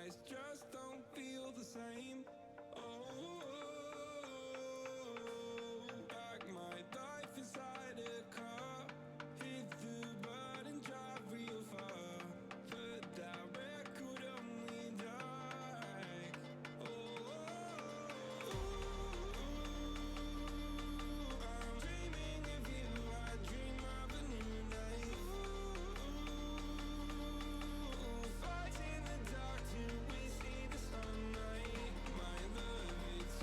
eyes just don't feel the same. Oh, pack my life inside a car, hit the button, drive real far. Put that record on me like, oh, I'm dreaming of you. I dream of a new day. Fight in the dark till we see the sunlight. My love, it's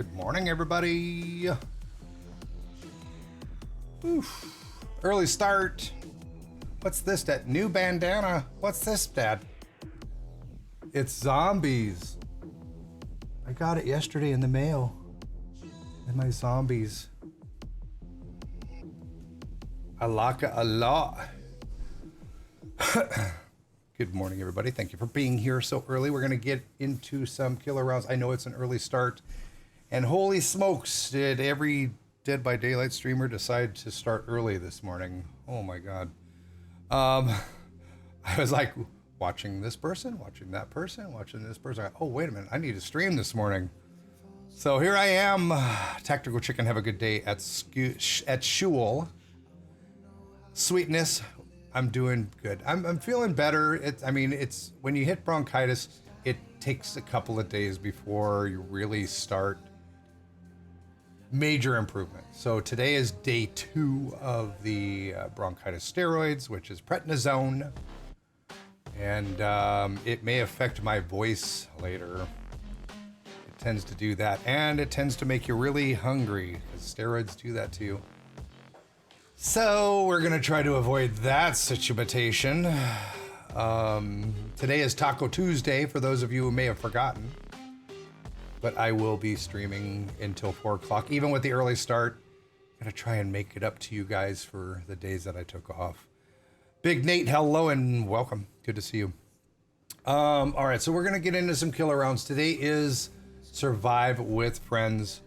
Good morning, everybody. Oof. Early start. What's this, that new bandana? What's this, Dad? It's zombies. I got it yesterday in the mail. And my zombies. I like it a lot. Good morning, everybody. Thank you for being here so early. We're going to get into some killer rounds. I know it's an early start. And holy smokes, did every Dead by Daylight streamer decide to start early this morning? Oh my God. I was like watching this person, watching that person, watching this person. Oh, wait a minute. I need to stream this morning. So here I am. Tactical Chicken, have a good day at Shul. Sweetness, I'm doing good. I'm feeling better. It's when you hit bronchitis, it takes a couple of days before you really start major improvement. So today is day 2 of the bronchitis steroids, which is prednisone. And it may affect my voice later. It tends to do that. And it tends to make you really hungry, because steroids do that to you. So we're going to try to avoid that situation. Today is Taco Tuesday, for those of you who may have forgotten. But I will be streaming until 4 o'clock, even with the early start. I'm going to try and make it up to you guys for the days that I took off. Big Nate, hello and welcome. Good to see you. All right, so we're going to get into some killer rounds. Today is Survive with Friends.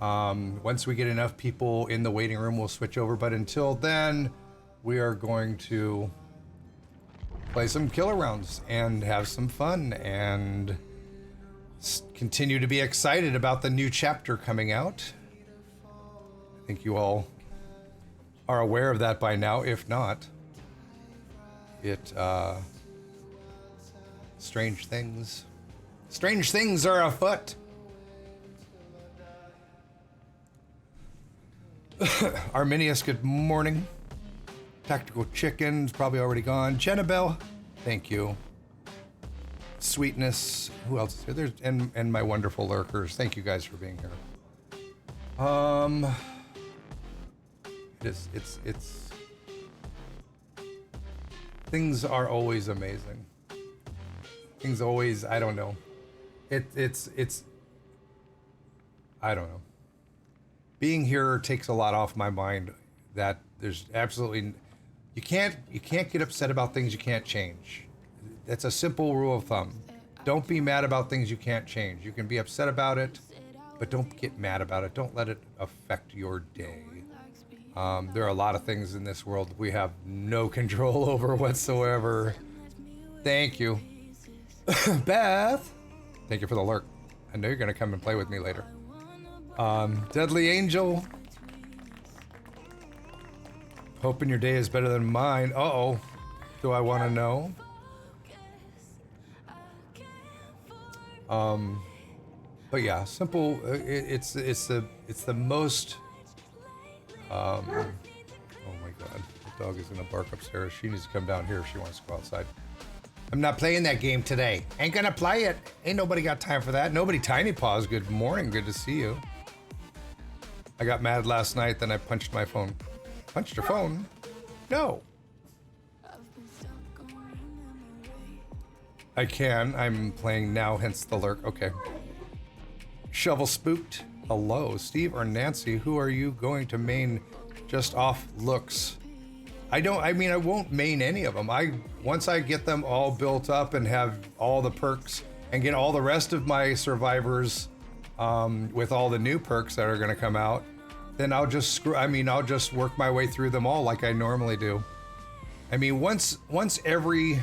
Once we get enough people in the waiting room, we'll switch over. But until then, we are going to play some killer rounds and have some fun and continue to be excited about the new chapter coming out. I think you all are aware of that by now. If not, strange things are afoot. Arminius, good morning. Tactical Chicken's probably already gone. Jennabelle, thank you. Sweetness, who else is here? There's and my wonderful lurkers. Thank you guys for being here. It's things are always amazing. Things always, I don't know. It's I don't know. Being here takes a lot off my mind. That there's absolutely you can't get upset about things you can't change. That's a simple rule of thumb. Don't be mad about things you can't change. You can be upset about it, but don't get mad about it. Don't let it affect your day. There are a lot of things in this world we have no control over whatsoever. Thank you. Beth, thank you for the lurk. I know you're going to come and play with me later. Deadly Angel. Hoping your day is better than mine. Uh-oh. Do I want to know? But yeah, simple. It's the most. Oh my God, the dog is gonna bark upstairs. She needs to come down here if she wants to go outside. I'm not playing that game today. Ain't gonna play it. Ain't nobody got time for that. Nobody. Tiny Paws, good morning. Good to see you. I got mad last night, then I punched my phone. Punched your phone? No. I can. I'm playing now, hence the lurk. Okay. Shovel Spooked. Hello. Steve or Nancy, who are you going to main just off looks? I won't main any of them. Once I get them all built up and have all the perks and get all the rest of my survivors with all the new perks that are going to come out, then I'll just work my way through them all like I normally do. I mean, once every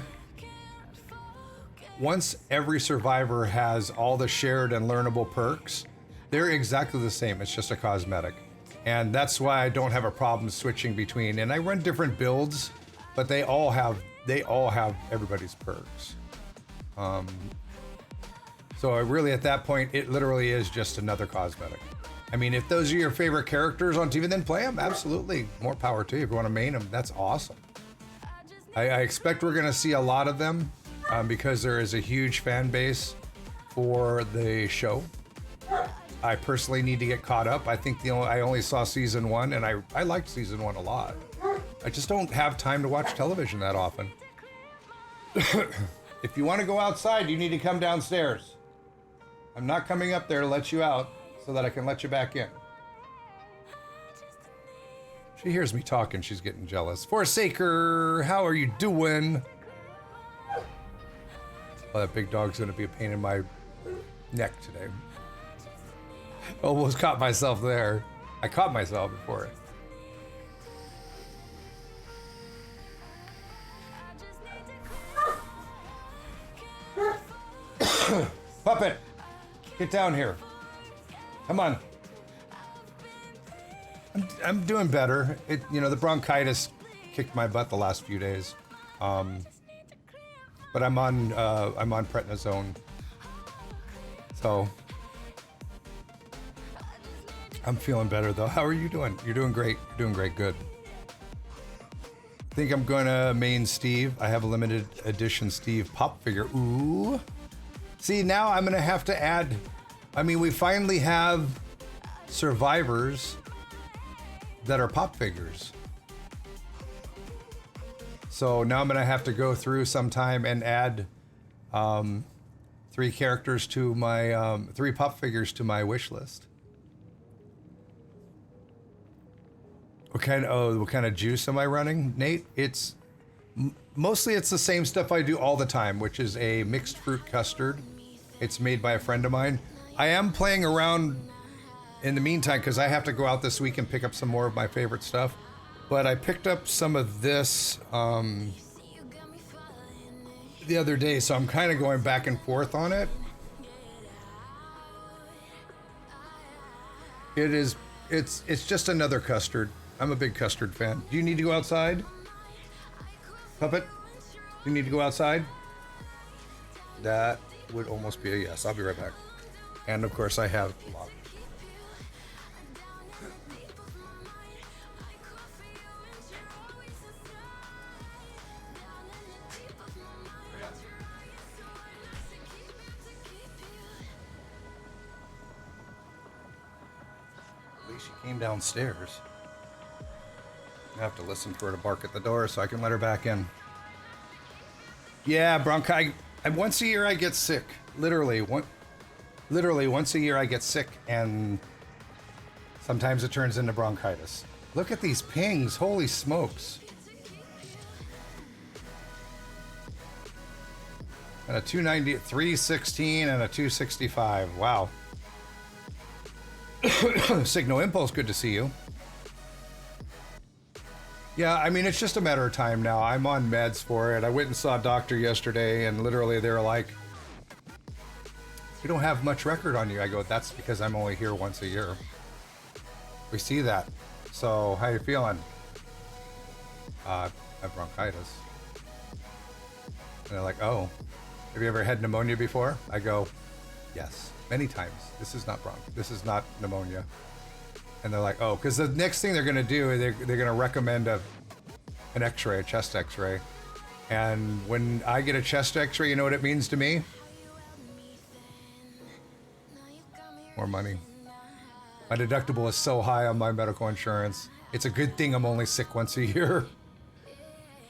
survivor has all the shared and learnable perks, they're exactly the same. It's just a cosmetic. And that's why I don't have a problem switching between. And I run different builds, but they all have everybody's perks. So I really, at that point, it literally is just another cosmetic. I mean, if those are your favorite characters on TV, then play them. Absolutely. More power to you. If you want to main them, that's awesome. I expect we're going to see a lot of them because there is a huge fan base for the show. I personally need to get caught up. I think I only saw season 1, and I liked season 1 a lot. I just don't have time to watch television that often. If you want to go outside, you need to come downstairs. I'm not coming up there to let you out so that I can let you back in. She hears me talking, she's getting jealous. Forsaker, how are you doing? Oh, that big dog's gonna be a pain in my neck today. Almost caught myself there. I caught myself before. Puppet, get down here. Come on. I'm doing better. The bronchitis kicked my butt the last few days. But I'm on prednisone. So I'm feeling better though. How are you doing? You're doing great. You're doing great. Good. I think I'm going to main Steve. I have a limited edition Steve pop figure. Ooh. See, now I'm going to have to add. I mean, we finally have survivors that are pop figures. So now I'm going to have to go through sometime and add 3 characters to my 3 pop figures to my wish list. What kind of juice am I running, Nate? It's mostly the same stuff I do all the time, which is a mixed fruit custard. It's made by a friend of mine. I am playing around in the meantime because I have to go out this week and pick up some more of my favorite stuff. But I picked up some of this the other day, so I'm kind of going back and forth on it. It's just another custard. I'm a big custard fan. Do you need to go outside? Puppet? You need to go outside? That would almost be a yes. I'll be right back. And of course I have a lot. At least she came downstairs. I have to listen for her to bark at the door so I can let her back in. Yeah, bronchitis. Once a year I get sick. Literally once a year I get sick, and sometimes it turns into bronchitis. Look at these pings. Holy smokes. And a 290, 316, and a 265. Wow. Signal Impulse, good to see you. Yeah, I mean, it's just a matter of time now. I'm on meds for it. I went and saw a doctor yesterday, and literally they were like, "You don't have much record on you." I go, "That's because I'm only here once a year." We see that. So, how you feeling? I have bronchitis. And they're like, "Oh, have you ever had pneumonia before?" I go, "Yes, many times. This is not This is not pneumonia." And they're like, "Oh," because the next thing they're going to do is they're going to recommend an x-ray, a chest x-ray. And when I get a chest x-ray, you know what it means to me? More money. My deductible is so high on my medical insurance. It's a good thing I'm only sick once a year.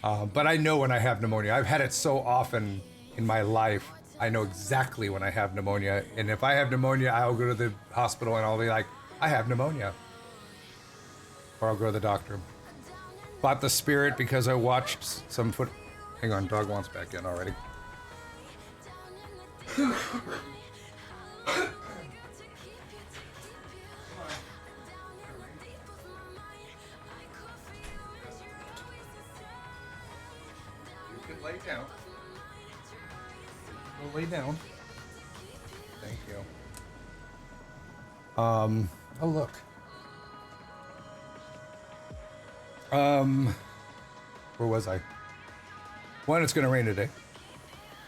But I know when I have pneumonia. I've had it so often in my life. I know exactly when I have pneumonia. And if I have pneumonia, I'll go to the hospital and I'll be like, "I have pneumonia." Or I'll go to the doctor. Bought the Spirit because I watched some foot. Hang on, dog wants back in already. You can lay down. Go lay down. Thank you. Oh look. Where was I? One, it's gonna rain today.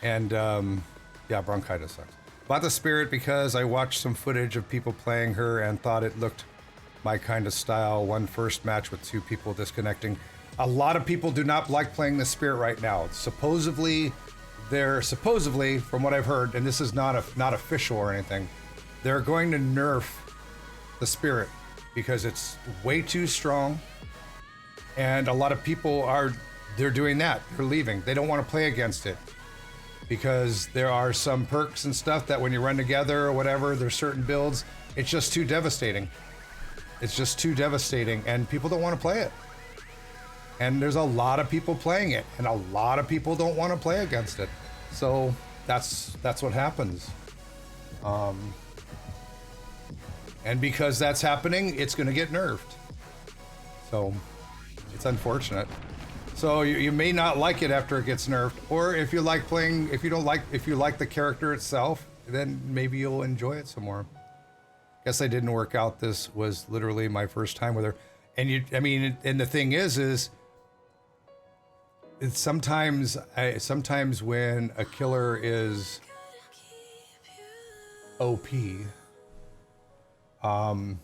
And yeah, bronchitis sucks. Bought the Spirit because I watched some footage of people playing her and thought it looked my kind of style. One first match with 2 people disconnecting. A lot of people do not like playing the Spirit right now. Supposedly, from what I've heard, and this is not official or anything, they're going to nerf the spirit because it's way too strong, and a lot of people they're doing that. They're leaving. They don't want to play against it because there are some perks and stuff that when you run together or whatever, there's certain builds. It's just too devastating. It's just too devastating, and people don't want to play it. And there's a lot of people playing it, and a lot of people don't want to play against it. So that's what happens. And because that's happening, it's going to get nerfed. So it's unfortunate. So you may not like it after it gets nerfed, or if you like playing, if you like the character itself, then maybe you'll enjoy it some more. Guess I didn't work out. This was literally my first time with her, and and the thing is it's sometimes when a killer is OP, hang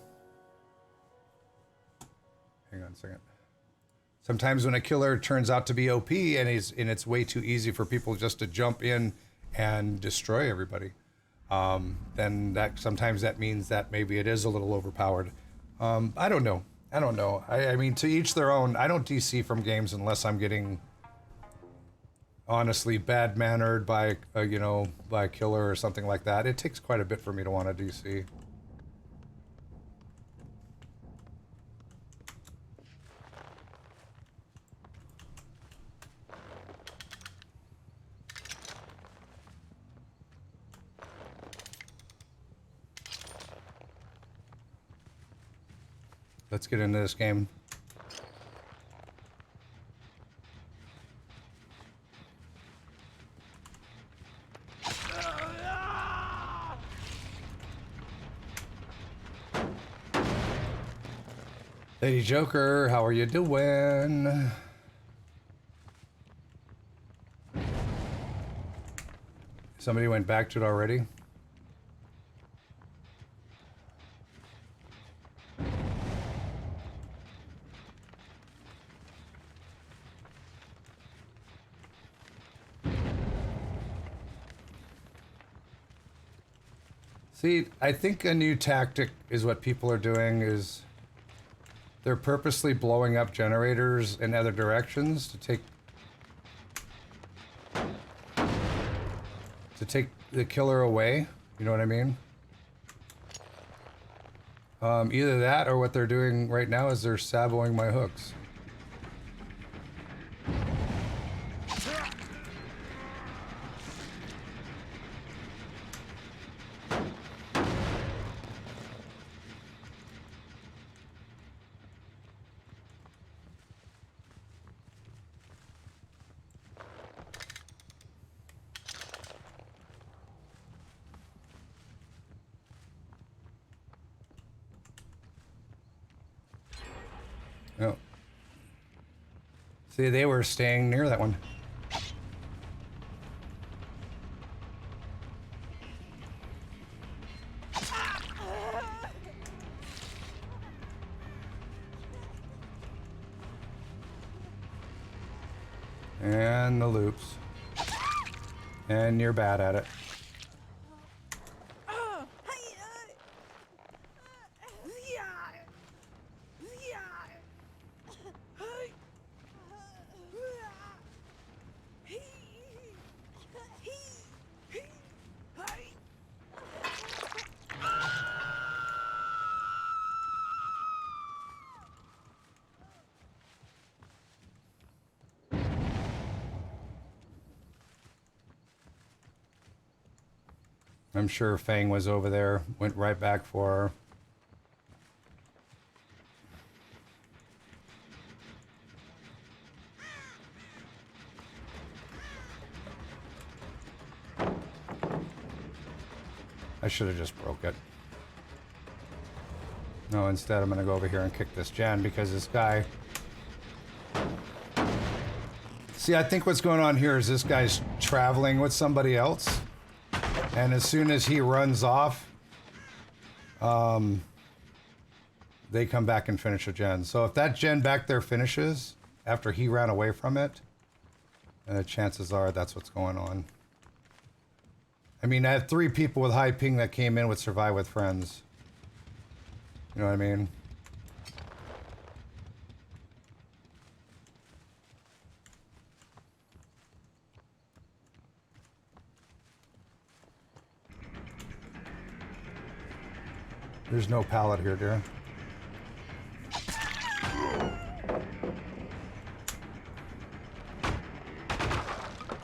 on a second. Sometimes when a killer turns out to be OP and it's way too easy for people just to jump in and destroy everybody, then sometimes that means that maybe it is a little overpowered. I don't know. I mean, to each their own. I don't DC from games unless I'm getting honestly bad mannered by a killer or something like that. It takes quite a bit for me to want to DC. Let's get into this game. Lady Joker, how are you doing? Somebody went back to it already? See, I think a new tactic is what people are doing is they're purposely blowing up generators in other directions to take the killer away. You know what I mean? Either that or what they're doing right now is they're saboing my hooks. Oh. See, they were staying near that one. And the loops. And you're bad at it. I'm sure Fang was over there, went right back for her. I should have just broke it. No, instead I'm going to go over here and kick this gen because this guy... See, I think what's going on here is this guy's traveling with somebody else. And as soon as he runs off, they come back and finish a gen. So if that gen back there finishes after he ran away from it, chances are that's what's going on. I mean, I had 3 people with high ping that came in with Survive with Friends. You know what I mean? There's no pallet here, dear.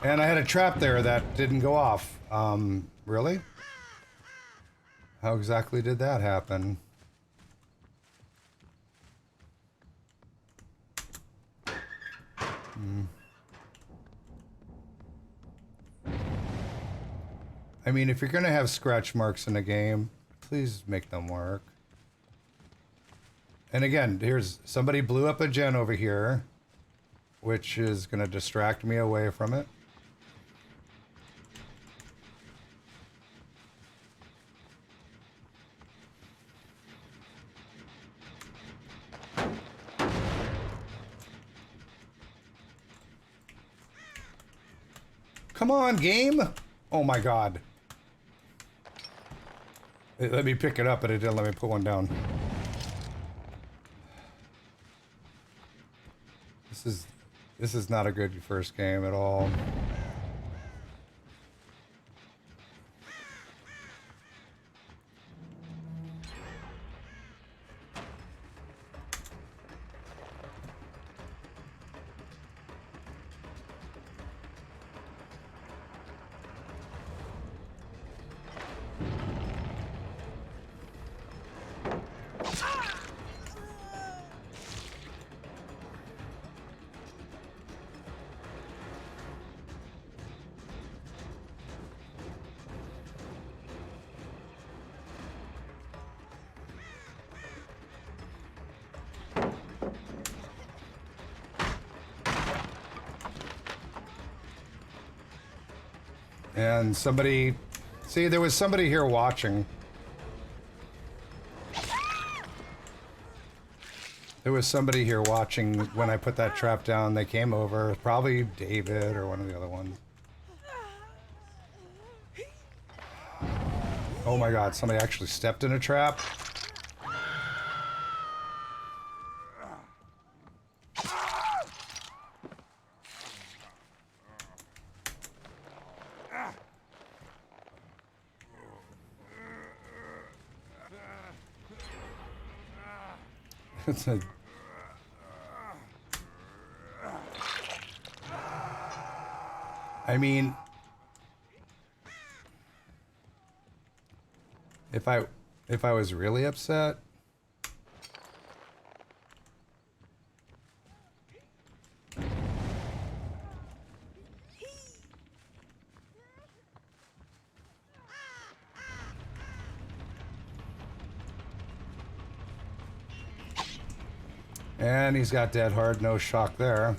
And I had a trap there that didn't go off. Really? How exactly did that happen? I mean, if you're gonna have scratch marks in a game, please make them work. And again, here's somebody blew up a gen over here, which is gonna distract me away from it. Come on, game! Oh my god. It let me pick it up, but it didn't let me put one down. This is not a good first game at all. And somebody... See, there was somebody here watching. There was somebody here watching when I put that trap down. They came over. Probably David or one of the other ones. Oh my god, somebody actually stepped in a trap. It's a... I mean... If I was really upset... And he's got dead hard, no shock there.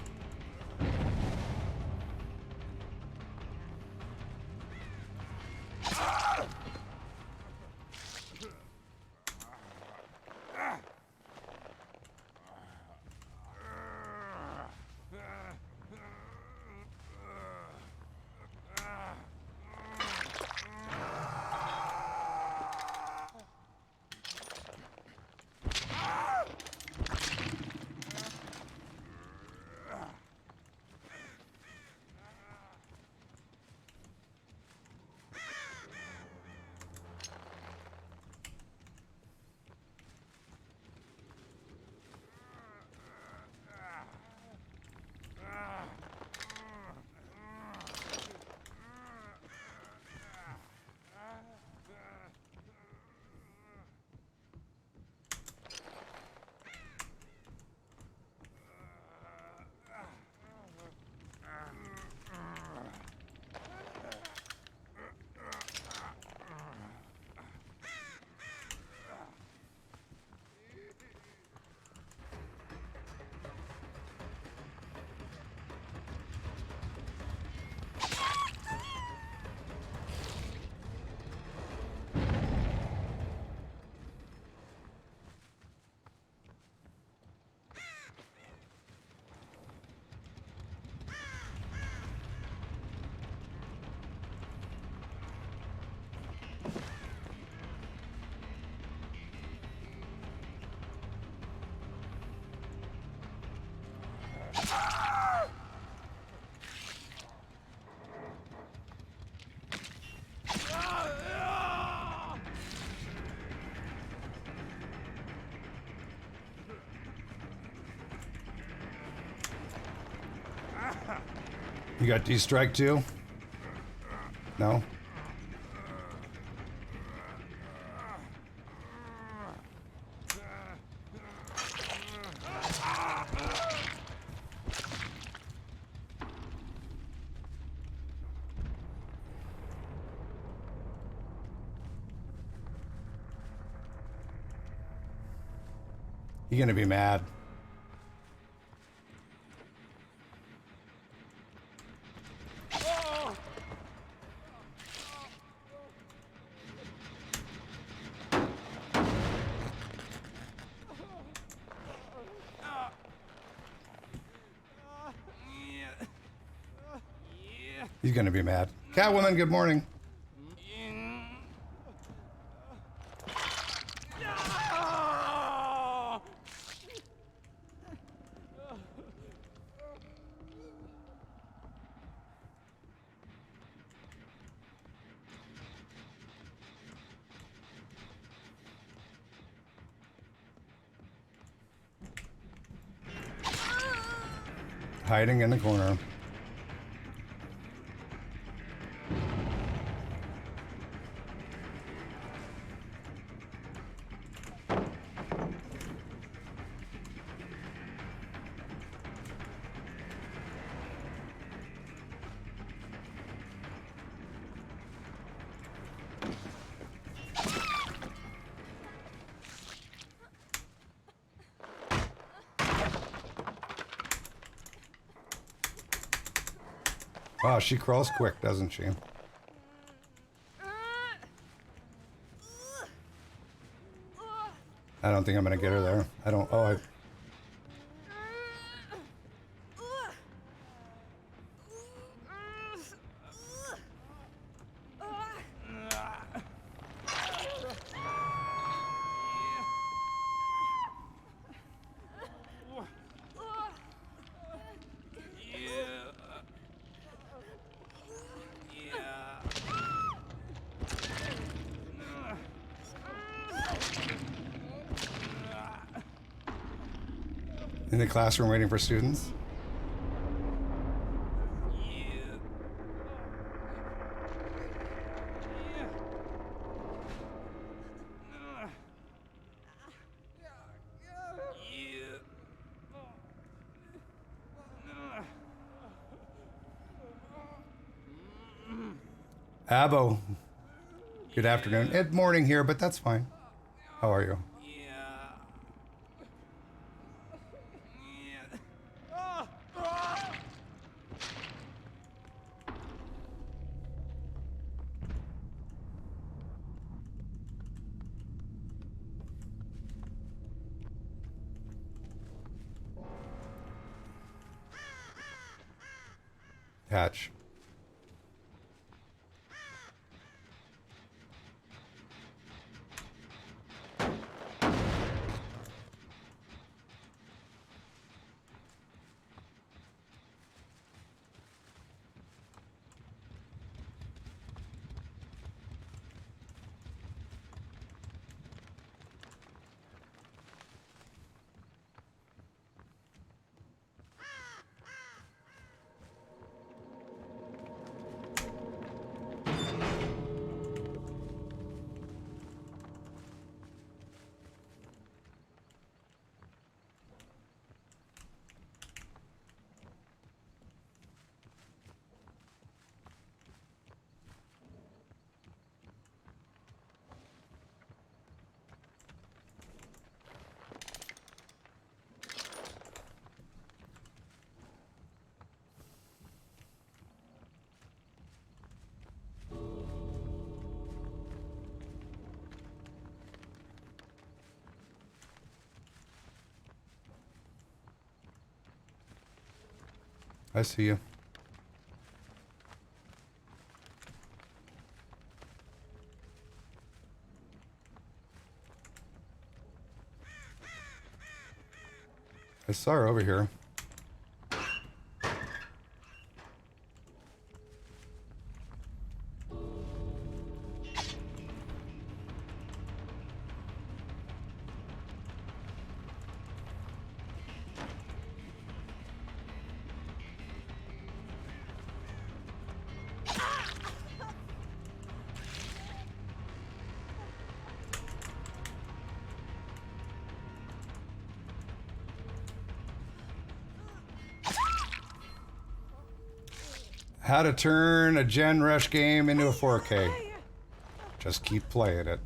You got D-strike too? No? You're gonna be mad. He's gonna be mad. Catwoman, good morning. Hiding in the corner. Wow, she crawls quick, doesn't she? I don't think I'm gonna get her there. I don't. Oh, I. In the classroom waiting for students. Abo, good afternoon. It's morning here, but that's fine. How are you? Hatch. I see you. I saw her over here. How to turn a Gen Rush game into a 4K. Just keep playing it.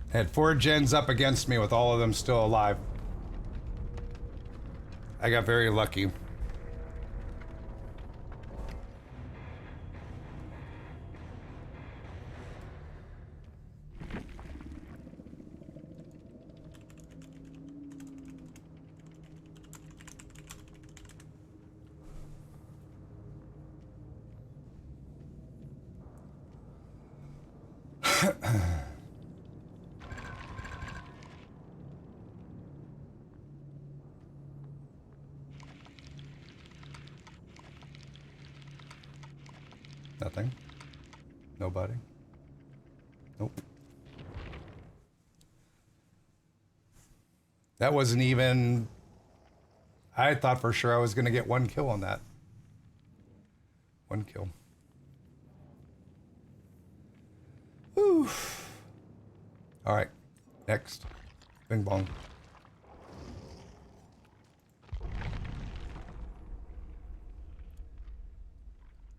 Had 4 gens up against me with all of them still alive. I got very lucky. Nothing. Nobody. Nope. That wasn't even... I thought for sure I was going to get 1 kill on that. 1 kill. Whew. All right. Next. Bing bong.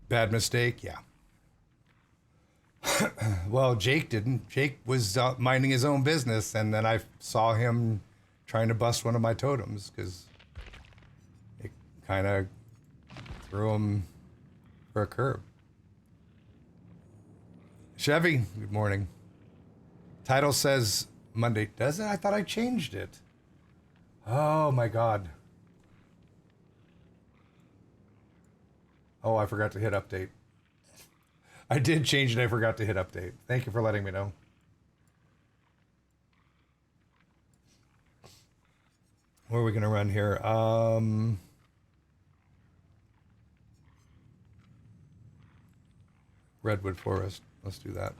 Bad mistake, yeah. Well, Jake didn't. Jake was minding his own business, and then I saw him trying to bust one of my totems because it kind of threw him for a curve. Chevy, good morning. Title says Monday. Does it? I thought I changed it. Oh my God. Oh, I forgot to hit update. I did change it. I forgot to hit update. Thank you for letting me know. Where are we going to run here? Redwood Forest. Let's do that.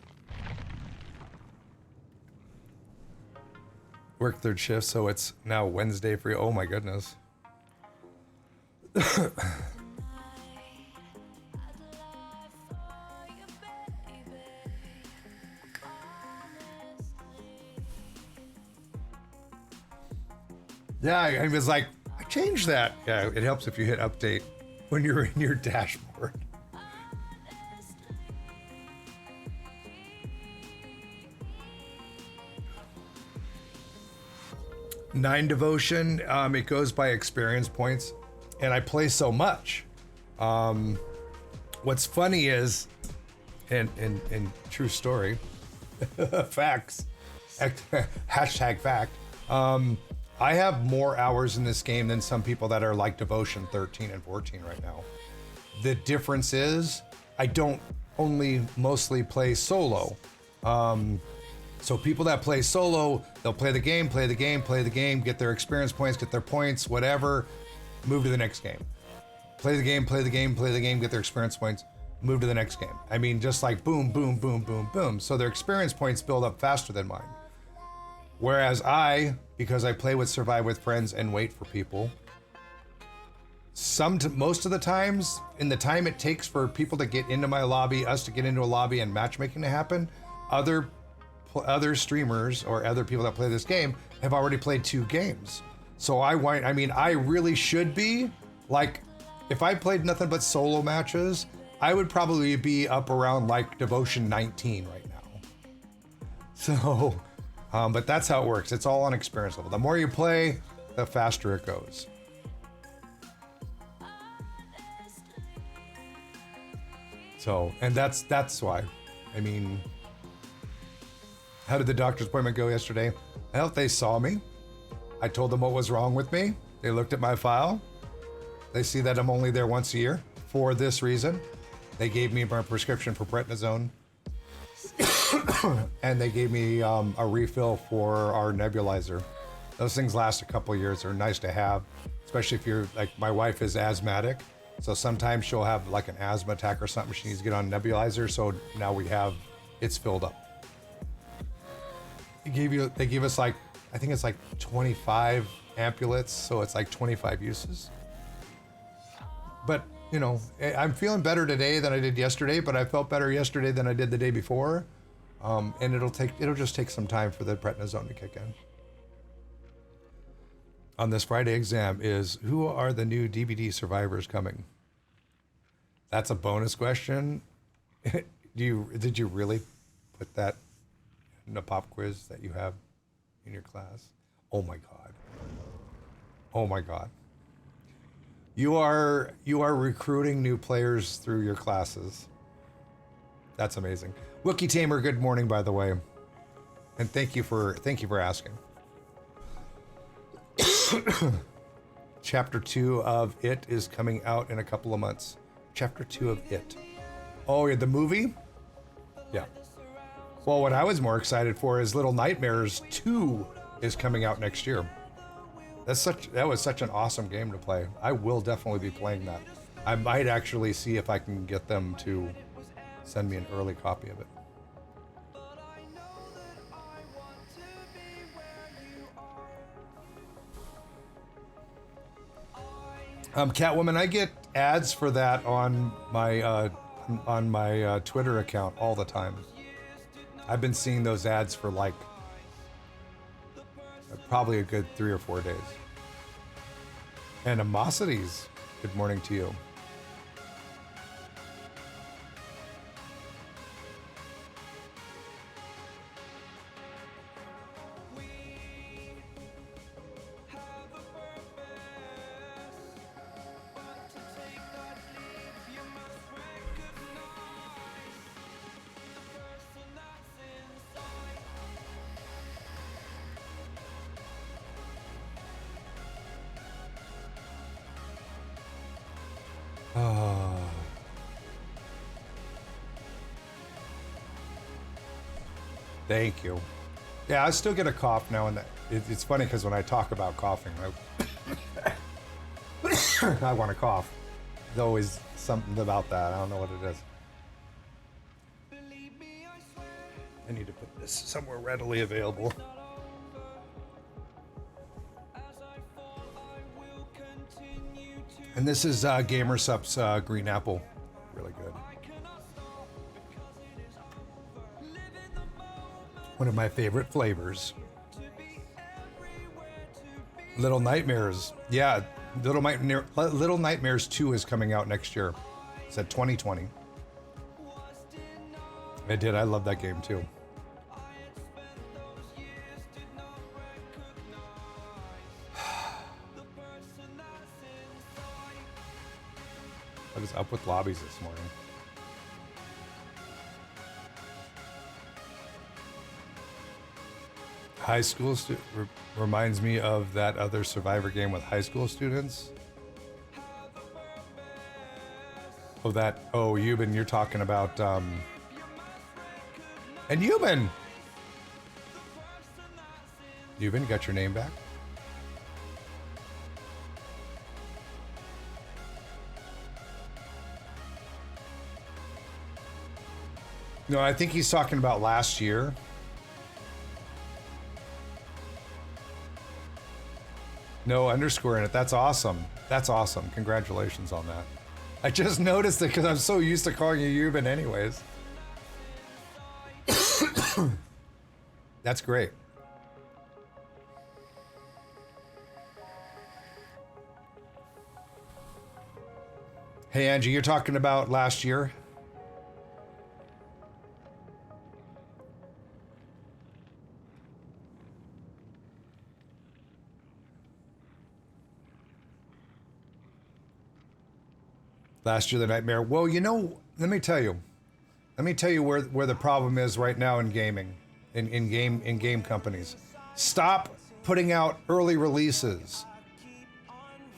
Work 3rd shift, so it's now Wednesday for you. Oh my goodness. Yeah, I was like, I changed that. Yeah, it helps if you hit update when you're in your dashboard. Nine devotion, it goes by experience points, and I play so much. What's funny is, and true story, facts, hashtag fact, I have more hours in this game than some people that are like Devotion 13 and 14 right now. The difference is I don't only mostly play solo. So people that play solo, they'll play the game, get their experience points, get their points, whatever, move to the next game. Play the game, get their experience points, move to the next game. I mean, just like boom, boom, boom, boom, boom. So their experience points build up faster than mine. Whereas because I play with Survive with Friends and wait for people, most of the times, in the time it takes for people to get into my lobby, us to get into a lobby and matchmaking to happen, other streamers or other people that play this game have already played 2 games. So I really should be, like, if I played nothing but solo matches, I would probably be up around like Devotion 19 right now. So... but that's how it works. It's all on experience level. The more you play, the faster it goes. So, and that's why. I mean, how did the doctor's appointment go yesterday? Well, they saw me. I told them what was wrong with me. They looked at my file. They see that I'm only there once a year for this reason. They gave me my prescription for prednisone. And they gave me a refill for our nebulizer. Those things last a couple years. They're nice to have, especially if you're like, my wife is asthmatic, so sometimes she'll have like an asthma attack or something. She needs to get on a nebulizer, so now it's filled up. They gave us like, I think it's like 25 ampoulettes, so it's like 25 uses. But you know, I'm feeling better today than I did yesterday, but I felt better yesterday than I did the day before. And it'll just take some time for the prednisone to kick in. On this Friday exam is, who are the new DVD survivors coming? That's a bonus question. Did you really put that in a pop quiz that you have in your class? Oh my God. Oh my God. You are recruiting new players through your classes. That's amazing. Wookie Tamer, good morning, by the way. And thank you for asking. Chapter 2 of It is coming out in a couple of months. Chapter 2 of It. Oh, yeah, the movie? Yeah. Well, what I was more excited for is Little Nightmares 2 is coming out next year. That was such an awesome game to play. I will definitely be playing that. I might actually see if I can get them to send me an early copy of it. Catwoman, I get ads for that on my Twitter account all the time. I've been seeing those ads for like probably a good 3 or 4 days. Animosities, good morning to you. Thank you. Yeah, I still get a cough now and then. It's funny because when I talk about coughing, I want to cough. There's always something about that. I don't know what it is. I need to put this somewhere readily available. And this is Gamersup's Green Apple. Really good. One of my favorite flavors. Little Nightmares. Yeah, Little Nightmares 2 is coming out next year. It's at 2020. I love that game too. What is up with lobbies this morning? High school reminds me of that other Survivor game with high school students. Euban, you're talking about, and Euban, got your name back? No, I think he's talking about last year. No underscore in it. That's awesome. That's awesome. Congratulations on that. I just noticed it because I'm so used to calling you Euban anyways. That's great. Hey, Angie, you're talking about last year? Last year, the nightmare. Well, let me tell you where the problem is right now in gaming, in game companies. Stop putting out early releases.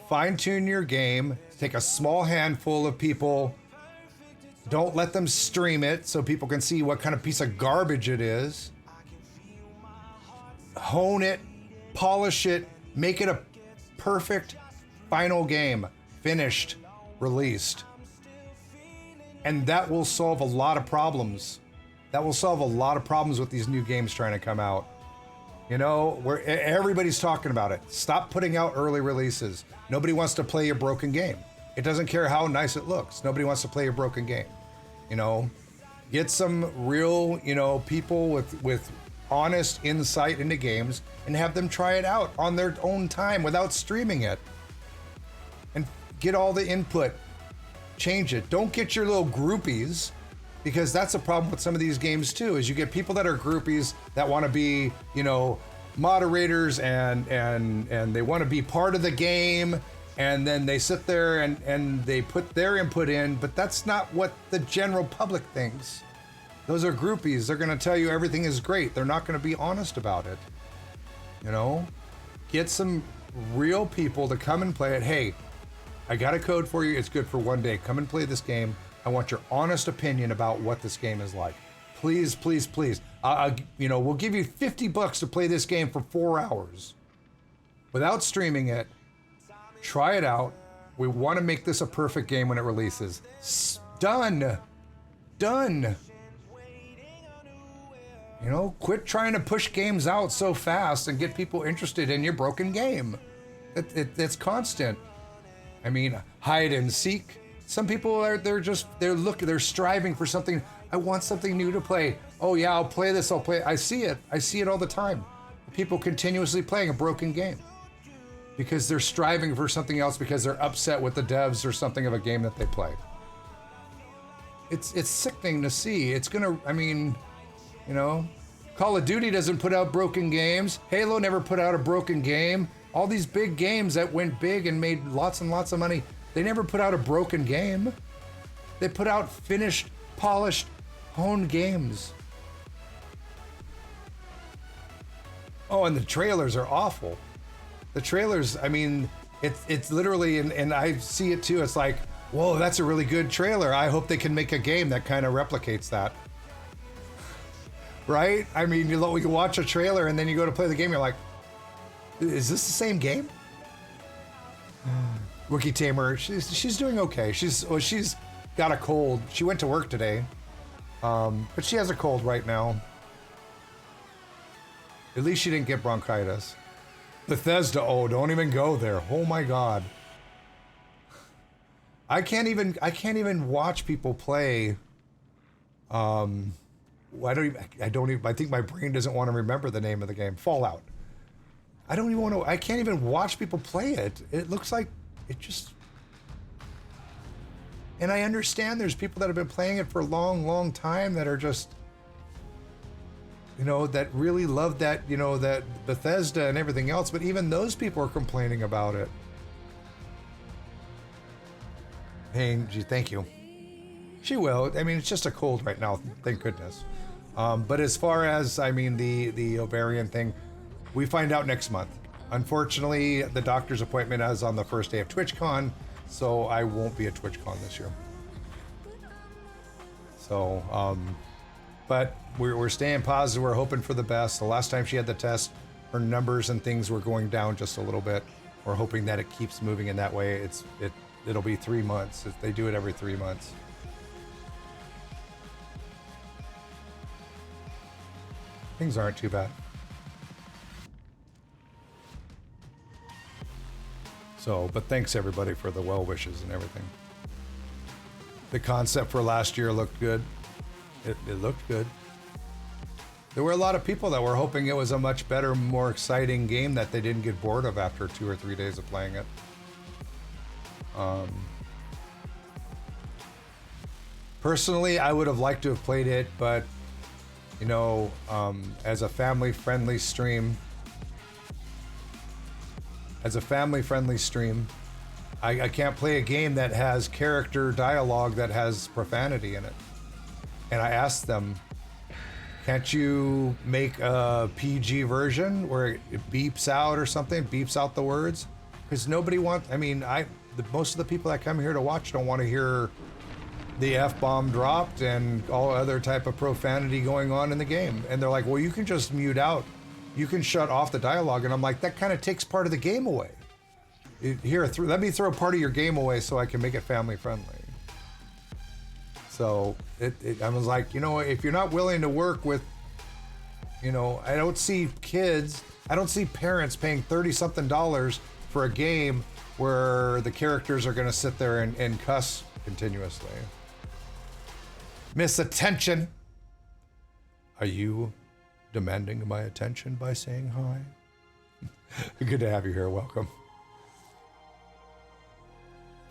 Fine tune your game. Take a small handful of people. Don't let them stream it so people can see what kind of piece of garbage it is. Hone it, polish it, make it a perfect final game, finished. Released, and that will solve a lot of problems. That will solve a lot of problems with these new games trying to come out. Where everybody's talking about it. Stop putting out early releases. Nobody wants to play your broken game. It doesn't care how nice it looks. Nobody wants to play a broken game. You know, get some real, you know, people with honest insight into games and have them try it out on their own time without streaming it. And get all the input. Change it. Don't get your little groupies, because that's a problem with some of these games too, is you get people that are groupies that want to be, you know, moderators and they want to be part of the game, and then they sit there and they put their input in, but that's not what the general public thinks. Those are groupies. They're going to tell you everything is great. They're not going to be honest about it. You know, get some real people to come and play it. Hey, I got a code for you. It's good for one day. Come and play this game. I want your honest opinion about what this game is like. Please, please, please. You know, we'll give you $50 to play this game for 4 hours without streaming it. Try it out. We want to make this a perfect game when it releases. Done. Done. You know, quit trying to push games out so fast and get people interested in your broken game. It's constant. I mean, hide and seek. Some people they're striving for something. I want something new to play. Oh yeah, I'll play this. I see it all the time. People continuously playing a broken game because they're striving for something else because they're upset with the devs or something of a game that they play. It's sickening to see. It's gonna, I mean, you know, Call of Duty doesn't put out broken games. Halo never put out a broken game. All these big games that went big and made lots and lots of money, they never put out a broken game. They put out finished, polished, honed games. Oh, and the trailers are awful. The trailers, I mean, it's literally, and I see it too, it's like, whoa, that's a really good trailer. I hope they can make a game that kind of replicates that. Right? I mean, you watch a trailer and then you go to play the game, you're like, is this the same game? Wookie Tamer, she's doing okay. She's got a cold. She went to work today, but she has a cold right now. At least she didn't get bronchitis. Bethesda, oh, don't even go there. Oh my God. I can't even watch people play. I think my brain doesn't want to remember the name of the game. Fallout. I don't even want to. I can't even watch people play it. It looks like it just. And I understand there's people that have been playing it for a long, long time that are just, you know, that really love that, you know, that Bethesda and everything else. But even those people are complaining about it. Hey, thank you. She will. I mean, it's just a cold right now. Thank goodness. But as far as, I mean, the ovarian thing, we find out next month. Unfortunately, the doctor's appointment is on the first day of TwitchCon, so I won't be at TwitchCon this year. So, but we're staying positive. We're hoping for the best. The last time she had the test, her numbers and things were going down just a little bit. We're hoping that it keeps moving in that way. It'll be 3 months. They do it every 3 months. Things aren't too bad. So, but thanks everybody for the well wishes and everything. The concept for last year looked good. It looked good. There were a lot of people that were hoping it was a much better, more exciting game that they didn't get bored of after 2 or 3 days of playing it. Personally, I would have liked to have played it, but you know, as a family-friendly stream, I can't play a game that has character dialogue that has profanity in it. And I asked them, can't you make a PG version where it beeps out or something, beeps out the words? Because nobody wants, I mean, most of the people that come here to watch don't want to hear the F-bomb dropped and all other type of profanity going on in the game. And they're like, well, you can just mute out. You can shut off the dialogue. And I'm like, that kind of takes part of the game away. Here, let me throw part of your game away so I can make it family friendly. So I was like, you know, if you're not willing to work with, you know, I don't see parents paying $30-something for a game where the characters are going to sit there and cuss continuously. Miss Attention. Are you demanding my attention by saying hi? Good to have you here. Welcome.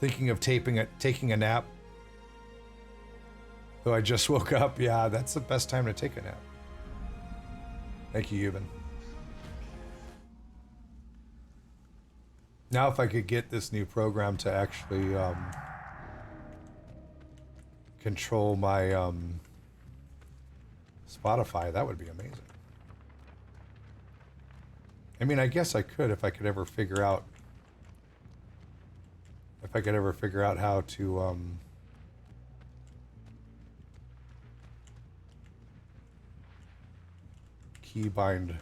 Thinking of taking a nap. Though I just woke up. Yeah, that's the best time to take a nap. Thank you, Euban. Now if I could get this new program to actually control my Spotify, that would be amazing. I mean, I guess I could if I could ever figure out how to keybind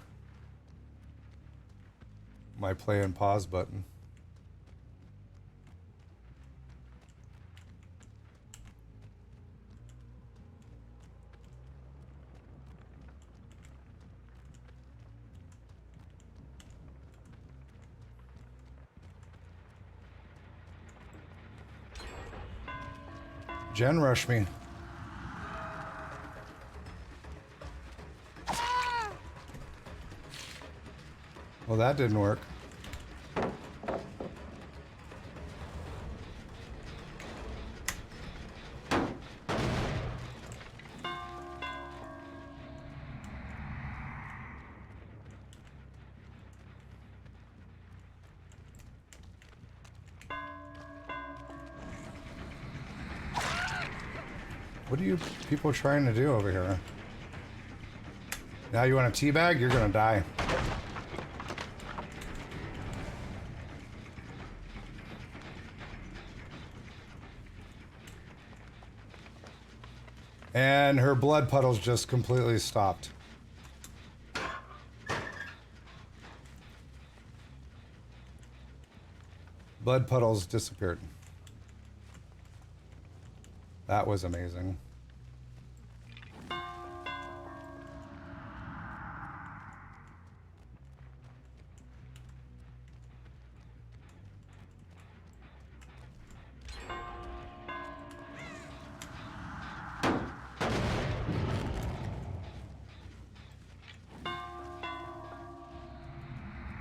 my play and pause button. Jen rushed me. Well, that didn't work. What are you people trying to do over here? Now you want a teabag? You're gonna die. And her blood puddles just completely stopped. Blood puddles disappeared. That was amazing.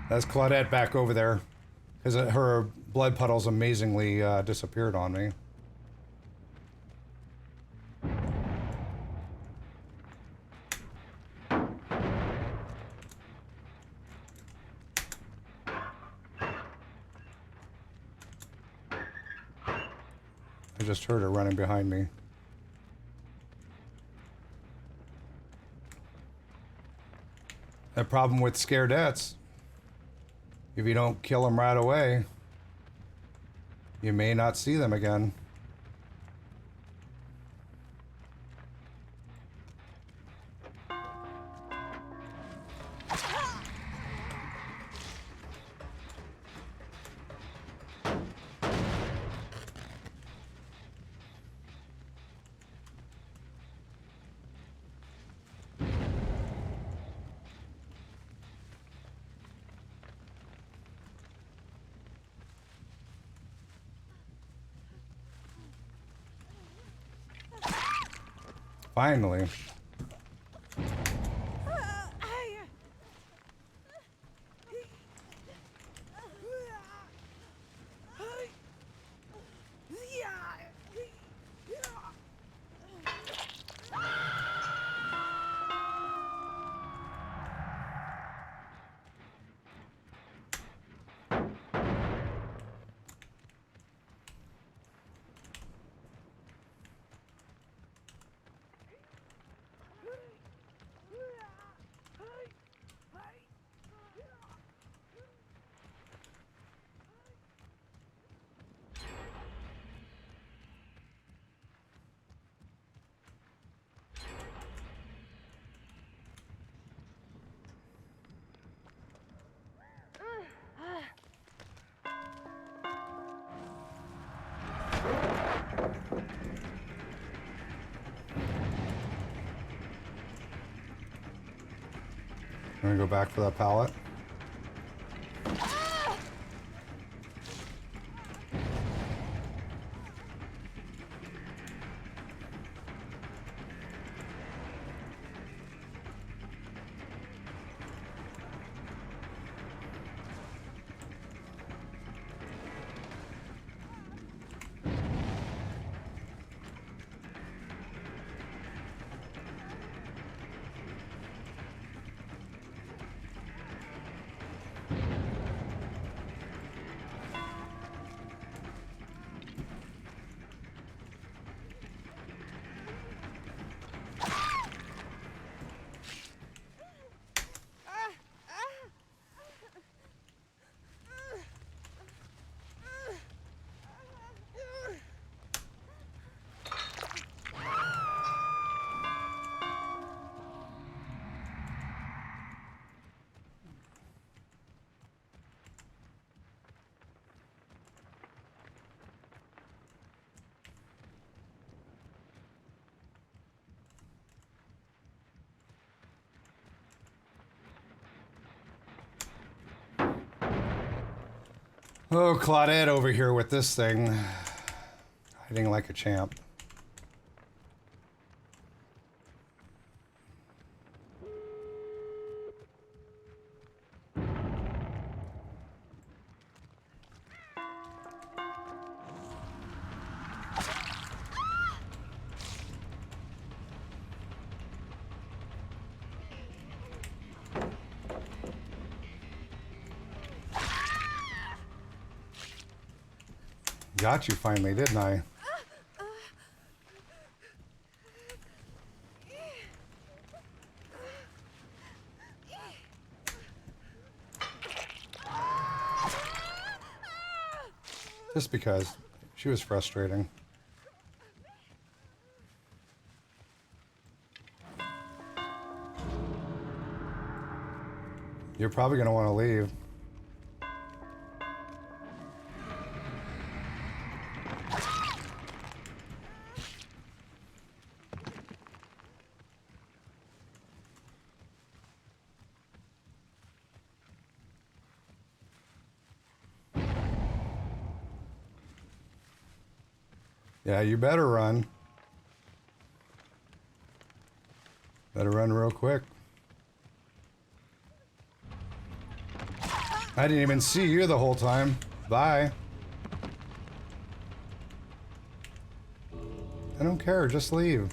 That's Claudette back over there, because her blood puddles amazingly disappeared on me. I just heard her running behind me. The problem with scaredettes, if you don't kill them right away, you may not see them again. Finally. I'm gonna go back for that pallet. Oh, Claudette over here with this thing. Hiding like a champ. Got you finally, didn't I? Just because she was frustrating. You're probably going to want to leave. Yeah, you better run. Better run real quick. I didn't even see you the whole time. Bye. I don't care, just leave.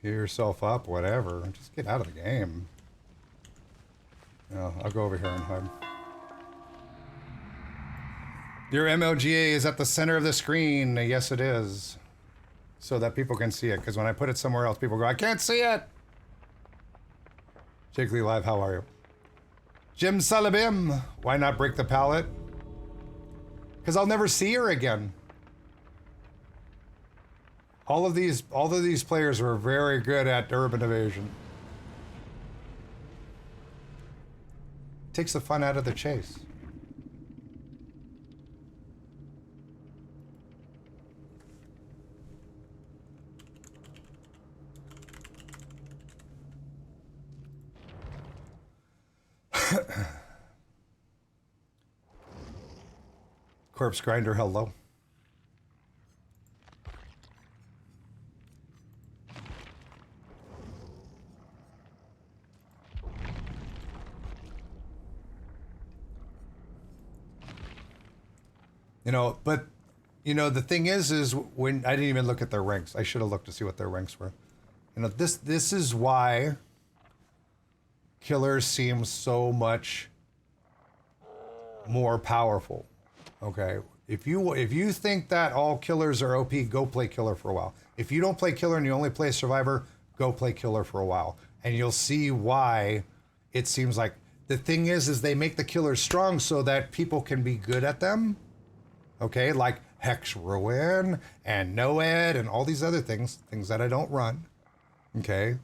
Heal yourself up, whatever. Just get out of the game. No, I'll go over here and hide. Your MLGA is at the center of the screen. Yes, it is. So that people can see it. Because when I put it somewhere else, people go, I can't see it. Jake Lee Live, how are you? Jim Salabim. Why not break the pallet? Because I'll never see her again. All of these players were very good at urban evasion. Takes the fun out of the chase. Corpse Grinder, hello. You know, but you know the thing is when I didn't even look at their ranks. I should have looked to see what their ranks were. You know, this is why killers seem so much more powerful. Okay, if you think that all killers are OP, go play killer for a while. If you don't play killer and you only play survivor, go play killer for a while, and you'll see why it seems like the thing is they make the killers strong so that people can be good at them. Okay, like Hex Ruin and Noed and all these other things that I don't run. Okay,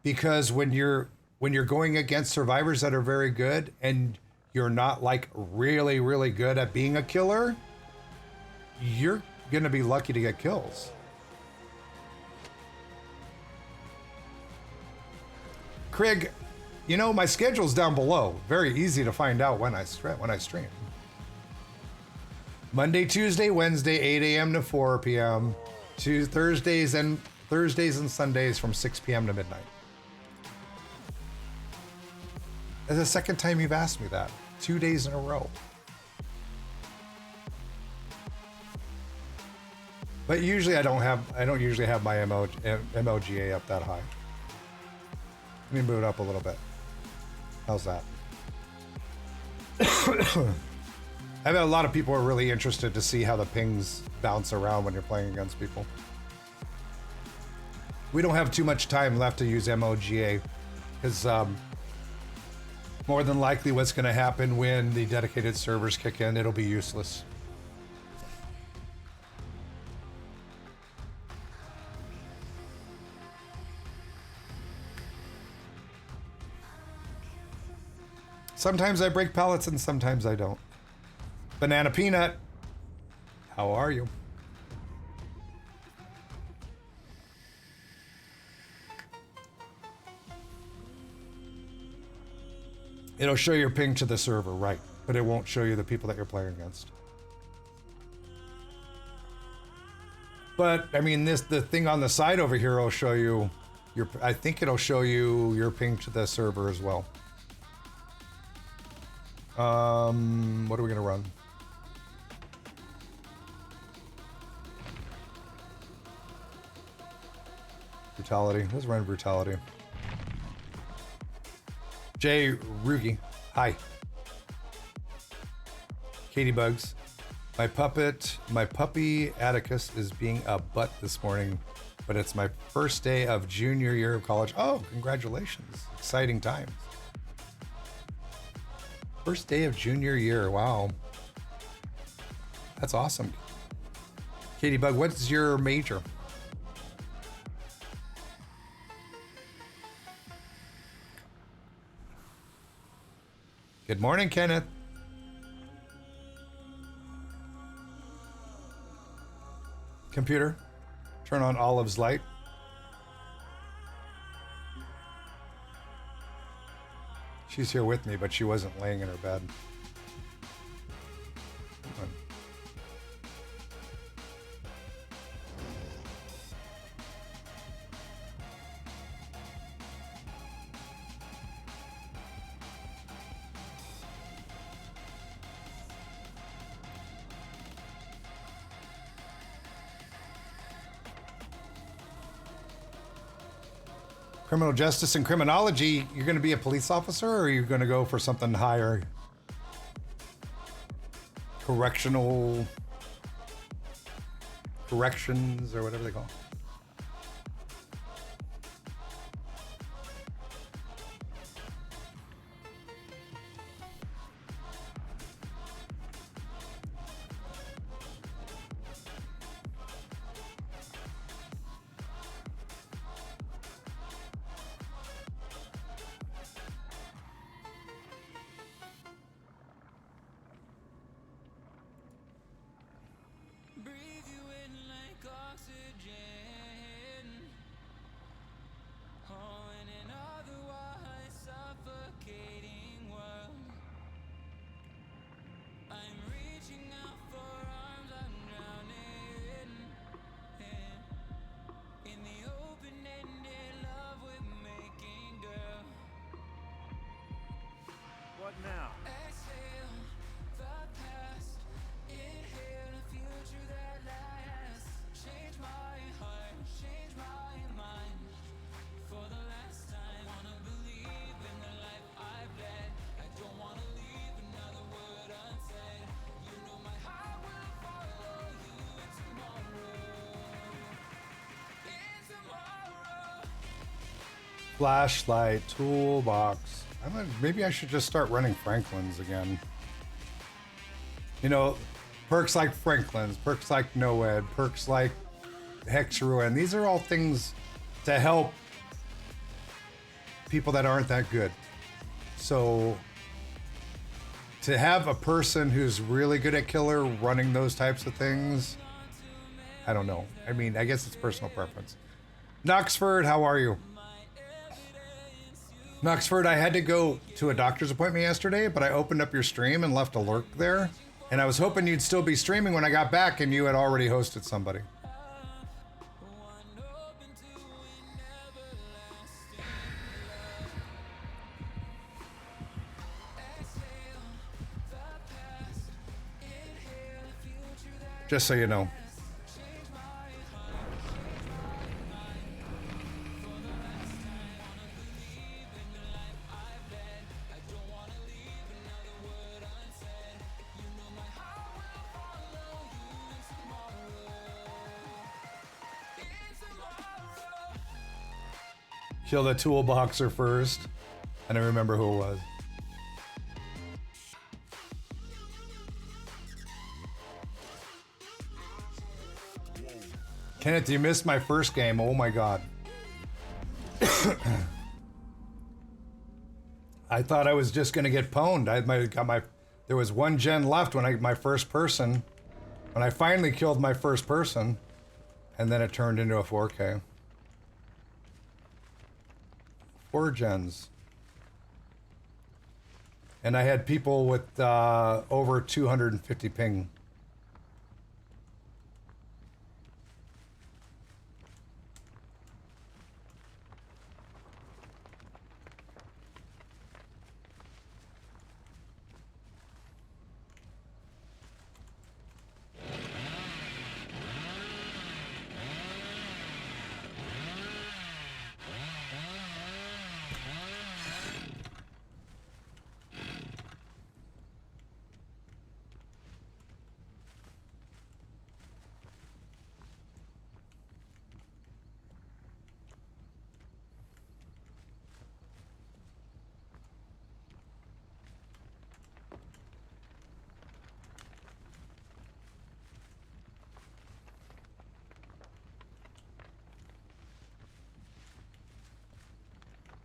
because when you're going against survivors that are very good and you're not like really, really good at being a killer, you're gonna be lucky to get kills. Craig, you know, my schedule's down below. Very easy to find out when I stream. Monday, Tuesday, Wednesday, 8 a.m. to 4 p.m. to Thursdays and Sundays from 6 p.m. to midnight. That's the second time you've asked me that. 2 days in a row. But usually I don't usually have my MLGA up that high. Let me move it up a little bit. How's that? I bet a lot of people are really interested to see how the pings bounce around when you're playing against people. We don't have too much time left to use MLGA because more than likely what's going to happen when the dedicated servers kick in, it'll be useless. Sometimes I break pallets and sometimes I don't. Banana Peanut, how are you? It'll show your ping to the server, right? But it won't show you the people that you're playing against. But I mean, the thing on the side over here will show you your. I think it'll show you your ping to the server as well. What are we gonna run? Brutality. Let's run brutality. Jay Rugi. Hi. Katie Bugs. My puppy Atticus is being a butt this morning, but it's my first day of junior year of college. Oh, congratulations. Exciting times. First day of junior year. Wow. That's awesome. Katie Bug, what's your major? Good morning, Kenneth. Computer, turn on Olive's light. She's here with me, but she wasn't laying in her bed. Come on. Criminal justice and criminology, you're going to be a police officer or are you going to go for something higher? Corrections or whatever they call it. Flashlight, toolbox. Maybe I should just start running Franklin's again. You know, perks like Franklin's, perks like NOED, perks like Hex Ruin. These are all things to help people that aren't that good. So to have a person who's really good at killer running those types of things, I don't know. I mean, I guess it's personal preference. Knoxford, how are you? Knoxford, I had to go to a doctor's appointment yesterday, but I opened up your stream and left a lurk there. And I was hoping you'd still be streaming when I got back and you had already hosted somebody. Just so you know. Kill the toolboxer first. I don't remember who it was. Kenneth, you missed my first game. Oh my god. I thought I was just gonna get pwned. There was one gen left when I finally killed my first person, and then it turned into a 4K. 4 gens. And I had people with over 250 ping.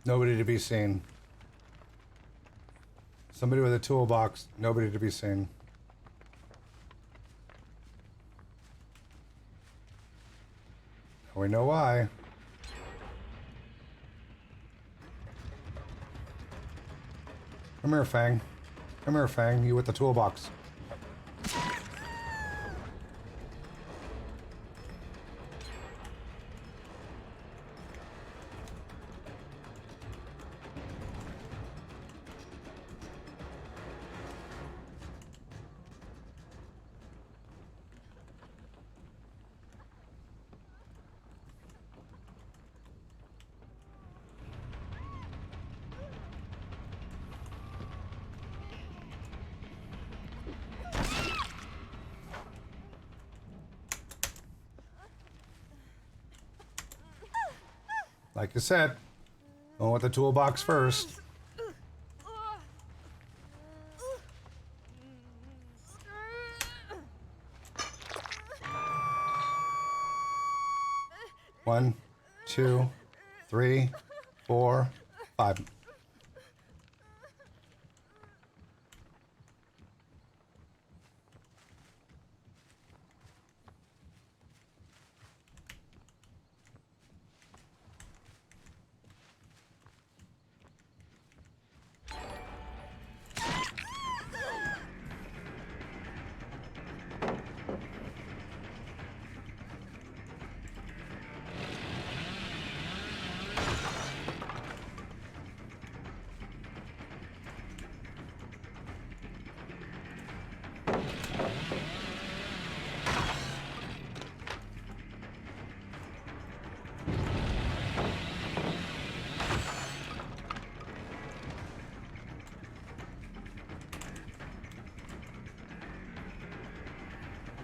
Nobody to be seen. Somebody with a toolbox. Nobody to be seen. We know why. Come here, Fang. Come here, Fang. You with the toolbox. Like I said, going with the toolbox first. One, 2, 3, 4, 5.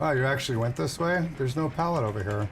Oh, you actually went this way? There's no pallet over here.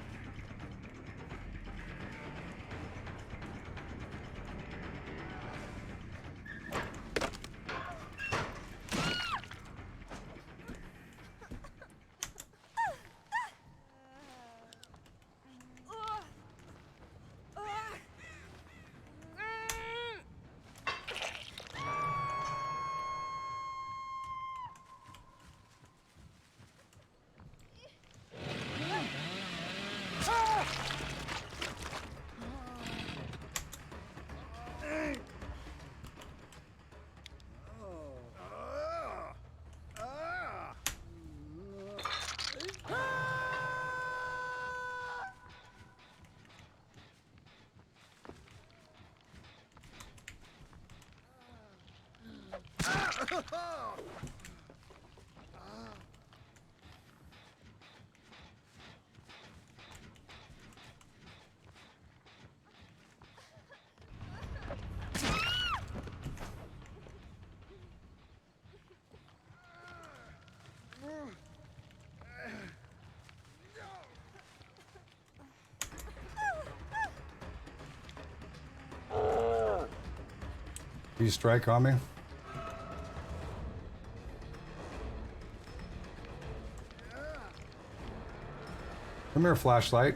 Do you strike on me? Come here, flashlight.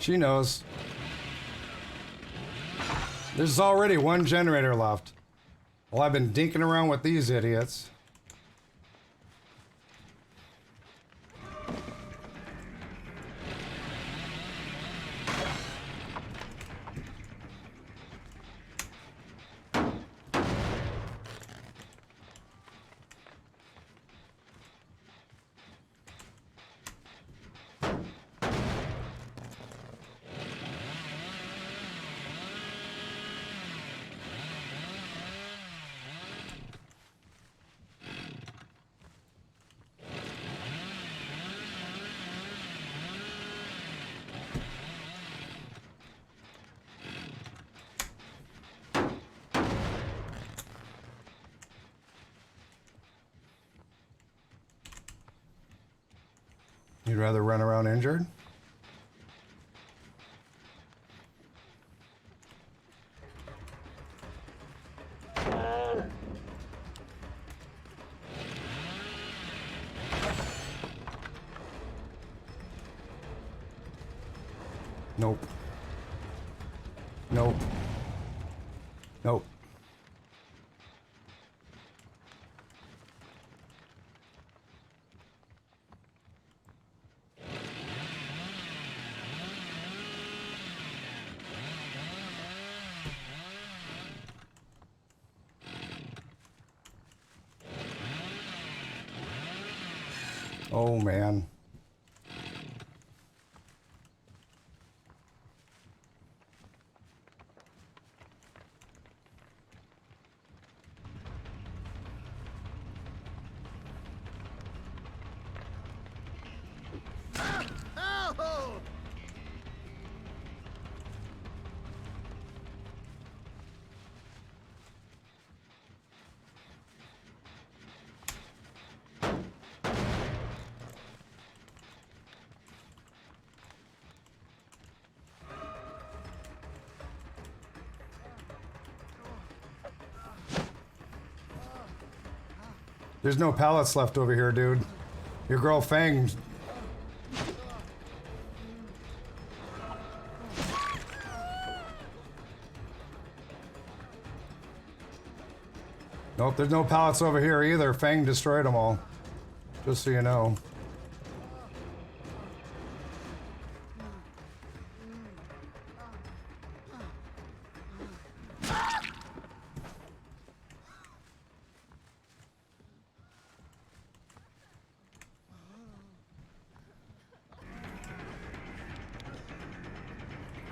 She knows. There's already one generator left. Well, I've been dinking around with these idiots. You'd rather run around injured? Nope. Nope. Nope. Oh, man. There's no pallets left over here, dude. Your girl Fang. Nope, there's no pallets over here either. Fang destroyed them all. Just so you know.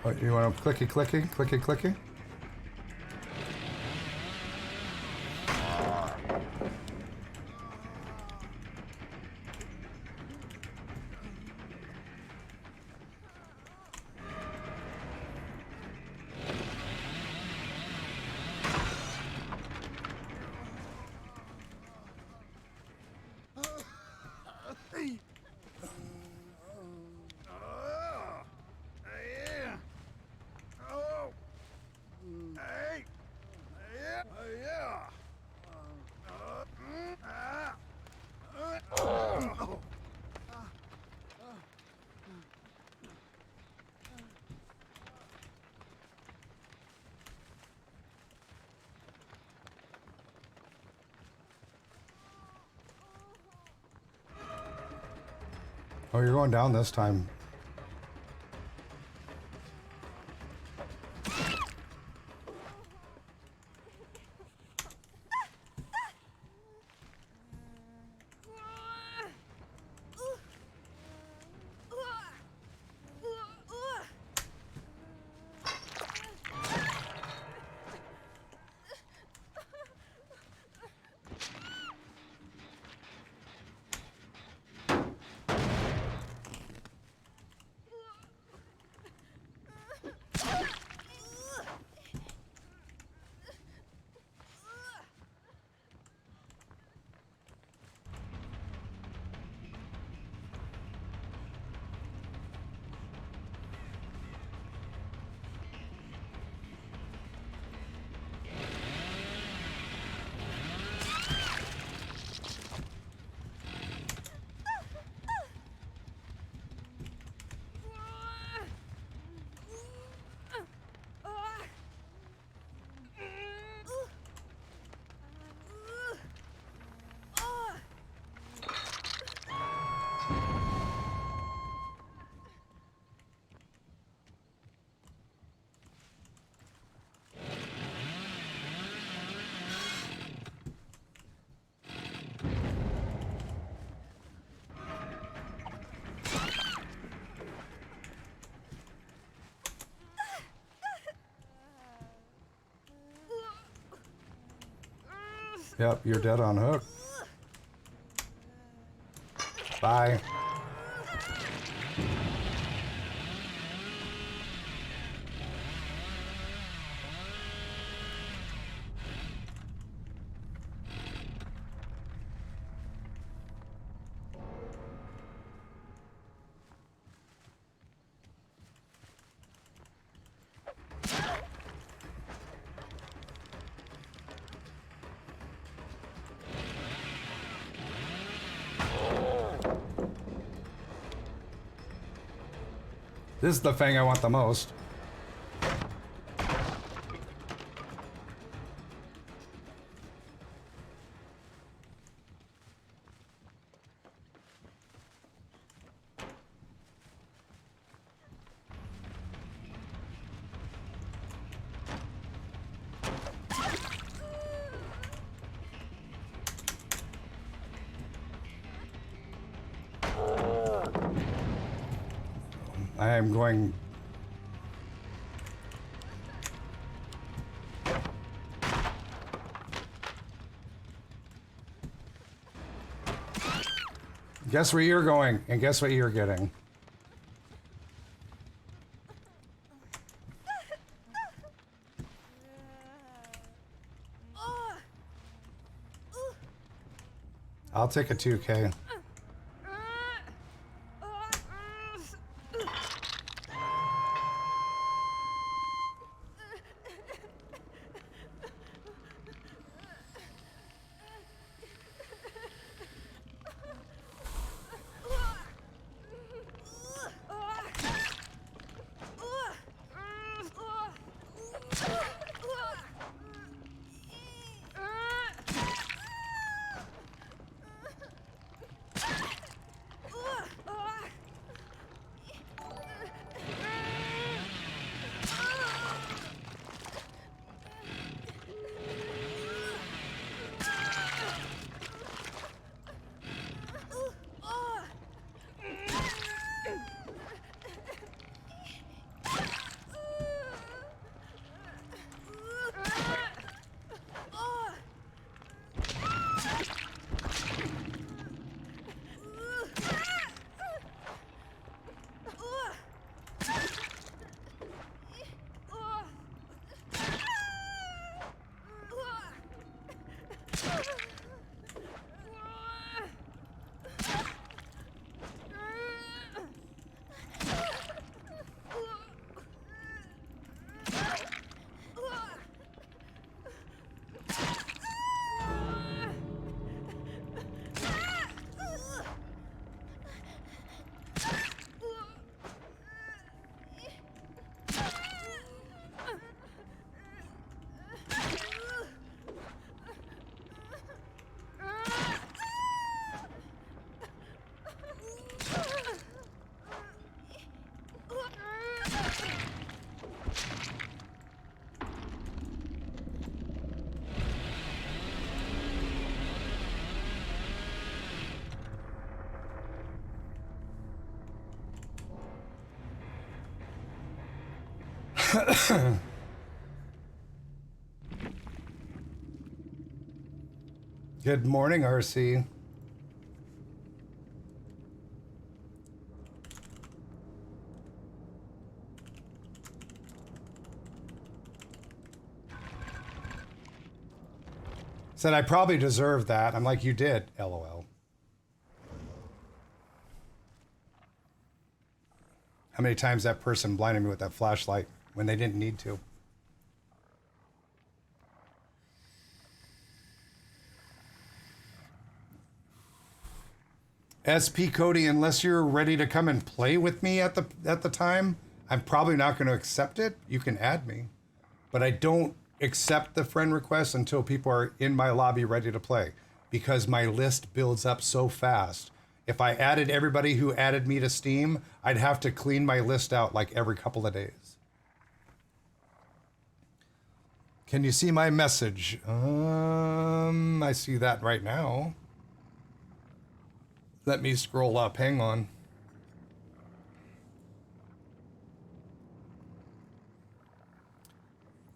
What, you want to clicky, clicky, clicky, clicky? Oh, you're going down this time. Yep, you're dead on hook. Bye. This is the thing I want the most. I am going... Guess where you're going, and guess what you're getting. I'll take a 2K. Good morning, RC. Said I probably deserve that. I'm like, you did, LOL. How many times that person blinded me with that flashlight when they didn't need to? SP Cody, unless you're ready to come and play with me at the time, I'm probably not going to accept it. You can add me, but I don't accept the friend request until people are in my lobby ready to play, because my list builds up so fast. If I added everybody who added me to Steam, I'd have to clean my list out like every couple of days. Can you see my message? I see that right now. Let me scroll up. Hang on.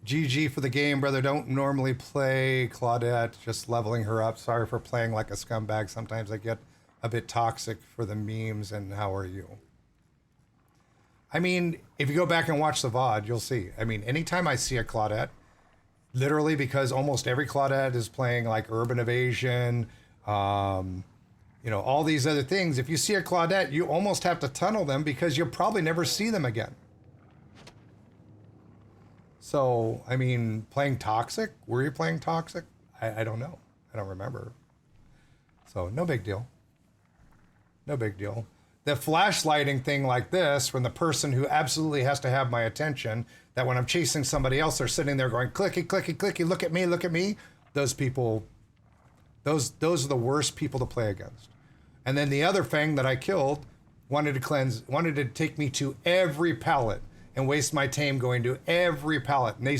GG for the game, brother. Don't normally play Claudette, just leveling her up. Sorry for playing like a scumbag. Sometimes I get a bit toxic for the memes, and how are you? I mean, if you go back and watch the VOD, you'll see. I mean, anytime I see a Claudette, literally because almost every Claudette is playing like Urban Evasion, all these other things. If you see a Claudette, you almost have to tunnel them because you'll probably never see them again. So, I mean, playing Toxic? Were you playing Toxic? I don't know. I don't remember. So, no big deal. No big deal. The flashlighting thing like this, from the person who absolutely has to have my attention, that when I'm chasing somebody else, they're sitting there going, clicky, clicky, clicky, look at me, look at me. Those people, those are the worst people to play against. And then the other Fang that I killed wanted to take me to every pallet and waste my time going to every pallet. And they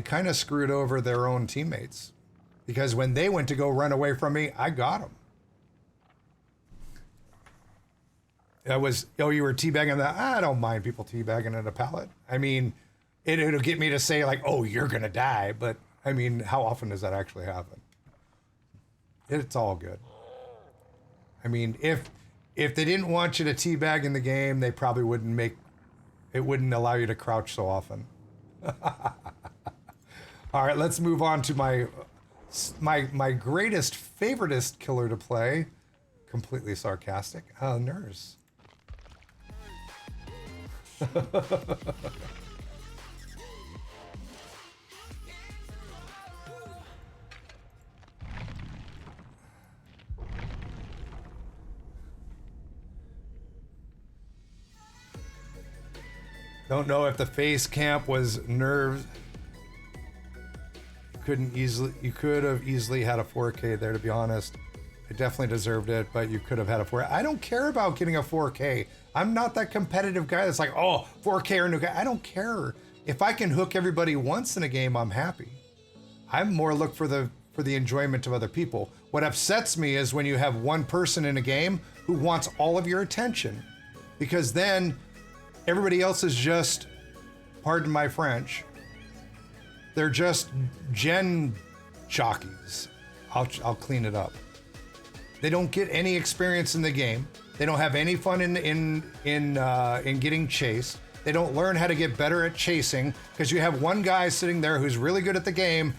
kind of screwed over their own teammates, because when they went to go run away from me, I got them. You were teabagging that? I don't mind people teabagging in a pallet. I mean, it'll get me to say like, oh, you're going to die. But I mean, how often does that actually happen? It's all good. I mean, if they didn't want you to teabag in the game, they probably wouldn't allow you to crouch so often. All right, let's move on to my greatest, favoritist killer to play. Completely sarcastic. Nurse. Don't know if the face camp was nerves. You could have easily had a 4K there, to be honest. It definitely deserved it, but you could have had a 4K. I don't care about getting a 4K. I'm not that competitive guy that's like, oh, 4K or no guy. I don't care. If I can hook everybody once in a game, I'm happy. I'm more look for the enjoyment of other people. What upsets me is when you have one person in a game who wants all of your attention, because then everybody else is just, pardon my French, they're just gen jockeys. I'll clean it up. They don't get any experience in the game. They don't have any fun in getting chased. They don't learn how to get better at chasing, because you have one guy sitting there who's really good at the game,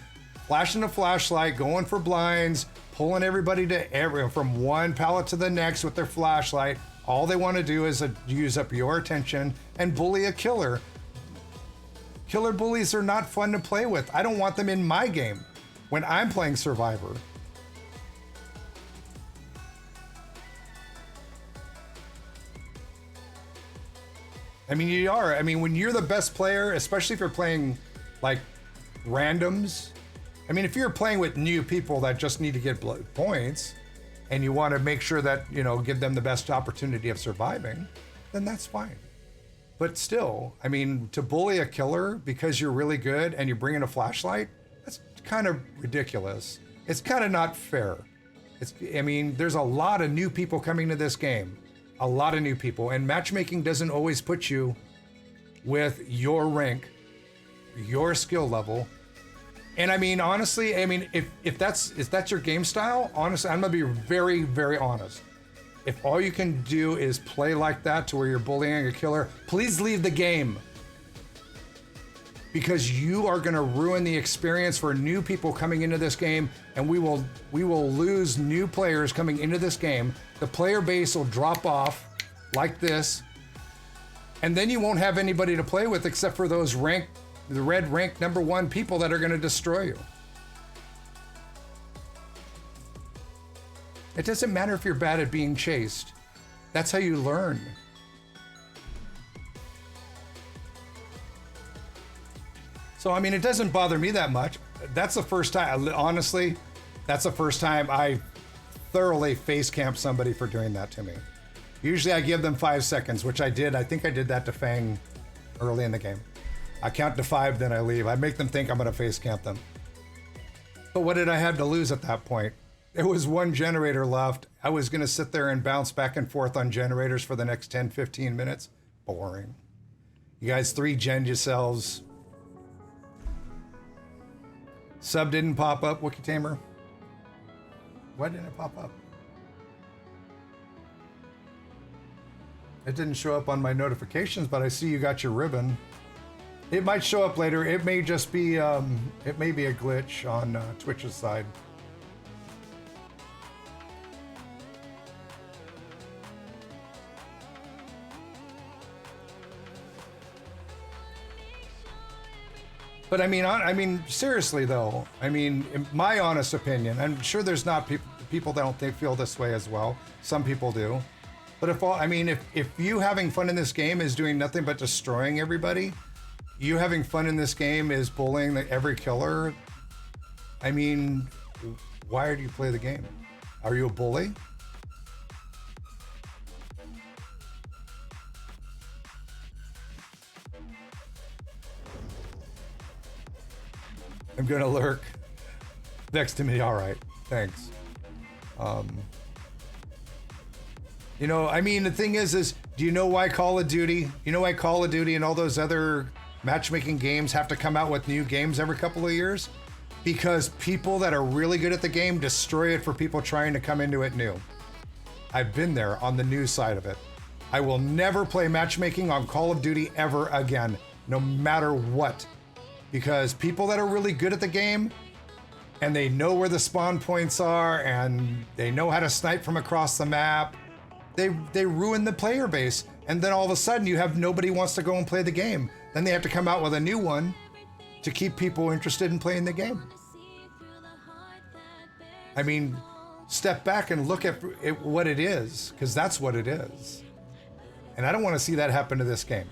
flashing a flashlight, going for blinds, pulling everybody from one pallet to the next with their flashlight. All they want to do is use up your attention and bully a killer. Killer bullies are not fun to play with. I don't want them in my game when I'm playing Survivor. I mean, when you're the best player, especially if you're playing like randoms. I mean, if you're playing with new people that just need to get points and you want to make sure that, give them the best opportunity of surviving, then that's fine. But still, I mean, to bully a killer because you're really good and you bring in a flashlight, that's kind of ridiculous. It's kind of not fair. There's a lot of new people coming to this game. A lot of new people, and matchmaking doesn't always put you with your rank, your skill level. And I mean, honestly, if that's your game style, honestly, I'm gonna be very, very honest. If all you can do is play like that to where you're bullying a killer, please leave the game. Because you are gonna ruin the experience for new people coming into this game, and we will lose new players coming into this game. The player base will drop off like this, and then you won't have anybody to play with except for the red rank number 1 people that are gonna destroy you. It doesn't matter if you're bad at being chased. That's how you learn. So, I mean, it doesn't bother me that much. That's the first time, honestly, that's the first time I thoroughly face camp somebody for doing that to me. Usually I give them 5 seconds, which I did. I think I did that to Fang early in the game. I count to 5, then I leave. I make them think I'm gonna face camp them. But what did I have to lose at that point? There was 1 generator left. I was gonna sit there and bounce back and forth on generators for the next 10, 15 minutes. Boring. You guys 3-gen'd yourselves. Sub didn't pop up, Wookie Tamer. Why didn't it pop up? It didn't show up on my notifications, but I see you got your ribbon. It might show up later. It may just be, it may be a glitch on Twitch's side. But I mean, seriously though, I mean, in my honest opinion, I'm sure there's not people that don't feel this way as well. Some people do. But if you having fun in this game is doing nothing but destroying everybody, you having fun in this game is bullying every killer, I mean, why do you play the game? Are you a bully? I'm gonna lurk next to me. All right, thanks. You know, I mean, the thing is do you know why Call of Duty? You know why Call of Duty and all those other matchmaking games have to come out with new games every couple of years? Because people that are really good at the game destroy it for people trying to come into it new. I've been there on the new side of it. I will never play matchmaking on Call of Duty ever again, no matter what. Because people that are really good at the game and they know where the spawn points are and they know how to snipe from across the map, they ruin the player base. And then all of a sudden you have nobody wants to go and play the game. Then they have to come out with a new one to keep people interested in playing the game. I mean, step back and look at what it is, because that's what it is. And I don't want to see that happen to this game.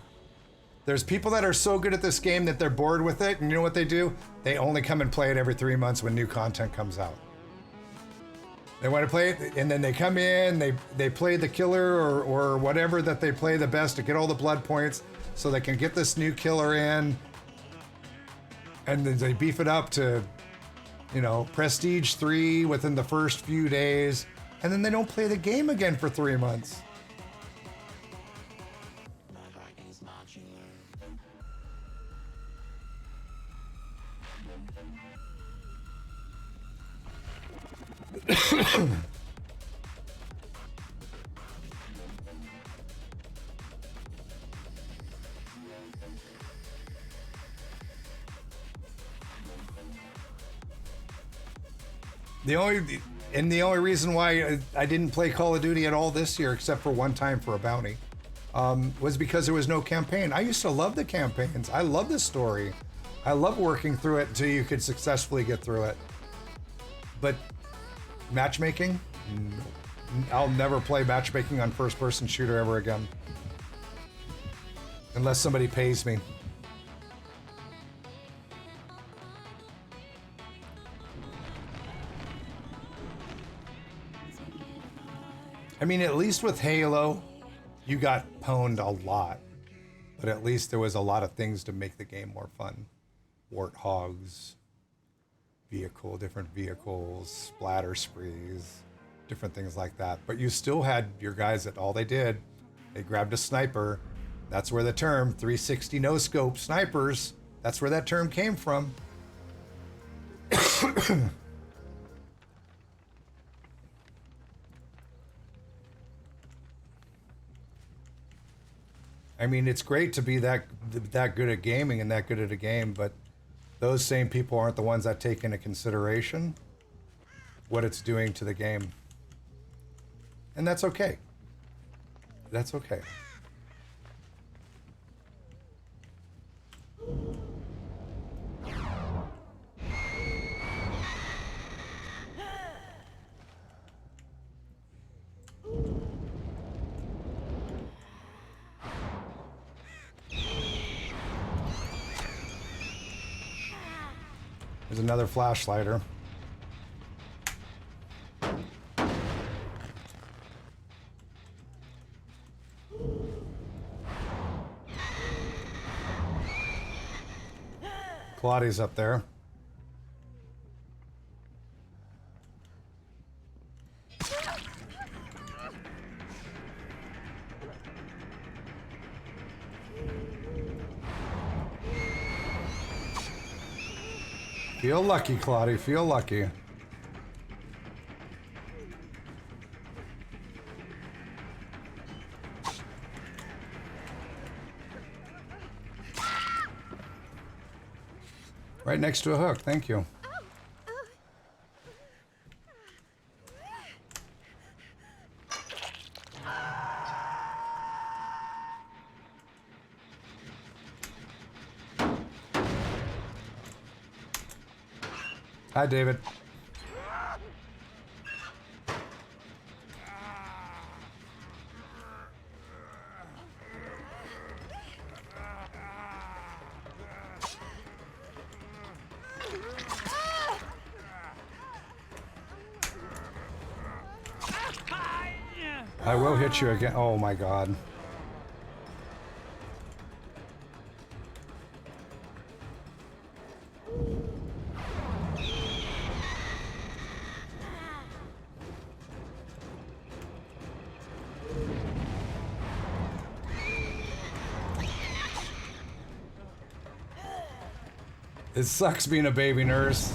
There's people that are so good at this game that they're bored with it, and you know what they do? They only come and play it every 3 months when new content comes out. They want to play it, and then they come in, they play the killer or whatever that they play the best to get all the blood points so they can get this new killer in, and then they beef it up to, you know, Prestige 3 within the first few days, and then they don't play the game again for 3 months. The only reason why I didn't play Call of Duty at all this year, except for one time for a bounty, was because there was no campaign. I used to love the campaigns. I love the story. I love working through it until you could successfully get through it. But matchmaking? I'll never play matchmaking on first-person shooter ever again. Unless somebody pays me. I mean, at least with Halo, you got pwned a lot. But at least there was a lot of things to make the game more fun. Warthogs, different vehicles, splatter sprees, different things like that. But you still had your guys that all they did, they grabbed a sniper. That's where the term 360 no scope snipers, that's where that term came from. I mean, it's great to be that good at gaming and that good at a game, but those same people aren't the ones that take into consideration what it's doing to the game. And that's okay. That's okay. There's another flashlighter. Claudia's up there. Feel lucky, Claudia. Feel lucky. Right next to a hook. Thank you. Hi, David. I will hit you again. Oh my god. It sucks being a baby nurse.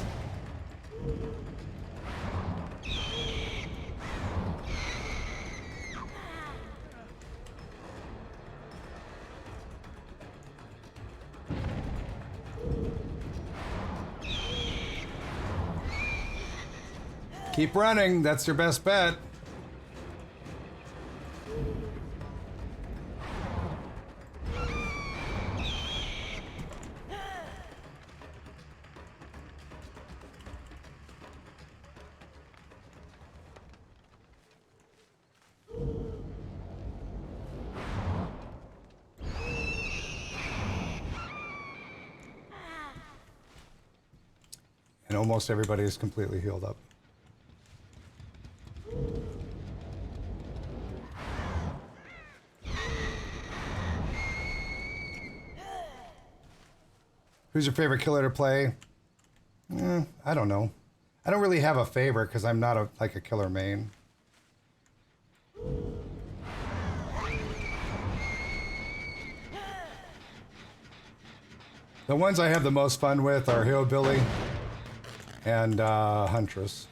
Keep running, that's your best bet. And almost everybody is completely healed up. Who's your favorite killer to play? I don't know. I don't really have a favorite because I'm not like a killer main. The ones I have the most fun with are Hillbilly and Huntress.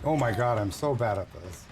Oh my god, I'm so bad at this.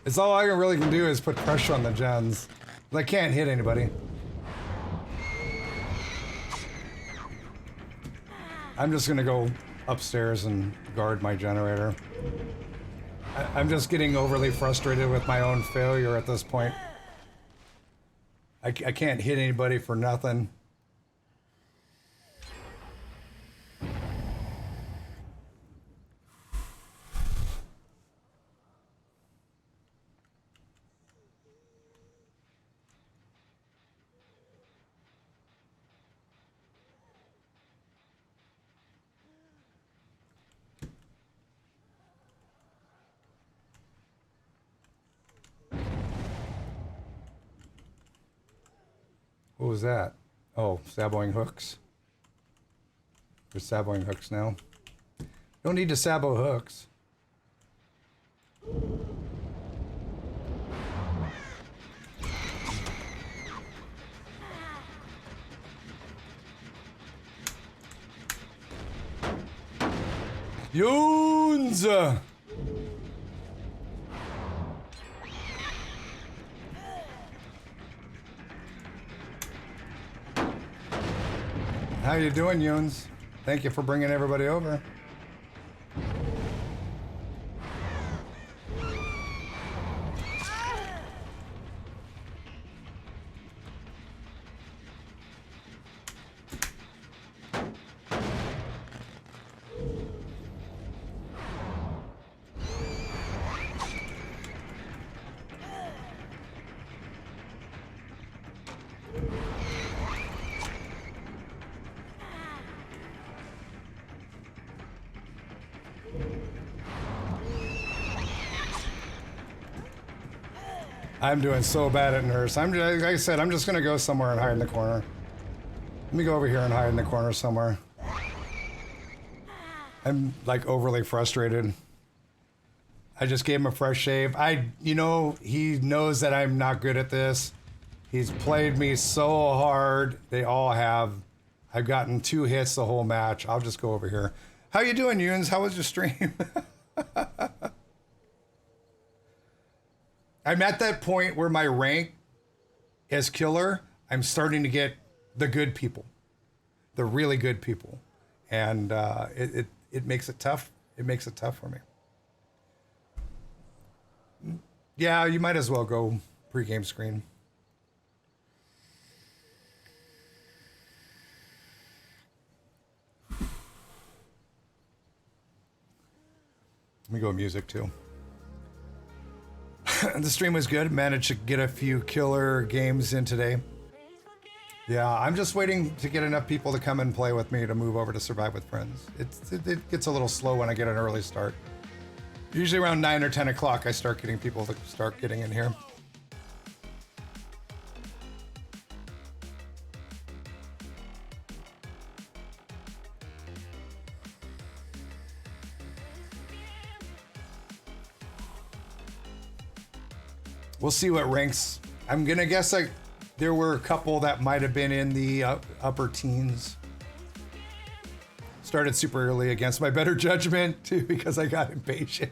It's all I really can do is put pressure on the gens. I can't hit anybody. I'm just gonna go upstairs and guard my generator. I'm just getting overly frustrated with my own failure at this point. I can't hit anybody for nothing. What was that? Oh, saboing hooks. We're saboing hooks now. Don't need to sabo hooks. Yoons! How you doing, Yoons? Thank you for bringing everybody over. I'm doing so bad at nurse. Like I said, I'm just gonna go somewhere and hide in the corner. Let me go over here and hide in the corner somewhere. I'm like overly frustrated. I just gave him a fresh shave. You know, he knows that I'm not good at this. He's played me so hard. They all have. I've gotten 2 hits the whole match. I'll just go over here. How you doing, Yuns? How was your stream? I'm at that point where my rank as killer, I'm starting to get the good people, the really good people. And it makes it tough. It makes it tough for me. Yeah, you might as well go pre-game screen. Let me go music too. The stream was good. Managed to get a few killer games in today. Yeah, I'm just waiting to get enough people to come and play with me to move over to Survive with Friends. It gets a little slow when I get an early start. Usually around 9 or 10 o'clock, I start getting people to start getting in here. We'll see what ranks. I'm gonna guess like there were a couple that might have been in the upper teens. Started super early against my better judgment too because I got impatient.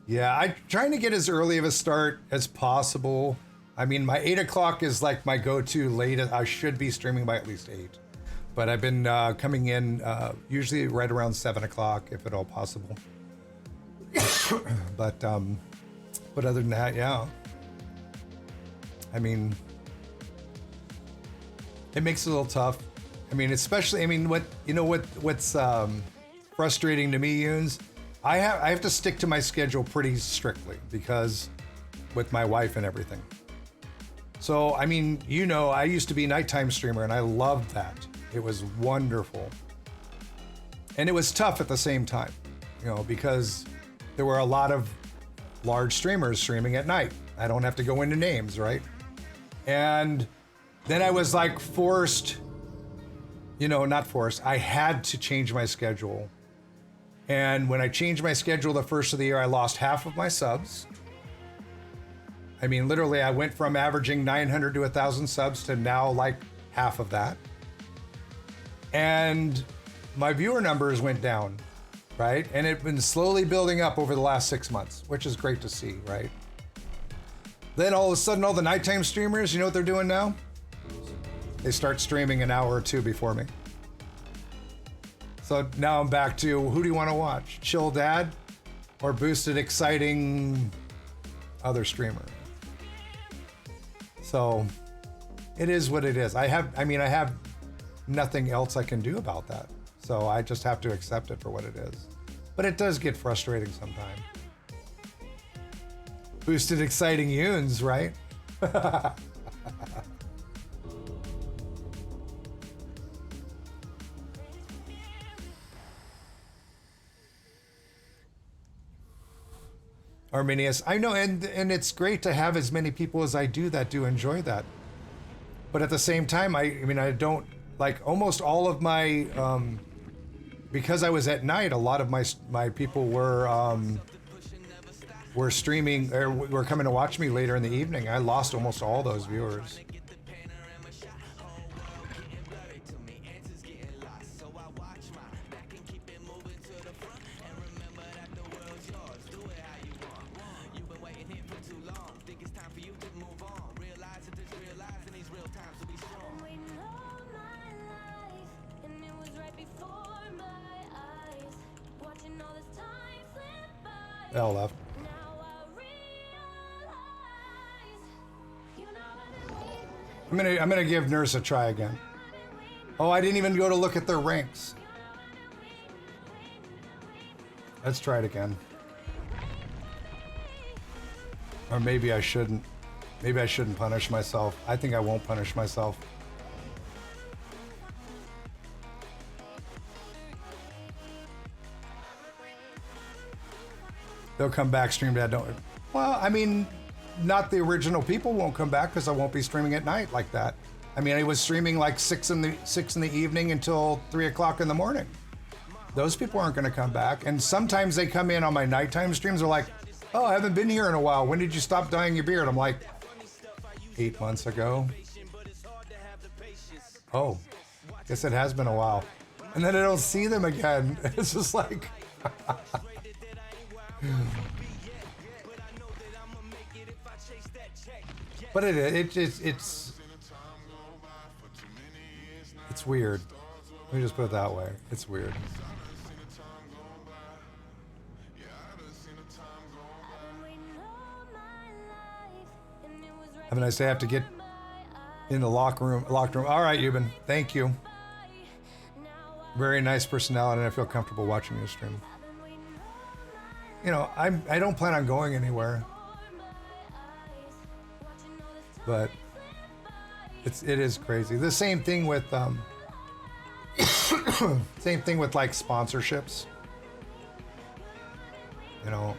Yeah, I'm trying to get as early of a start as possible. I mean, my 8 o'clock is like my go-to late. I should be streaming by at least 8. But I've been coming in usually right around 7 o'clock if at all possible. But other than that, yeah. I mean, it makes it a little tough. I mean, especially, I mean, what's frustrating to me is I have to stick to my schedule pretty strictly because with my wife and everything. So, I mean, you know, I used to be a nighttime streamer and I loved that. It was wonderful. And it was tough at the same time, you know, because there were a lot of large streamers streaming at night. I don't have to go into names, right? And then I was like forced, you know, not forced, I had to change my schedule. And when I changed my schedule the first of the year, I lost half of my subs. I mean, literally, I went from averaging 900 to 1,000 subs to now like half of that. And my viewer numbers went down, right? And it's been slowly building up over the last 6 months, which is great to see, right? Then all of a sudden, all the nighttime streamers, you know what they're doing now? They start streaming an hour or two before me. So now I'm back to, who do you want to watch? Chill Dad or Boosted Exciting other streamer? So it is what it is. I have nothing else I can do about that. So I just have to accept it for what it is. But it does get frustrating sometimes. Boosted Exciting Yuns, right? Arminius, I know, and it's great to have as many people as I do that do enjoy that. But at the same time, I mean, I don't like almost all of my because I was at night. A lot of my people were streaming or were coming to watch me later in the evening. I lost almost all those viewers. L left. I'm gonna give Nurse a try again. Oh, I didn't even go to look at their ranks. Let's try it again. Or maybe I shouldn't. Maybe I shouldn't punish myself. I think I won't punish myself. They'll come back, stream dad. Don't. Well, I mean, not the original people won't come back because I won't be streaming at night like that. I mean, I was streaming like 6 in the evening until 3 o'clock in the morning. Those people aren't going to come back. And sometimes they come in on my nighttime streams. They're like, "Oh, I haven't been here in a while. When did you stop dyeing your beard?" I'm like, 8 months ago. Oh, guess it has been a while. And then I don't see them again. It's just like. But it's weird. Let me just put it that way. It's weird. Have a nice day. I have to get in the locked room. All right, Euban. Thank you. Very nice personality, and I feel comfortable watching your stream. You know, I don't plan on going anywhere, but it is crazy. The same thing with same thing with like sponsorships. You know,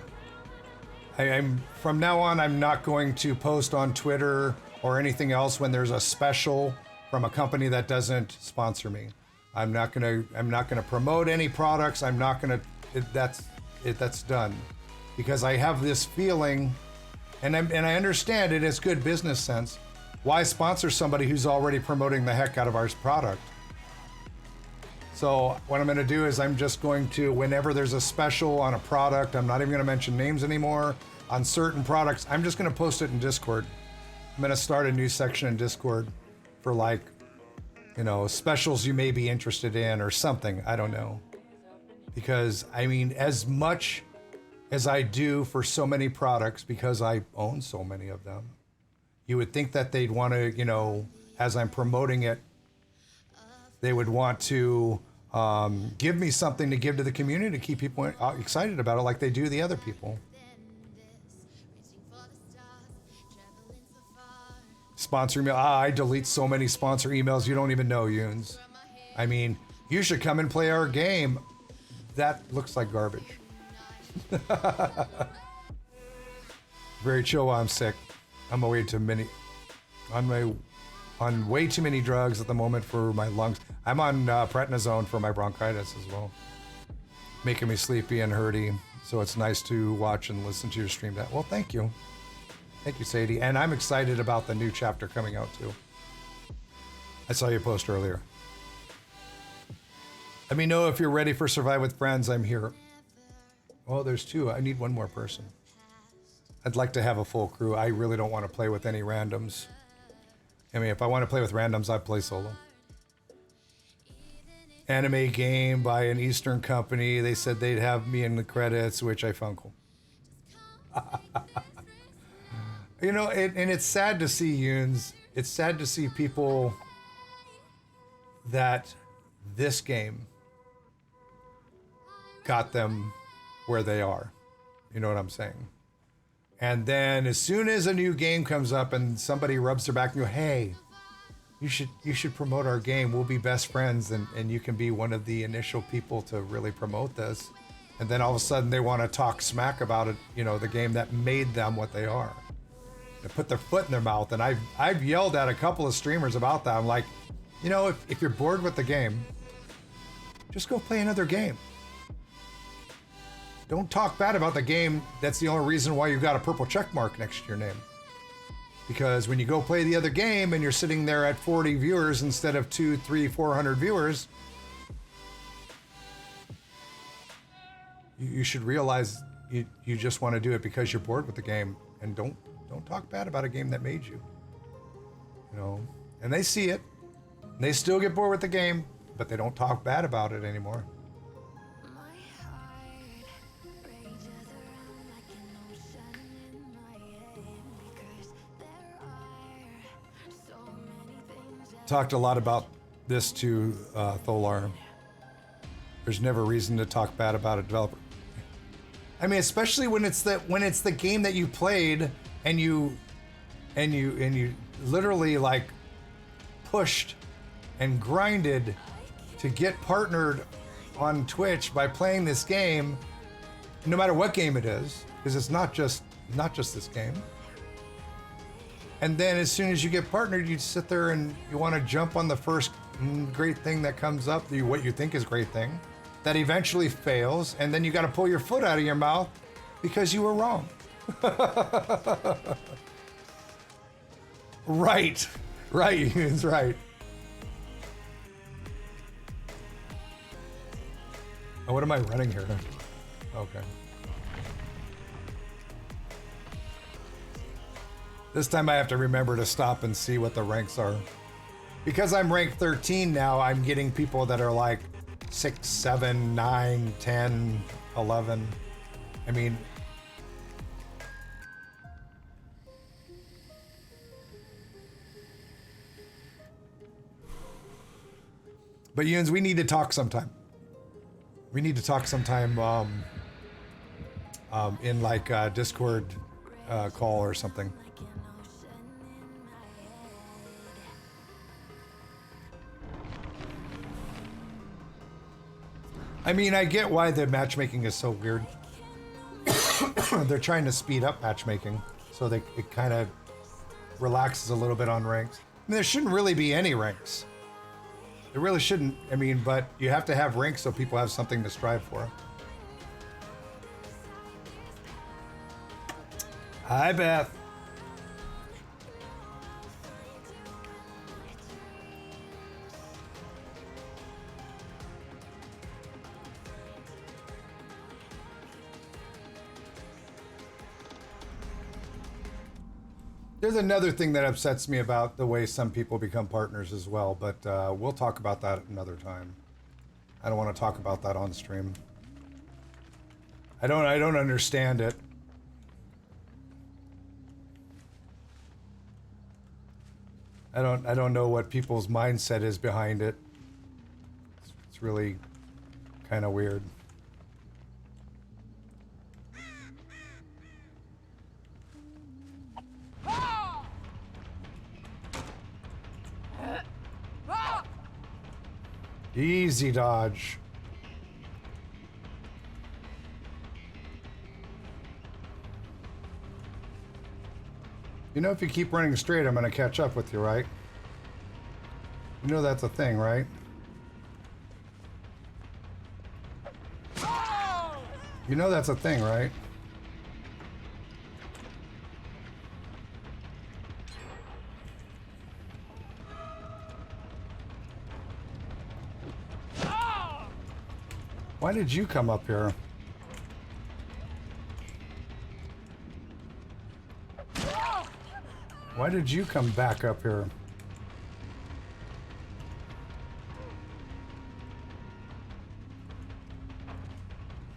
I'm from now on I'm not going to post on Twitter or anything else when there's a special from a company that doesn't sponsor me. I'm not gonna promote any products. I'm not gonna. That's done, because I have this feeling, and I understand it as good business sense. Why sponsor somebody who's already promoting the heck out of our product? So what I'm going to do is I'm just going to, whenever there's a special on a product, I'm not even going to mention names anymore, on certain products, I'm just going to post it in Discord. I'm going to start a new section in Discord for, like, you know, specials you may be interested in or something. I don't know. Because, I mean, as much as I do for so many products, because I own so many of them, you would think that they'd want to, you know, as I'm promoting it, they would want to give me something to give to the community to keep people excited about it like they do the other people. Sponsor email. I delete so many sponsor emails you don't even know, Yoons. I mean, you should come and play our game. That looks like garbage. Very chill while I'm sick. I'm on way too many drugs at the moment for my lungs. I'm on prednisone for my bronchitis as well, making me sleepy and hurty. So it's nice to watch and listen to your stream. That well, thank you, Sadie, and I'm excited about the new chapter coming out too. I saw your post earlier. Let me know if you're ready for Survive with Friends. I'm here. Oh, there's two. I need one more person. I'd like to have a full crew. I really don't want to play with any randoms. I mean, if I want to play with randoms, I'd play solo. Anime game by an Eastern company. They said they'd have me in the credits, which I found cool. You know, and it's sad to see, Yoons. It's sad to see people that this game got them where they are. You know what I'm saying? And then as soon as a new game comes up and somebody rubs their back and go, hey, you should promote our game. We'll be best friends, and you can be one of the initial people to really promote this. And then all of a sudden they want to talk smack about it, you know, the game that made them what they are. to put their foot in their mouth. And I've yelled at a couple of streamers about that. I'm like, you know, if you're bored with the game, just go play another game. Don't talk bad about the game. That's the only reason why you've got a purple check mark next to your name. Because when you go play the other game and you're sitting there at 40 viewers instead of 200, 300, 400 viewers, you should realize you just want to do it because you're bored with the game, and don't talk bad about a game that made you. You know, and they see it. And they still get bored with the game, but they don't talk bad about it anymore. Talked a lot about this to Tholar. There's never reason to talk bad about a developer. I mean, especially when it's the game that you played and you literally like pushed and grinded to get partnered on Twitch by playing this game, no matter what game it is, because it's not just this game. And then as soon as you get partnered, you sit there and you want to jump on the first great thing that comes up, what you think is great thing, that eventually fails, and then you got to pull your foot out of your mouth because you were wrong. Right, it's right. Oh, what am I running here? Okay. This time I have to remember to stop and see what the ranks are. Because I'm ranked 13 now, I'm getting people that are like 6, 7, 9, 10, 11. I mean... But Yuns, we need to talk sometime. We need to talk sometime in like a Discord call or something. I mean, I get why the matchmaking is so weird. They're trying to speed up matchmaking, so it kind of relaxes a little bit on ranks. I mean, there shouldn't really be any ranks. There really shouldn't. I mean, but you have to have ranks so people have something to strive for. Hi, Beth. There's another thing that upsets me about the way some people become partners as well, but we'll talk about that another time. I don't want to talk about that on stream. I don't understand it. I don't know what people's mindset is behind it. It's really kind of weird. Easy dodge. You know, if you keep running straight, I'm gonna catch up with you, right? You know that's a thing, right? You know that's a thing, right? Why did you come up here? Why did you come back up here?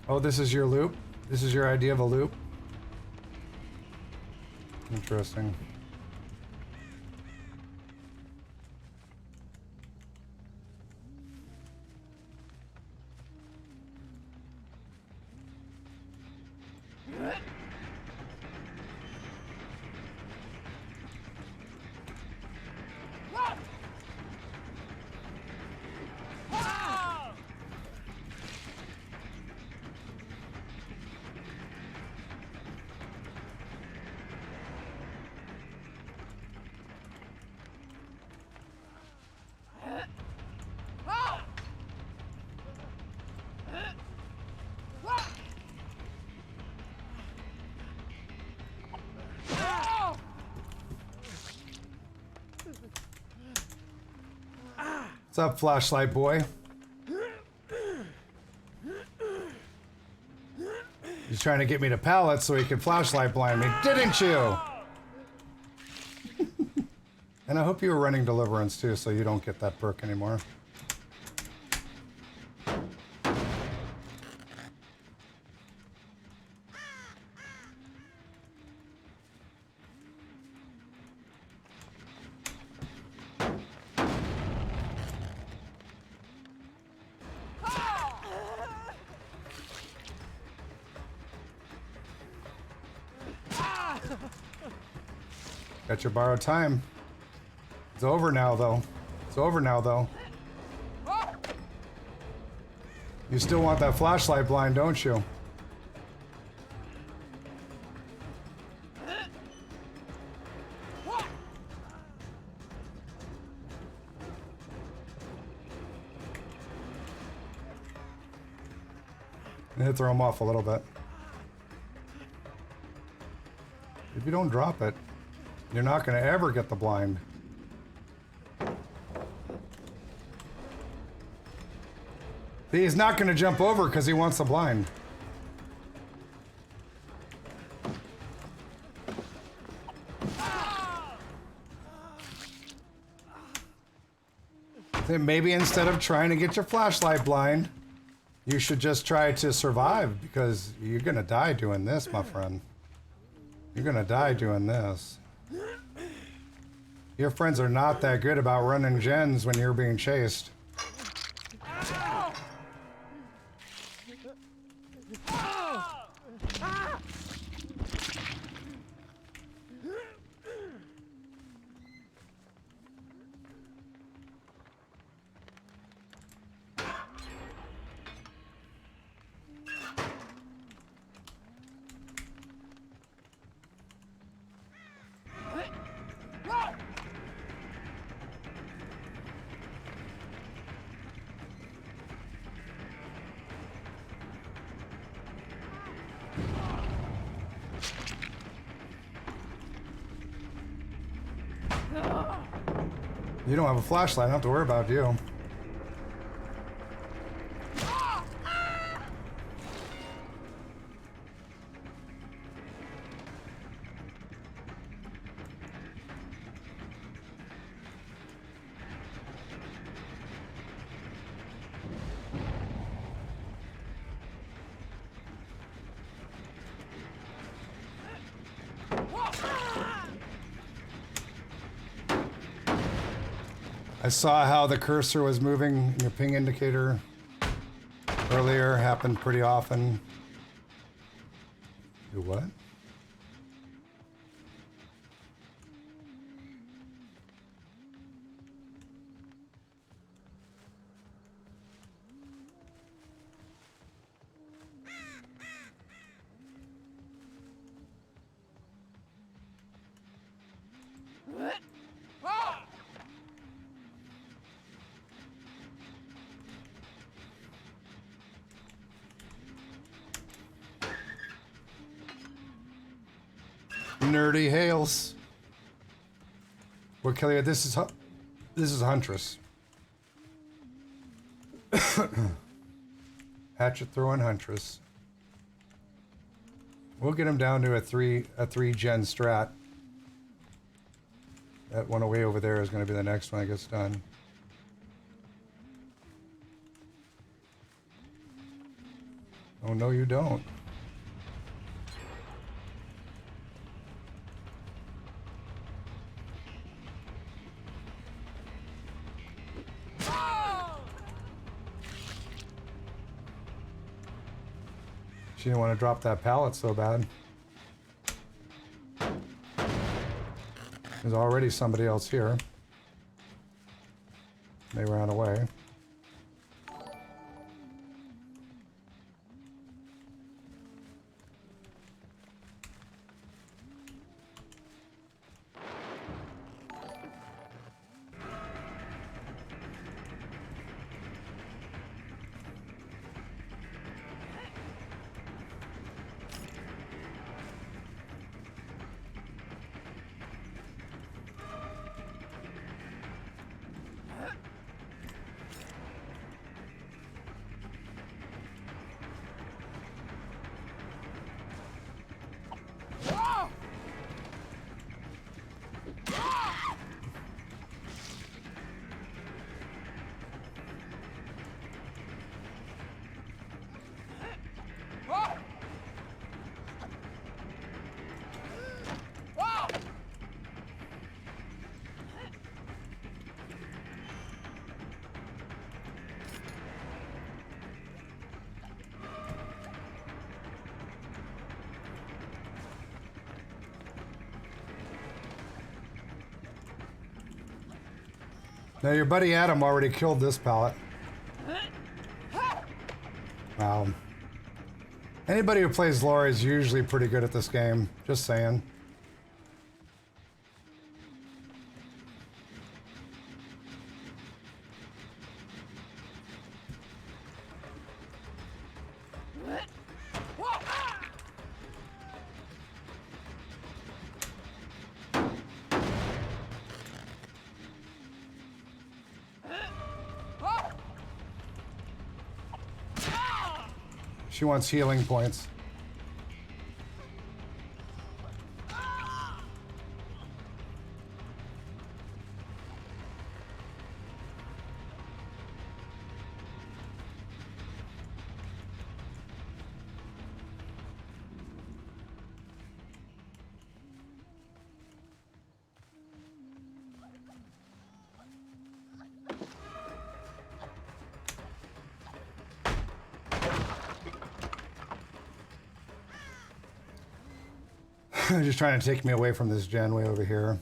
Oh, this is your loop? This is your idea of a loop? Interesting. What's up, flashlight boy? He's trying to get me to pallets so he can flashlight blind me, didn't you? And I hope you were running Deliverance too, so you don't get that perk anymore. Got your borrowed time. It's over now, though. It's over now, though. You still want that flashlight blind, don't you? I'm gonna throw him off a little bit. If you don't drop it, you're not going to ever get the blind. See, he's not going to jump over because he wants the blind. Then maybe instead of trying to get your flashlight blind, you should just try to survive, because you're going to die doing this, my friend. You're going to die doing this. Your friends are not that good about running gens when you're being chased. You don't have a flashlight, I don't have to worry about you. I saw how the cursor was moving in your ping indicator earlier. Happened pretty often. Do what? Nerdy Hales. Well, Kelly, this is Huntress. Hatchet throwing Huntress. We'll get him down to a three gen strat. That one away over there is going to be the next one that gets done. Oh no, you don't. She didn't want to drop that pallet so bad. There's already somebody else here. They ran away. Now your buddy Adam already killed this pallet. Wow. Anybody who plays lore is usually pretty good at this game. Just saying. She wants healing points. Just trying to take me away from this gen way over here.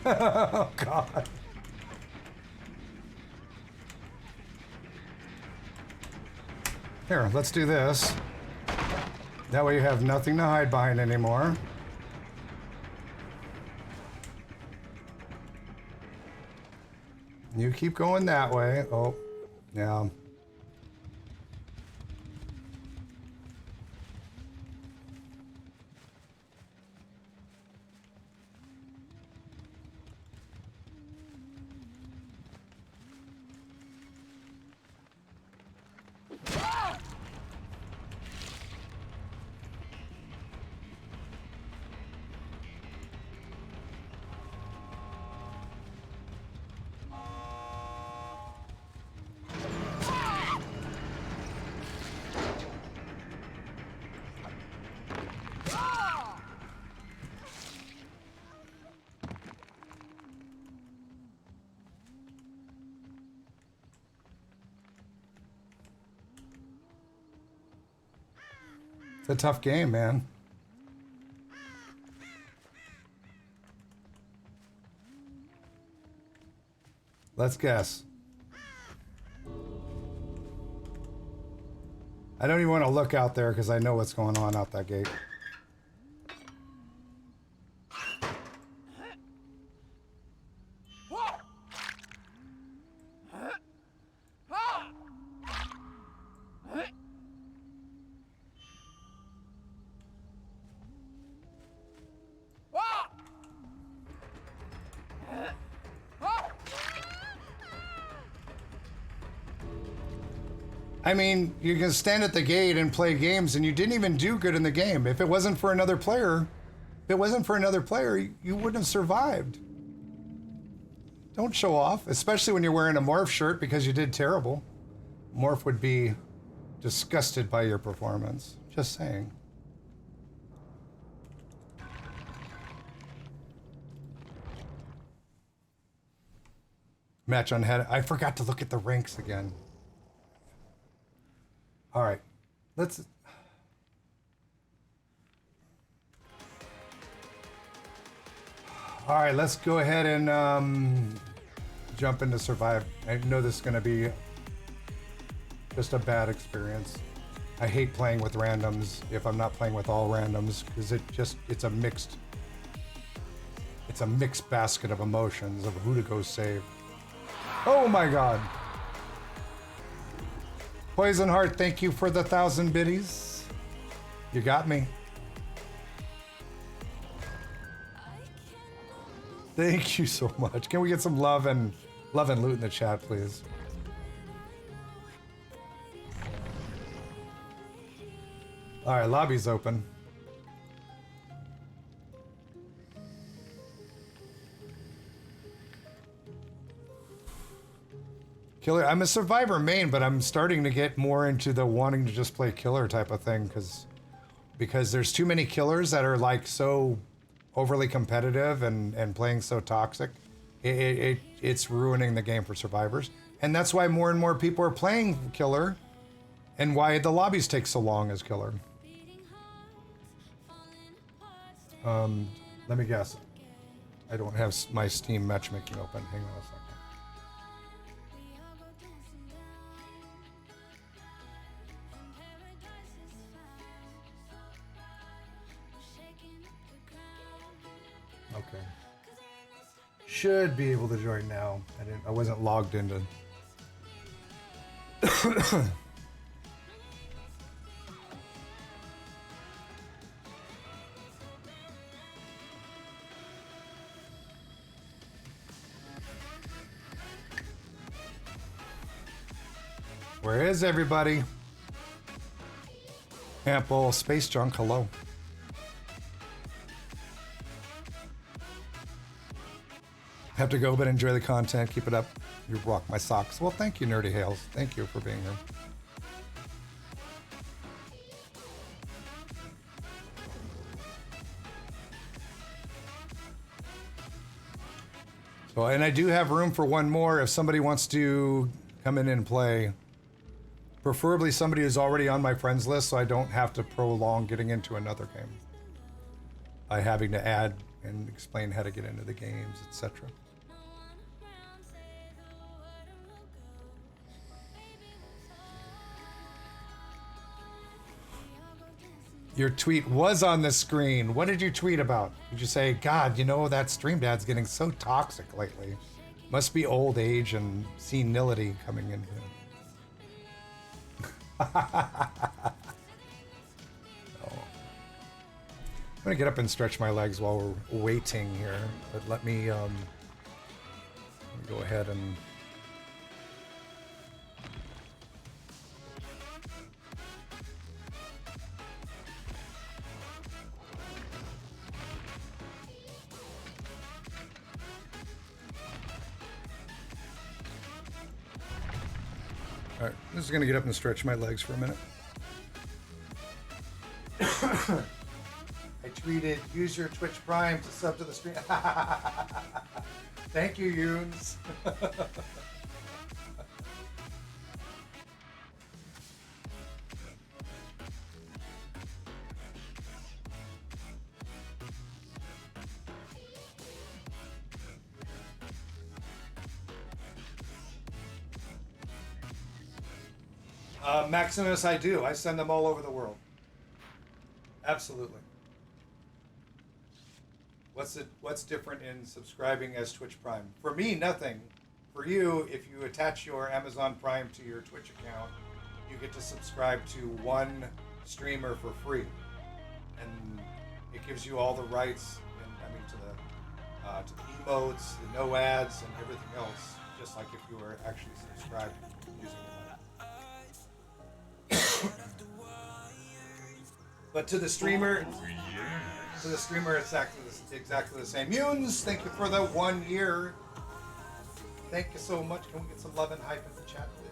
Oh, God. Here, let's do this. That way you have nothing to hide behind anymore. You keep going that way. Oh, yeah. It's a tough game, man. Let's guess. I don't even want to look out there because I know what's going on out that gate. I mean, you can stand at the gate and play games, and you didn't even do good in the game. If it wasn't for another player, you wouldn't have survived. Don't show off, especially when you're wearing a Morph shirt because you did terrible. Morph would be disgusted by your performance. Just saying. Match on head. I forgot to look at the ranks again. All right, let's. All right, let's go ahead and jump into survive. I know this is going to be just a bad experience. I hate playing with randoms if I'm not playing with all randoms because it's a mixed basket of emotions of who to go save. Oh my God. Poison Heart, thank you for the 1,000 biddies. You got me. Thank you so much. Can we get some love and loot in the chat, please? All right, lobby's open. Killer, I'm a survivor main, but I'm starting to get more into the wanting to just play killer type of thing because because there's too many killers that are like so overly competitive and playing so toxic. It's ruining the game for survivors. And that's why more and more people are playing killer and why the lobbies take so long as killer. Let me guess. I don't have my Steam matchmaking open. Hang on a second. Okay. Should be able to join now. I wasn't logged into. Where is everybody? Ample space junk, hello. Have to go, but enjoy the content. Keep it up. You rock my socks. Well, thank you, Nerdy Hales. Thank you for being here. So, and I do have room for one more if somebody wants to come in and play. Preferably somebody who's already on my friends list so I don't have to prolong getting into another game by having to add and explain how to get into the games, etc. Your tweet was on the screen. What did you tweet about? Did you say, God, you know, that Stream Dad's getting so toxic lately. Must be old age and senility coming in. Oh. I'm gonna get up and stretch my legs while we're waiting here, but let me go ahead and all right, I'm just gonna get up and stretch my legs for a minute. I tweeted, use your Twitch Prime to sub to the stream. Thank you, Yoons. Maximus, I do. I send them all over the world. Absolutely. What's different in subscribing as Twitch Prime? For me, nothing. For you, if you attach your Amazon Prime to your Twitch account, you get to subscribe to one streamer for free, and it gives you all the rights. And, I mean, to the emotes, the no ads, and everything else, just like if you were actually subscribed using it. But to the streamer, it's exactly the same. Yoons, thank you for the 1 year. Thank you so much. Can we get some love and hype in the chat, please?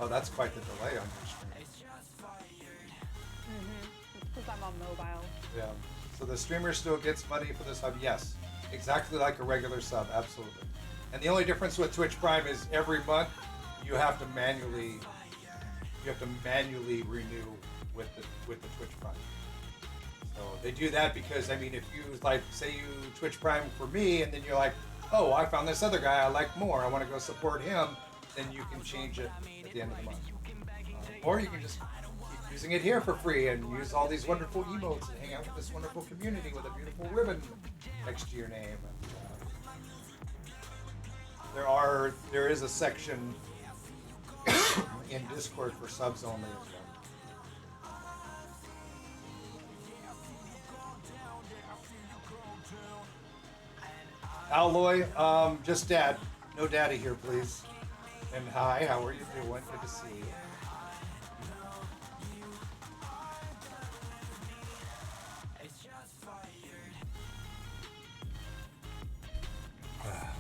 Oh, that's quite the delay on your stream. It's because I'm on mobile. Yeah. So the streamer still gets money for the sub? Yes. Exactly like a regular sub, absolutely. And the only difference with Twitch Prime is every month you have to manually renew with the Twitch Prime. So they do that because, I mean, if you like say you Twitch Prime for me and then you're like, oh, I found this other guy I like more, I want to go support him, then you can change it at the end of the month. Or you can just keep using it here for free and use all these wonderful emotes and hang out with this wonderful community with a beautiful ribbon next to your name. And, there is a section in Discord for subs only as well. Alloy, just dad. No daddy here, please. And hi, how are you doing? Good to see you.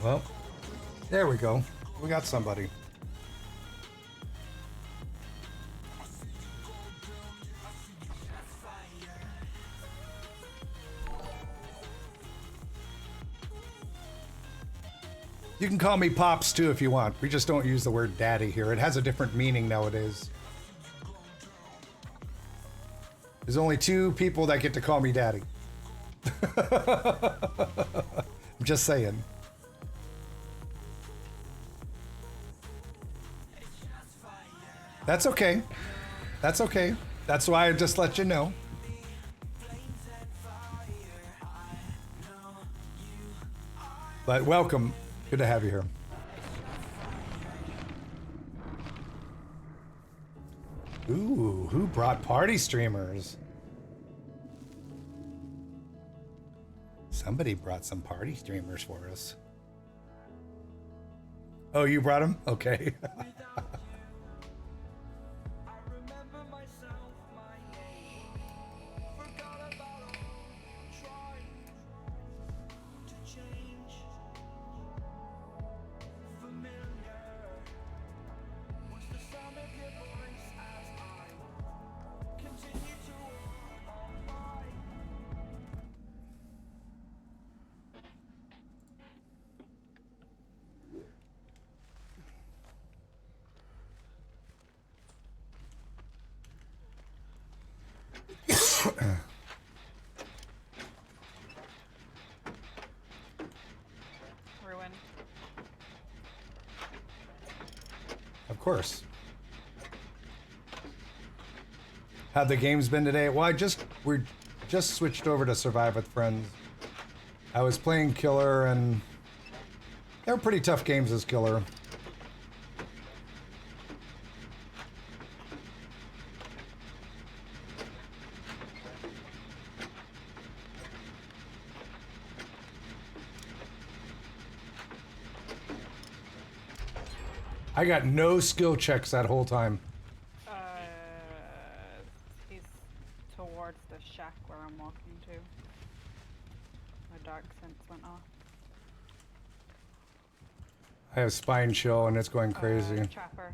Well, there we go. We got somebody. You can call me Pops too if you want. We just don't use the word daddy here. It has a different meaning nowadays. There's only 2 people that get to call me daddy. I'm just saying. That's okay. That's okay. That's why I just let you know. But welcome. Good to have you here. Ooh, who brought party streamers? Somebody brought some party streamers for us. Oh, you brought them? Okay. Ruin. Of course. How the game's been today? Well, we're just switched over to Survive with Friends. I was playing Killer, and they were pretty tough games as Killer. I got no skill checks that whole time. He's towards the shack where I'm walking to. My dark sense went off. I have spine chill and it's going crazy. Trapper.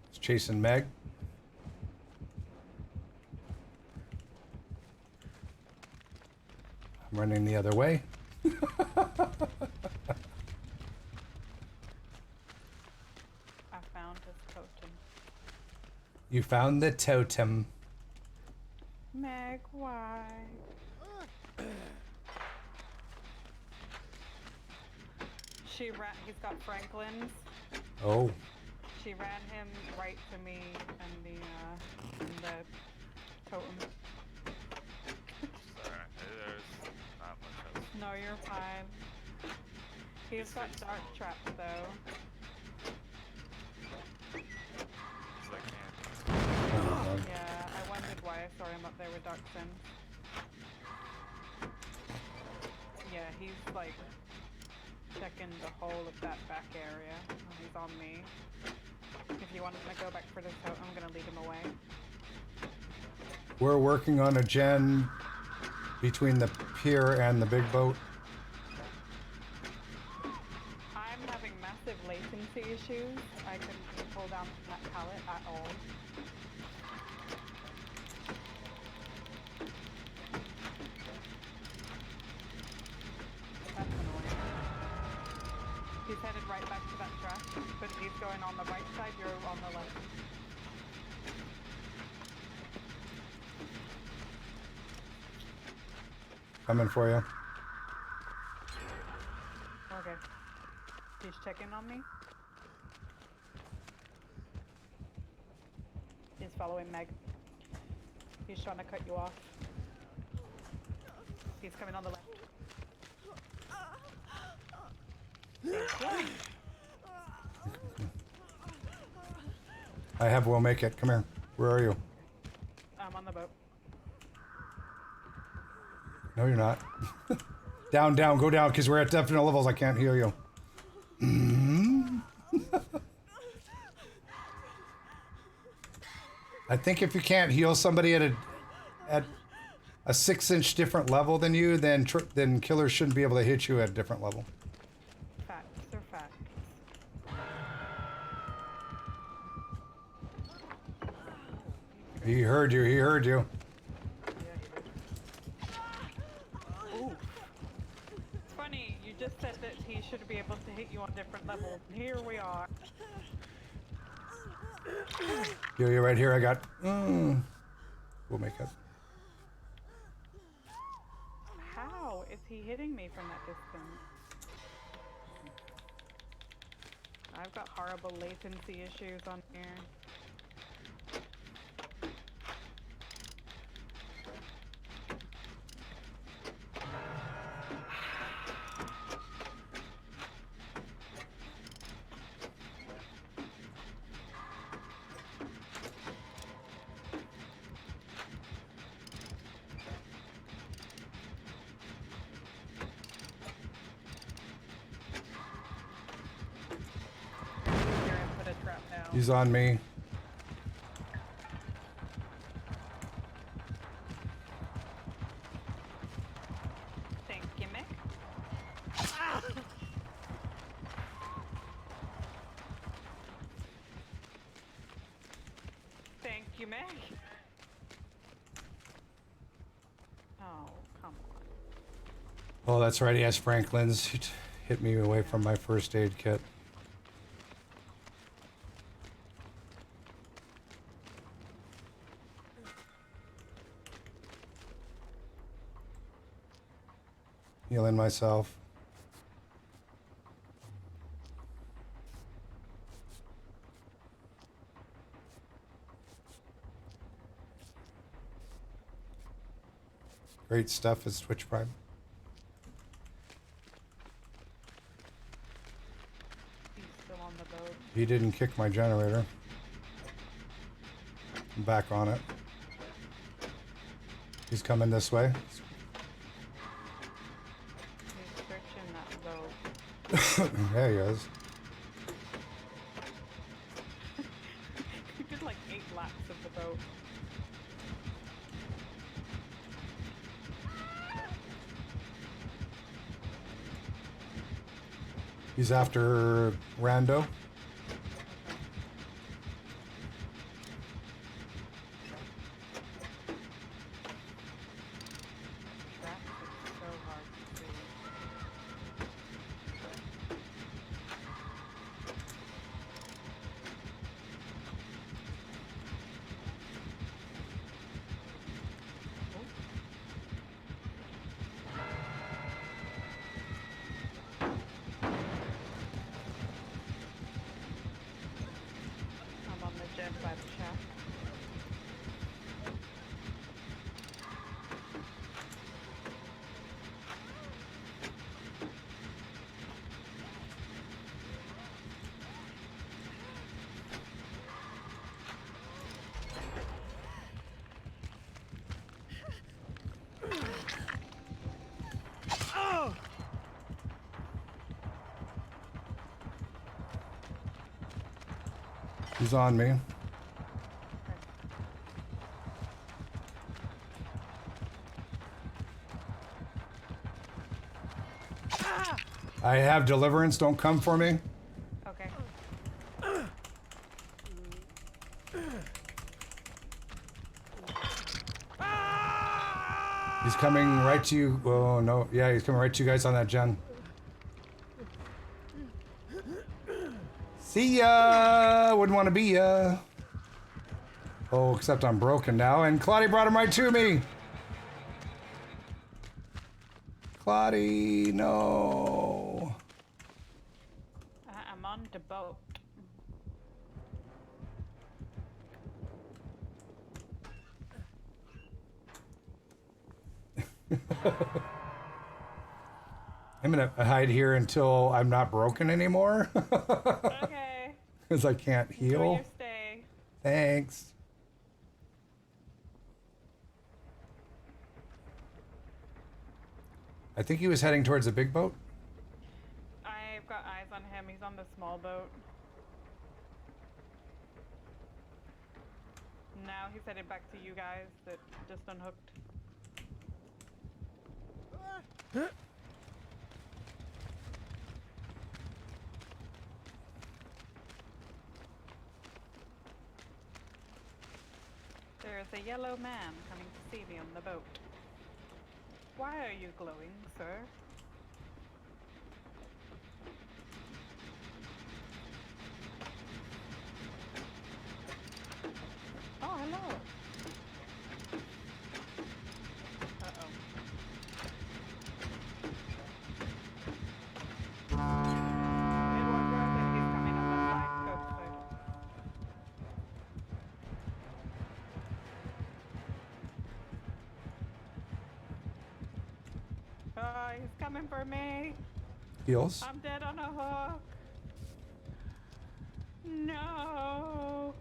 It's chasing Meg. I'm running the other way. I found his totem. You found the totem. Meg, why? She ran. He's got Franklin's. Oh. She ran him right to me and the totem. Sorry, there's not much else. No, you're fine. He's got dark traps though. Because I can't. Yeah, I wondered why I saw him up there with dark sense. Yeah, he's like checking the whole of that back area. He's on me. If you want him to go back for the totem, I'm gonna lead him away. We're working on a gen between the pier and the big boat. I'm having massive latency issues. I couldn't pull down that pallet at all. That's annoying. He's headed right back to that track, but he's going on the right side, you're on the left. Coming for you. Okay. He's checking on me. He's following Meg. He's trying to cut you off. He's coming on the left. I have will make it. Come here. Where are you? I'm on the boat. No, you're not. Down, down, go down, because we're at definite levels. I can't heal you. I think if you can't heal somebody at a 6-inch different level than you, then killers shouldn't be able to hit you at a different level. Facts are facts. He heard you. He heard you. Yeah, he did. Ooh. It's funny, you just said that he should be able to hit you on different levels. Here we are. You right here. I got. We'll make it. How is he hitting me from that distance? I've got horrible latency issues on here. Here, I put a trap down. He's on me. Thank you, Mick. Thank you, Mick. Oh, come on. Oh, that's right. He has Franklin's. It hit me away from my first aid kit. Healing myself. Great stuff is Twitch Prime. He's still on the boat. He didn't kick my generator. I'm back on it. He's coming this way. He's searching that boat. There he is. He did like 8 laps of the boat. He's after Rando. Traps are so hard to see. I'm on the jet by the shack. He's on me. I have deliverance. Don't come for me. Okay. He's coming right to you. Oh, no. Yeah, he's coming right to you guys on that gen. See ya! Wouldn't want to be ya. Oh, except I'm broken now. And Claudia brought him right to me. Claudia, no. I'm on the boat. I'm gonna hide here until I'm not broken anymore. Okay. Because I can't Enjoy heal. your stay. Thanks. I think he was heading towards a big boat. I've got eyes on him. He's on the small boat. now he's headed back to you guys that just unhooked. There's a yellow man coming to see me on the boat. Why are you glowing, sir? Oh, hello. Uh-oh. It was worth it. He's coming up that flank coast side. Oh, he's coming for me. Heals. I'm dead on a hook. No.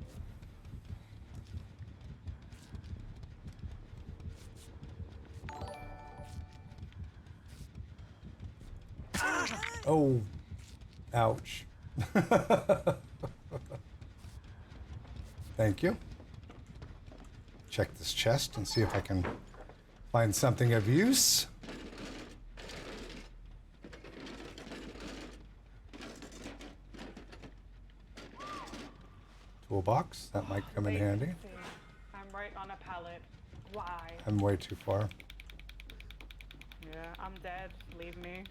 Oh, ouch. Thank you. Check this chest and see if I can find something of use. Toolbox, that might come in handy. Latency. I'm right on a pallet. Why? I'm way too far. Yeah, I'm dead. Leave me.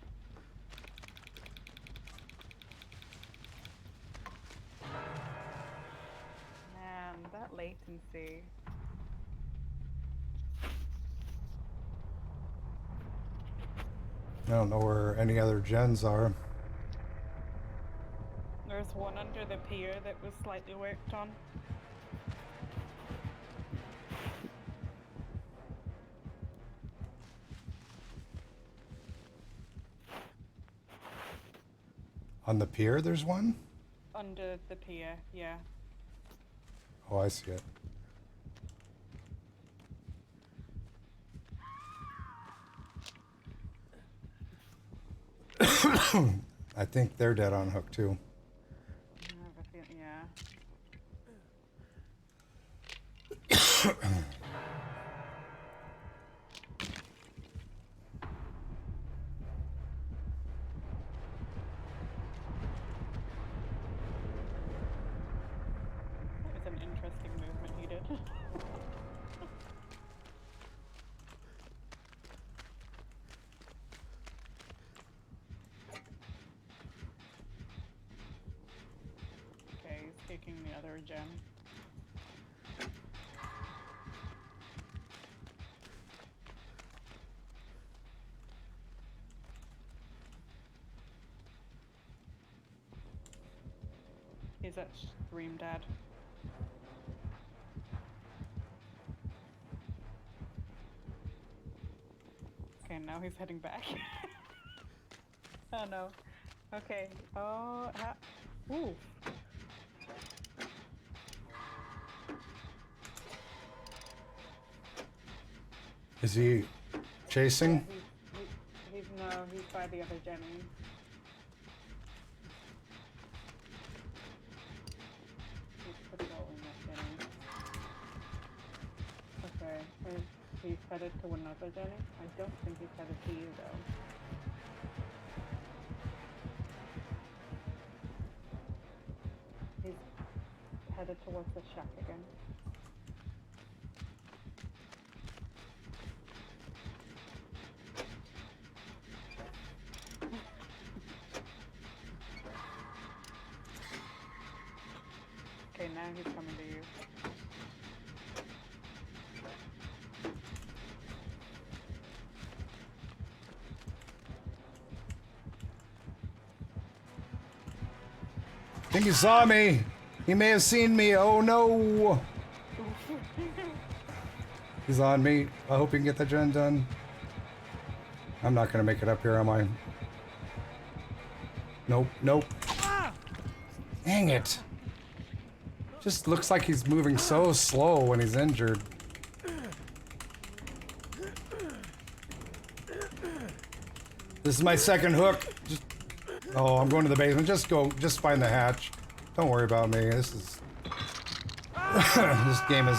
Man, that latency. I don't know where any other gens are. There's one under the pier that was slightly worked on. On the pier, there's one? Under the pier, yeah. Oh, I see it. I think they're dead on hook too. I have a feeling, yeah. That was an interesting movement he did. Okay, he's taking the other gem. He's at Stream Dad. Okay, now he's heading back. Oh no. Okay. Oh, ooh. Is he chasing? He's no, he's by the other Jenny. He's patrolling that Jenny. Okay, he's headed to another Jenny? I don't think he's headed to you though. He's headed towards the shack again. Okay, now he's coming to you. I think he saw me. He may have seen me. Oh no. He's on me. I hope he can get the gen done. I'm not gonna make it up here, am I? Nope, nope. Dang it. Just looks like he's moving so slow when he's injured. This is my second hook. Just, oh, I'm going to the basement. Just find the hatch. Don't worry about me. This is this game is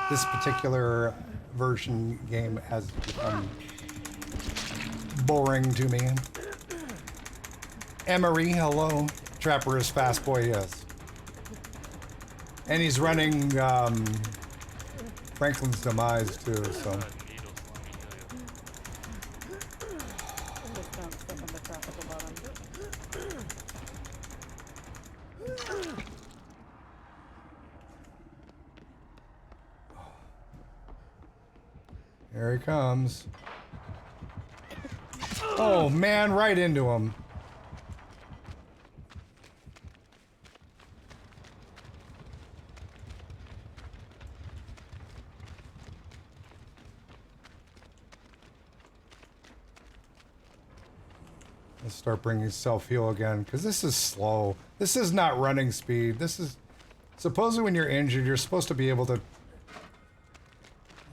this particular version game has become boring to me. Emery, hello. Trapper is fast boy, yes. And he's running Franklin's Demise too, so. Needles. Just don't step on the trap at the bottom. Here he comes. Oh man, right into him. Let's start bringing self-heal again, because this is slow. This is not running speed. This is... Supposedly when you're injured, you're supposed to be able to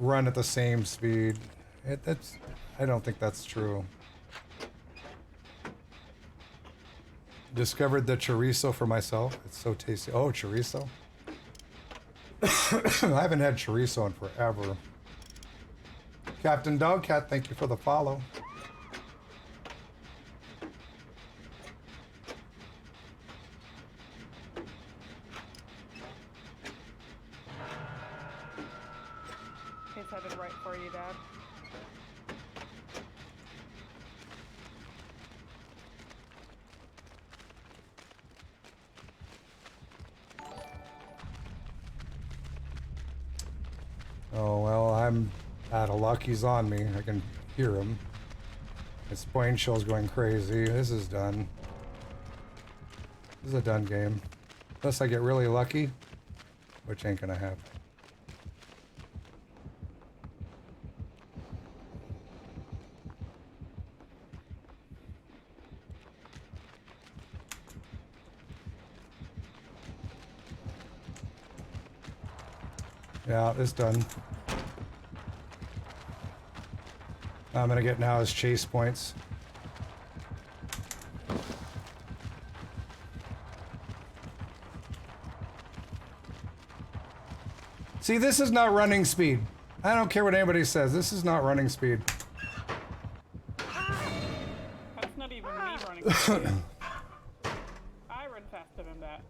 run at the same speed. I don't think that's true. Discovered the chorizo for myself. It's so tasty. Oh, chorizo. I haven't had chorizo in forever. Captain Dogcat, thank you for the follow. He's headed right for you, Dad. Oh, well, I'm out of luck. He's on me. I can hear him. His brain shell's going crazy. This is done. This is a done game. Unless I get really lucky, which ain't gonna happen. Yeah, it's done. I'm gonna get now his chase points. See, this is not running speed. I don't care what anybody says. This is not running speed. That's not even me running faster. I run faster than that.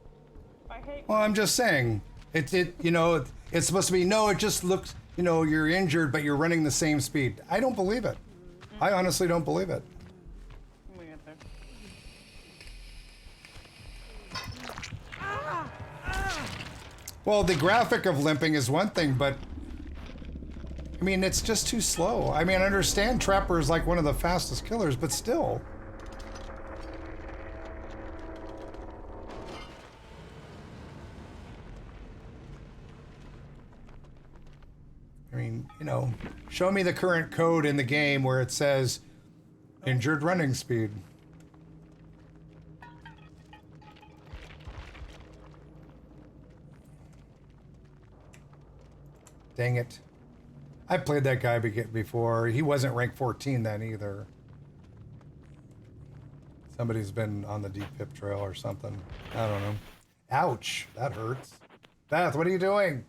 I hate Well, I'm just saying. You know, it's supposed to be, no, it just looks, you know, you're injured, but you're running the same speed. I don't believe it. I honestly don't believe it. we get there. Well, the graphic of limping is one thing, but I mean, it's just too slow. I mean, I understand Trapper is like one of the fastest killers, but still. I mean, you know, show me the current code in the game where it says injured running speed. Dang it. I played that guy before. He wasn't rank 14 then either. Somebody's been on the deep pip trail or something. I don't know. Ouch. That hurts. Beth, what are you doing?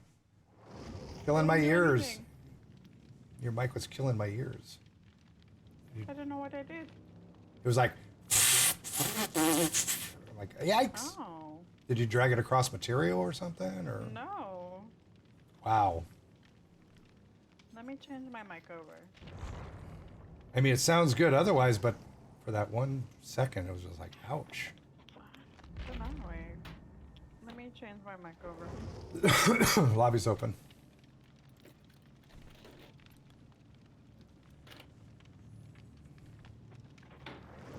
Killing my ears. Anything. Your mic was killing my ears. I don't know what I did. It was like... I'm like, yikes. Oh, Did you drag it across material or something? Or no. wow. Let me change my mic over. I mean, it sounds good otherwise, but for that 1 second, it was just like, ouch. It's annoying. Let me change my mic over. Lobby's open.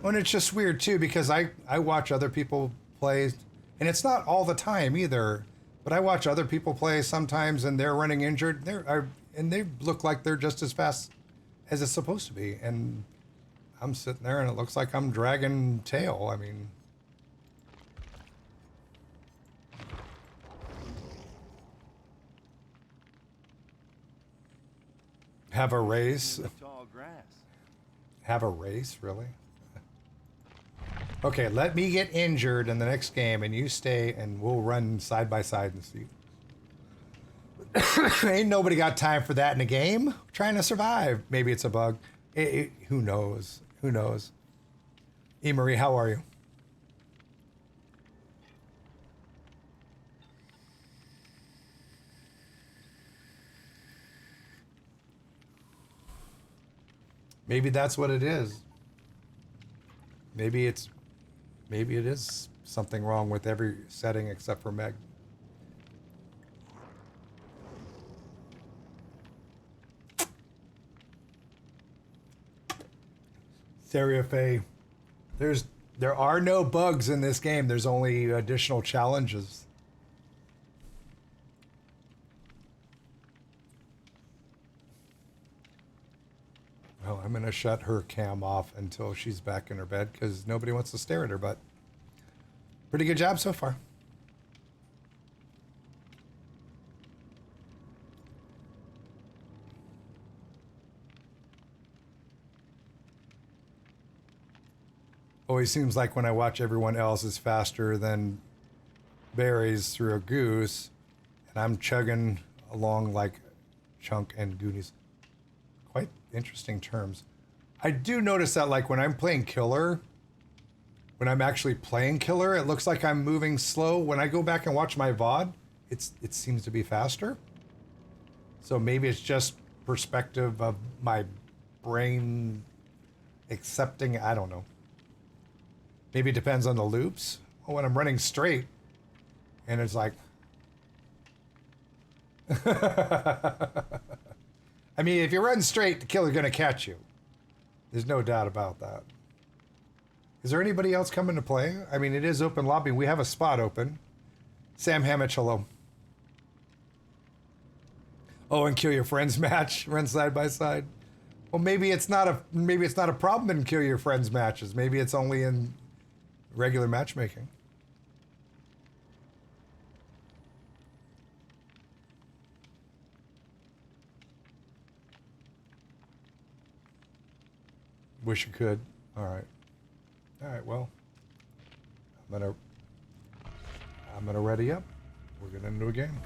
Well, and it's just weird too because I watch other people play, and it's not all the time either. But I watch other people play sometimes, and they're running injured. And they look like they're just as fast as it's supposed to be. And I'm sitting there, and it looks like I'm dragging tail. I mean, have a race. Tall grass. Have a race, really? Okay, let me get injured in the next game, and you stay, and we'll run side by side and see. Ain't nobody got time for that in a game. We're trying to survive. Maybe it's a bug. Who knows? Who knows? E. Marie, how are you? Maybe that's what it is. Maybe it is something wrong with every setting except for Meg. Seriafe, there are no bugs in this game. There's only additional challenges. Well, I'm gonna shut her cam off until she's back in her bed because nobody wants to stare at her. But pretty good job so far. Always seems like when I watch everyone else is faster than berries through a goose, and I'm chugging along like Chunk and Goonies. Quite interesting terms. I do notice that, like, when I'm playing Killer, when I'm actually playing Killer, it looks like I'm moving slow. When I go back and watch my VOD, it seems to be faster. So maybe it's just perspective of my brain accepting, I don't know. Maybe it depends on the loops. Well, when I'm running straight, and it's like... I mean, if you run straight, the killer's going to catch you. There's no doubt about that. Is there anybody else coming to play? I mean, it is open lobby. We have a spot open. Sam Hamich, hello. Oh, and Kill Your Friends match. Run side by side. Well, maybe it's not a problem in Kill Your Friends matches. Maybe it's only in regular matchmaking. Wish you could. All right. All right. Well, I'm gonna ready up. We're gonna do a game.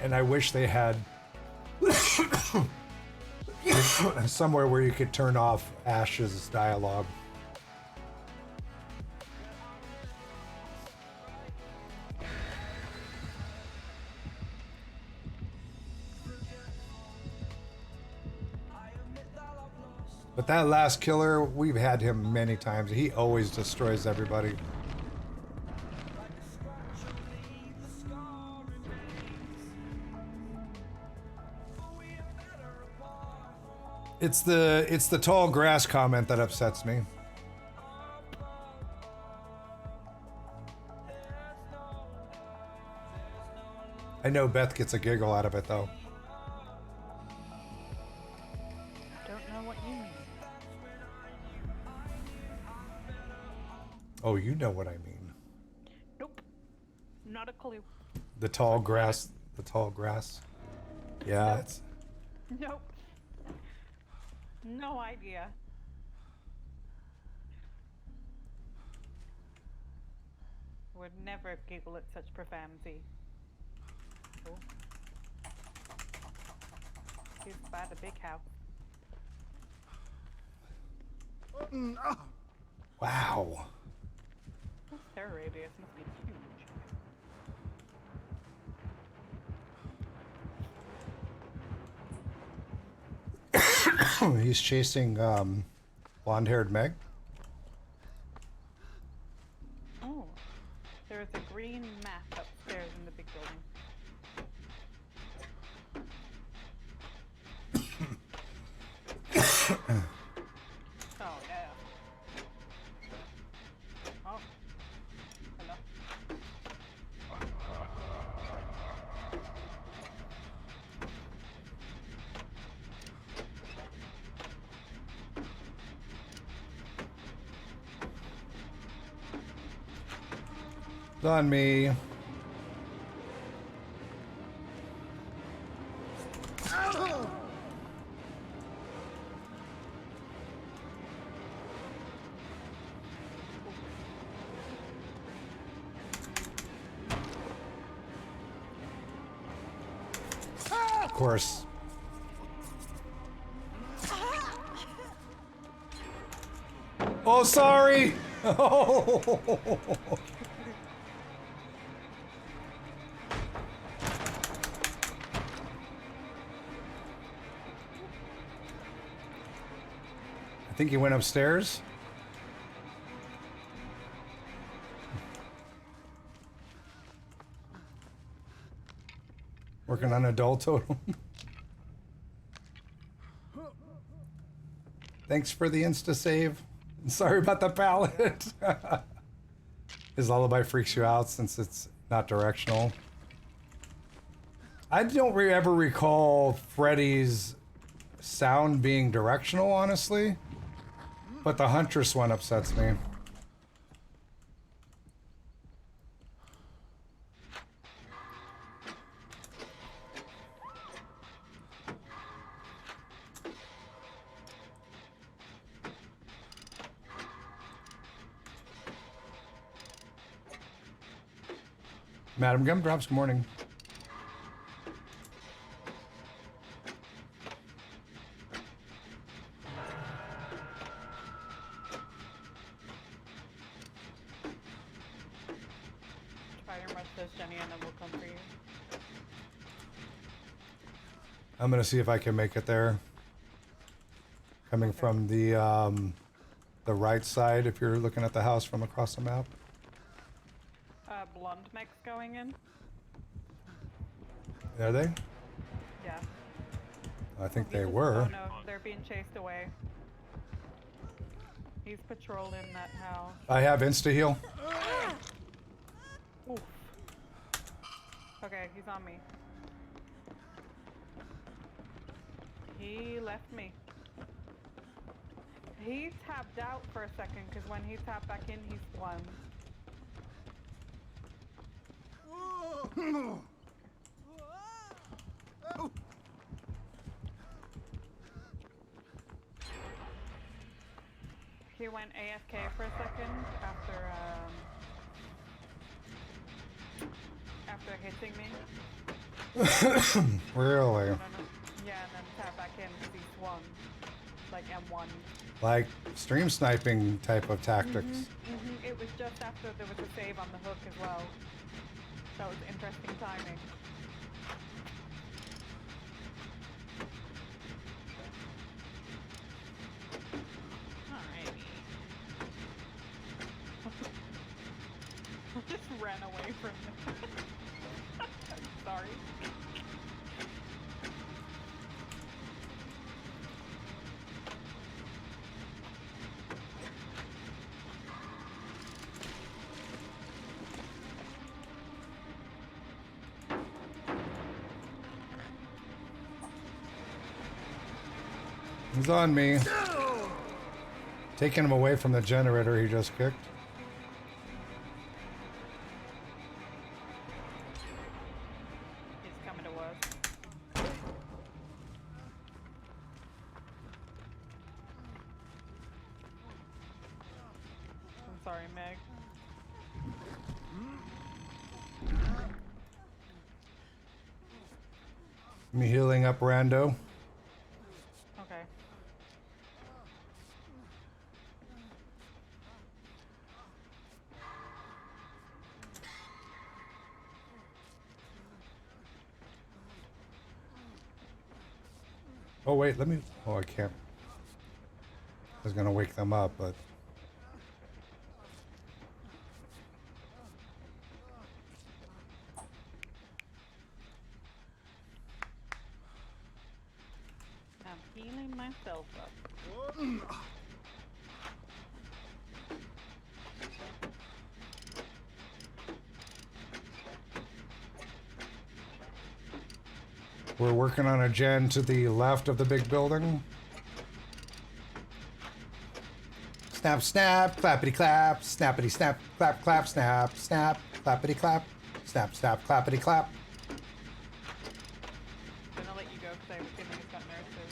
And I wish they had somewhere where you could turn off Ash's dialogue. But that last killer, we've had him many times. He always destroys everybody. It's the tall grass comment that upsets me. I know Beth gets a giggle out of it though. Don't know what you mean. Oh, you know what I mean. Nope. Not a clue. The tall grass. The tall grass. Yeah, Nope. it's... Nope. No idea. Would never giggle at such profanity. Oh. He's by the big house. Wow. This terror radius must be huge. He's chasing blonde-haired Meg. Oh. There is a green map upstairs in the big building. Oh, yeah. Oh. Hello. It's on me. Of course. Oh, sorry. Oh. I think he went upstairs. Working on adult totem. Thanks for the insta save. Sorry about the pallet. His lullaby freaks you out since it's not directional. I don't ever recall Freddy's sound being directional, honestly. But the Huntress one upsets me. Madam Gumdrops, good morning. Try and rush this, Jenny, and then we'll come for you. I'm gonna see if I can make it there. Coming from the right side, if you're looking at the house from across the map. Blonde mech's going in. Are they? Yeah. I think they Oh were. no, they're being chased away. He's patrolling that house. I have insta heal. Oof. Okay, he's on me. He left me. He tapped out for a second because when he tapped back in, he swung. He went AFK for a second after hitting me. Really? No. Yeah, and then tap back in because he swung. Like M1. Like stream sniping type of tactics. It was just after there was a save on the hook as well. That was interesting timing. Alrighty. Just ran away from me. Sorry. He's on me. Taking him away from the generator he just kicked. He's coming to us. I'm sorry, Meg. Me healing up Rando. Okay. Oh wait, let me. Oh, I can't. I was gonna wake them up, but. I'm healing myself up. We're working on a gen to the left of the big building. Snap, snap, clappity clap, snappity snap, clap, clap, snap, snap. Clappity clap. Snap, snap, clappity clap. I'm gonna let you go because I have a feeling it's got nurses.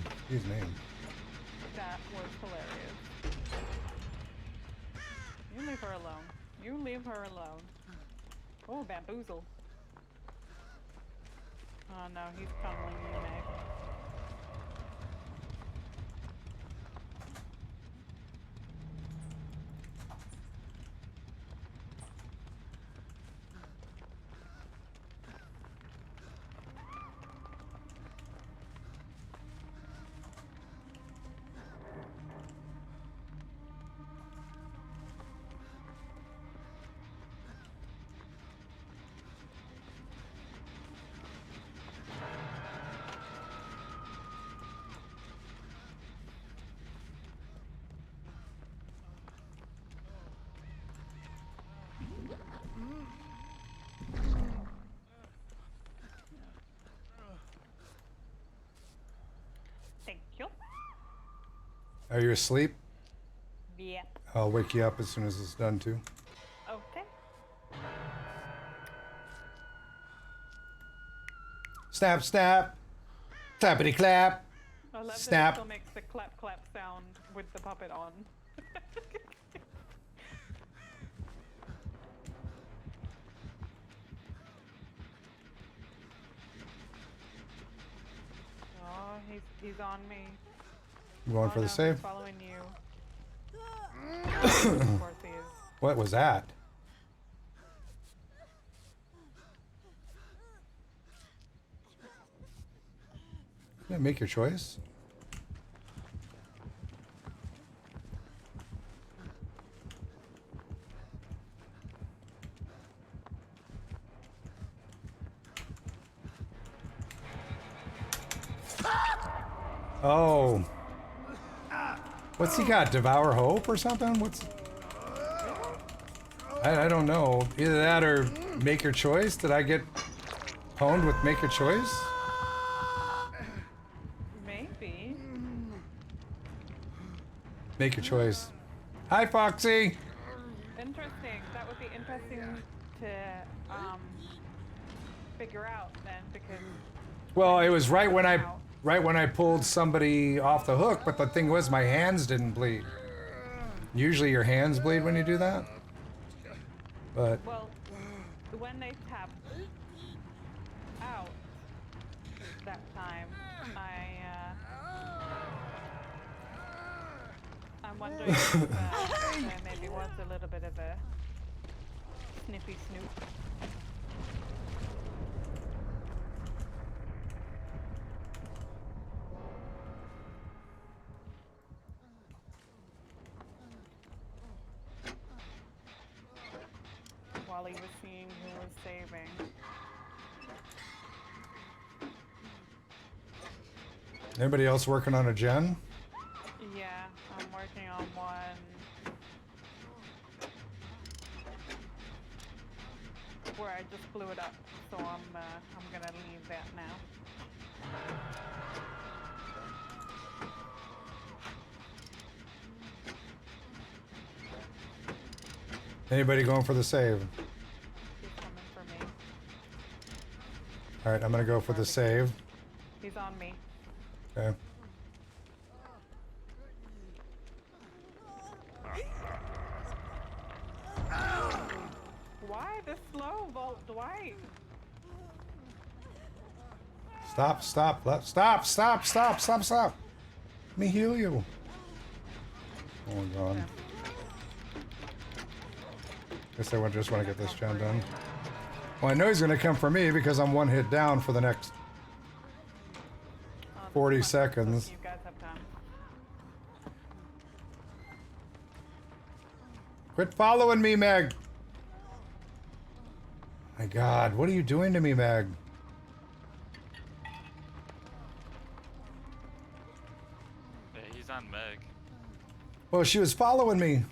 Excuse me. That was hilarious. You leave her alone. You leave her alone. Oh, bamboozle. Oh no, he's tunneling you, Meg. Thank you. Are you asleep? Yep. I'll wake you up as soon as it's done too. Okay. Snap, snap. Clappity clap. I love that it Snap. still makes the clap clap sound with the puppet on. Oh, he's on me. You going Oh, for the no, save? He's following you. Of course he is. What was that? Yeah, make your choice. Oh. What's he got? Devour Hope or something? What's... I don't know. Either that or make your choice. Did I get pwned with make your choice? Maybe. Make your choice. Hi, Foxy. Interesting. That would be interesting to figure out then, because Well, it was right when I pulled somebody off the hook, but the thing was my hands didn't bleed. Usually your hands bleed when you do that. But well, when they tapped out that time, I'm wondering if there maybe was a little bit of a snippy snoop. While he was seeing who was saving. anybody else working on a gen? Yeah, I'm working on one where I just blew it up, so I'm gonna leave that now. Anybody going for the save? He's coming for me. All right, I'm gonna go for the save. He's on me. Okay. Why this slow, Volt Dwight? Stop, stop, stop, stop, stop, stop, stop. Let me heal you. Oh my god. Guess I just want to get this gen done. Well, I know he's gonna come for me because I'm one hit down for the next 40 seconds. You guys have time. Quit following me, Meg. My god, what are you doing to me, Meg? Yeah, he's on Meg. Well, she was following me.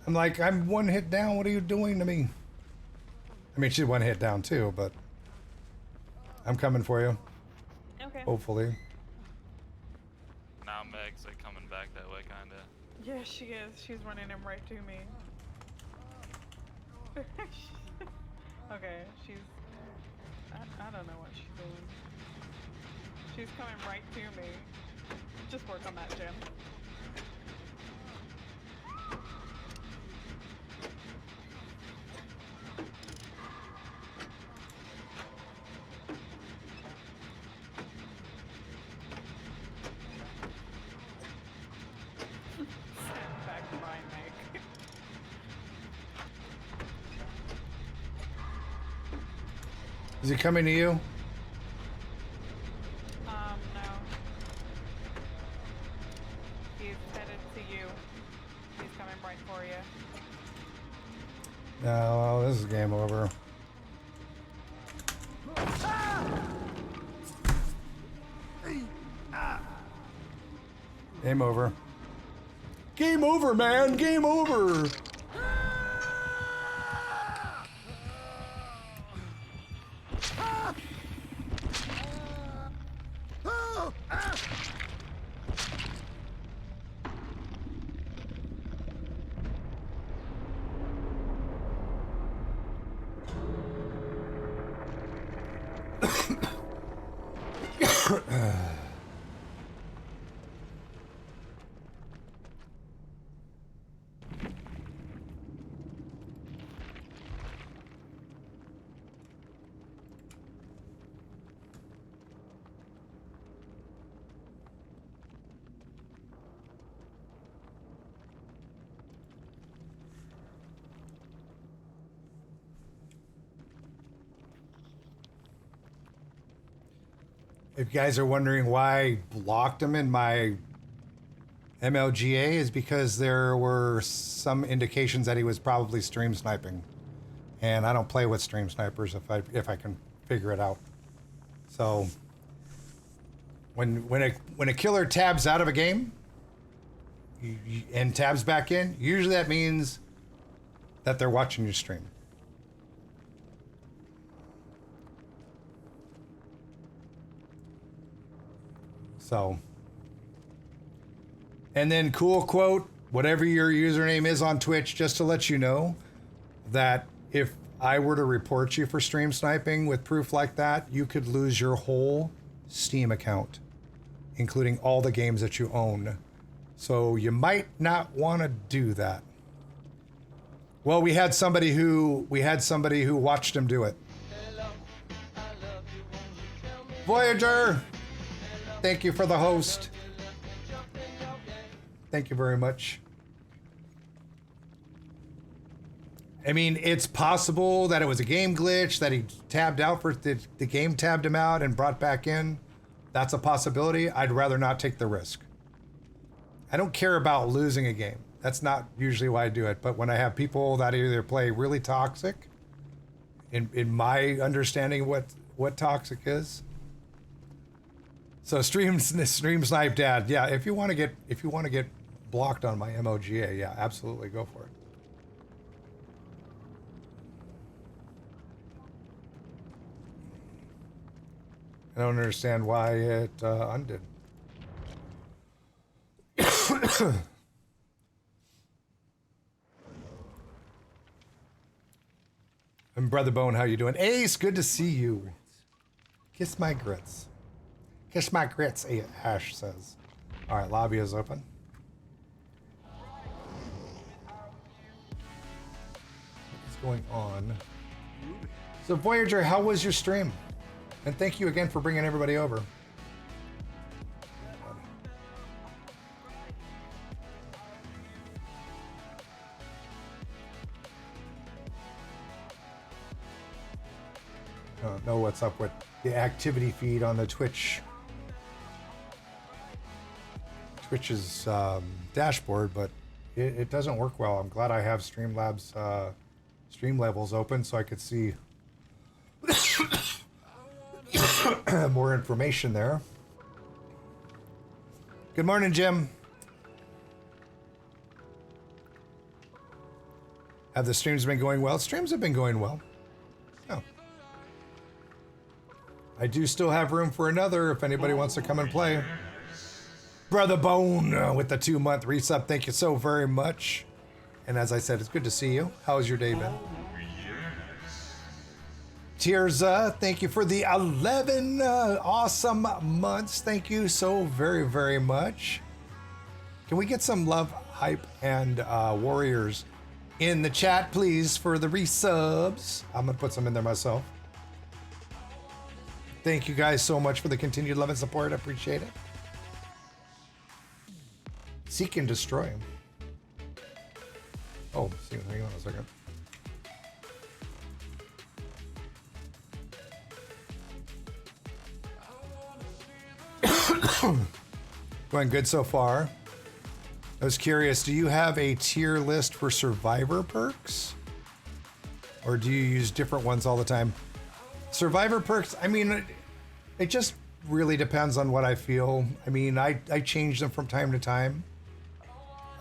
I'm like, I'm one hit down. What are you doing to me? I mean, she's one hit down too, but I'm coming for you. Okay. Hopefully. Now Meg's like coming back that way, kinda. Yeah, she is. She's running him right to me. Okay, she's... I don't know what she's doing. She's coming right to me. Just work on that, Jim. Stand back by Meg. Is he coming to you? No. He's headed to you. He's coming right for you. No, well, this is game over. Game over. Game over, man! Game over! If you guys are wondering why I blocked him in my MLGA, is because there were some indications that he was probably stream sniping, and I don't play with stream snipers if I can figure it out. So when a killer tabs out of a game and tabs back in, usually that means that they're watching your stream. So, and then cool quote, whatever your username is on Twitch, just to let you know that if I were to report you for stream sniping with proof like that, you could lose your whole Steam account, including all the games that you own. So you might not want to do that. Well, we had somebody who watched him do it. Voyager, thank you for the host. Thank you very much. I mean, it's possible that it was a game glitch, that he tabbed out for the game tabbed him out and brought back in. That's a possibility. I'd rather not take the risk. I don't care about losing a game. That's not usually why I do it. But when I have people that either play really toxic, in my understanding what toxic is. So stream snipe dad. Yeah, if you want to get blocked on my MOGA, yeah, absolutely go for it. I don't understand why it undid. And Brother Bone, how you doing? Ace, good to see you. Kiss my grits. Kiss my grits, Ash says. All right, lobby is open. What's going on? So Voyager, how was your stream? And thank you again for bringing everybody over. I don't know what's up with the activity feed on the Twitch's dashboard, but it doesn't work well. I'm glad I have Streamlabs stream levels open so I could see more information there. Good morning, Jim. Have the streams been going well? Streams have been going well. Oh. I do still have room for another if anybody wants to come and play. Brother Bone with the 2-month resub. Thank you so very much. And as I said, it's good to see you. How's your day been? Tirza, thank you for the 11 awesome months. Thank you so very, very much. Can we get some love, hype, and warriors in the chat, please, for the resubs? I'm going to put some in there myself. Thank you guys so much for the continued love and support. I appreciate it. Seek and destroy him. Oh, see, hang on a second. Going good so far. I was curious, do you have a tier list for survivor perks? Or do you use different ones all the time? Survivor perks, I mean, it just really depends on what I feel. I mean, I change them from time to time.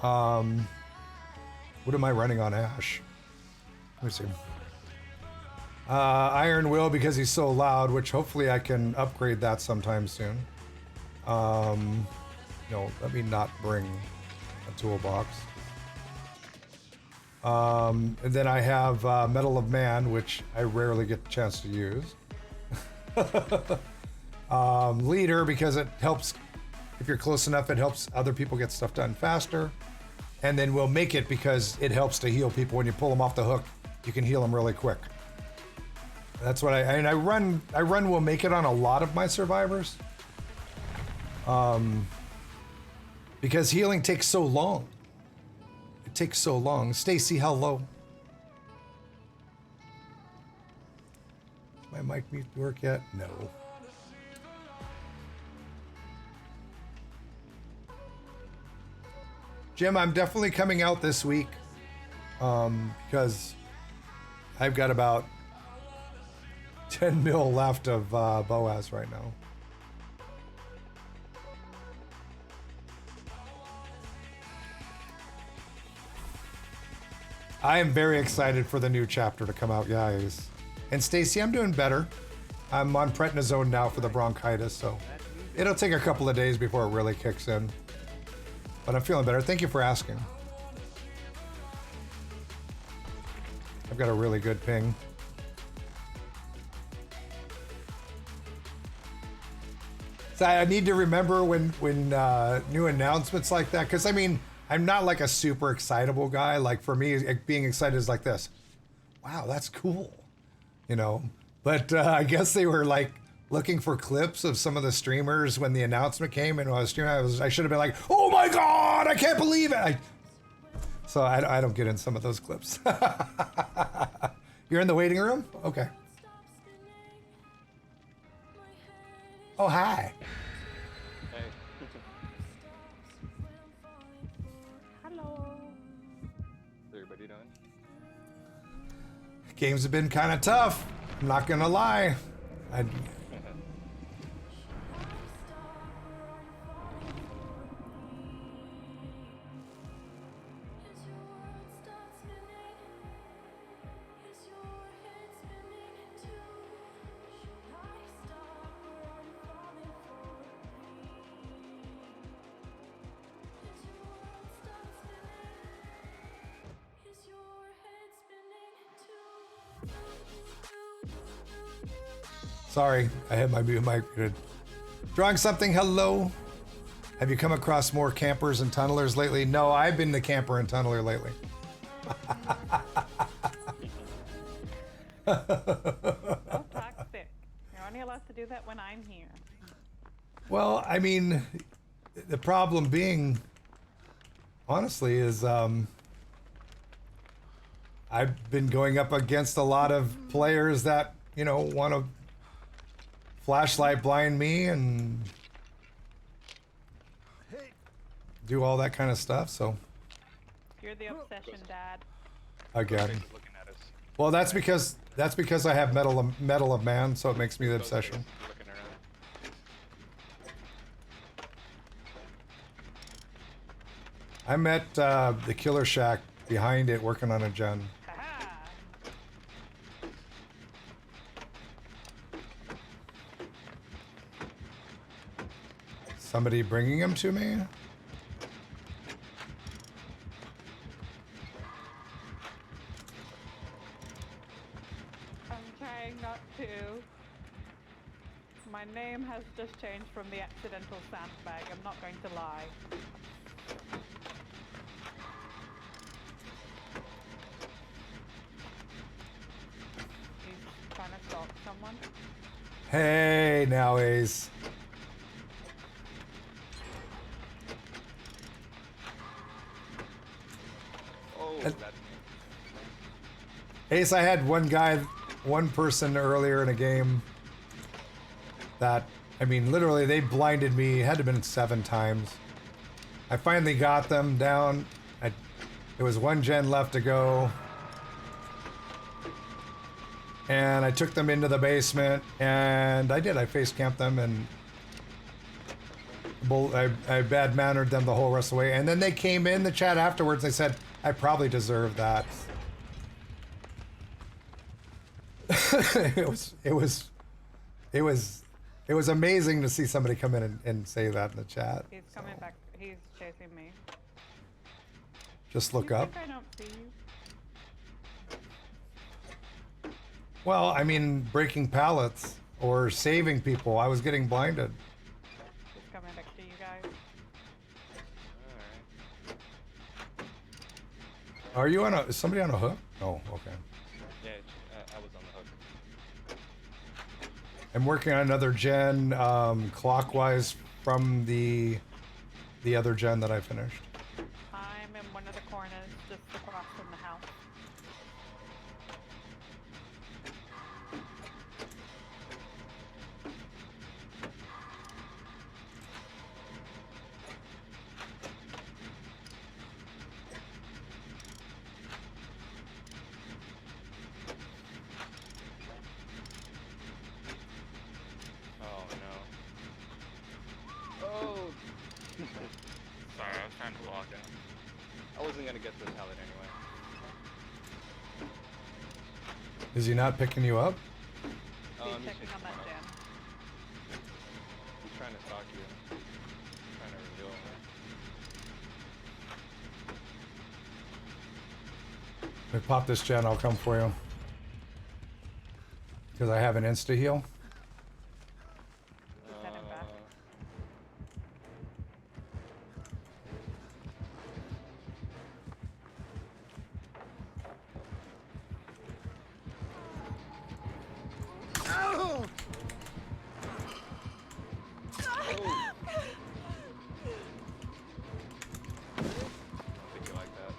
What am I running on Ash? Let me see. Iron Will because he's so loud, which hopefully I can upgrade that sometime soon. No, let me not bring a toolbox. And then I have Metal of Man, which I rarely get the chance to use. Leader because it helps, if you're close enough, it helps other people get stuff done faster. And then we'll make it because it helps to heal people. When you pull them off the hook, you can heal them really quick. That's what I run will make it on a lot of my survivors. Because healing takes so long. It takes so long. Stacy, hello. Does my mic mute work yet? No. Jim, I'm definitely coming out this week because I've got about 10 mil left of Boaz right now. I am very excited for the new chapter to come out, guys. And Stacy, I'm doing better. I'm on prednisone now for the bronchitis, so it'll take a couple of days before it really kicks in. But I'm feeling better. Thank you for asking. I've got a really good ping. So I need to remember when new announcements like that, because I mean, I'm not like a super excitable guy. Like for me, being excited is like this. Wow, that's cool, you know. But I guess they were like looking for clips of some of the streamers when the announcement came, and when I was streaming, I should have been like, "Oh my God, I can't believe it!" So I don't get in some of those clips. You're in the waiting room? Okay. Oh, hi. Hey. Hello. How's everybody doing? Games have been kind of tough. I'm not gonna lie. Sorry, I had my mute mic muted. Drawing something, hello. Have you come across more campers and tunnelers lately? No, I've been the camper and tunneler lately. So toxic. You're only allowed to do that when I'm here. Well, I mean, the problem being, honestly, is I've been going up against a lot of players that, you know, want to flashlight blind me and do all that kind of stuff, so. You're the obsession dad. Again. Looking at us. Well, that's because I have metal of man, so it makes me the obsession. Looking around. I'm at the Killer Shack behind it working on a gen. Aha! somebody bringing him to me? I'm trying not to. My name has just changed from the accidental sandbag, I'm not going to lie. He's trying to stalk someone. Hey, now Ace. Oh, And- that's me. Ace, I had one person earlier in a game that, I mean, literally they blinded me. It had to have been 7 times. I finally got them down. There was 1 gen left to go. And I took them into the basement, and I face camped them, and I bad-mannered them the whole rest of the way. And then they came in the chat afterwards, they said, I probably deserve that. It was amazing to see somebody come in and say that in the chat. He's coming back. He's chasing me. Just look You up. think I don't see you? Well, I mean, breaking pallets or saving people. I was getting blinded. He's coming back to you guys. Alright. Are you on is somebody on a hook? Oh, okay. Yeah, I was on the hook. I'm working on another gen clockwise from the other gen that I finished. I'm in one of the corners just across from the house. Oh no. Oh! Sorry, I was trying to walk in. I wasn't gonna get to the pallet anyway. Is he not picking you up? He's He's checking on that one up. gen. He's trying to stalk you. Trying to reveal him. If I pop this gen, I'll come for you. Because I have an insta heal. Just heading back. I don't think you like that.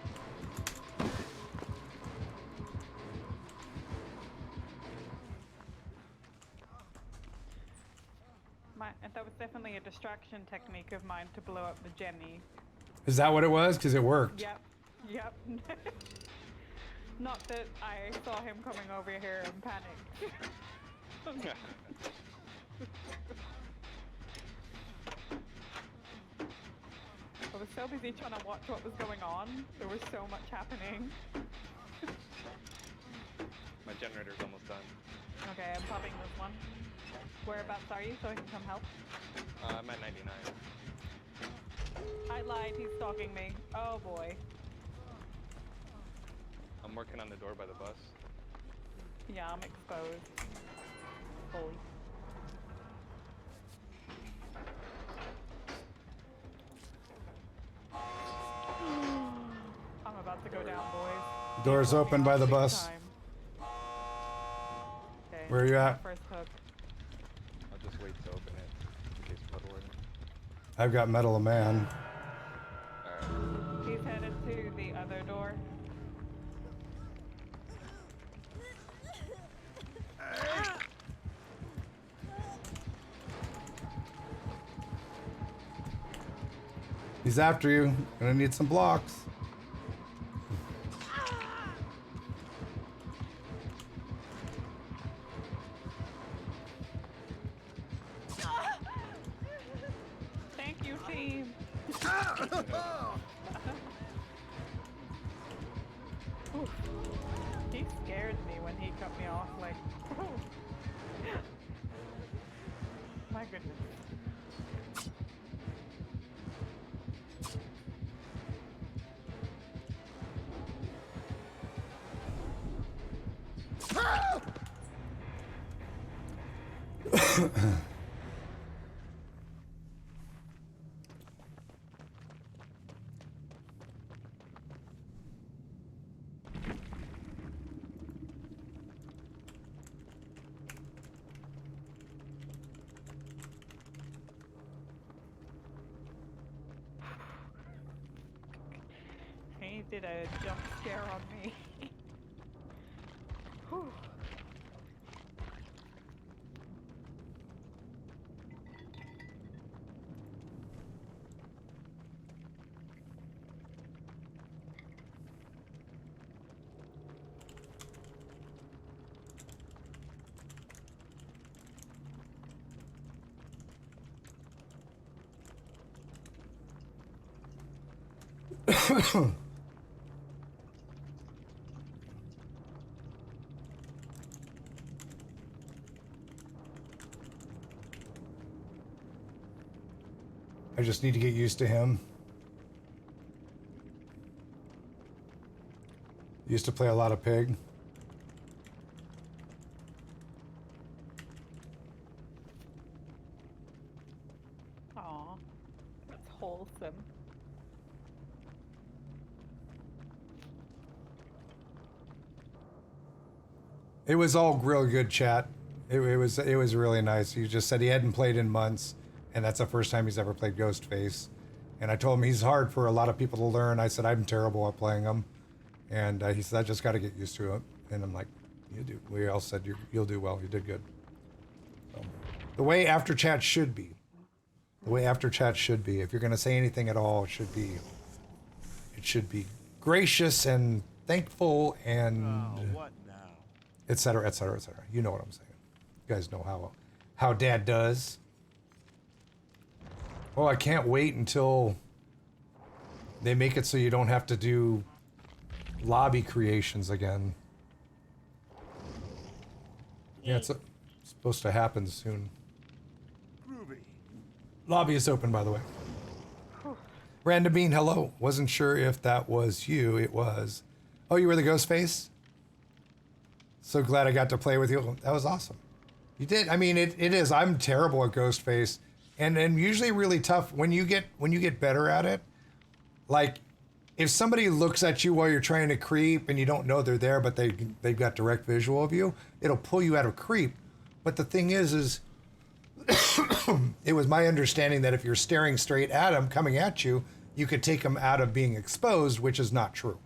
And that was definitely a distraction technique of mine to blow up the Jenny. Is that what it was? Because it worked. Yep. Yep. Not that I saw him coming over here and panicked. I was so busy trying to watch what was going on. There was so much happening. My generator's almost done. Okay, I'm popping this one. Whereabouts are you so I can come help? I'm at 99. I lied, he's stalking me. Oh boy. I'm working on the door by the bus. Yeah, I'm exposed. Fully. I'm about to go down, boys. Doors open by the Big bus. time. Okay, Where are you my at? First hook. I'll just wait to open it in case blood order. I've got metal a man. Alright. He's headed to the other door. He's after you. Gonna need some blocks. Thank you, team. Oof. He scared me when he cut me off. Like, my goodness. He did a jump scare on me. Whew. I just need to get used to him. Used to play a lot of Pig. Aw, that's wholesome. It was all real good chat. It was really nice. He just said he hadn't played in months, and that's the first time he's ever played Ghostface. And I told him he's hard for a lot of people to learn. I said I'm terrible at playing him, and he said I just got to get used to it. And I'm like, you do. We all said you'll do well. You did good. So, the way after chat should be. The way after chat should be. If you're going to say anything at all, it should be gracious and thankful and what now? et cetera, et cetera, et cetera. You know what I'm saying. You guys know how Dad does. Oh, I can't wait until they make it so you don't have to do lobby creations again. Yeah, it's supposed to happen soon. Groovy. Lobby is open, by the way. Random Bean, hello. Wasn't sure if that was you. It was. Oh, you were the ghost face? So glad I got to play with you. That was awesome. You did. I mean, it is. I'm terrible at ghost face, and usually really tough when you get better at it. Like, if somebody looks at you while you're trying to creep and you don't know they're there, but they've got direct visual of you, it'll pull you out of creep. But the thing is it was my understanding that if you're staring straight at them coming at you, you could take them out of being exposed, which is not true.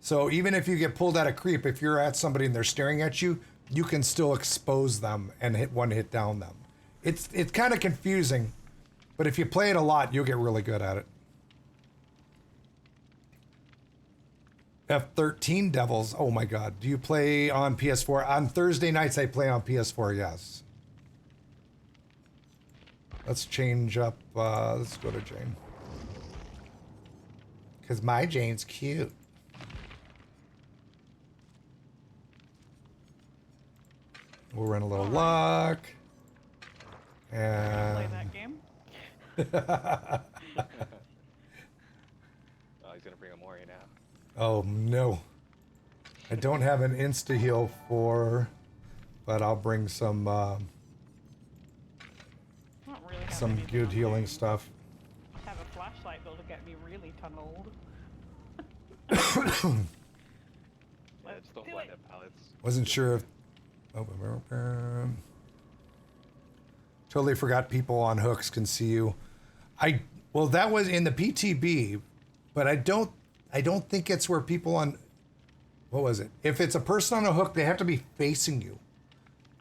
So even if you get pulled out of creep, if you're at somebody and they're staring at you, you can still expose them and hit down them. It's kind of confusing, but if you play it a lot, you'll get really good at it. F13 Devils, oh my God. Do you play on PS4? On Thursday nights, I play on PS4, yes. Let's change up, let's go to Jane. Because my Jane's cute. We'll run a little luck. And Play that game? Oh, he's gonna bring a Mori now. oh no. I don't have an insta heal but I'll bring some I don't really have some anything good on healing me. stuff. I have a flashlight that'll get me really tunneled. Yeah, Let's just don't do blind it. at pallets. Wasn't sure if totally forgot people on hooks can see you. Well, that was in the PTB, but I don't think it's where people on, what was it? If it's a person on a hook, they have to be facing you.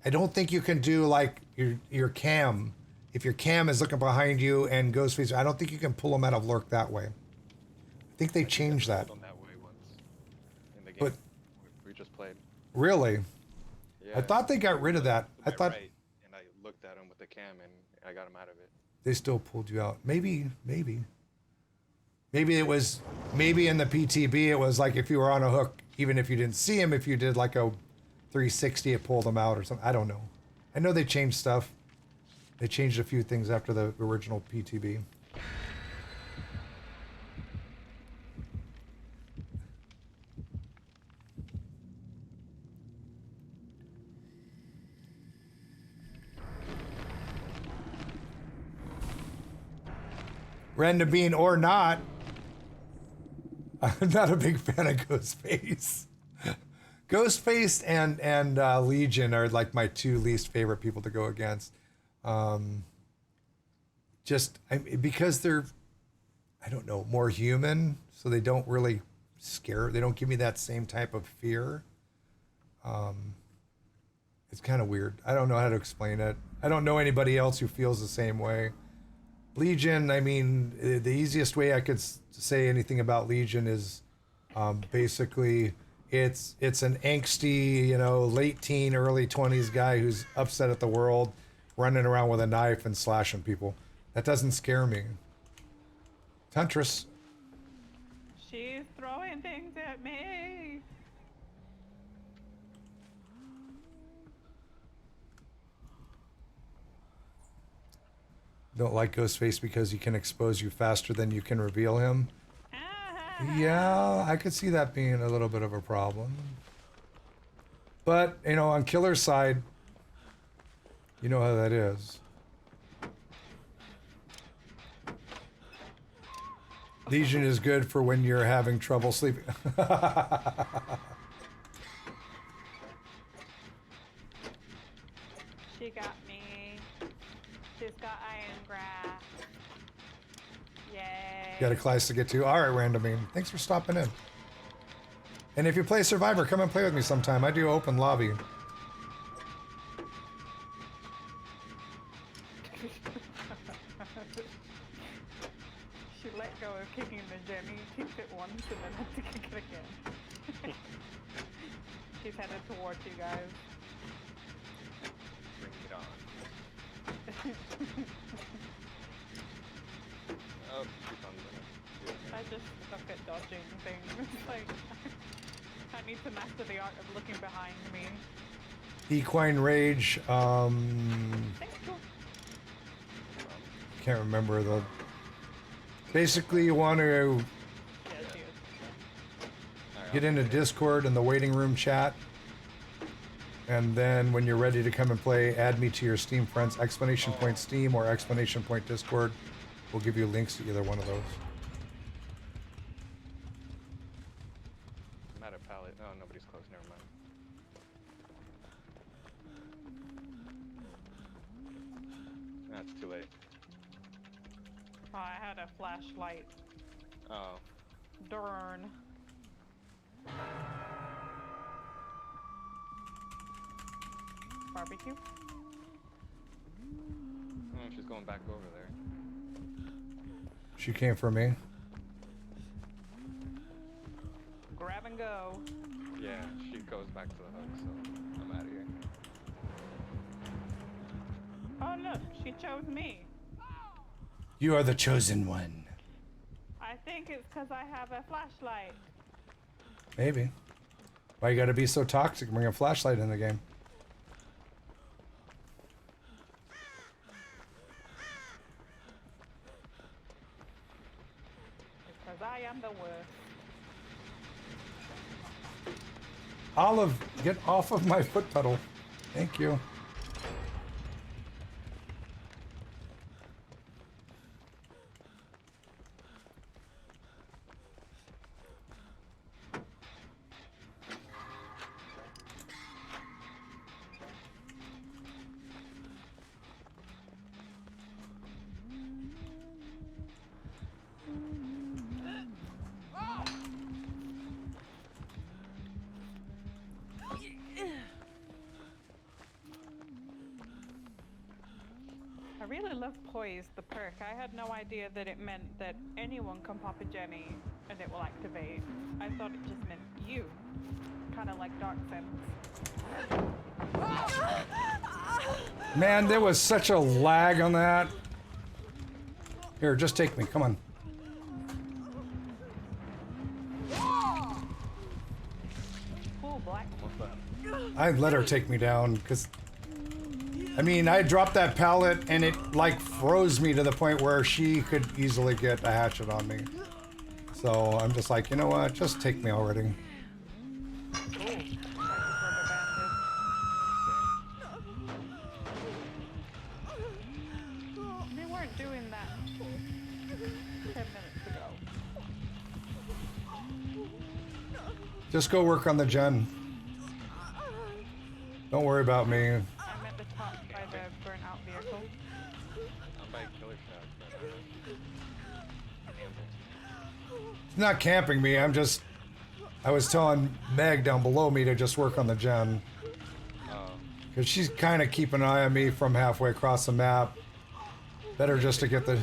I don't think you can do like your cam. If your cam is looking behind you and goes facing, I don't think you can pull them out of lurk that way. I think they changed that. Pulled him that way once in the game But we just played. really, Yeah. I thought they got rid of that. I Went thought right, and I looked at him with the cam and I got him out of it. they still pulled you out. Maybe it was, maybe in the PTB it was like if you were on a hook, even if you didn't see him, if you did like a 360, it pulled them out or something. I don't know. I know they changed stuff. They changed a few things after the original PTB. Random bean or not, I'm not a big fan of Ghostface. Ghostface and Legion are like my two least favorite people to go against. Because they're, I don't know, more human, so they don't really scare. They don't give me that same type of fear. It's kind of weird. I don't know how to explain it. I don't know anybody else who feels the same way. Legion, I mean, the easiest way I could say anything about Legion is basically it's an angsty, late teen, early 20s guy who's upset at the world, running around with a knife and slashing people. That doesn't scare me. Huntress. She's throwing things at me. Don't like Ghostface because he can expose you faster than you can reveal him. Yeah, I could see that being a little bit of a problem. But, on Killer's side, you know how that is. Legion is good for when you're having trouble sleeping. She got me. She's got iron grasp. Yay. Got a class to get to. All right, Random Bean. Thanks for stopping in. And if you play Survivor, come and play with me sometime. I do open lobby. She let go of kicking the Jenny, kicked it once, and then had to kick it again. She's headed towards you guys. Bring it on. Oh, keep on the I just suck at dodging things. Like, I need to master the art of looking behind me. Equine Rage. Thank you. Can't remember the. Basically, you want to Yeah, she is. get into Discord and the waiting room chat. And then when you're ready to come and play, add me to your Steam friends, exclamation point Steam or exclamation point Discord. We'll give you links to either one of those. I'm at a pallet. Oh, nobody's close. Never mind. That's too late. Oh, I had a flashlight. Oh. Darn. Barbecue? Oh, she's going back over there. She came for me. Grab and go. Yeah, she goes back to the hook, so I'm out of here. Oh look, she chose me. You are the chosen one. I think it's because I have a flashlight. Maybe. Why you gotta be so toxic? Bring a flashlight in the game. Because I am the worst. Olive, get off of my foot pedal. Thank you. I really love Poise, the perk. I had no idea that it meant that anyone can pop a Jenny and it will activate. I thought it just meant you. Kind of like Dark Sense. Man, there was such a lag on that. Here, just take me. Come on. Cool, Black. I'd let her take me down because, I mean, I dropped that pallet and it like froze me to the point where she could easily get a hatchet on me. So I'm just like, you know what? Just take me already. They weren't doing that. Just go work on the gen. Don't worry about me. I'm at the top by the burnt out vehicle. I'm by killer shot. It's not camping me. I was telling Meg down below me to just work on the gen. Oh. Because she's kind of keeping an eye on me from halfway across the map. Better just to get the...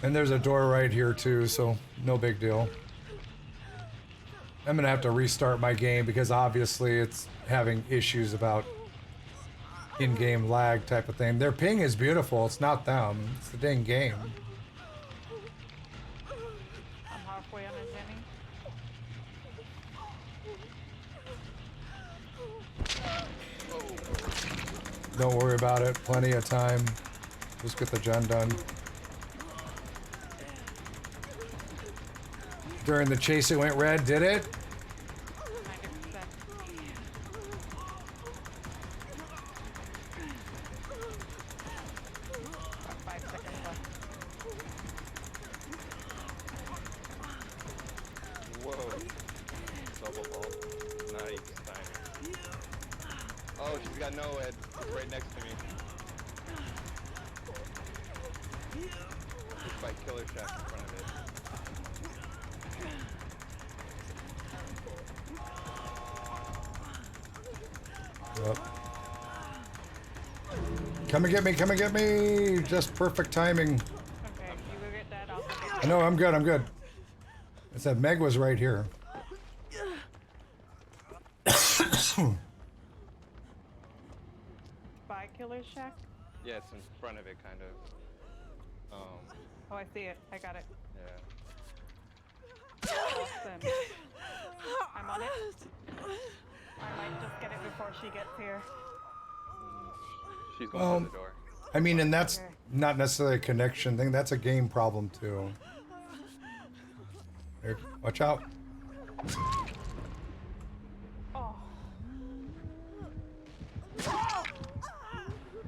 And there's a door right here too, so no big deal. I'm gonna have to restart my game because obviously it's having issues about in-game lag type of thing. Their ping is beautiful, it's not them, it's the dang game. I'm halfway on a Jenny. Don't worry about it, plenty of time. Just get the gen done. During the chase it went red, did it? 90%. About 5 seconds left. Whoa. Double ball. Nice timing. Oh, she's got no head. It's right next to me. Just by killer shack in front of it. Yep. Come and get me, come and get me! Just perfect timing. Okay, you go get that. I'll go get I know, I'm good, I'm good. I said Meg was right here. by Killer Shack. Yeah, it's in front of it, kind of. Oh, I see it. I got it. Yeah. Awesome. I'm on it. I might just get it before she gets here. She's going through the door. I mean, and that's Okay. not necessarily a connection thing, that's a game problem too. Here, watch out. Oh,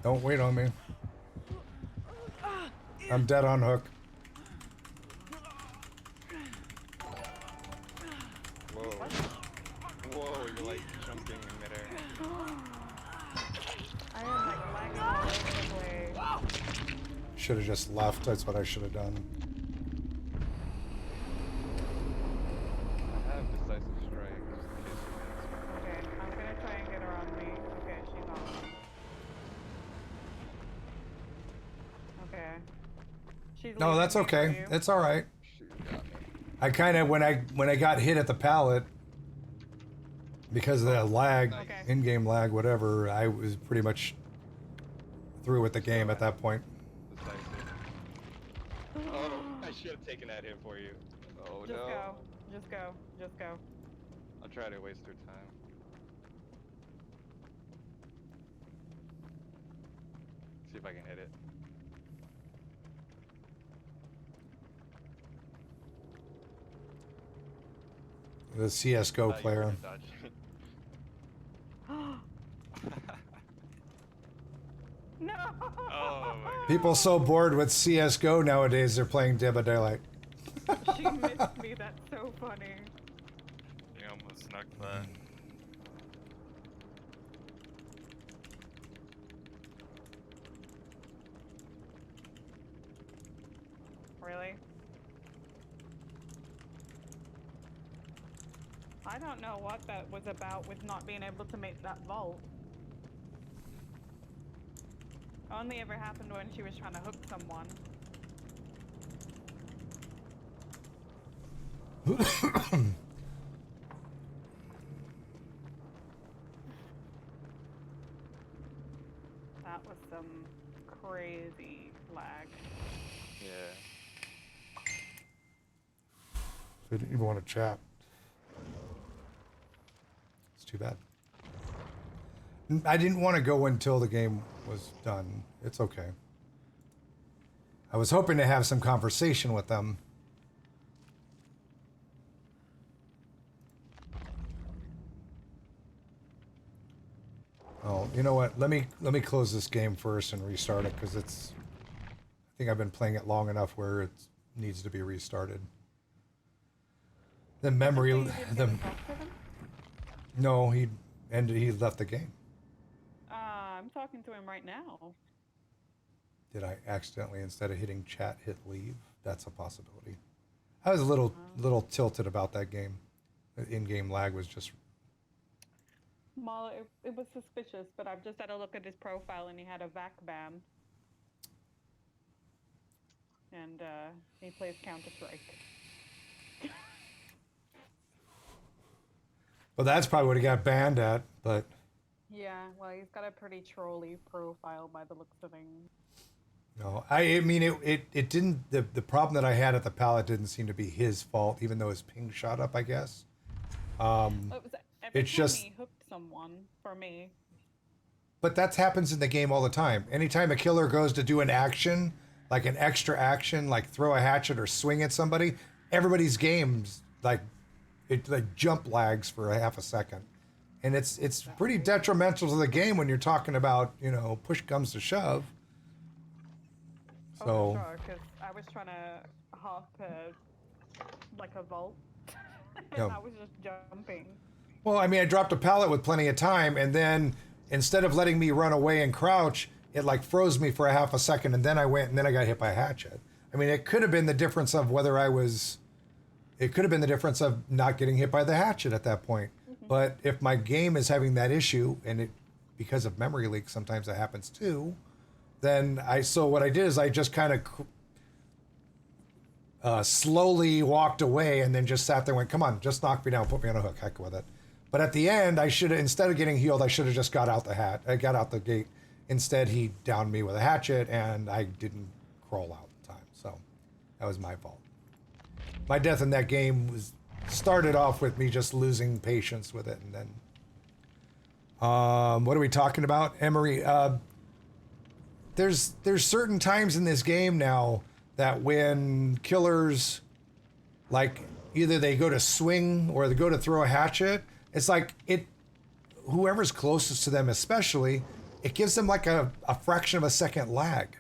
Don't wait on me. I'm dead on hook. Whoa. Whoa, you're like jumping in midair. I am like lagging all over the place. Should have just left, that's what I should have done. I have decisive strike, just in case you guys. Okay, I'm gonna try and get her on me. Okay, she's on me. Okay. She's No, leaving that's me okay. for you. It's all right. Shoot, got me. I kind of when I got hit at the pallet because of the lag, Okay. in-game lag, whatever, I was pretty much through with the game at that point. Decisive. Oh, I should have taken that hit for you. Oh Just no. go. Just go. Just go. I'll try to waste her time. See if I can hit it. The CS:GO Thought you were player. gonna dodge. No! Oh my god. People so bored with CS:GO nowadays, they're playing Dead by Daylight. She missed me. That's so funny. You almost snuck that. Really? I don't know what that was about with not being able to make that vault. Only ever happened when she was trying to hook someone. That was some crazy lag. Yeah. They didn't even want to chat. It's too bad. I didn't want to go until the game was done. It's okay. I was hoping to have some conversation with them. Oh, you know what? Let me close this game first and restart it because it's. I think I've been playing it long enough where it's needs to be restarted. The memory, the no, he left the game. I'm talking to him right now. Did I accidentally, instead of hitting chat, hit leave? That's a possibility. I was a little tilted about that game. The in-game lag was just. Well, it was suspicious, but I've just had a look at his profile and he had a VAC ban. And he plays Counter-Strike. Well, that's probably what he got banned at, but. Yeah, well, he's got a pretty trolly profile by the looks of things. No, I mean, it didn't, the problem that I had at the pallet didn't seem to be his fault, even though his ping shot up, I guess. It's just he hooked someone for me. But that happens in the game all the time. Anytime a killer goes to do an action, like an extra action, like throw a hatchet or swing at somebody, everybody's games like jump lags for a half a second, and it's pretty detrimental to the game when you're talking about, you know, push comes to shove. So. Oh, sure, because I was trying to hop like a vault, and I was just jumping. Well, I mean, I dropped a pallet with plenty of time, and then instead of letting me run away and crouch, it like froze me for a half a second, and then I went, and then I got hit by a hatchet. I mean, it could have been the difference of whether I was. It could have been the difference of not getting hit by the hatchet at that point. Mm-hmm. But if my game is having that issue, and it because of memory leaks, sometimes that happens too. Then what I did is I just kind of slowly walked away and then just sat there and went, come on, just knock me down, put me on a hook, heck with it. But at the end, I should have, instead of getting healed, I should have just got out the gate. Instead, he downed me with a hatchet and I didn't crawl out in time. So that was my fault. My death in that game started off with me just losing patience with it. And then, what are we talking about? Emery, there's certain times in this game now that when killers, like, either they go to swing or they go to throw a hatchet, it's like whoever's closest to them especially, it gives them like a fraction of a second lag.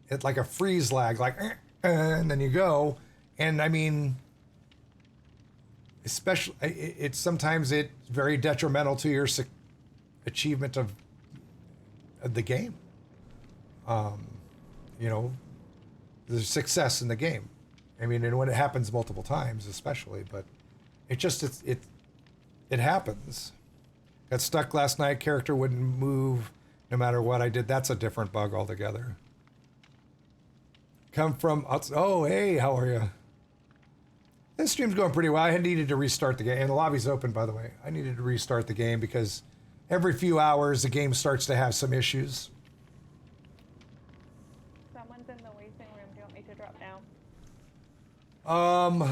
It's like a freeze lag, like, and then you go. And I mean, especially, sometimes it's very detrimental to your achievement of the game. You know, the success in the game. I mean, and when it happens multiple times, especially, but it happens. Got stuck last night. Character wouldn't move no matter what I did. That's a different bug altogether. Come from, oh, hey, how are you? This stream's going pretty well. I needed to restart the game, and the lobby's open, by the way. I needed to restart the game because every few hours the game starts to have some issues. Someone's in the waiting room. Do you want me to drop down?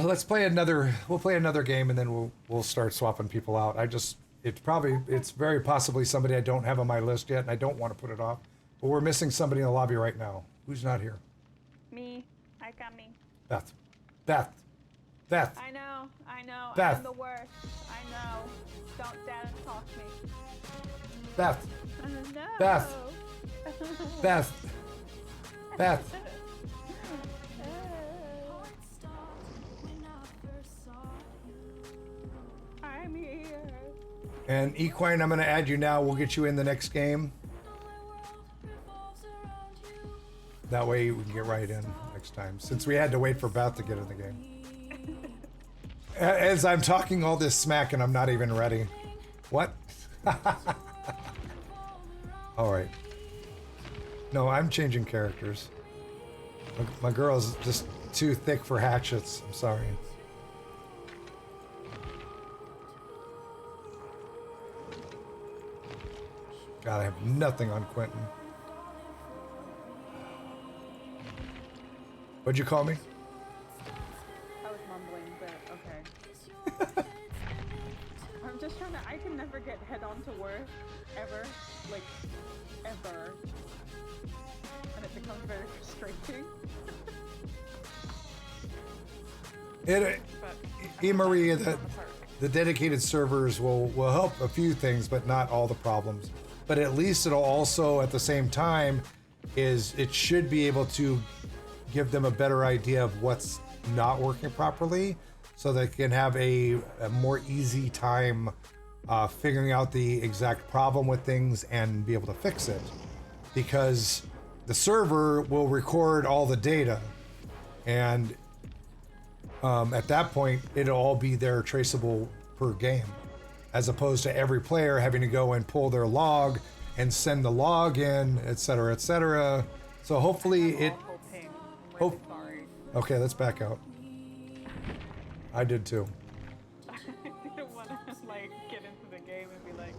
Let's play another. We'll play another game, and then we'll start swapping people out. It's very possibly somebody I don't have on my list yet, and I don't want to put it off. But we're missing somebody in the lobby right now. Who's not here? Me. I got me. Beth. I know. Beth. I'm the worst. I know. Don't dare talk me. Beth. No. Beth. I'm here. And Equine, I'm going to add you now. We'll get you in the next game. That way we can get right in next time, since we had to wait for Beth to get in the game. As I'm talking all this smack and I'm not even ready. What? All right. No, I'm changing characters. My girl's just too thick for hatchets. I'm sorry. God, I have nothing on Quentin. What'd you call me? I was mumbling, but okay. I'm just trying to. I can never get head on to work ever, like ever, and it becomes very frustrating. Marie, the dedicated servers will help a few things, but not all the problems. But at least it'll also, at the same time, it should be able to give them a better idea of what's not working properly, so they can have a more easy time figuring out the exact problem with things and be able to fix it. Because the server will record all the data, and at that point, it'll all be there traceable per game, as opposed to every player having to go and pull their log and send the log in, etc., etc. So hopefully it. Awful ping. I'm Hope. really sorry. Okay, let's back out. I did too. I didn't want to like get into the game and be like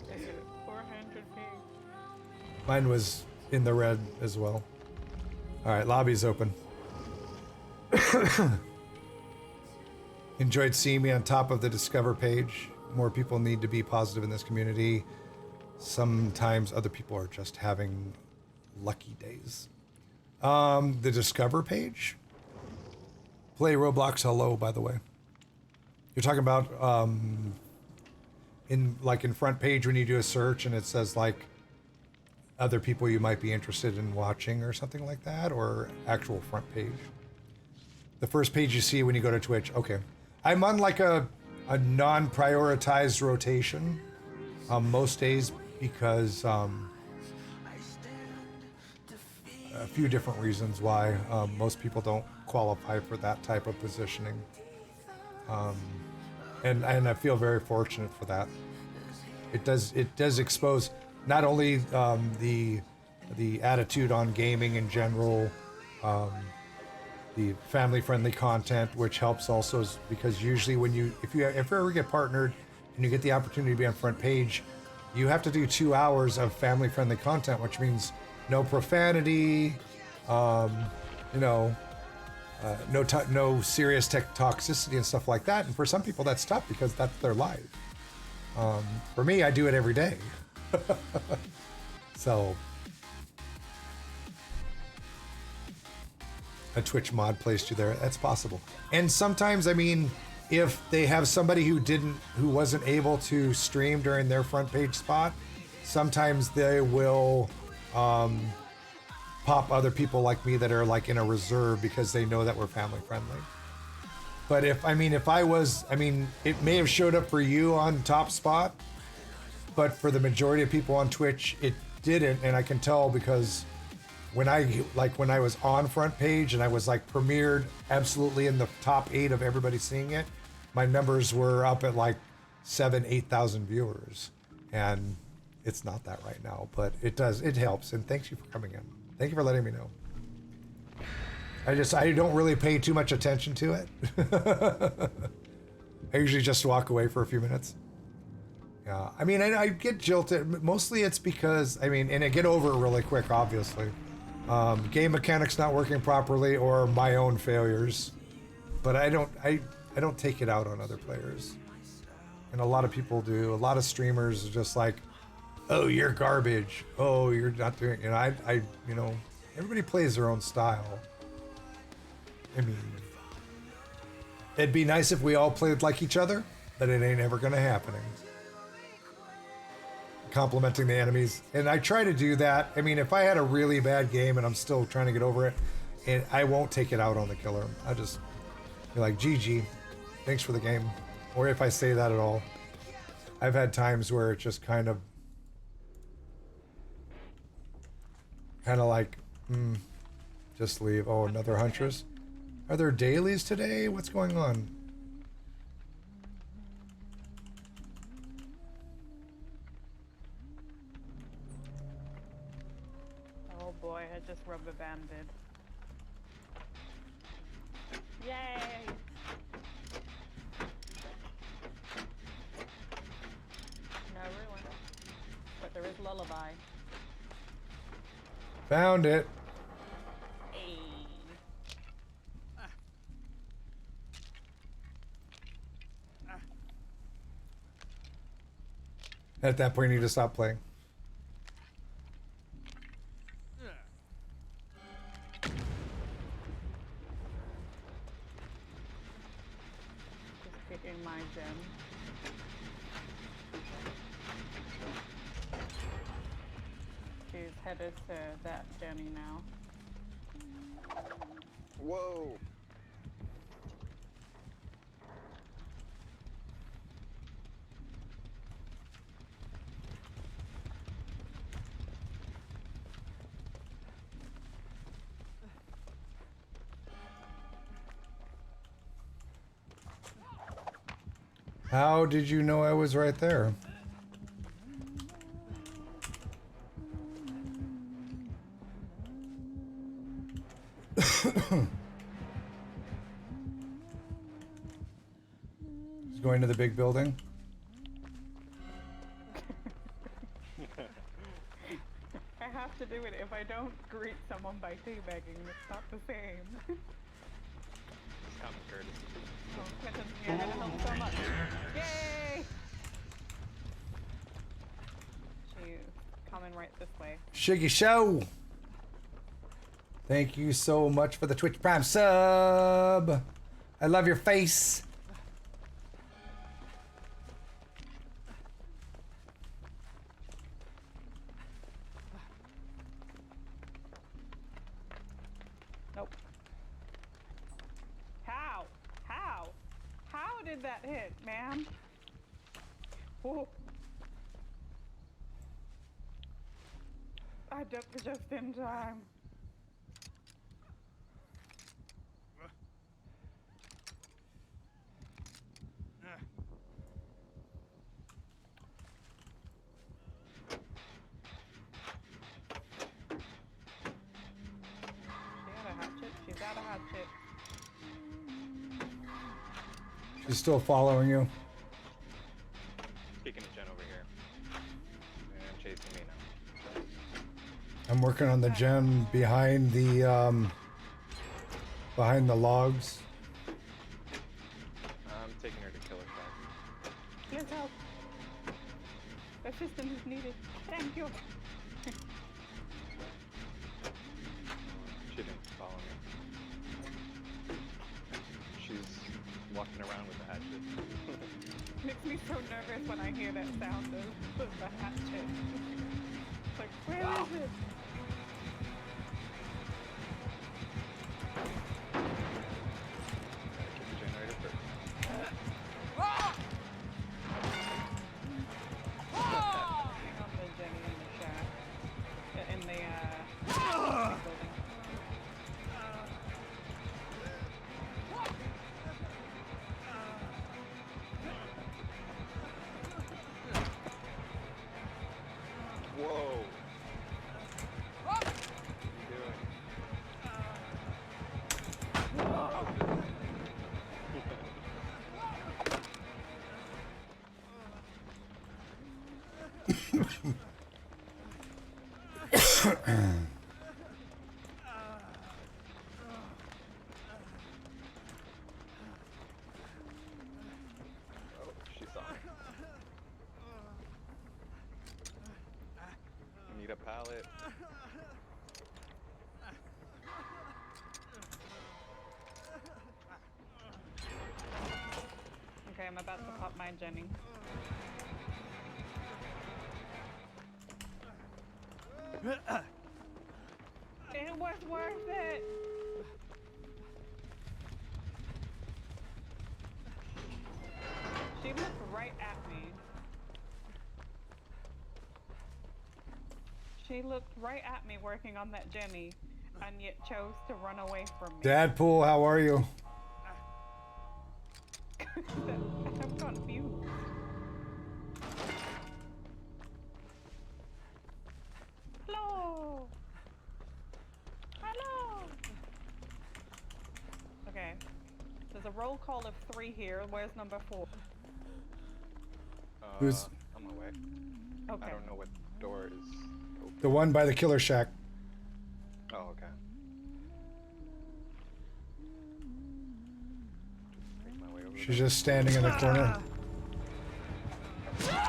400 ping. Mine was in the red as well. All right, lobby's open. Enjoyed seeing me on top of the Discover page. More people need to be positive in this community. Sometimes other people are just having lucky days. The Discover page? Play Roblox hello, by the way. You're talking about in front page when you do a search and it says like other people you might be interested in watching or something like that, or actual front page? The first page you see when you go to Twitch. Okay. I'm on like a non-prioritized rotation most days because a few different reasons why most people don't qualify for that type of positioning. And I feel very fortunate for that. It does expose not only the attitude on gaming in general, the family-friendly content, which helps also, is because usually when if you ever get partnered and you get the opportunity to be on front page, you have to do 2 hours of family-friendly content, which means no profanity, no serious tech toxicity and stuff like that. And for some people that's tough because that's their life. For me, I do it every day. So a Twitch mod placed you there. That's possible. And sometimes, I mean, if they have somebody who wasn't able to stream during their front page spot, sometimes they will pop other people like me that are like in a reserve because they know that we're family friendly. But it may have showed up for you on top spot, but for the majority of people on Twitch, it didn't. And I can tell because when I was on front page and I was like premiered absolutely in the top 8 of everybody seeing it, my numbers were up at like 8,000 viewers, and it's not that right now, but it helps. And thanks you for coming in. Thank you for letting me know. I don't really pay too much attention to it. I usually just walk away for a few minutes. Yeah, I mean, I get jilted. Mostly it's because, and I get over it really quick, obviously. Game mechanics not working properly or my own failures. But I don't take it out on other players. And a lot of people do. A lot of streamers are just like, oh, you're garbage. Oh, you're not doing, everybody plays their own style. I mean, it'd be nice if we all played like each other, but it ain't ever gonna happen. Complimenting the enemies, and I try to do that. I mean, if I had a really bad game and I'm still trying to get over it, and I won't take it out on the killer. I just be like, GG, thanks for the game. Or if I say that at all, I've had times where it's just kind of like, just leave. Oh, another huntress. Are there dailies today? What's going on? Oh boy, I just rubber banded. Yay! No ruin. But there is lullaby. Found it. Hey. At that point, you need to stop playing. Just picking my gem. She's headed to that Jenny now. Whoa! How did you know I was right there? He's going to the big building. I have to do it. If I don't greet someone by teabagging, it's not the same. It's common courtesy. Oh, Clinton's here to help so much. Yay! She's coming right this way. Shiggy Show. Thank you so much for the Twitch Prime sub. I love your face. Nope. How? How? How did that hit, ma'am? Whoa. I ducked just in time. She's got a hatchet. She's still following you. Kicking a gen over here. And chasing me now. I'm working on the gem behind the logs. I'm taking her to kill her shot. Please help. Assistance is needed. Thank you. She didn't follow me. She's walking around with the hatchet. Makes me so nervous when I hear that sound of the hatchet. It's like, where is it? Gotta keep the generator first. Hang on to Jenny in the shack. In the building. Whoa! What are you Oh, she saw me. I need a pallet. Okay, I'm about to pop my Jenny. It was worth it! She looked right at me. She looked right at me working on that Jenny, and yet chose to run away from me. Dadpool, how are you? I'm confused. Hello! Hello! Okay. There's a roll call of 3 here. Where's number 4? Who's- On my way. Okay. I don't know what door is open. The one by the killer shack. Oh, okay. Make my way over She's just standing in the corner. there.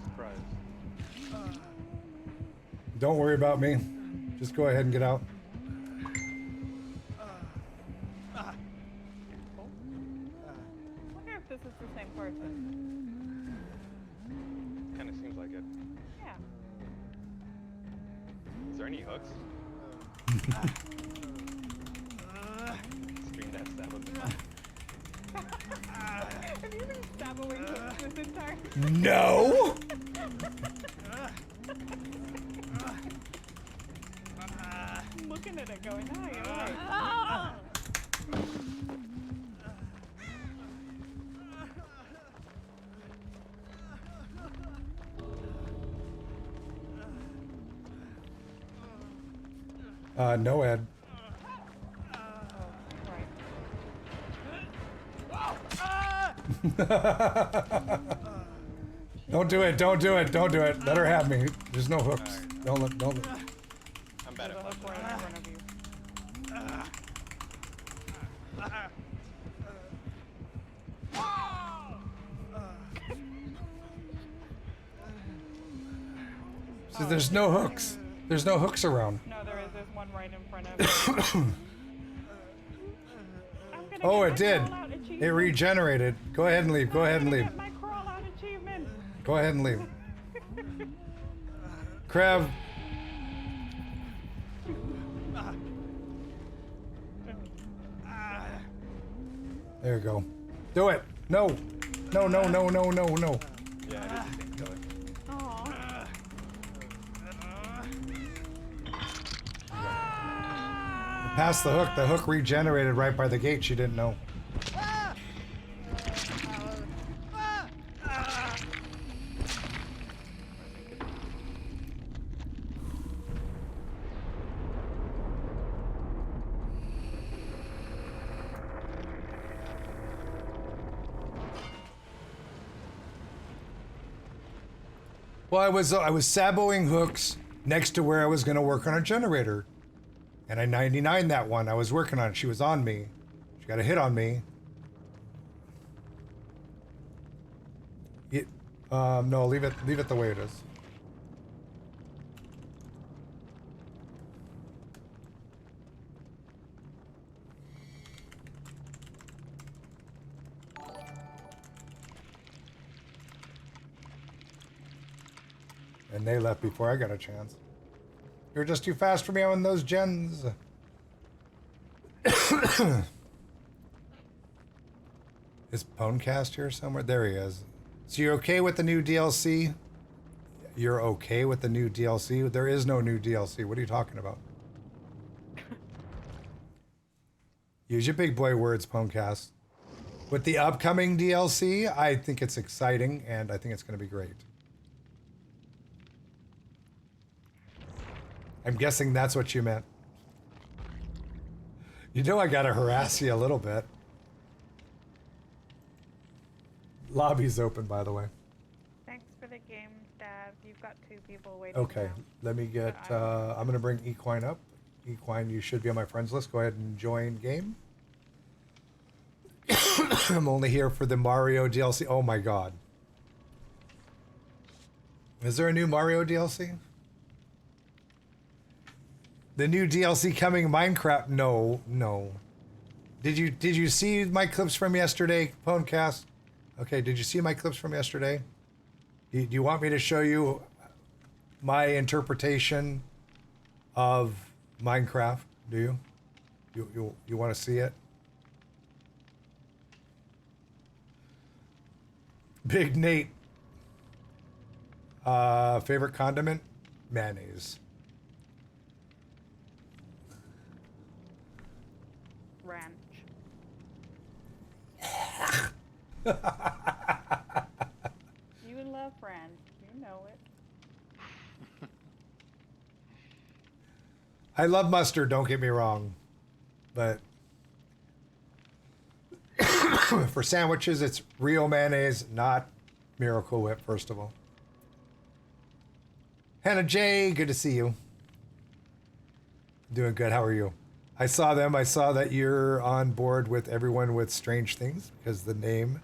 Surprise. Don't worry about me. Just go ahead and get out. I wonder if this is the same person. Kind of seems like it. Yeah. Is there any hooks? No! I'm looking at it going, oh, you're right. No, Ed. Don't do it, don't do it, don't do it. Let her have me. There's no hooks. Don't let. I'm bad There's at a hook fun. right in front of you. See, there's no hooks. There's no hooks around. No, there is. There's one right in front of you. I'm gonna Oh, get it my did. crawl out It achievement. regenerated. Go ahead and leave. Go ahead and leave. Get my crawl out achievement. Go ahead and leave. Crab. There you go. Do it. No. No, no, no, no, no, no. Yeah, I did the same color. Aw. Past the hook. The hook regenerated right by the gate. She didn't know. Well, I was saboing hooks next to where I was going to work on a generator, and I 99 that one. I was working on it. She was on me. She got a hit on me. No, leave it the way it is. And they left before I got a chance. You're just too fast for me on those gens. Is Ponecast here somewhere? There he is. So you're okay with the new DLC? You're okay with the new DLC? There is no new DLC. What are you talking about? Use your big boy words, Ponecast. With the upcoming DLC, I think it's exciting and I think it's going to be great. I'm guessing that's what you meant. You know I gotta harass you a little bit. Lobby's open, by the way. Thanks for the game, Dad. You've got 2 people waiting. Okay, now. let me get, I'm gonna bring Equine up. Equine, you should be on my friends list. Go ahead and join game. I'm only here for the Mario DLC. Oh my God. Is there a new Mario DLC? The new DLC coming, Minecraft? No, no. Did you see my clips from yesterday, Ponecast? Okay, did you see my clips from yesterday? Do you want me to show you my interpretation of Minecraft? Do you? You want to see it? Big Nate. Favorite condiment? Mayonnaise. Ranch. You love ranch. You know it. I love mustard, don't get me wrong. But for sandwiches, it's real mayonnaise, not Miracle Whip, first of all. Hannah J, good to see you. Doing good, how are you? I saw them. I saw that you're on board with everyone with Strange Things because the name,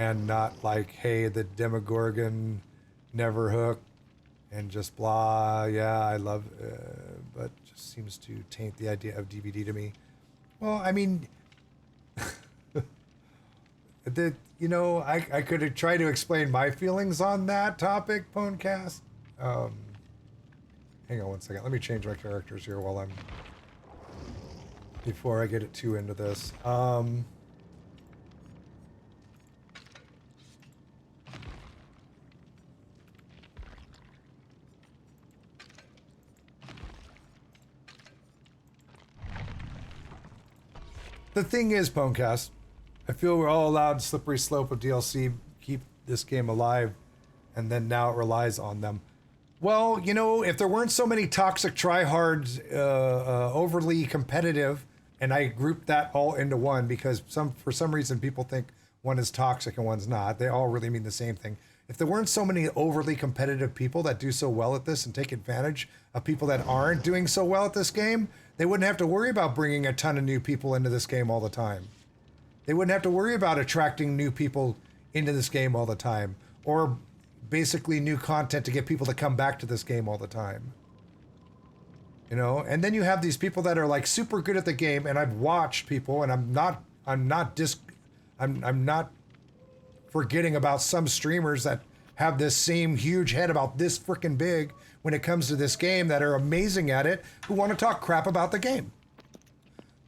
and not like, hey, the Demogorgon never hooked and just blah. Yeah, I love, but just seems to taint the idea of DVD to me. Well, I mean, I could try to explain my feelings on that topic, Ponecast. Hang on one second. Let me change my characters here while I'm. Before I get it too into this. The thing is, Ponecast, I feel we're all allowed slippery slope of DLC, keep this game alive, and then now it relies on them. Well, you know, if there weren't so many toxic tryhards, overly competitive, and I grouped that all into one because for some reason people think one is toxic and one's not. They all really mean the same thing. If there weren't so many overly competitive people that do so well at this and take advantage of people that aren't doing so well at this game, they wouldn't have to worry about bringing a ton of new people into this game all the time. They wouldn't have to worry about attracting new people into this game all the time, or basically new content to get people to come back to this game all the time. You know, and then you have these people that are like super good at the game, and I've watched people, and I'm not forgetting about some streamers that have this same huge head about this freaking big when it comes to this game that are amazing at it, who want to talk crap about the game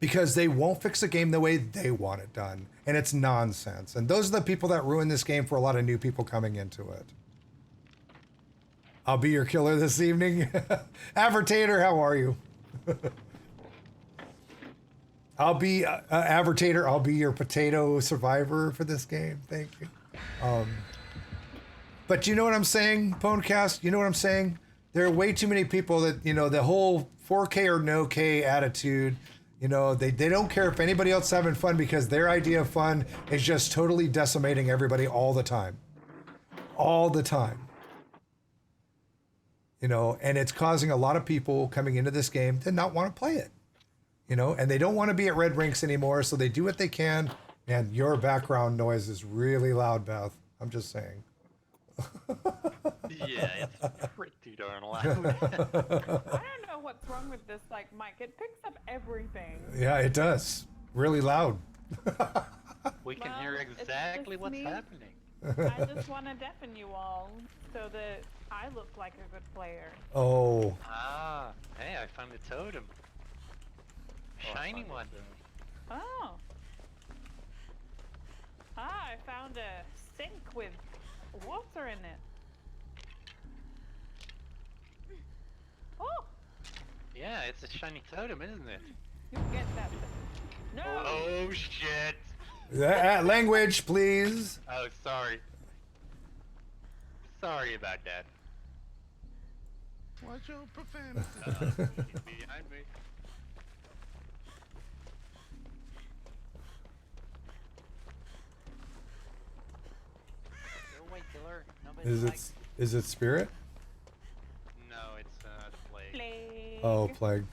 because they won't fix the game the way they want it done, and it's nonsense. And those are the people that ruin this game for a lot of new people coming into it. I'll be your killer this evening. Avertator, how are you? I'll be Avertator. I'll be your potato survivor for this game. Thank you. But you know what I'm saying, Ponecast? You know what I'm saying? There are way too many people that, you know, the whole 4K or no K attitude, you know, they don't care if anybody else is having fun because their idea of fun is just totally decimating everybody all the time. All the time. You know, and it's causing a lot of people coming into this game to not want to play it. You know, and they don't want to be at red rinks anymore, so they do what they can. And your background noise is really loud, Beth. I'm just saying. Yeah, it's pretty darn loud. I don't know what's wrong with this like mic. It picks up everything. Yeah, it does. Really loud. We can Well, hear it's exactly just what's me. happening. I just want to deafen you all so that I look like a good player. Oh, Ah, hey, I found the totem. Shiny one. Oh. I found a sink with water in it. Oh, Yeah, it's a shiny totem, isn't it? you get that. No. Oh shit! language, please. Oh, sorry. Sorry about that. Watch your profanity. He's behind me. Go away, killer. Nobody likes Is it spirit? No, it's the plague. Plague. Oh, plague.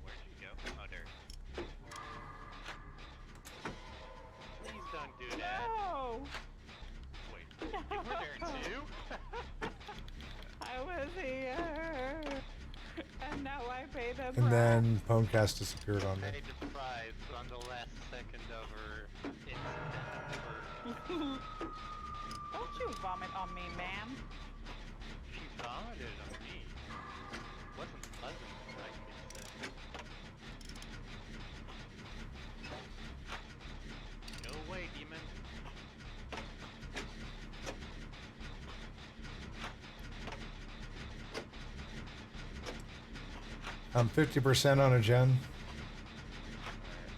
Where'd you go? Oh, there. Please don't do that. No. Wait, you were there too? I was here. And now I pay the price. And then Ponecast disappeared on me. Paid the price on the last second over incident. Don't you vomit on me, ma'am. She vomited on me. Wasn't pleasant, I could say. No way, demon. I'm 50% on a gen.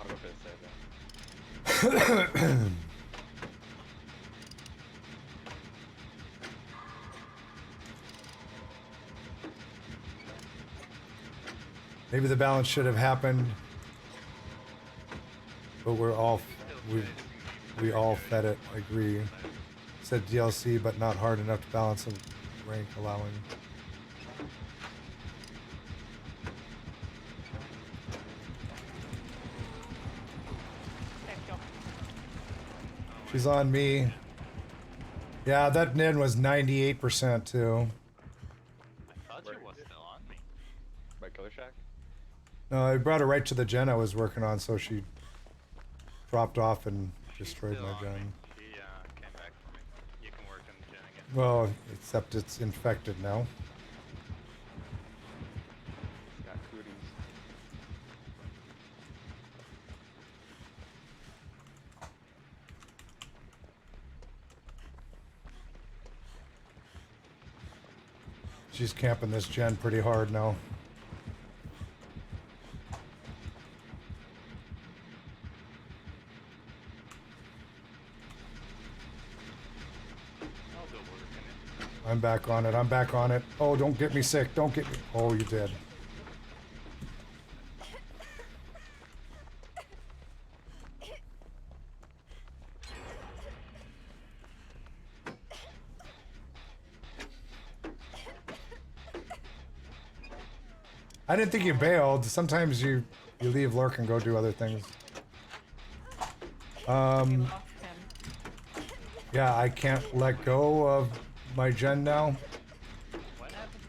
I'll go for the save then. Maybe the balance should have happened, but we all fed it. I agree. Said DLC, but not hard enough to balance a rank allowing. Let's go. She's on me. Yeah, that Ned was 98% too. I thought you was still on me. By Killer Shack? No, I brought her right to the gen I was working on, so she dropped off and destroyed Still my on me. gen. She came back for me. You can work on the gen again. Well, except it's infected now. Got cooties. She's camping this gen pretty hard now. I'm back on it. I'm back on it. Oh, don't get me sick. Don't get me. Oh, you did. I didn't think you bailed. Sometimes you leave lurk and go do other things. We lost him. Yeah, I can't let go of my gen now. What happened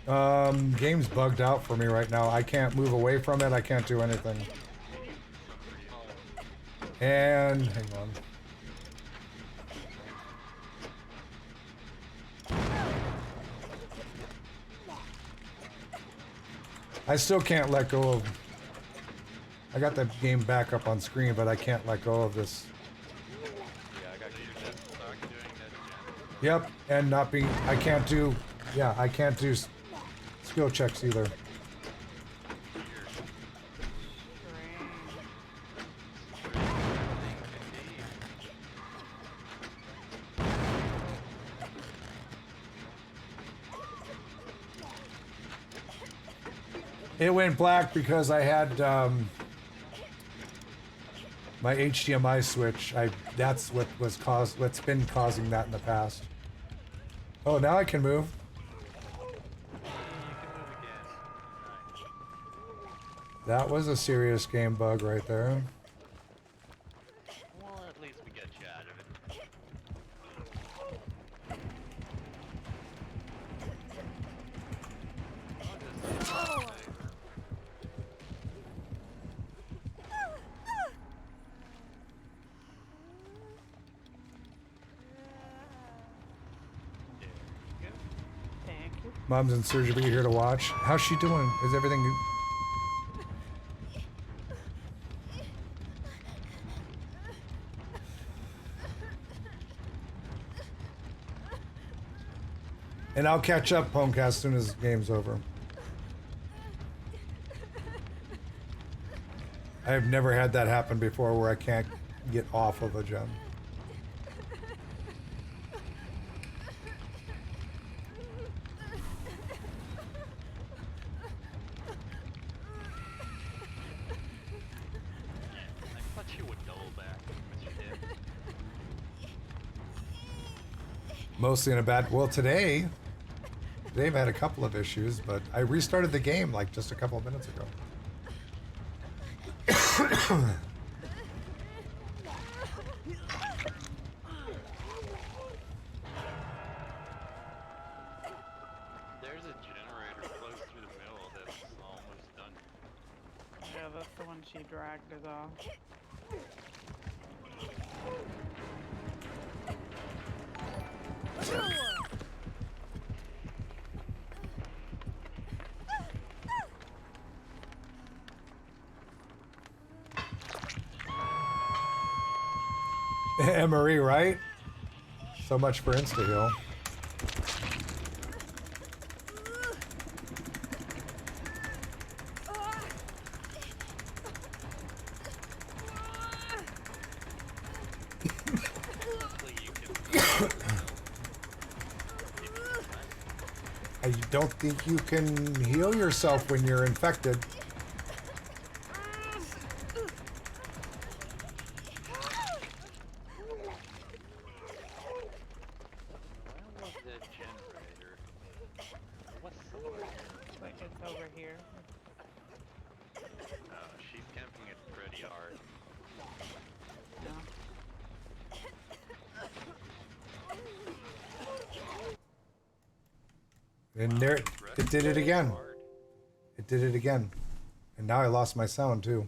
to John? Game's bugged out for me right now. I can't move away from it. I can't do anything. And hang on. I still can't let go of. I got the game back up on screen, but I can't let go of this. Yeah, I got So you're just stuck doing that jump? Yep, and not being. I can't do. Yeah, I can't do skill checks either. Weird. It went black because I had my HDMI switch. That's what's been causing that in the past. Oh, now I can move. You can move again. Nice. That was a serious game bug right there. Well, at least we get you out of it. I'll just- There you go. Thank you. Mom's in surgery here to watch. How's she doing? Is everything? And I'll catch up, Homecast, as soon as the game's over. I've never had that happen before where I can't get off of a gem. I thought you would double back, but you did. Mostly in a bad. Well, today I've had a couple of issues, but I restarted the game like just a couple of minutes ago. There's a generator close through the middle that's almost done. Yeah, that's the one she dragged us off. Emery, right? So much for insta-heal. Hopefully you can. I don't think you can heal yourself when you're infected. Where was that generator? What's somewhere here? Like it's over here. She's camping it pretty hard. No. And there, it did it again. Hard. It did it again. And now I lost my sound too.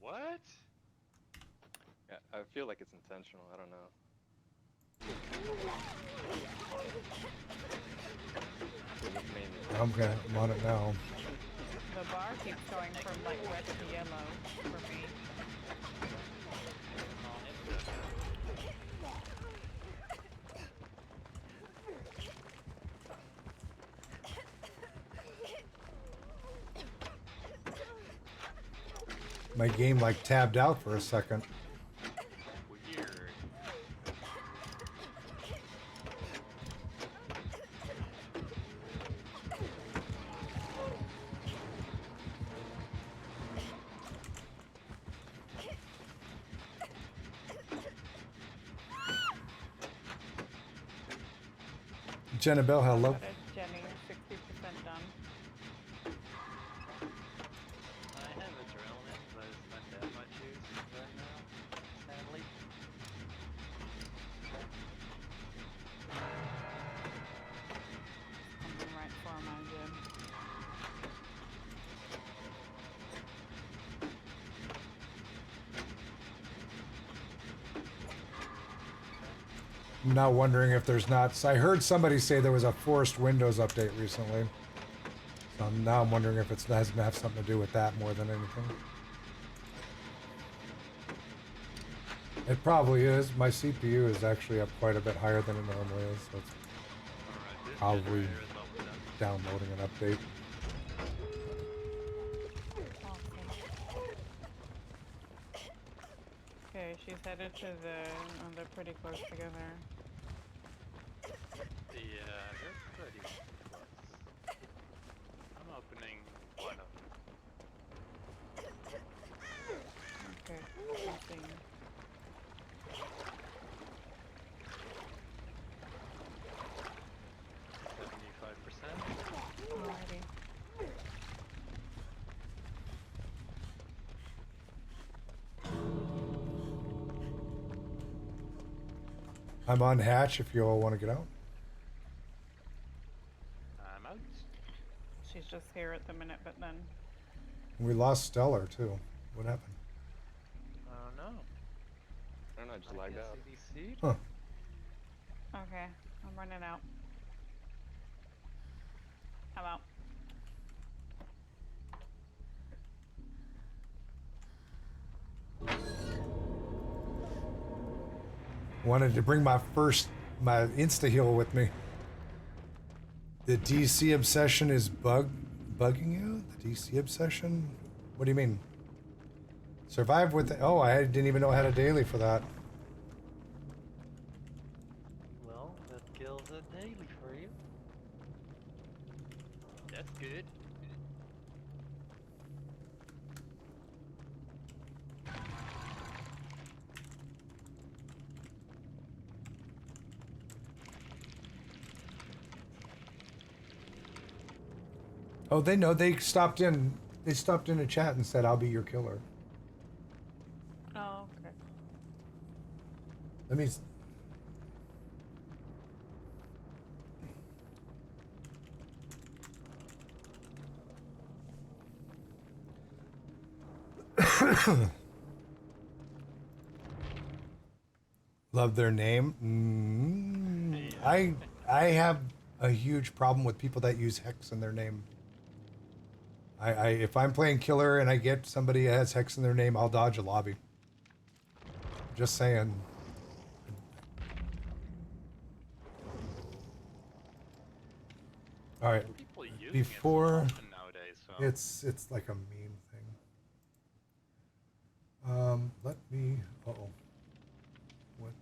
What? Yeah, I feel like it's intentional. I don't know. It was mainly- I'm on it now. The bar keeps going from like red to yellow for me. My game like tabbed out for a second. Weird. Jenna Bell, hello. That is Jenny, 60% done. I have adrenaline, but it's not that much use right now, sadly. Coming right for my gym. I'm now wondering if there's not. So I heard somebody say there was a forced Windows update recently. So now I'm wondering if it has to have something to do with that more than anything. It probably is. My CPU is actually up quite a bit higher than it normally is, so it's Alright, this probably generator is almost done. downloading an update. Awesome. Okay, she's headed to the. Oh, they're pretty close together. Yeah, they're pretty close. I'm opening one of them. Okay, let's see. Alrighty. I'm on hatch if you all want to get out. I'm out. She's just here at the minute, but then. We lost Stellar too. What happened? Oh no. I don't know, I just lagged out. CDC? Huh. Okay, I'm running out. I'm out. Wanted to bring my insta heal with me. The DC obsession is bugging you? The DC obsession? What do you mean? Survive with the, oh, I didn't even know I had a daily for that. Well, that kills a daily for you. That's good. Oh, they know. They stopped in a chat and said, I'll be your killer. Oh, okay. Let me... Love their name. I have a huge problem with people that use hex in their name. If I'm playing killer and I get somebody that has hex in their name, I'll dodge a lobby. Just saying. All right. People using Before it so often nowadays, so. it's like a meme thing. Let me. Uh-oh. What?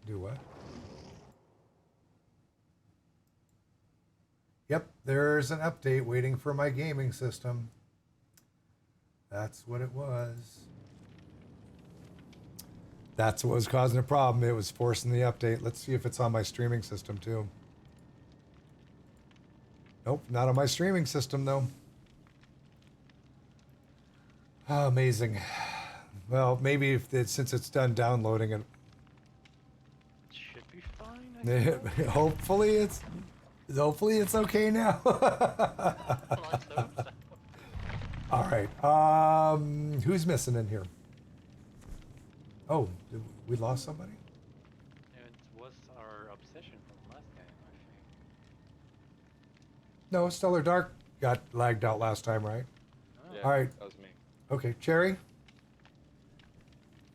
Do what? Yep, there's an update waiting for my gaming system. That's what it was. That's what was causing a problem. It was forcing the update. Let's see if it's on my streaming system too. Nope, not on my streaming system though. Oh, amazing. Well, maybe since it's done downloading it. Should be fine, I suppose. Hopefully it's okay now. Let's hope so. All right. Who's missing in here? Oh, we lost somebody? It was our obsession from last game, I think. No, Stellar Dark got lagged out last time, right? Oh. Yeah, All right. that was me. Okay, Cherry,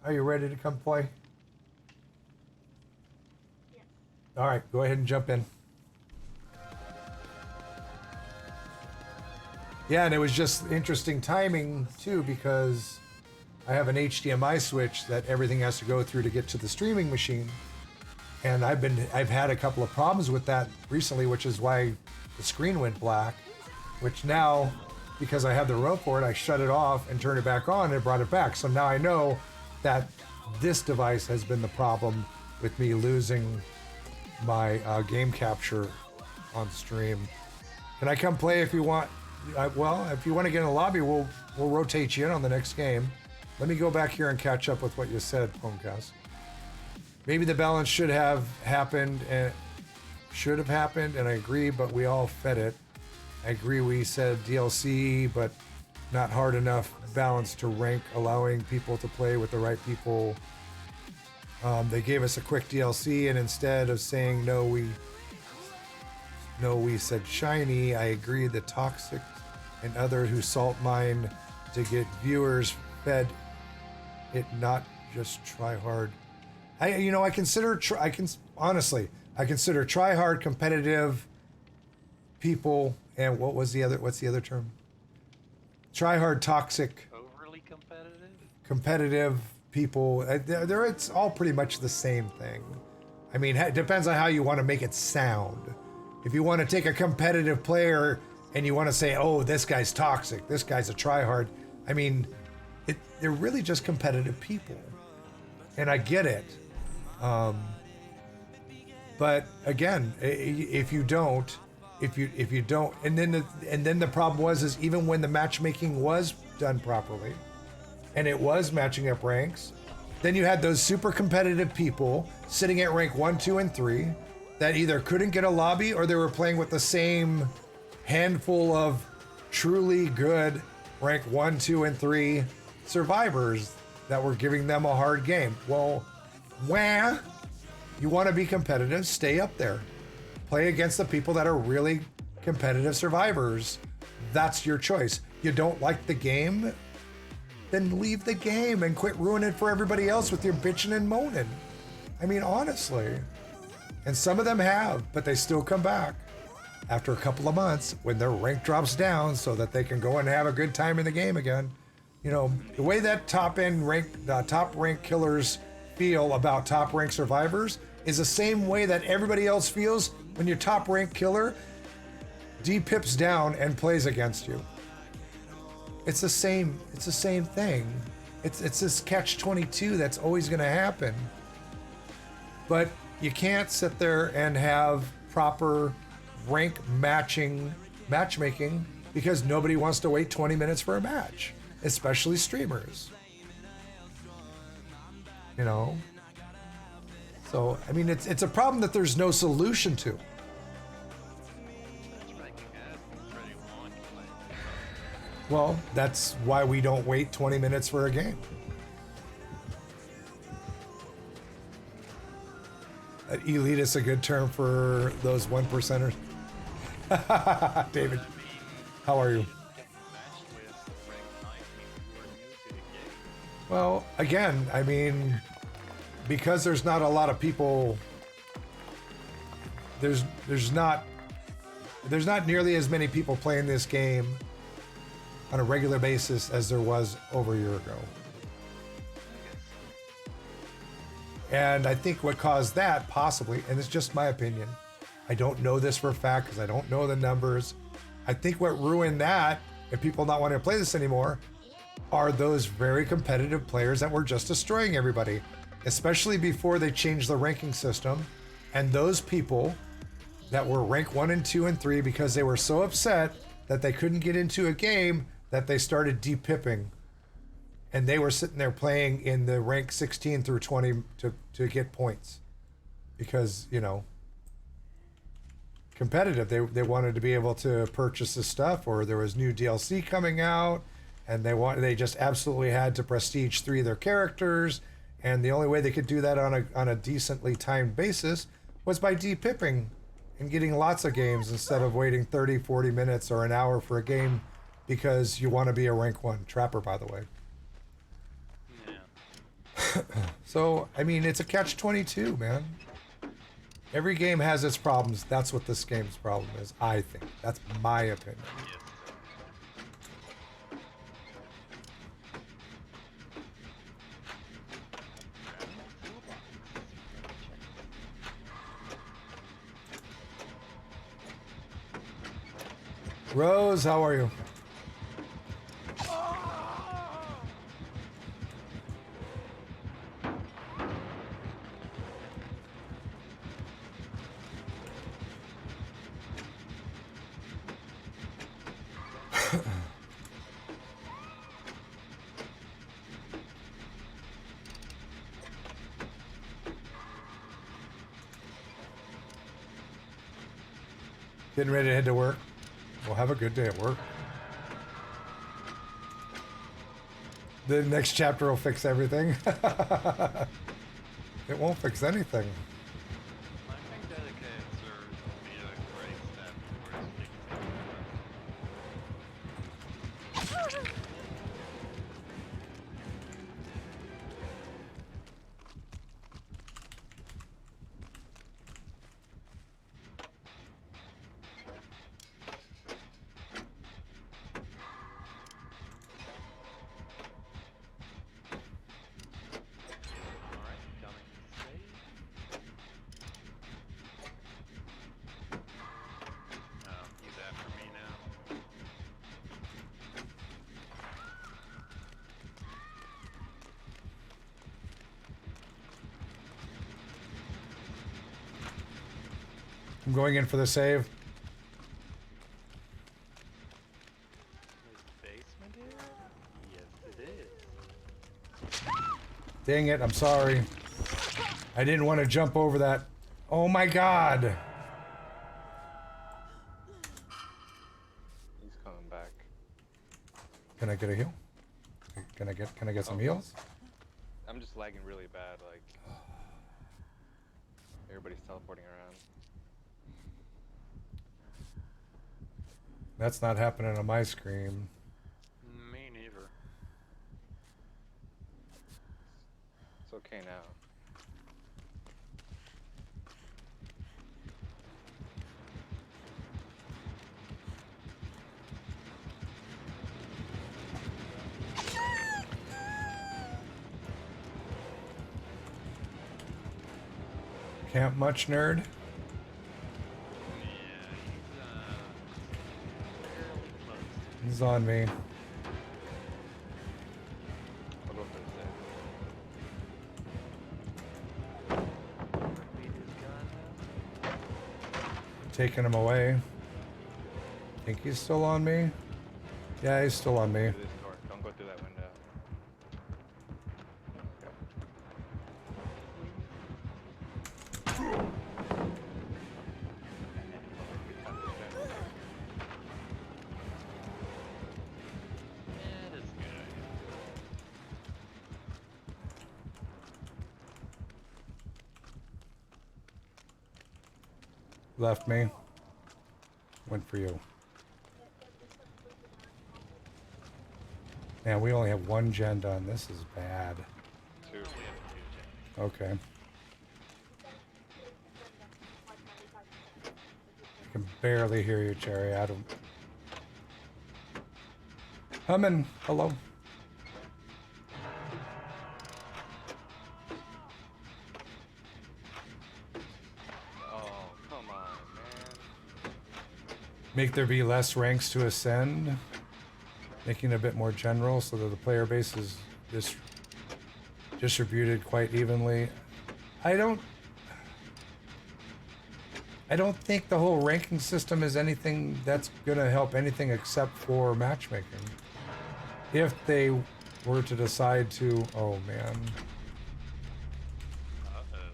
are you ready to come play? Yes. All right, go ahead and jump in. Yeah, and it was just interesting timing too, because I have an HDMI switch that everything has to go through to get to the streaming machine. And I've had a couple of problems with that recently, which is why the screen went black, which now, because I have the remote for it, I shut it off and turned it back on and it brought it back. So now I know that this device has been the problem with me losing my game capture on stream. Can I come play if you want? Well, if you want to get in the lobby, we'll rotate you in on the next game. Let me go back here and catch up with what you said, Homecast. Maybe the balance should have happened, and I agree, but we all fed it. I agree we said DLC, but not hard enough balance to rank, allowing people to play with the right people. They gave us a quick DLC, and instead of saying no, we said shiny. I agree, the toxic and others who salt mine to get viewers fed it, not just try hard. I consider try hard competitive people, and what's the other term? Try hard toxic Overly competitive people. It's all pretty much the same thing. I mean, it depends on how you want to make it sound. If you want to take a competitive player and you want to say, oh, this guy's toxic, this guy's a tryhard, I mean, they're really just competitive people. And I get it. But again, if you don't, and then the problem is even when the matchmaking was done properly, and it was matching up ranks, then you had those super competitive people sitting at rank 1, 2, and 3 that either couldn't get a lobby or they were playing with the same handful of truly good rank 1, 2, and 3 survivors that were giving them a hard game. Well, you want to be competitive, stay up there. Play against the people that are really competitive survivors. That's your choice. You don't like the game? Then leave the game and quit ruining it for everybody else with your bitching and moaning. I mean, honestly. And some of them have, but they still come back after a couple of months when their rank drops down so that they can go and have a good time in the game again. You know, the way that top rank killers feel about top rank survivors is the same way that everybody else feels when your top rank killer de-pips down and plays against you. It's the same thing. It's this catch-22 that's always going to happen. But you can't sit there and have proper rank matchmaking because nobody wants to wait 20 minutes for a match, especially streamers. You know? So, I mean, it's a problem that there's no solution to. Well, that's why we don't wait 20 minutes for a game. Elite is a good term for those 1%ers. David, how are you? Well, again, I mean, because there's not a lot of people, there's not nearly as many people playing this game on a regular basis as there was over a year ago. And I think what caused that, possibly, and it's just my opinion, I don't know this for a fact because I don't know the numbers. I think what ruined that, and people not wanting to play this anymore, are those very competitive players that were just destroying everybody, especially before they changed the ranking system. And those people that were rank 1 and 2 and 3 because they were so upset that they couldn't get into a game that they started de-pipping. And they were sitting there playing in the rank 16 through 20 to get points. Because, you know, competitive. They wanted to be able to purchase the stuff, or there was new DLC coming out, and they just absolutely had to prestige 3 of their characters. And the only way they could do that on a decently timed basis was by de-pipping and getting lots of games instead of waiting 30, 40 minutes or an hour for a game because you want to be a rank 1 trapper, by the way. Yeah. So, I mean, it's a catch-22, man. Every game has its problems. That's what this game's problem is, I think. That's my opinion. Rose, how are you? Getting ready to head to work. Well, have a good day at work. The next chapter will fix everything. It won't fix anything. I think dedicated servers will be a great step towards fixing Alright, coming to save. He's after me now. I'm going in for the save. His basement area? Yes, it is. Dang it, I'm sorry. I didn't want to jump over that. Oh my god. He's coming back. Can I get a heal? Can I get some heals? I'm just lagging really bad, like everybody's teleporting around. That's not happening on my screen. Me neither. It's okay now. Camp much, nerd? Yeah, fairly close. He's on me. I'll go for the Beat his gun now. Taking him away. Think he's still on me? Yeah, he's still on me. save. This door. Don't go through that window. Go. Yeah, that's a good idea. Left me. Went for you. Man, we only have one gen done. This is bad. Two. We have two gens. Okay. I can barely hear you, Cherry. I don't. Humming. Hello. Oh, come on, man. Make there be less ranks to ascend. Making it a bit more general so that the player base is distributed quite evenly. I don't think the whole ranking system is anything that's gonna help anything except for matchmaking. If they were to decide to, oh man. Uh-oh.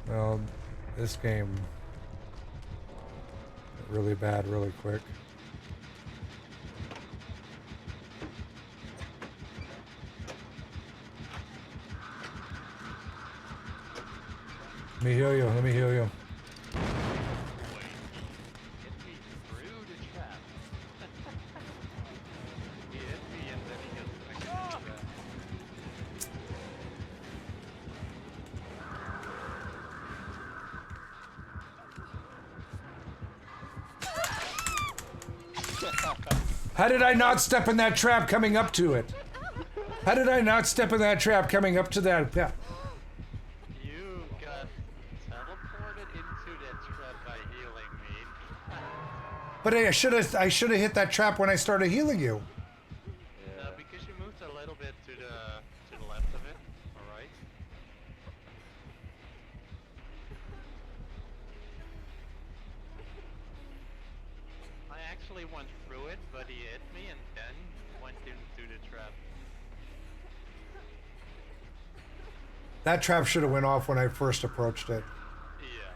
Well, this game really bad really quick. Let me heal you, let me heal you. Wait. Hit me through the trap. He hit me and then he gets next to the trap. How did I not step in that trap coming up to it? How did I not step in that trap coming up to that? Yeah. You got teleported into that trap by healing me. But I should have hit that trap when I started healing you. No, because you moved a little bit to the left of it, alright? I actually went through it, but he hit me and then went into the trap. That trap should have went off when I first approached it. Yeah.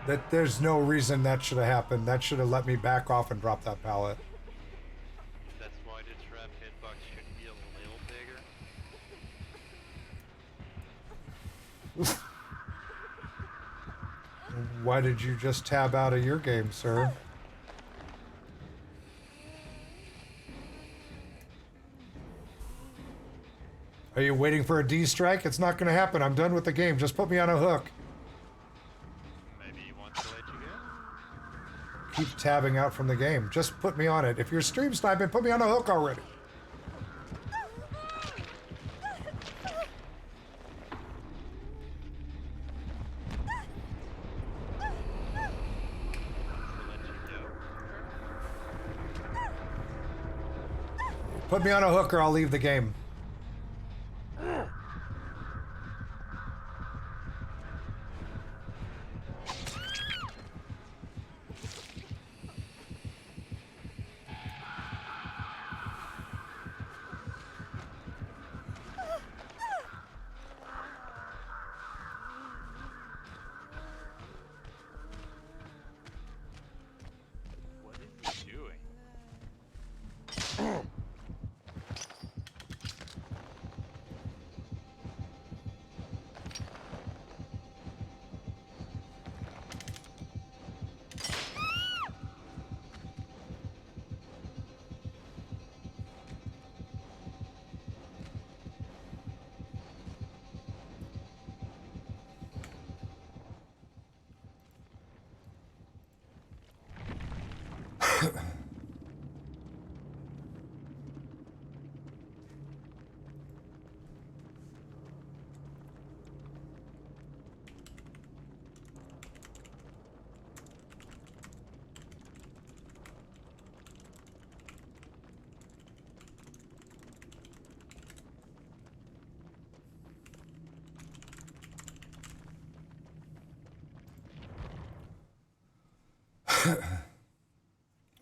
That there's no reason that should have happened. That should have let me back off and drop that pallet. That's why the trap hitbox should be a little bigger. Why did you just tab out of your game, sir? Are you waiting for a D strike? It's not going to happen. I'm done with the game. Just put me on a hook. Maybe he wants to let you go? Keep tabbing out from the game. Just put me on it. If you're stream sniping, put me on a hook already. Put me on a hook or I'll leave the game. What is he doing?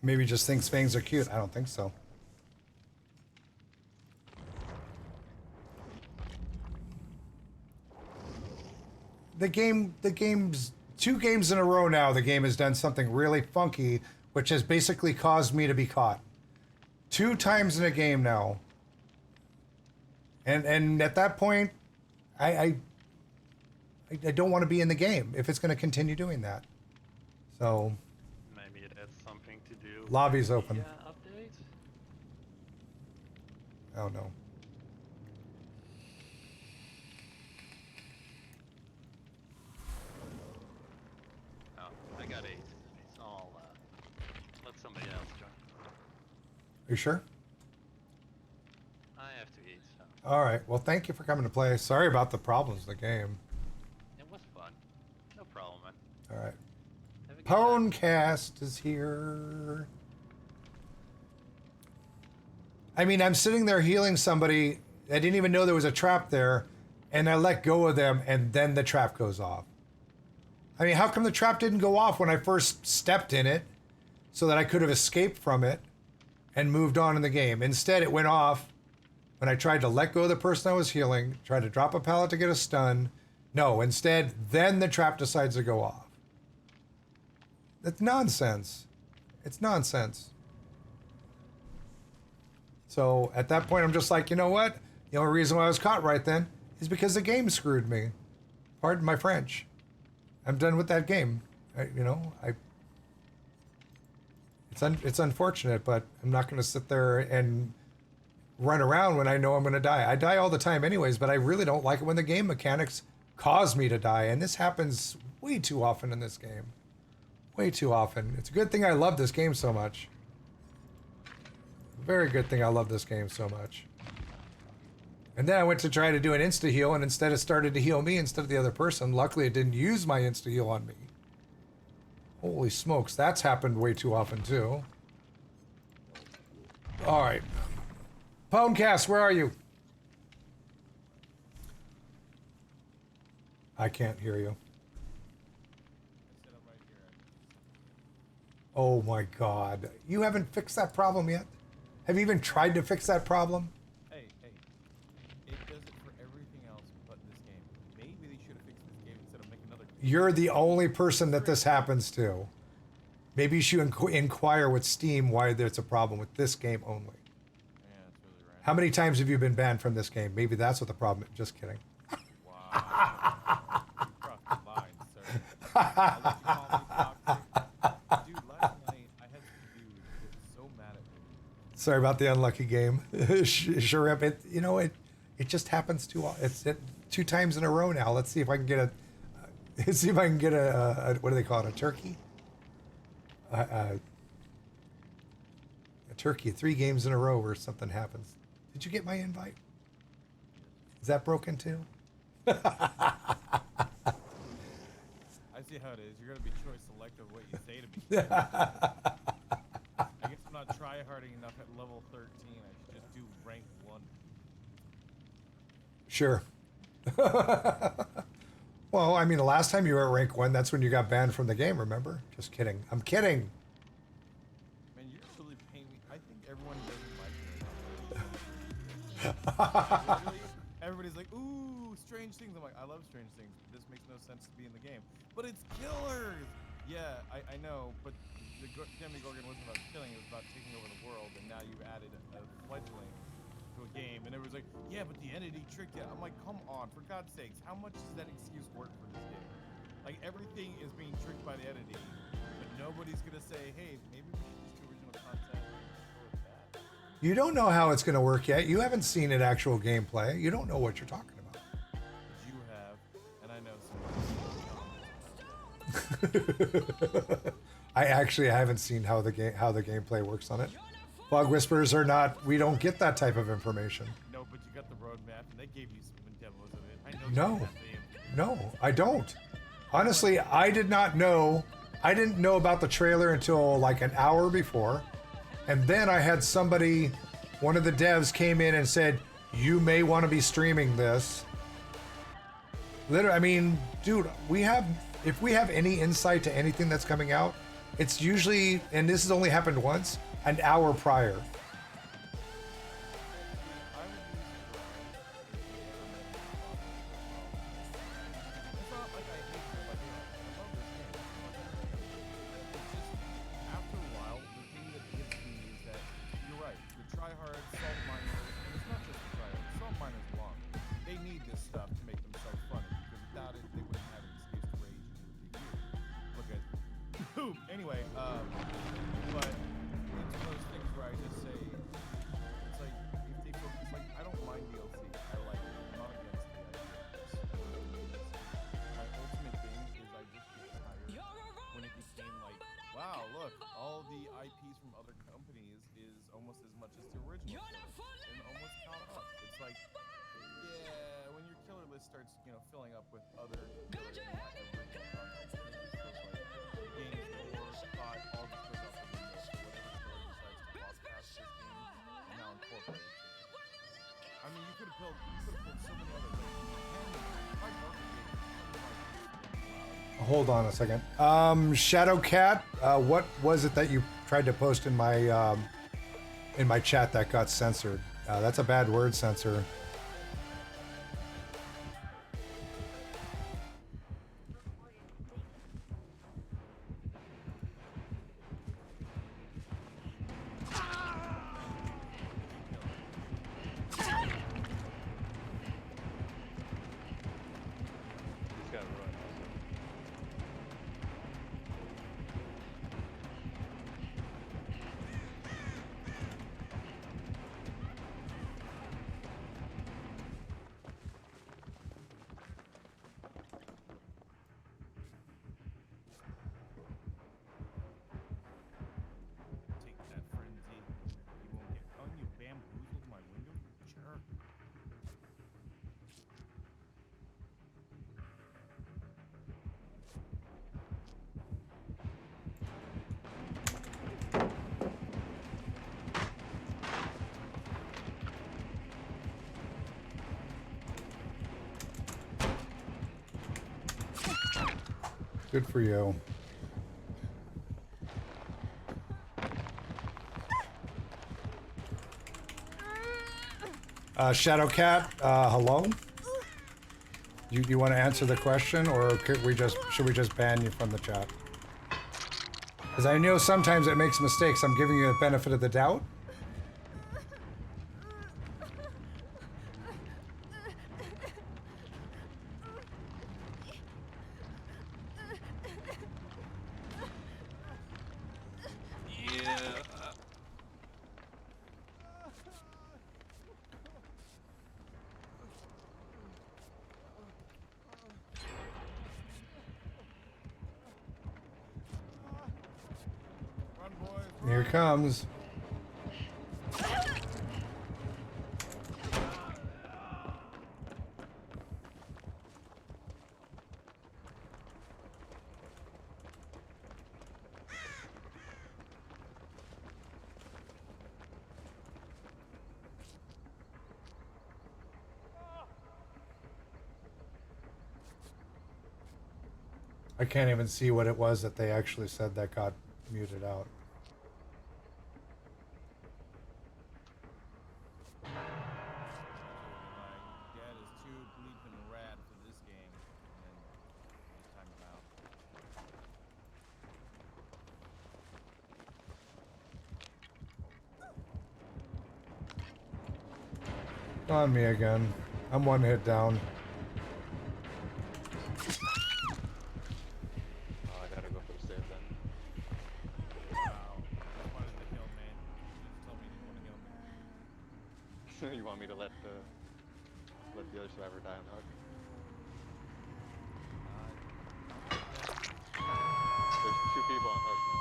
Maybe just thinks fangs are cute. I don't think so. The game's 2 games in a row now. The game has done something really funky, which has basically caused me to be caught 2 times in a game now. And at that point, I don't want to be in the game if it's going to continue doing that. So. Maybe it had something to do Lobby's with open. the update? Oh no. Oh, I got 8. So I'll let somebody else join. Are you sure? I have to eat, so All right. Well, thank you for coming to play. Sorry about the problems with the game. it was fun. No problem, man. All right. Have a good night. Pwnecast is here. I mean, I'm sitting there healing somebody. I didn't even know there was a trap there, and I let go of them, and then the trap goes off. I mean, how come the trap didn't go off when I first stepped in it so that I could have escaped from it and moved on in the game? Instead, it went off when I tried to let go of the person I was healing, tried to drop a pallet to get a stun. No, instead, then the trap decides to go off. That's nonsense. It's nonsense. So at that point, I'm just like, you know what? The only reason why I was caught right then is because the game screwed me. Pardon my French. I'm done with that game. It's unfortunate, but I'm not going to sit there and run around when I know I'm going to die. I die all the time anyways, but I really don't like it when the game mechanics cause me to die. And this happens way too often in this game. Way too often. It's a good thing I love this game so much. Very good thing I love this game so much. And then I went to try to do an insta-heal, and instead it started to heal me instead of the other person. Luckily, it didn't use my insta-heal on me. Holy smokes, that's happened way too often, too. All right. Pwnecast, where are you? I can't hear you. Oh my God. You haven't fixed that problem yet? Have you even tried to fix that problem? Hey, it does it for everything else but this game. Maybe You're the only person that this happens to. Maybe you should inquire with Steam why there's a problem with this game only. Yeah, it's really random. How many times have you been banned from this game? Maybe that's what the problem is. Just kidding. Wow. You crossed the line, sir. I'll let you call me toxic. Dude, last night I had some dude get so mad at me. Sorry about the unlucky game. Sure, it just happens too. It's 2 times in a row now. Let's see if I can get a. Let's see if I can get a what do they call it? A turkey. A turkey. 3 games in a row where something happens. Did you get my invite? Is that broken too? I see how it is. You're gonna be choice selective what you say to me. I guess I'm not try-harding enough at level 13. I should just do rank 1. Sure. Well, I mean, the last time you were at rank 1, that's when you got banned from the game, remember? Just kidding. I'm kidding. Man, you're really paying me. I think everyone doesn't like me. Everybody's like, ooh, strange things. I'm like, I love strange things. This makes no sense to be in the game. But it's killers! Yeah, I know, but the Demi Gorgon wasn't about killing, it was about taking over the world, and now you've added a fledgling to a game, and everyone's like, yeah, but the entity tricked you. I'm like, come on, for God's sakes, how much does that excuse work for this game? Like, everything is being tricked by the entity, but nobody's gonna say, hey, maybe we should just do original content and go with that. You don't know how it's going to work yet. You haven't seen it actual gameplay. You don't know what you're talking about. You have, and I know I actually haven't seen how the gameplay works on it. Fog Whispers are not. We don't get that type of information. no, but you got the roadmap, and they gave you some demos of it. I know. No, no, I don't. Honestly, I did not know. I didn't know about the trailer until like an hour before. And then I had somebody, one of the devs came in and said, you may want to be streaming this. Literally, I mean, dude, if we have any insight to anything that's coming out, it's usually, and this has only happened once, an hour prior. Anyway, but it's one of those things where I just say, it's like, if they focus, like, I don't mind DLC. I like it. I'm not against the idea of this. My ultimate thing is I just get tired when it became like, wow, look, all the IPs from other companies is almost as much as the original stuff, and almost caught up. It's like, yeah, when your killer list starts, filling up with other killers and not original content, it just feels like the game's thought all just goes out the window. So whatever killer decides to broadcast this game is now incorporated to it. I mean, you could have pulled so many other things. Hold on a second. Shadowcat, what was it that you tried to post in my chat that got censored? That's a bad word censor. Good for you. Shadowcat, hello? You want to answer the question, or should we just ban you from the chat? Because I know sometimes it makes mistakes. I'm giving you the benefit of the doubt. Yeah. Run, boys. Here it comes. I can't even see what it was that they actually said that got muted out. Like, Dad is too bleeping rad for this game, and then just time him out. On me again. I'm one hit down. Oh, I gotta go for the save then. Wow. I wanted to kill me. You just told me you didn't want to kill me. You want me to let the other survivor die on the hook? There's 2 people on hook now.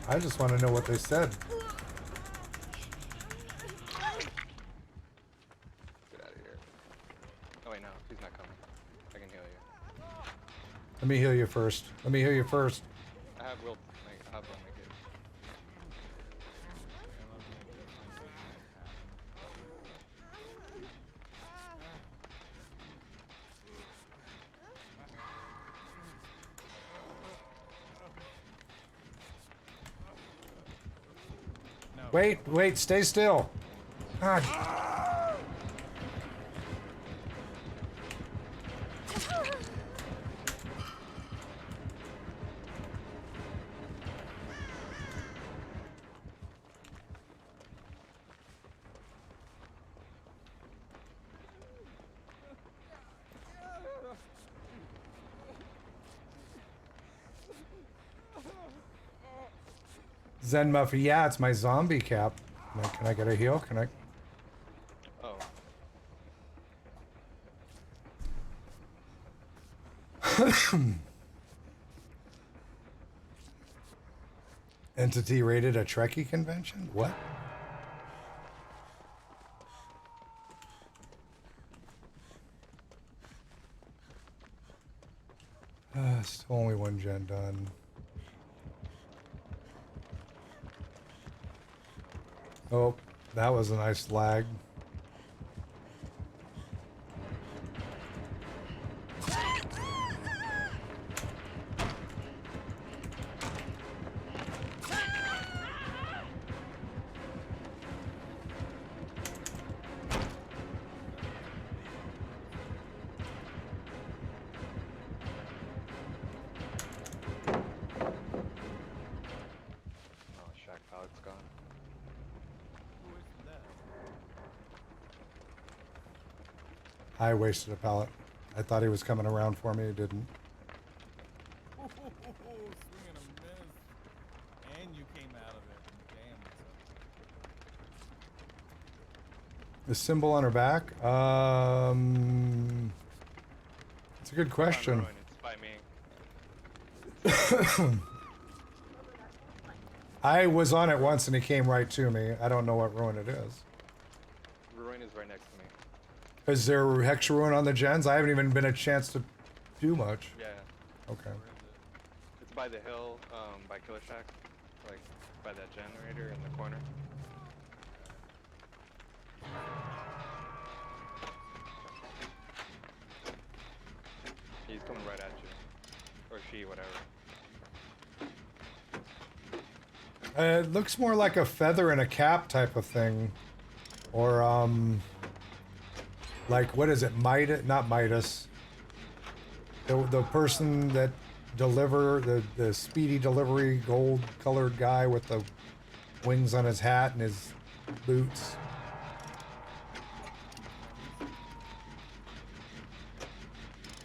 I just want to know what they said. Get out of here. Oh wait, no, he's not coming. I can heal you. Let me heal you first. Let me heal you first. I have will. I have will make it. Wait, stay still. God. Zen Muffy, yeah, it's my zombie cap. Can I get a heal? Can I? Oh. Entity rated a Trekkie convention? What? Still only one gen done. Oh, that was a nice lag. Oh, Shack Pallet's gone. Who is that? I wasted a pallet. I thought he was coming around for me. He didn't. Ooh, swing and a miss. And you came out of it. Damn. The symbol on her back? It's a good question. It's by me. I was on it once and he came right to me. I don't know what ruin it is. Ruin is right next to me. Is there Hex Ruin on the gens? I haven't even been a chance to do much. Yeah. Okay. It's by the hill, by Killer Shack. Like, by that generator in the corner. He's coming right at you. Or she, whatever. It looks more like a feather in a cap type of thing. Or, like, what is it? Midas? Not Midas. The person that the speedy delivery gold colored guy with the wings on his hat and his boots.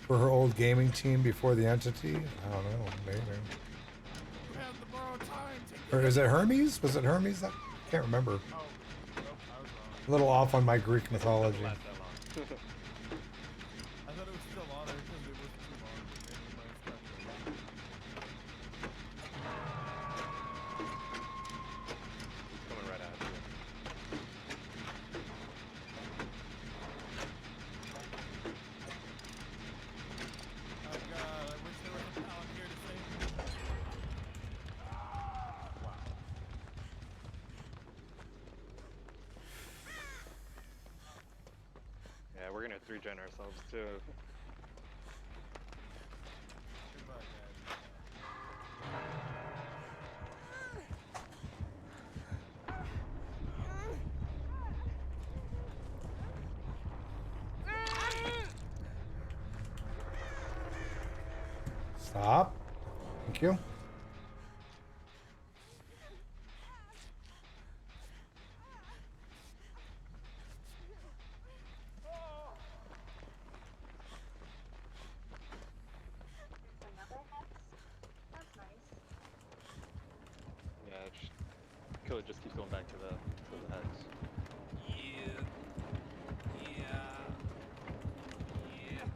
For her old gaming team before the entity? I don't know, maybe. You have the borrowed time. Take Or is it Hermes? Was it Hermes? That can't remember. Oh, nope, I was wrong. A little off on my Greek mythology. Doesn't last that long. I thought it was still on there because it was too long. But maybe my stuff. He's coming right at you. Oh god, I wish there was a pallet here to save me. Wow. Yeah, we're gonna 3-gen ourselves too. Goodbye, guys. Stop. Thank you. Yeah, killer just keeps going back to the hex. Yeah. Yeah. Yeah.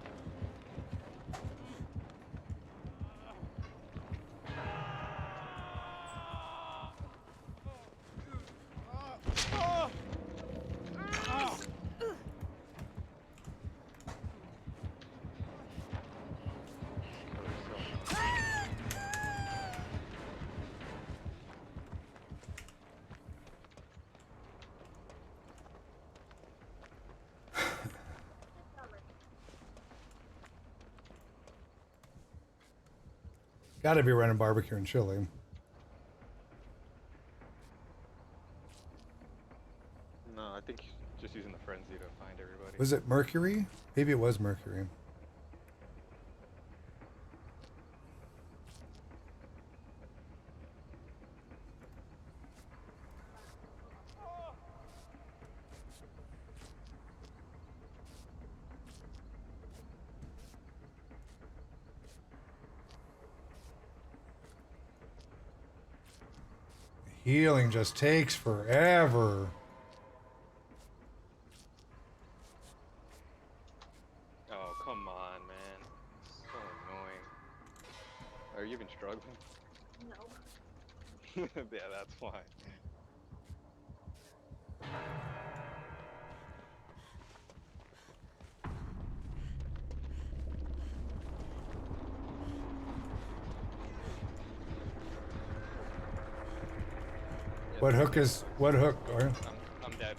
Killer's so annoying. Gotta be running barbecue and chili. No, I think he's just using the frenzy to find everybody. Was it Mercury? Maybe it was Mercury. Healing just takes forever. Oh, come on, man. So annoying. Are you even struggling? No. Yeah, that's why. Yeah, What hook is what hook? Or I'm dead.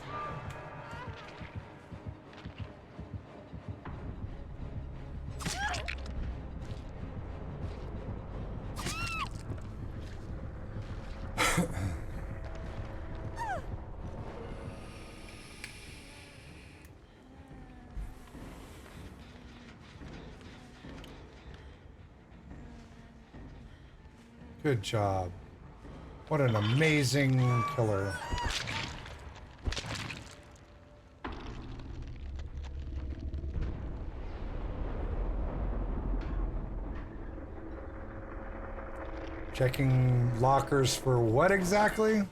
good job. What an amazing killer. Checking lockers for what exactly?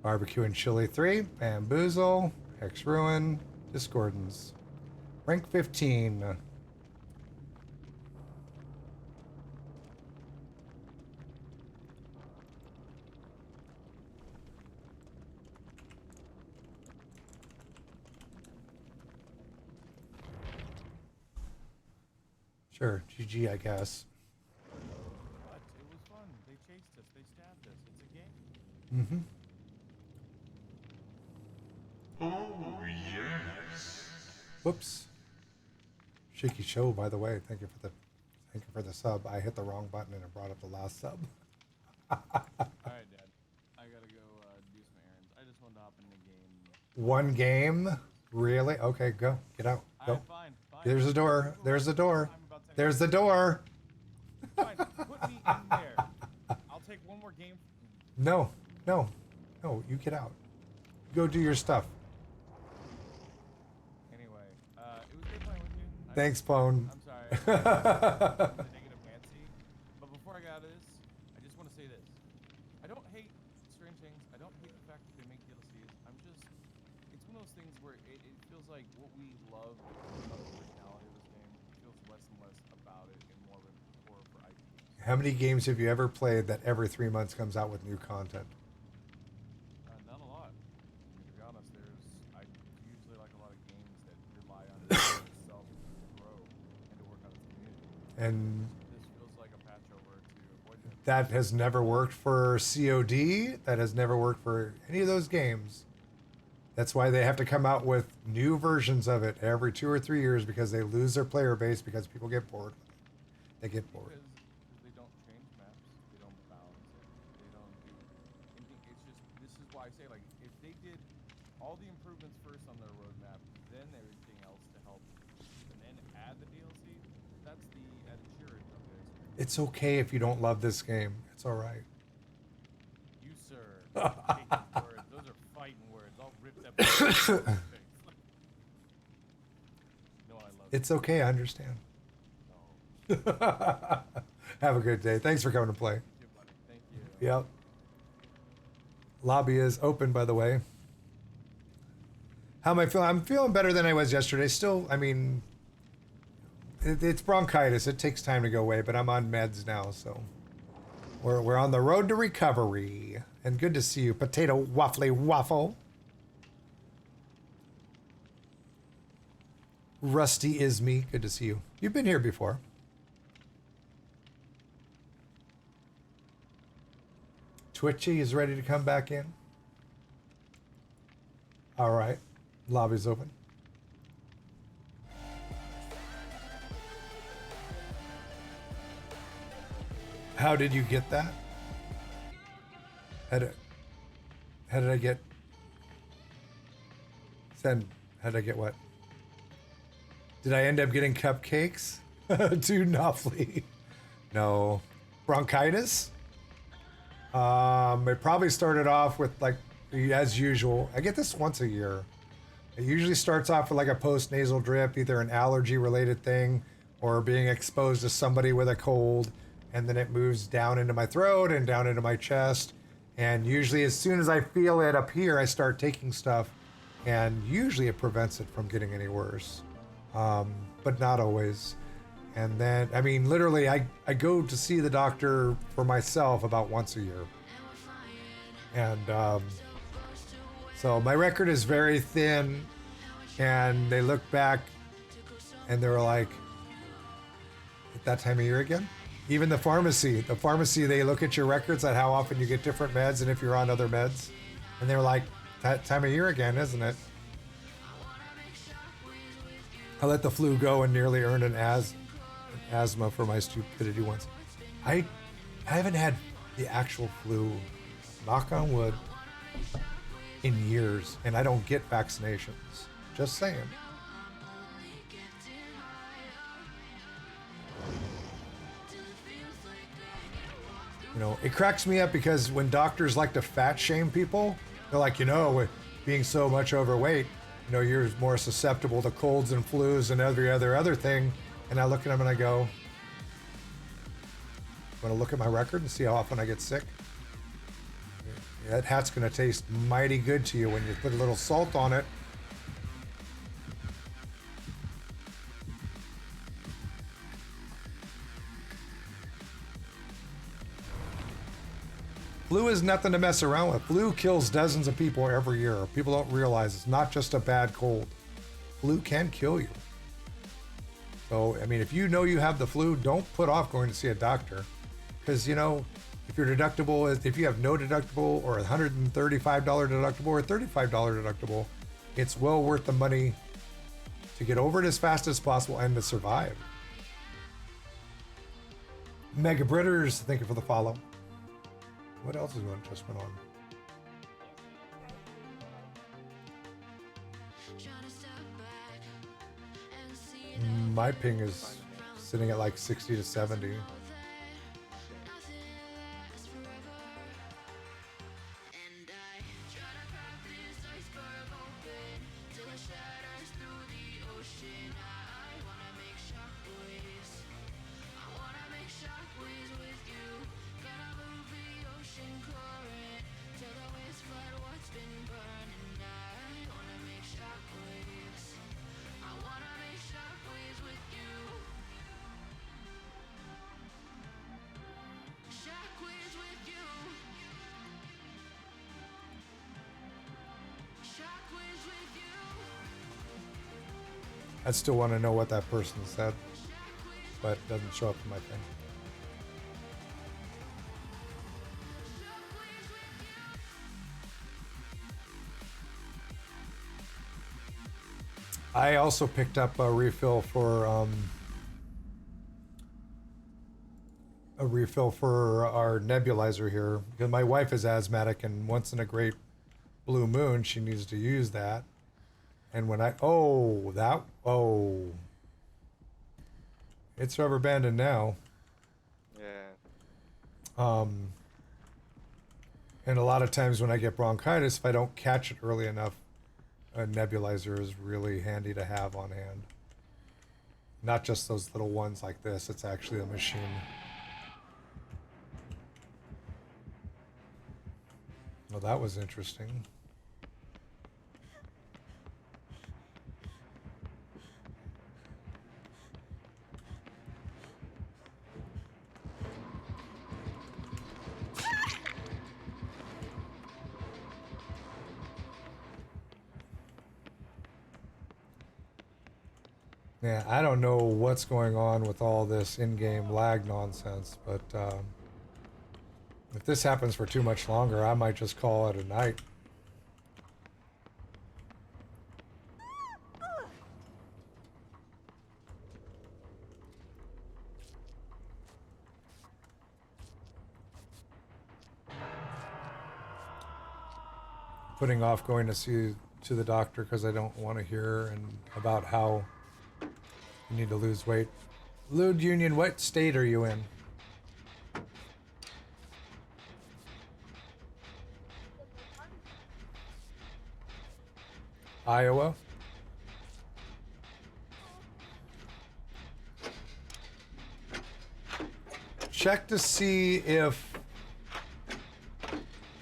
Barbecue and Chili 3, Bamboozle, Hex Ruin, Discordance. Rank 15. Sure, GG, I guess. But it was fun. They chased us. They stabbed us. It's a game. Mm-hmm. Whoops. Shaky show, by the way. Thank you for the sub. I hit the wrong button and it brought up the last sub. All right, Dad. I gotta go do some errands. I just wanted to hop in the game. One game? Really? Okay, go. Get out. Go. Alright, fine. There's the door. There's the door. I'm about to- There's the door. Fine. Put me in there. I'll take one more game. No. No. No, you get out. Go do your stuff. Anyway, it was good playing with you. Thanks, Pone. I'm sorry. I'm negative Nancy. But before I get out of this, I just want to say this. I don't hate Strange Things. I don't hate the fact that they make DLCs. I'm just, it's one of those things where it feels like what we love about the originality of this game feels less and less about it and more of a horror for IPs. How many games have you ever played that every 3 months comes out with new content? Not a lot. I mean, to be honest, I usually like a lot of games that rely on itself to grow and to work on its community. And This feels like a patch over to avoid that. that has never worked for COD. That has never worked for any of those games. That's why they have to come out with new versions of it every 2 or 3 years because they lose their player base because people get bored. They get bored. Because they don't change maps, they don't balance it, they don't do anything. It's just, this is why I say, like, if they did all the improvements first on their roadmap, then everything else to help, and then add the DLC, that's the added cheering of the experience. It's okay if you don't love this game. It's all right. You, sir, taking words. Those are fighting words. I'll rip that face. No, I love It's okay. I understand. you. No. Have a good day. Thanks for coming to play. Good buddy. Thank you. Yep. Lobby is open, by the way. How am I feeling? I'm feeling better than I was yesterday. Still, I mean, it's bronchitis. It takes time to go away, but I'm on meds now, so we're on the road to recovery. And good to see you, Potato Waffly Waffle. Rusty is me. Good to see you. You've been here before. Twitchy is ready to come back in. All right. Lobby's open. How did you get that? How did I get? How did I get what? Did I end up getting cupcakes? Too Knopfly. No. Bronchitis? It probably started off with, like, as usual. I get this once a year. It usually starts off with like a post-nasal drip, either an allergy-related thing or being exposed to somebody with a cold, and then it moves down into my throat and down into my chest. And usually as soon as I feel it up here, I start taking stuff, and usually it prevents it from getting any worse, but not always. And then, I mean, literally, I go to see the doctor for myself about once a year. And so my record is very thin, and they look back and they were like, at that time of year again? Even the pharmacy, they look at your records at how often you get different meds and if you're on other meds. And they were like, that time of year again, isn't it? I let the flu go and nearly earned an asthma for my stupidity once. I haven't had the actual flu, knock on wood, in years, and I don't get vaccinations. Just saying. You know, it cracks me up because when doctors like to fat shame people, they're like, you know, with being so much overweight, you know, you're more susceptible to colds and flus and every other thing. And I look at them and I go, want to look at my record and see how often I get sick? That hat's going to taste mighty good to you when you put a little salt on it. Flu is nothing to mess around with. Flu kills dozens of people every year. People don't realize it's not just a bad cold. Flu can kill you. So, I mean, if you know you have the flu, don't put off going to see a doctor. Because, you know, if your deductible is, if you have no deductible or $135 deductible or $35 deductible, it's well worth the money to get over it as fast as possible and to survive. Mega Britters, thank you for the follow. What else is going just went on? My ping is sitting at like 60 to 70. I still want to know what that person said, but it doesn't show up in my thing. I also picked up a refill for our nebulizer here because my wife is asthmatic, and once in a great blue moon she needs to use that. And when it's rubber banded now. Yeah. And a lot of times when I get bronchitis, if I don't catch it early enough, a nebulizer is really handy to have on hand. Not just those little ones like this, it's actually a machine. Well, that was interesting. Yeah, I don't know what's going on with all this in-game lag nonsense, but if this happens for too much longer, I might just call it a night. Putting off going to the doctor because I don't want to hear about how you need to lose weight. Lude Union, what state are you in? Iowa? Check to see if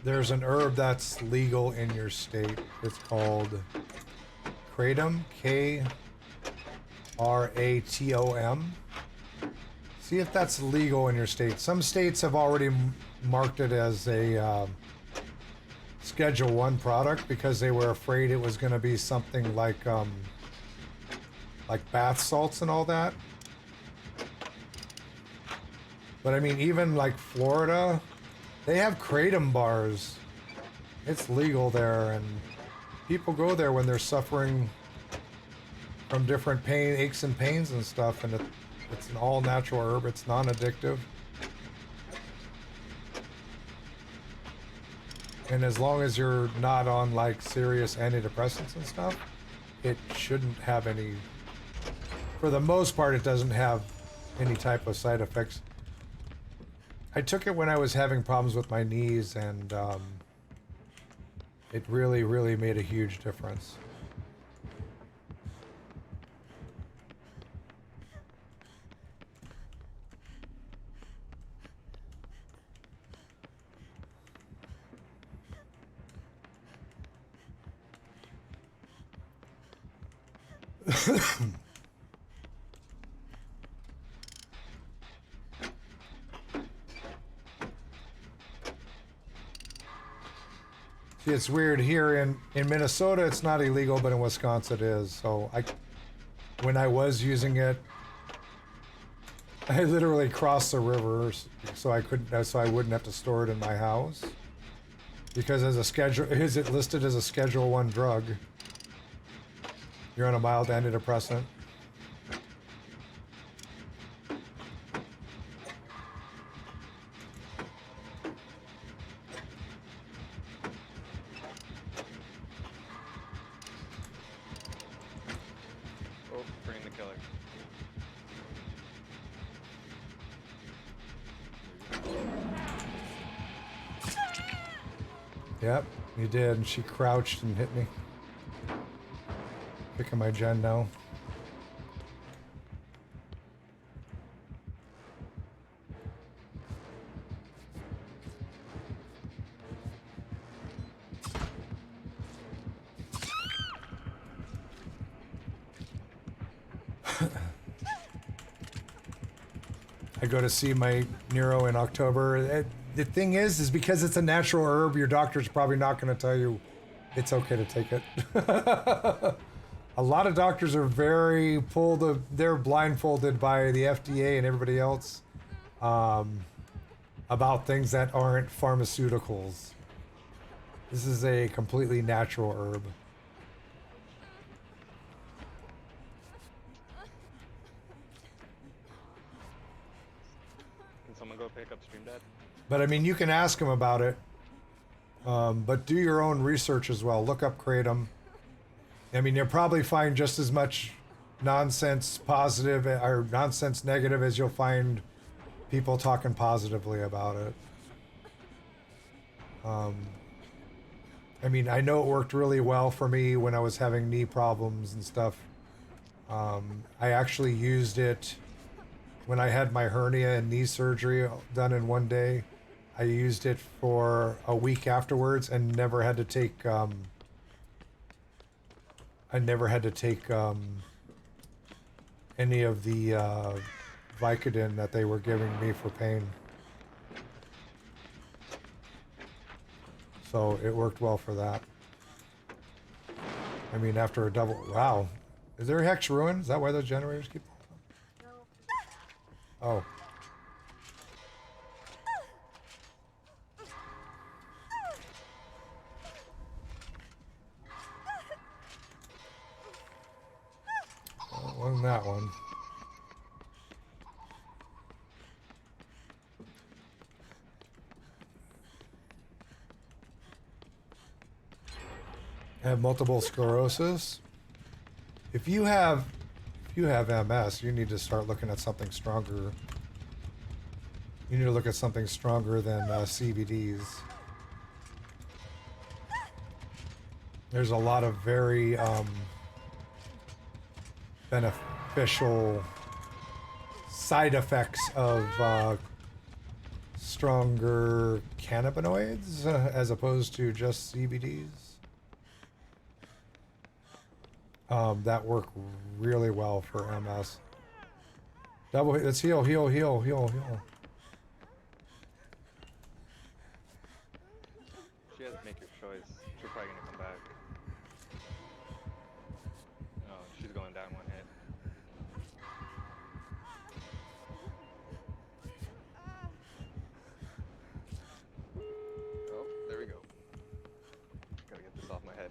there's an herb that's legal in your state. It's called kratom, K-R-A-T-O-M. See if that's legal in your state. Some states have already marked it as a Schedule 1 product because they were afraid it was going to be something like bath salts and all that. But I mean, even like Florida, they have kratom bars. It's legal there, and people go there when they're suffering from different aches and pains and stuff, and it's an all-natural herb. It's non-addictive. And as long as you're not on like serious antidepressants and stuff, it shouldn't have any, for the most part, it doesn't have any type of side effects. I took it when I was having problems with my knees, and it really, really made a huge difference. See, it's weird here in Minnesota it's not illegal, but in Wisconsin it is. So when I was using it, I literally crossed the river so I couldn't, so I wouldn't have to store it in my house. Because as a schedule, is it listed as a Schedule 1 drug? You're on a mild antidepressant. Oh, bring the killer. Yep, you did. And she crouched and hit me. Picking my gen now. I go to see my neuro in October. The thing is because it's a natural herb, your doctor's probably not going to tell you it's okay to take it. A lot of doctors are very they're blindfolded by the FDA and everybody else about things that aren't pharmaceuticals. This is a completely natural herb. Can someone go pick up Stream Dad? But I mean, you can ask them about it, but do your own research as well. Look up Kratom. I mean, you'll probably find just as much nonsense positive or nonsense negative as you'll find people talking positively about it. I mean, I know it worked really well for me when I was having knee problems and stuff. I actually used it when I had my hernia and knee surgery done in one day. I used it for a week afterwards and never had to take any of the Vicodin that they were giving me for pain. So it worked well for that. I mean, after a double... Wow. Is there a Hex Ruin? Is that why those generators keep... Oh. Well, it wasn't that one. Have multiple sclerosis. If you have MS, you need to start looking at something stronger. You need to look at something stronger than CBDs. There's a lot of very beneficial side effects of stronger cannabinoids as opposed to just CBDs. That work really well for MS. Double hit. Let's heal. She has to make your choice. She's probably gonna come back. No, she's going down one hit. Oh, there we go. Gotta get this off my head.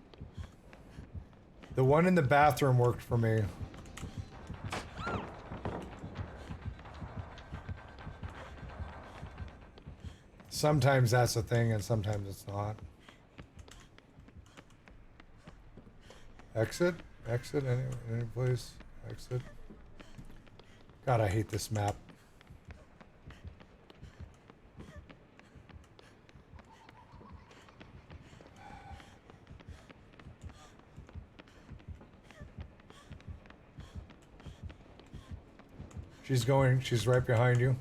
The one in the bathroom worked for me. Sometimes that's a thing and sometimes it's not. Exit? Exit? Any place? Exit? God, I hate this map. She's right behind you.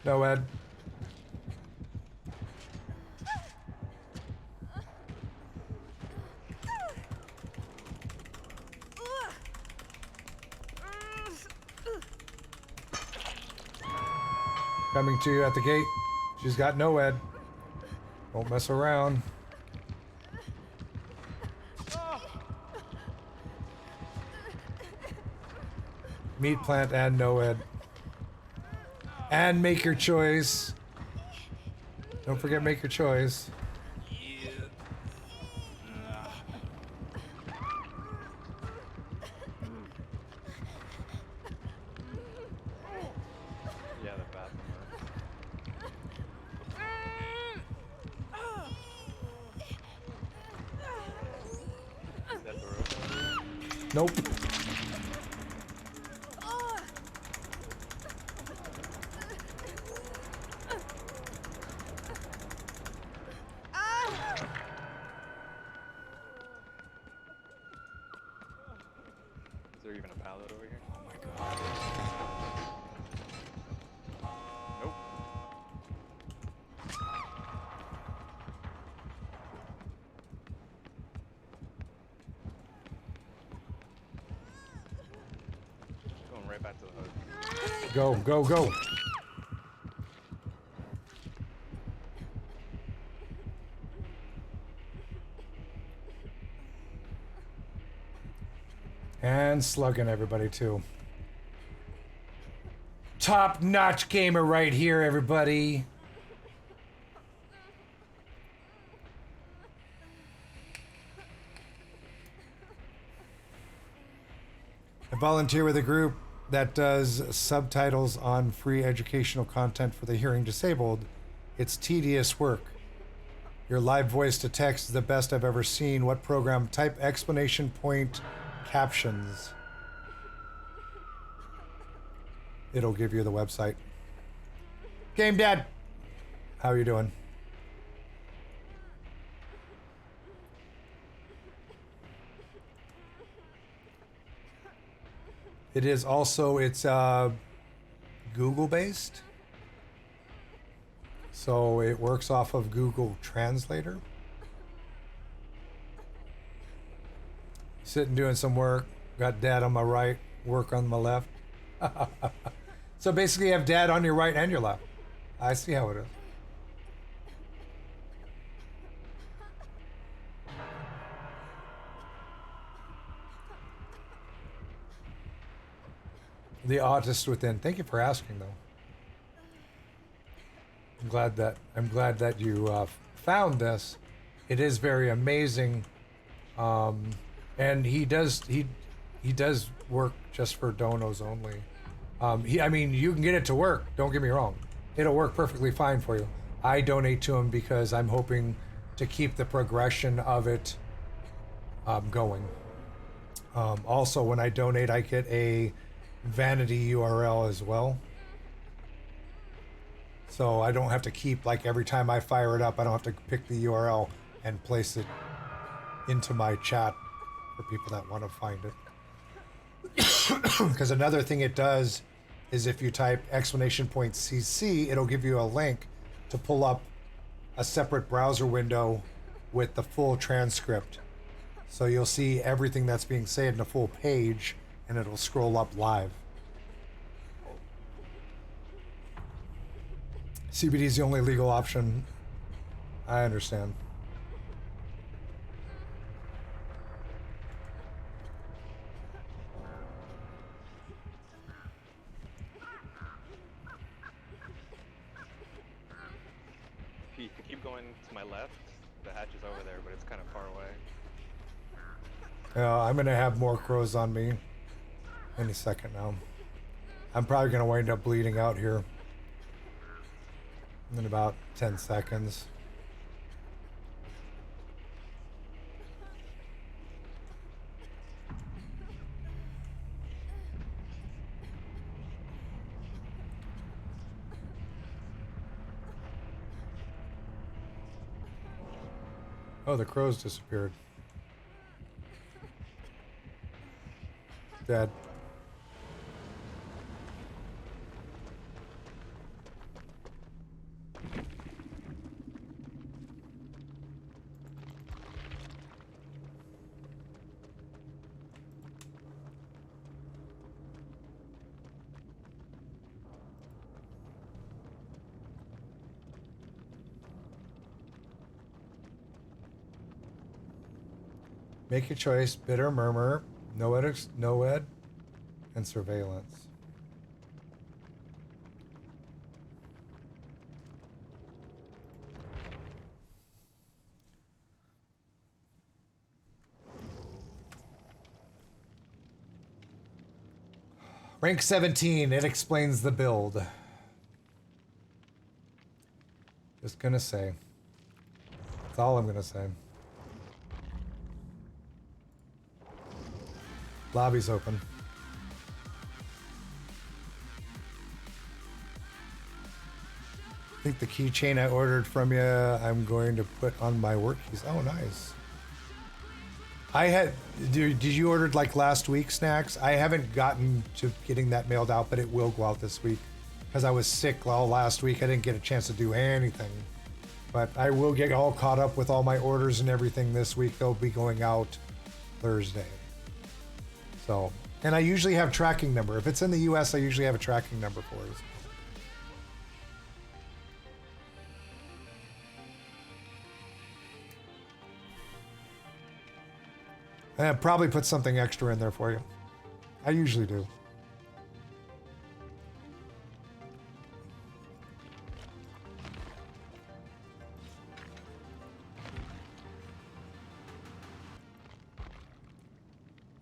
No, Ed. Coming to you at the gate. She's got no Ed. Don't mess around. Meat plant and no ed. And make your choice. Don't forget, make your choice. Yeah, the bathroom. Is that door open? Nope. Is there even a pallet over here? Oh my god. Nope. Going right back to the hood. Go, go, go. And slugging everybody too. Top notch gamer right here, everybody. I volunteer with a group that does subtitles on free educational content for the hearing disabled. It's tedious work. Your live voice to text is the best I've ever seen. What program? Type exclamation point captions. It'll give you the website. Game Dad, how are you doing? It is also, it's Google based. So it works off of Google Translator. Sitting doing some work. Got Dad on my right, work on my left. So basically you have Dad on your right and your left. I see how it is. The autist within. Thank you for asking, though. I'm glad that you found this. It is very amazing, and he does work just for donos only. I mean, you can get it to work. Don't get me wrong; it'll work perfectly fine for you. I donate to him because I'm hoping to keep the progression of it going. Also, when I donate, I get a vanity URL as well. So I don't have to keep, like, every time I fire it up, I don't have to pick the URL and place it into my chat for people that want to find it. Because another thing it does is if you type exclamation point CC, it'll give you a link to pull up a separate browser window with the full transcript. So you'll see everything that's being said in a full page, and it'll scroll up live. CBD is the only legal option. I understand. If you keep going to my left, the hatch is over there, but it's kind of far away. I'm gonna have more crows on me any second now. I'm probably gonna wind up bleeding out here in about 10 seconds. Oh, the crows disappeared. Dead. Make your choice. Bitter murmur. No ed. and surveillance. Rank 17, it explains the build. Just gonna say. That's all I'm gonna say. Lobby's open. I think the keychain I ordered from you, I'm going to put on my work keys. Oh, nice. I had, did you ordered like last week snacks? I haven't gotten to getting that mailed out, but it will go out this week because I was sick all last week. I didn't get a chance to do anything, but I will get all caught up with all my orders and everything this week. They'll be going out Thursday. So, and I usually have tracking number. If it's in the US, I usually have a tracking number for it. And I'll probably put something extra in there for you. I usually do.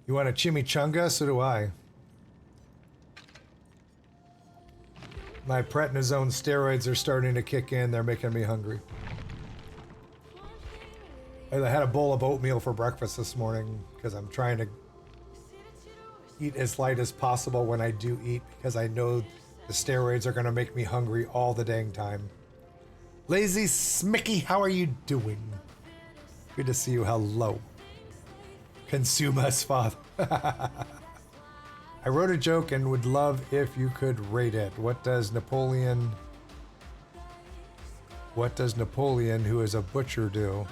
You want a chimichanga? So do I. My prednisone steroids are starting to kick in. They're making me hungry. I had a bowl of oatmeal for breakfast this morning because I'm trying to eat as light as possible when I do eat because I know the steroids are going to make me hungry all the dang time. Lazy Smicky, how are you doing? Good to see you. Hello. Consume us, Father. I wrote a joke and would love if you could rate it. What does Napoleon, who is a butcher, do?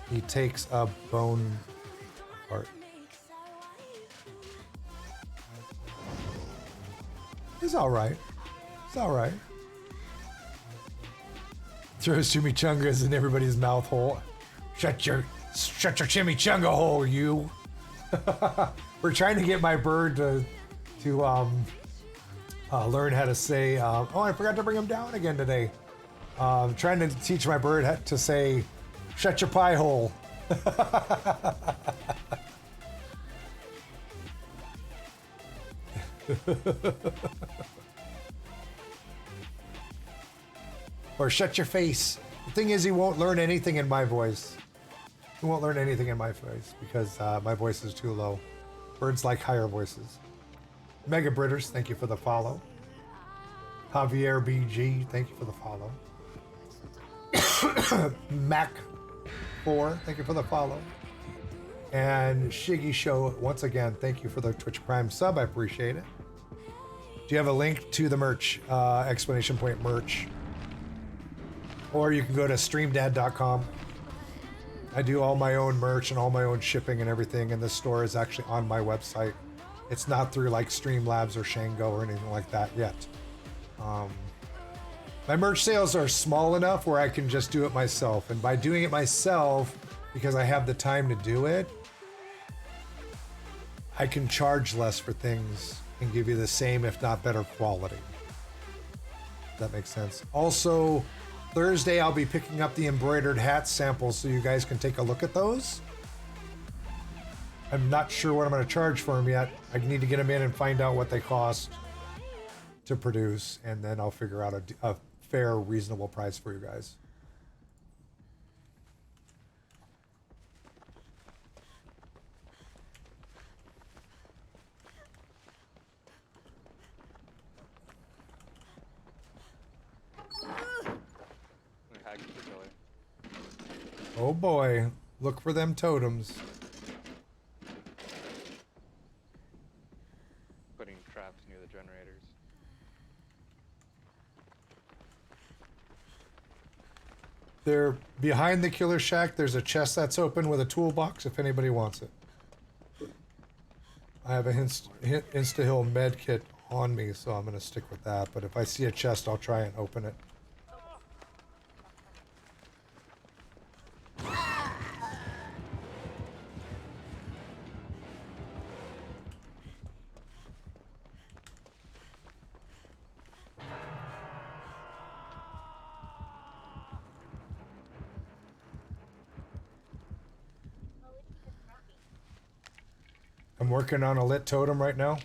He takes a bone apart. It's all right. It's all right. Throws chimichangas in everybody's mouth hole. Shut your chimichanga hole, you. We're trying to get my bird to learn how to say. Oh, I forgot to bring him down again today. Trying to teach my bird to say, "Shut your pie hole." Or shut your face. The thing is, he won't learn anything in my voice. He won't learn anything in my voice because my voice is too low. Birds like higher voices. Mega Britters, thank you for the follow. Javier BG, thank you for the follow. Mac4, thank you for the follow. And Shiggy Show, once again, thank you for the Twitch Prime sub. I appreciate it. Do you have a link to the merch, exclamation point merch? Or you can go to streamdad.com. I do all my own merch and all my own shipping and everything, and the store is actually on my website. It's not through like Streamlabs or Shango or anything like that yet. My merch sales are small enough where I can just do it myself, and by doing it myself, because I have the time to do it, I can charge less for things and give you the same, if not better quality. If that makes sense. Also, Thursday I'll be picking up the embroidered hat samples so you guys can take a look at those. I'm not sure what I'm going to charge for them yet. I need to get them in and find out what they cost to produce, and then I'll figure out a fair, reasonable price for you guys. Oh boy, look for them totems. Putting traps near the generators. They're behind the killer shack. There's a chest that's open with a toolbox if anybody wants it. I have a Insta-Hill med kit on me, so I'm going to stick with that. But if I see a chest, I'll try and open it. I'm working on a lit totem right now.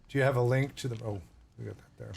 Do you have a link to the... Oh, we got that there.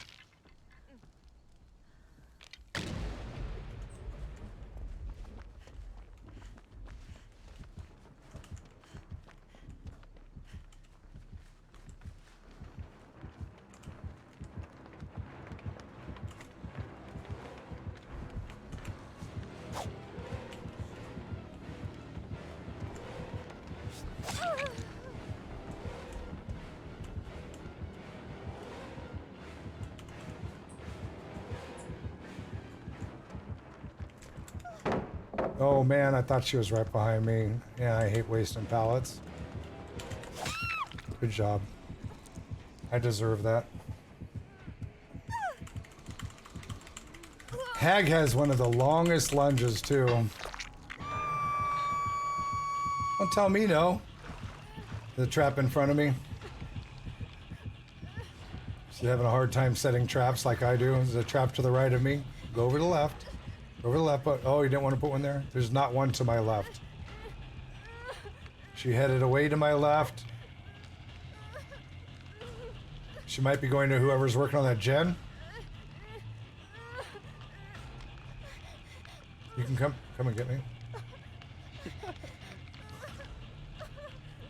Oh man, I thought she was right behind me. Yeah, I hate wasting pallets. Good job. I deserve that. Hag has one of the longest lunges too. Don't tell me no. The trap in front of me. She's having a hard time setting traps like I do. There's a trap to the right of me. Go over to the left. Over the left, but oh, you didn't want to put one there? There's not one to my left. She headed away to my left. She might be going to whoever's working on that gen. You can come and get me.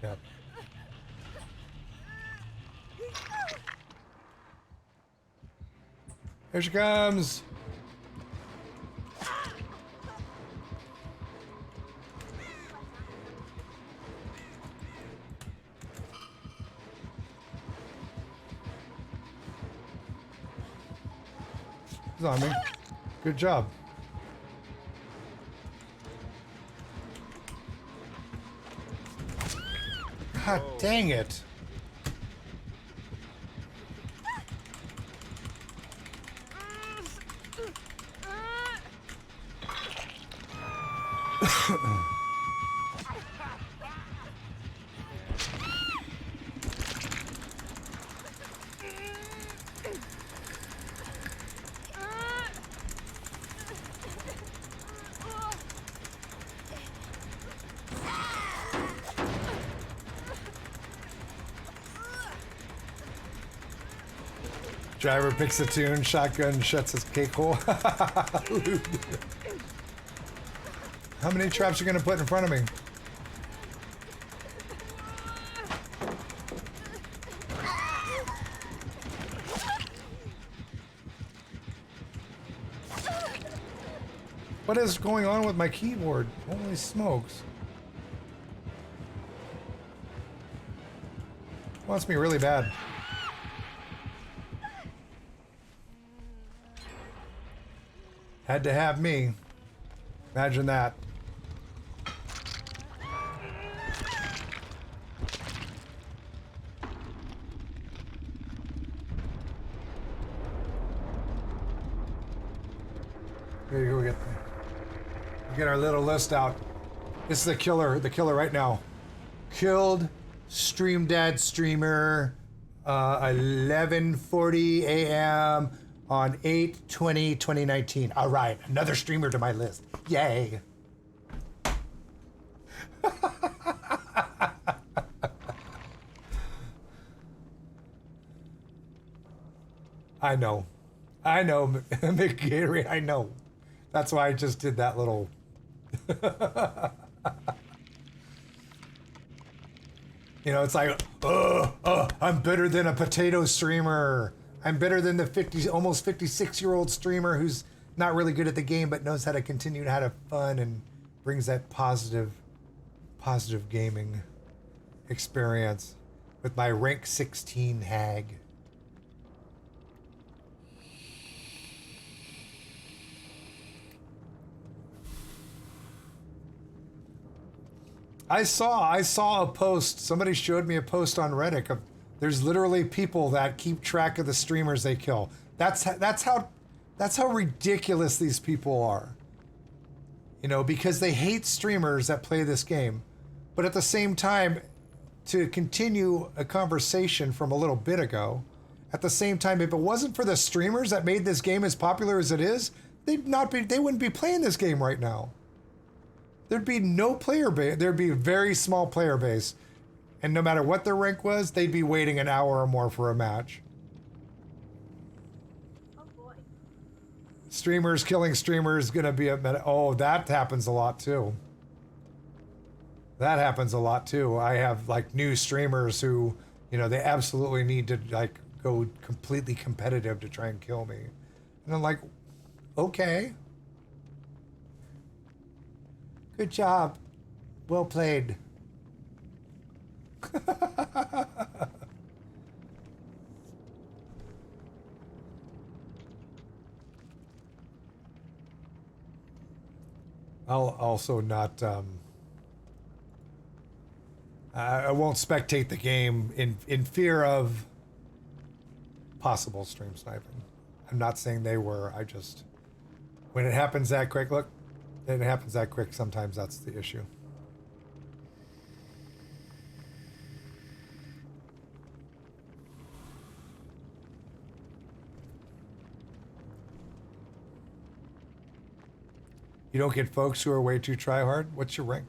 Yeah. Here she comes. She's on me. Good job. God dang it. Driver picks a tune, shotgun shuts his cake hole. How many traps are you gonna put in front of me? What is going on with my keyboard? Holy smokes. Wants me really bad. Had to have me. Imagine that. Here you go, get our little list out. This is the killer right now. Killed Stream Dad streamer 11:40 a.m. on 8/20/2019. All right, another streamer to my list. Yay. I know, McGarry, I know. That's why I just did that little. You know, it's like, I'm better than a potato streamer. I'm better than the almost 56-year-old streamer who's not really good at the game but knows how to continue to have fun and brings that positive gaming experience with my rank 16 hag. I saw a post. Somebody showed me a post on Reddit of there's literally people that keep track of the streamers they kill. That's how ridiculous these people are. You know, because they hate streamers that play this game. But at the same time, to continue a conversation from a little bit ago, at the same time, if it wasn't for the streamers that made this game as popular as it is, they wouldn't be playing this game right now. there'd be no player base. There'd be a very small player base. And no matter what their rank was, they'd be waiting an hour or more for a match. Oh boy. Streamers killing streamers gonna be a meta. Oh, that happens a lot too. That happens a lot too. I have like new streamers who, you know, they absolutely need to like go completely competitive to try and kill me. And I'm like, okay. Good job. Well played. I'll also not I won't spectate the game in fear of possible stream sniping. I'm not saying they were. I just, when it happens that quick, look, it happens that quick. Sometimes that's the issue. You don't get folks who are way too try hard. What's your rank?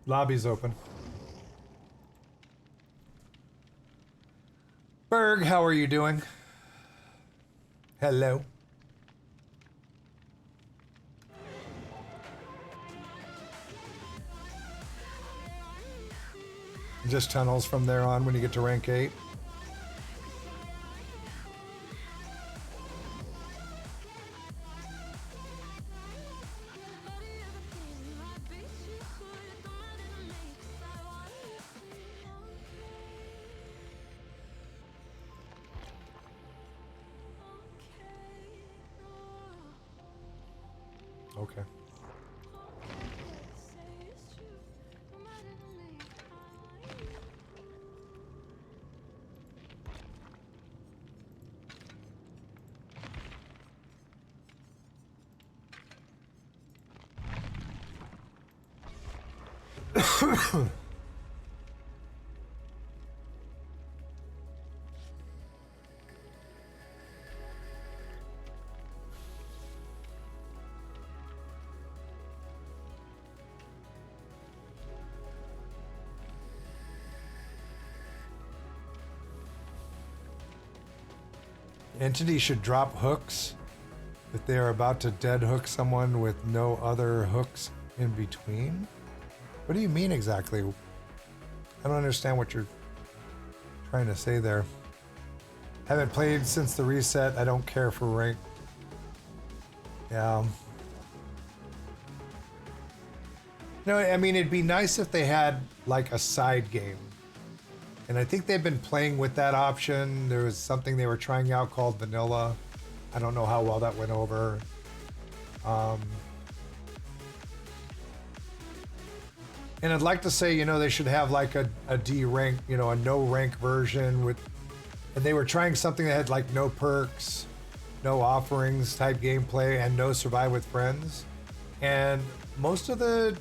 Lobby's open. Berg, how are you doing? Hello. Just tunnels from there on when you get to rank 8. Okay. Entity should drop hooks if they are about to dead hook someone with no other hooks in between. What do you mean exactly? I don't understand what you're trying to say there. Haven't played since the reset. I don't care for rank. Yeah. No, I mean, it'd be nice if they had like a side game. And I think they've been playing with that option. There was something they were trying out called Vanilla. I don't know how well that went over. And I'd like to say, you know, they should have like a D rank, you know, a no rank version with, and they were trying something that had like no perks, no offerings type gameplay, and no survive with friends. And most of the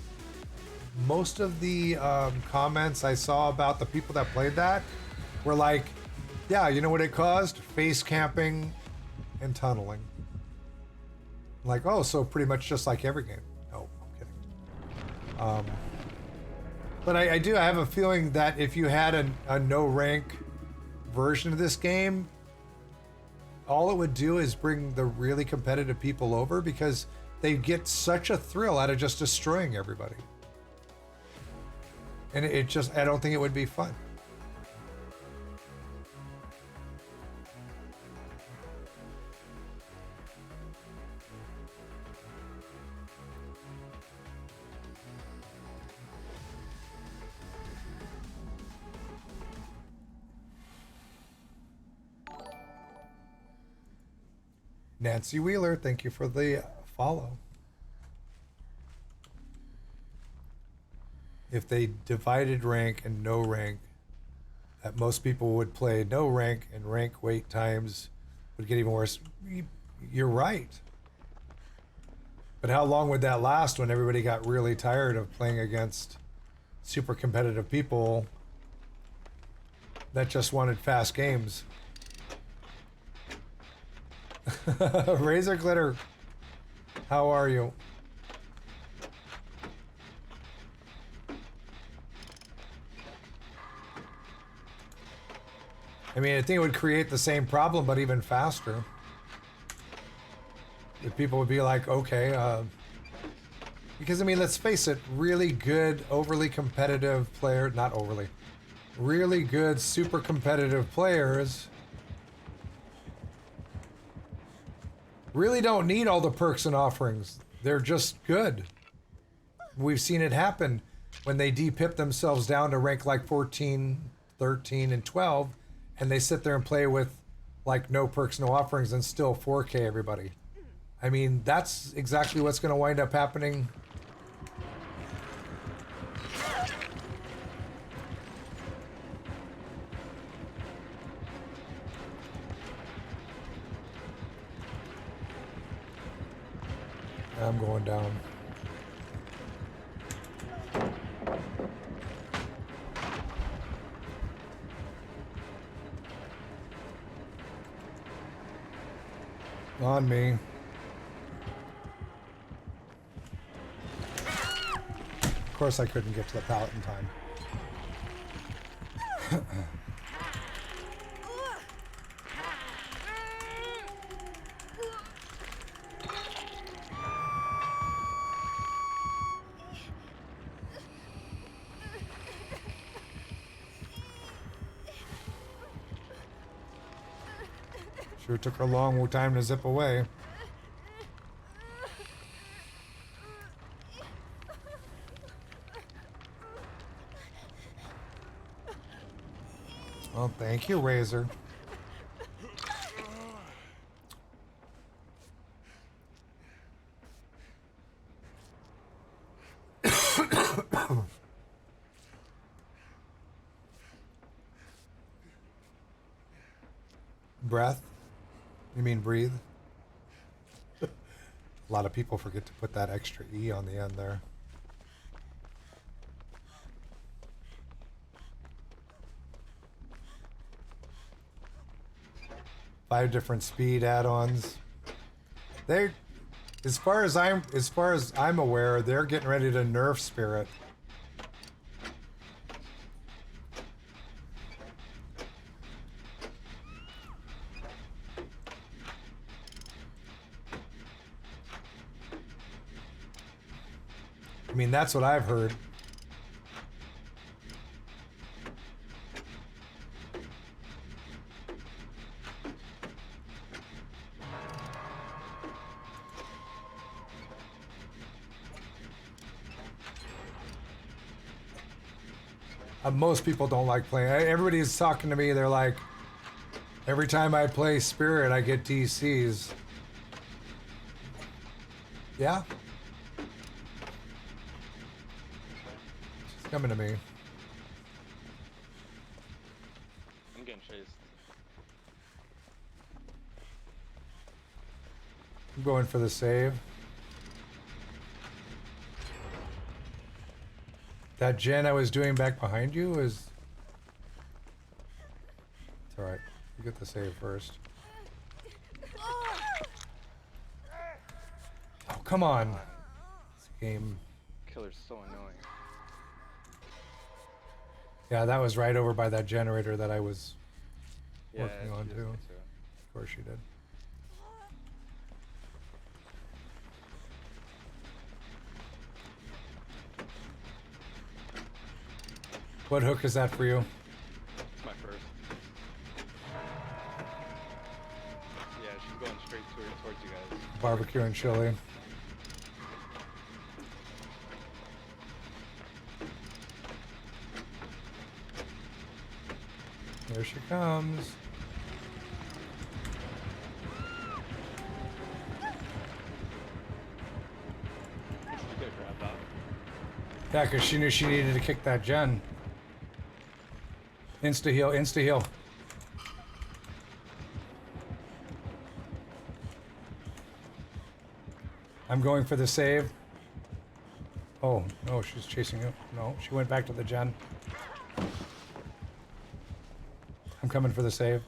comments I saw about the people that played that were like, yeah, you know what it caused? Face camping and tunneling. Like, oh, so pretty much just like every game. No, I'm kidding. But I have a feeling that if you had a no rank version of this game, all it would do is bring the really competitive people over because they get such a thrill out of just destroying everybody. And it just, I don't think it would be fun. Nancy Wheeler, thank you for the follow. If they divided rank and no rank, that most people would play no rank and rank wait times would get even worse. You're right. But how long would that last when everybody got really tired of playing against super competitive people that just wanted fast games? Razor Glitter, how are you? I mean, I think it would create the same problem, but even faster. If people would be like, okay, because I mean, let's face it, really good, overly competitive player, not overly, really good, super competitive players really don't need all the perks and offerings. They're just good. We've seen it happen when they de-pip themselves down to rank like 14, 13, and 12, and they sit there and play with like no perks, no offerings, and still 4K everybody. I mean, that's exactly what's going to wind up happening. I'm going down. On me. Of course I couldn't get to the pallet in time. Sure took her a long time to zip away. Well, thank you, Razor. Breath? You mean breathe? A lot of people forget to put that extra E on the end there. Five different speed add-ons. They, as far as I'm aware, they're getting ready to nerf Spirit. I mean, that's what I've heard. Most people don't like playing. Everybody's talking to me. They're like, every time I play Spirit, I get DCs. Yeah? She's coming to me. I'm getting chased. I'm going for the save. That gen I was doing back behind you is... It's alright. You get the save first. Oh, come on. This game... Killer's so annoying. Yeah, that was right over by that generator that I was Yeah, working on she too. does Of too. course you did. What hook is that for you? It's my first. Yeah, she's going straight towards you guys. Barbecue and chili. Here she comes. She's gonna grab that. Yeah, because she knew she needed to kick that gen. Insta heal, insta heal. I'm going for the save. Oh, no, she's chasing you. No, she went back to the gen. I'm coming for the save.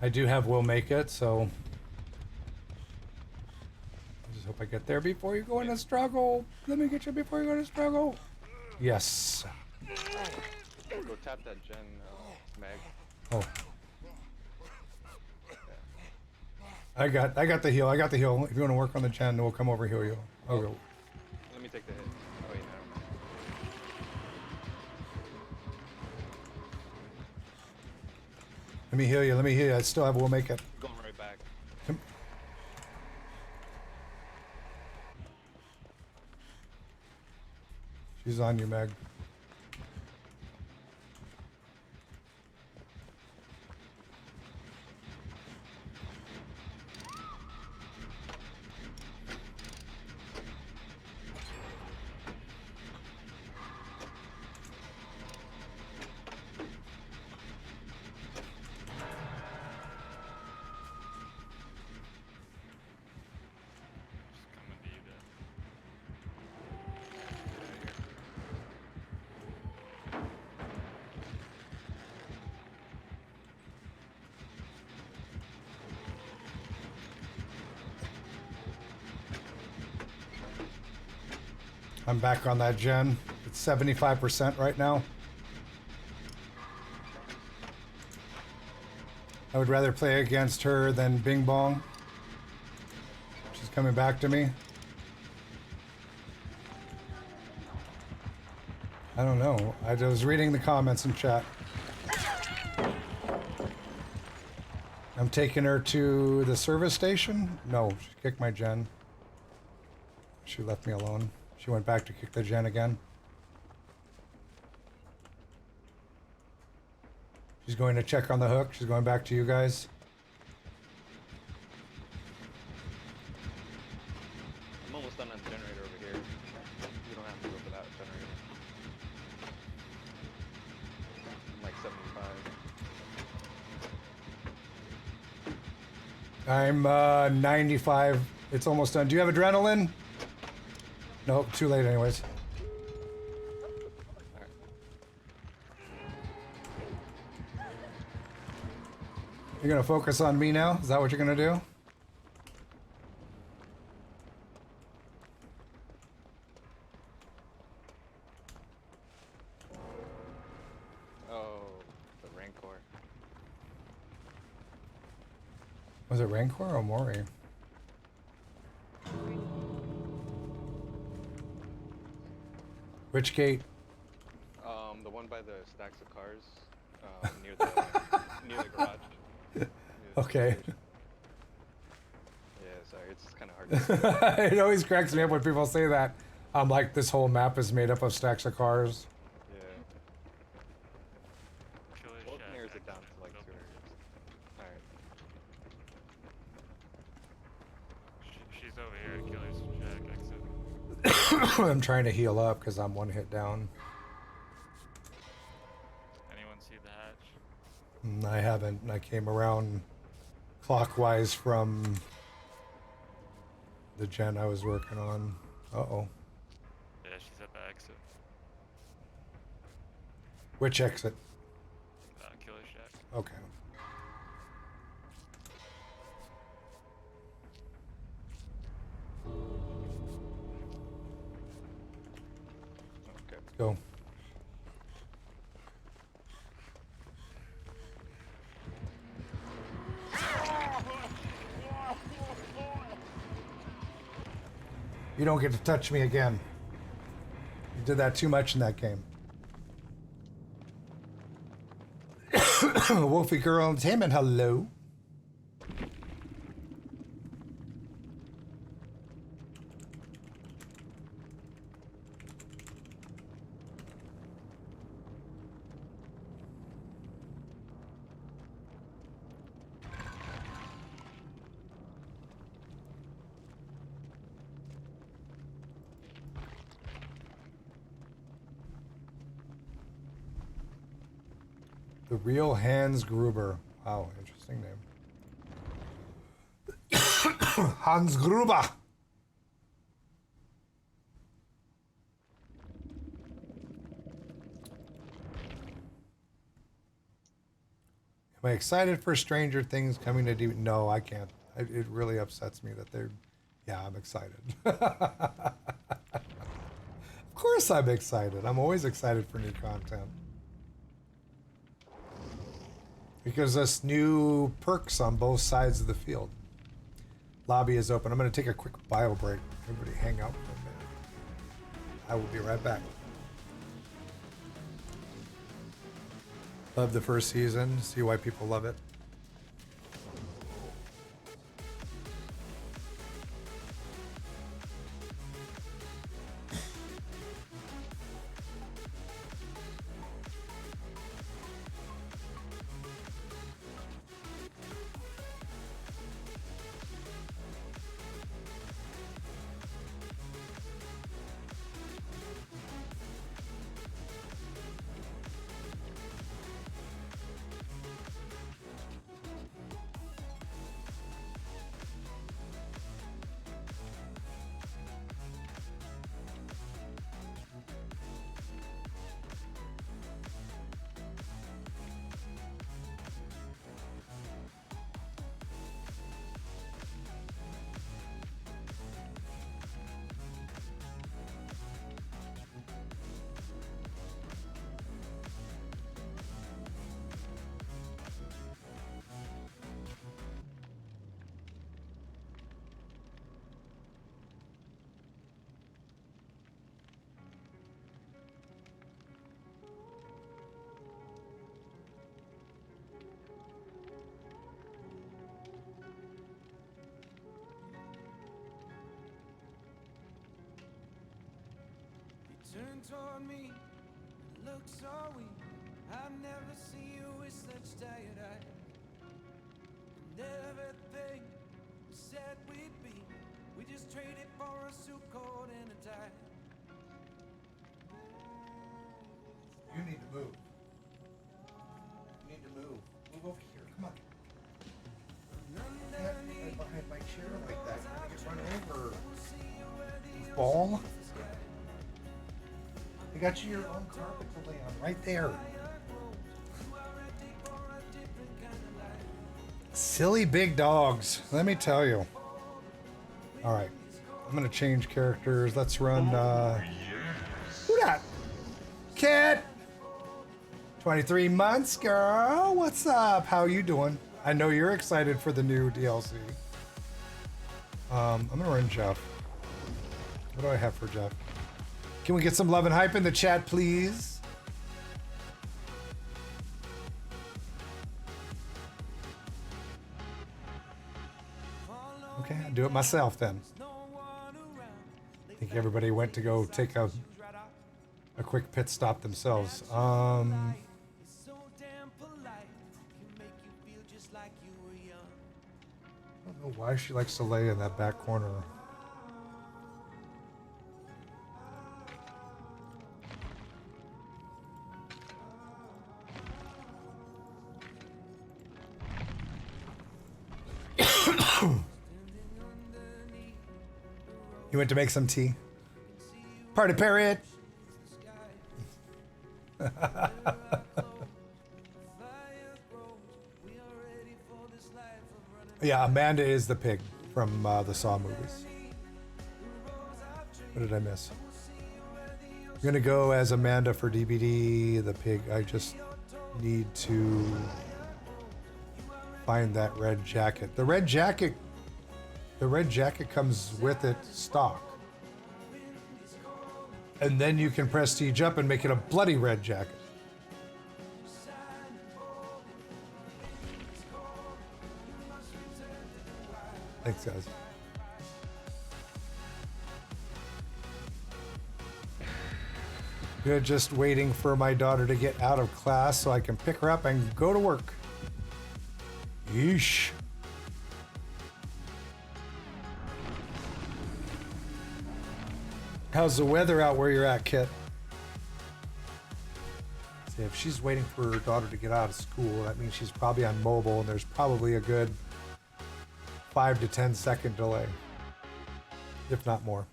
I do have will make it, so I just hope I get there before you go into struggle. Let me get you before you go into struggle. Yes. Go tap that gen, mag. Oh. I got the heal. I got the heal. If you want to work on the gen, we'll come over heal you. Oh, go. Let me take the hit. Oh, wait, never mind. Let me heal you. Let me heal you. I still have will make it. Going right back. Come. She's on you, Meg. Just coming to you then. I'm back on that gen. It's 75% right now. I would rather play against her than Bing Bong. She's coming back to me. I don't know. I was reading the comments in chat. I'm taking her to the service station. No, she kicked my gen. She left me alone. She went back to kick the gen again. She's going to check on the hook. She's going back to you guys. I'm almost done on the generator over here. You don't have to go for that generator. I'm like 75. I'm 95. It's almost done. Do you have adrenaline? Nope, too late anyways. Alright. You're gonna focus on me now? Is that what you're gonna do? Oh, the Rancor. Was it Rancor or Mori? Which gate? The one by the stacks of cars, near the near the garage. Near the Okay. station. Yeah, sorry, it's kind of hard to It always cracks me up when people say that. I'm like, this whole map is made up of stacks of cars. Yeah. Killer's What shack narrows it down exit. to like 2 Open. areas? Alright. She's over here at Killer's shack exit. I'm trying to heal up because I'm one hit down. Anyone see the hatch? I haven't. I came around clockwise from the gen I was working on. Uh-oh. Yeah, she's at the exit. Which exit? Killer's shack. Okay. Okay. Go. You don't get to touch me again. You did that too much in that game. Wolfie Girl Entertainment, hello. The real Hans Gruber. Wow, interesting name. Hans Gruber. Am I excited for Stranger Things coming to DVD? No, I can't. It really upsets me that they're. Yeah, I'm excited. Of course, I'm excited. I'm always excited for new content. Because there's new perks on both sides of the field. Lobby is open. I'm going to take a quick bio break. Everybody hang out for a minute. I will be right back. Love the first season. See why people love it. Turn toward me, look so weak. I've never seen you with such tired eyes. And everything we said we'd be, we just traded for a suit coat and a tie. You need to move. You need to move. Move over here. Come on. You can't hide behind my chair like that. You're gonna get run over. Ball. You got you your own carpet to lay on right there. Silly big dogs. Let me tell you. All right. I'm gonna change characters. Let's run. Who that? Kid. 23 months, girl. What's up? How you doing? I know you're excited for the new DLC. I'm gonna run Jeff. What do I have for Jeff? Can we get some love and hype in the chat, please? Okay, I'll do it myself then. I think everybody went to go take a quick pit stop themselves. I don't know why she likes to lay in that back corner. You went to make some tea? Party parrot! Yeah, Amanda is the pig from the Saw movies. What did I miss? I'm gonna go as Amanda for DBD, the pig. I just need to find that red jacket. The red jacket comes with it stock. And then you can prestige up and make it a bloody red jacket. Thanks, guys. Good, just waiting for my daughter to get out of class so I can pick her up and go to work. Yeesh. How's the weather out where you're at, Kit? See, if she's waiting for her daughter to get out of school, that means she's probably on mobile, and there's probably a good 5 to 10 second delay, if not more.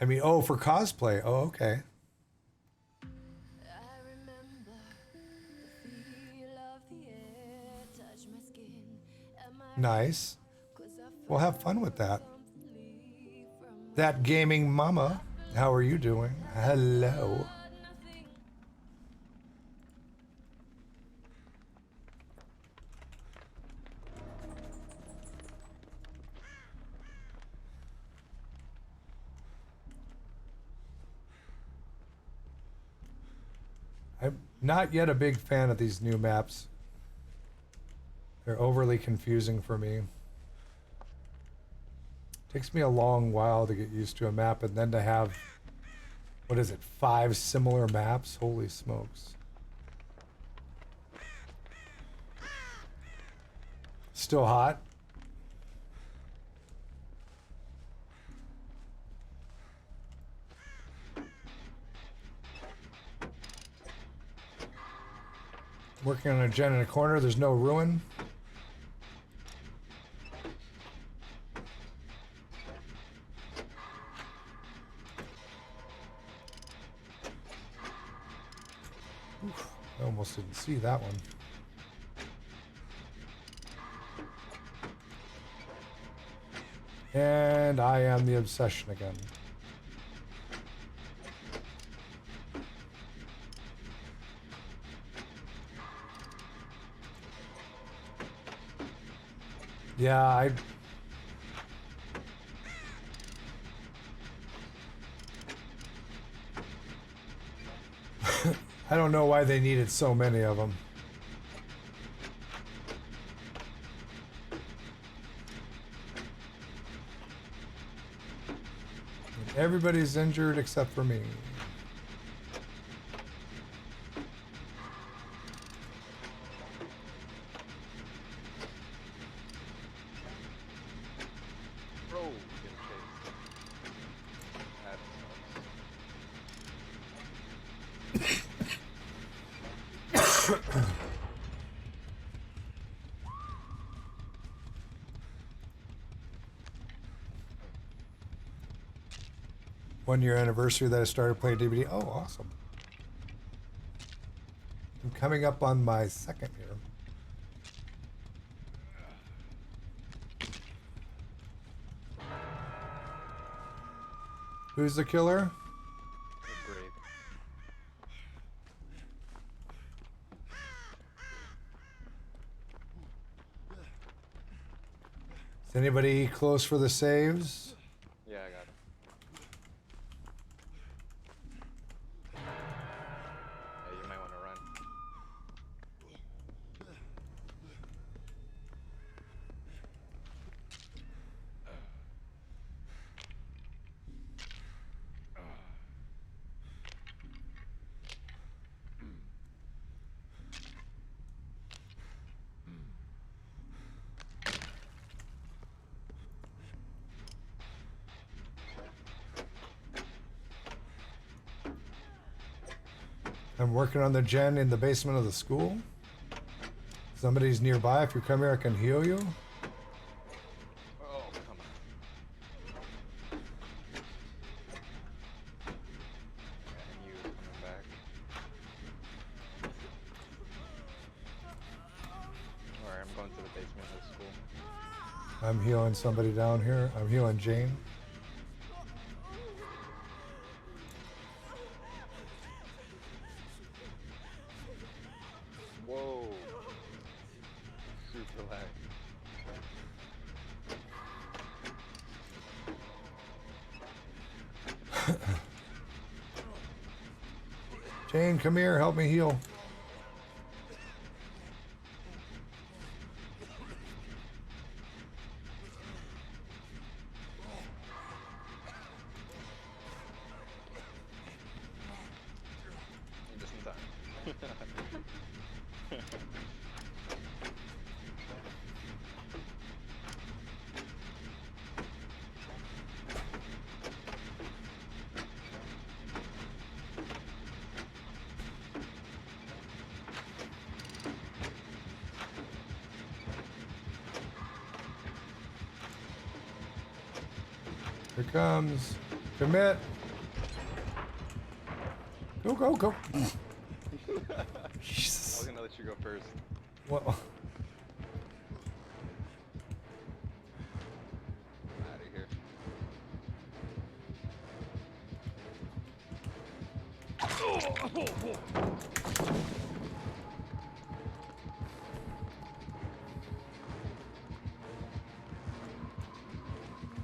I mean, oh, for cosplay. Oh, okay. Nice. We'll have fun with that. That gaming mama, how are you doing? Hello. I'm not yet a big fan of these new maps. They're overly confusing for me. Takes me a long while to get used to a map, and then to have, what is it, 5 similar maps? Holy smokes. Still hot? Working on a gen in a corner, there's no ruin. Oof, I almost didn't see that one. And I am the obsession again. Yeah, I don't know why they needed so many of them. Everybody's injured except for me. Bro, getting chased. That sucks. One-year anniversary that I started playing DVD. Oh, awesome. I'm coming up on my 2nd year. Who's the killer? Great. Is anybody close for the saves? Yeah, I got it. Yeah, you might want to run. I'm working on the gen in the basement of the school. Somebody's nearby. If you come here, I can heal you. Oh, come on. And you coming back. Alright, I'm going to the basement of the school. I'm healing somebody down here. I'm healing Jane. Whoa. Super lag. Jane, come here. Help me heal. Just in time. Here comes. Commit. Go, go, go. I Jesus. was gonna let you go first. Well, Out of here.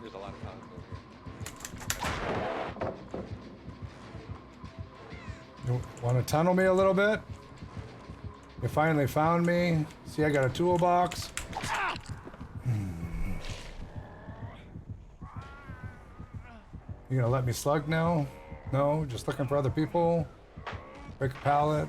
There's a lot of tiles over here. you want to tunnel me a little bit? You finally found me. See, I got a toolbox. You gonna let me slug now? No, just looking for other people. Break a pallet.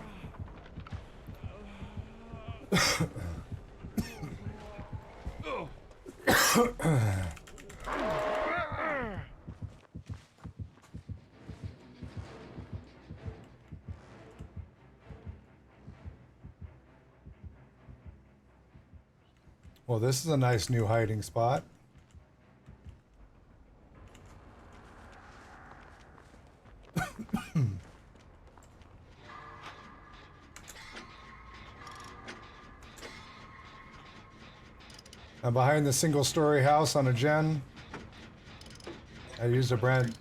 Well, this is a nice new hiding spot. I'm behind the single-story house on a gen. I used a brand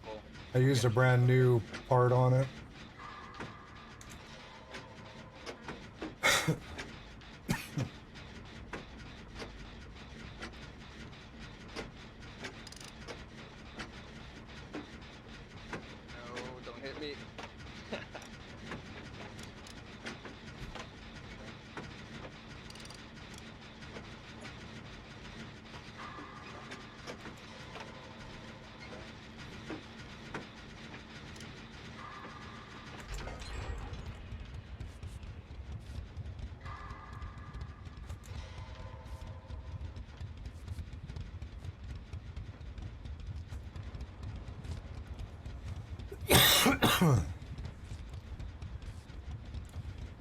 new part on it. No, don't hit me.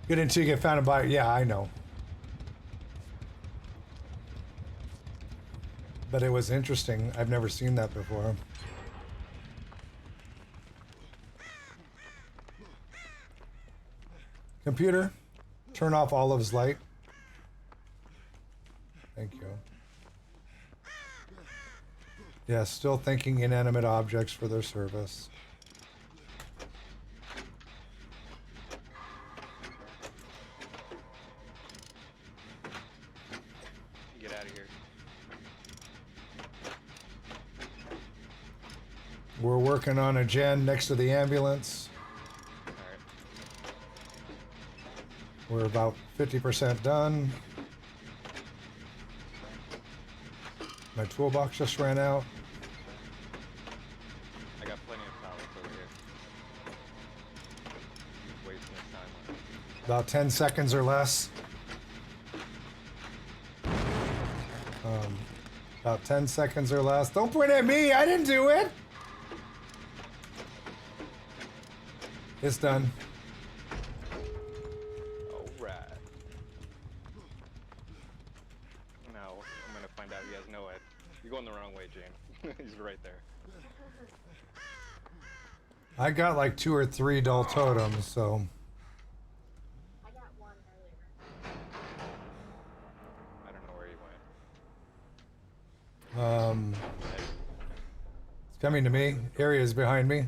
Good until you get found by. Yeah, I know. But it was interesting. I've never seen that before. Computer, turn off Olive's light. Thank you. Yeah, still thanking inanimate objects for their service. Get out of here. We're working on a gen next to the ambulance. Alright. We're about 50% done. My toolbox just ran out. I got plenty of pallets over here. Wasting his time on it. About 10 seconds or less. About 10 seconds or less. Don't point at me! I didn't do it! It's done. Alright. Now, I'm gonna find out he has no head. You're going the wrong way, Jane. He's right there. I got like 2 or 3 dull totems, so. I got one earlier. I don't know where he went. It's coming to me. Area is behind me.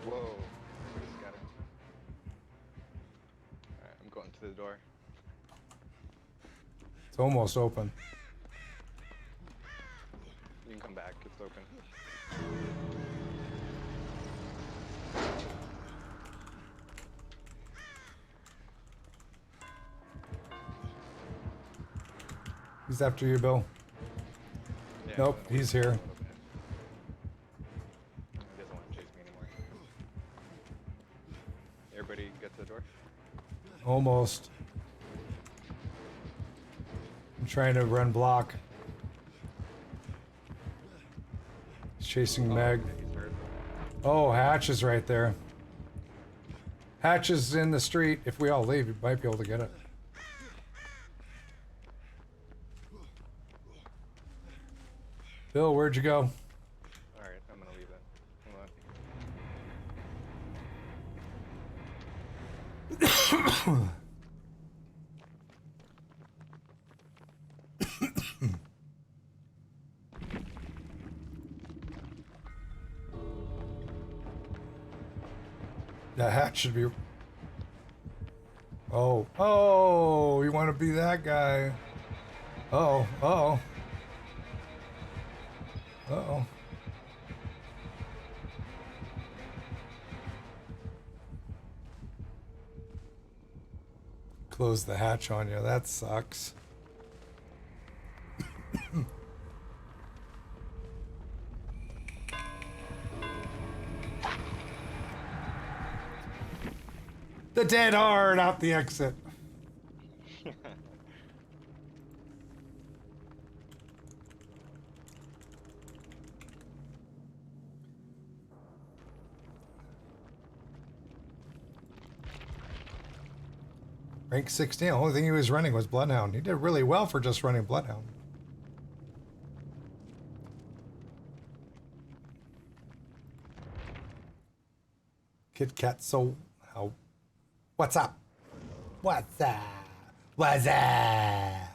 Whoa. Everybody's got him. Alright, I'm going to the door. It's almost open. You can come back. It's open. He's after you, Bill. Yeah, Nope, I'm gonna he's wait here. a little bit. He doesn't want to chase me anymore. Everybody get to the door? Almost. I'm trying to run block. He's chasing Meg. Okay, he's hurt. Oh, Hatch is right there. Hatch is in the street. If we all leave, you might be able to get it. Bill, where'd you go? Alright, I'm gonna leave it. Hold on. The hatch should be... Oh. Oh, you want to be that guy. Uh-oh. Uh-oh. Uh-oh. Close the hatch on you. That sucks. The dead hard out the exit. Rank 16. The only thing he was running was Bloodhound. He did really well for just running Bloodhound. Kit Kat, so how? What's up? What's up? What's up?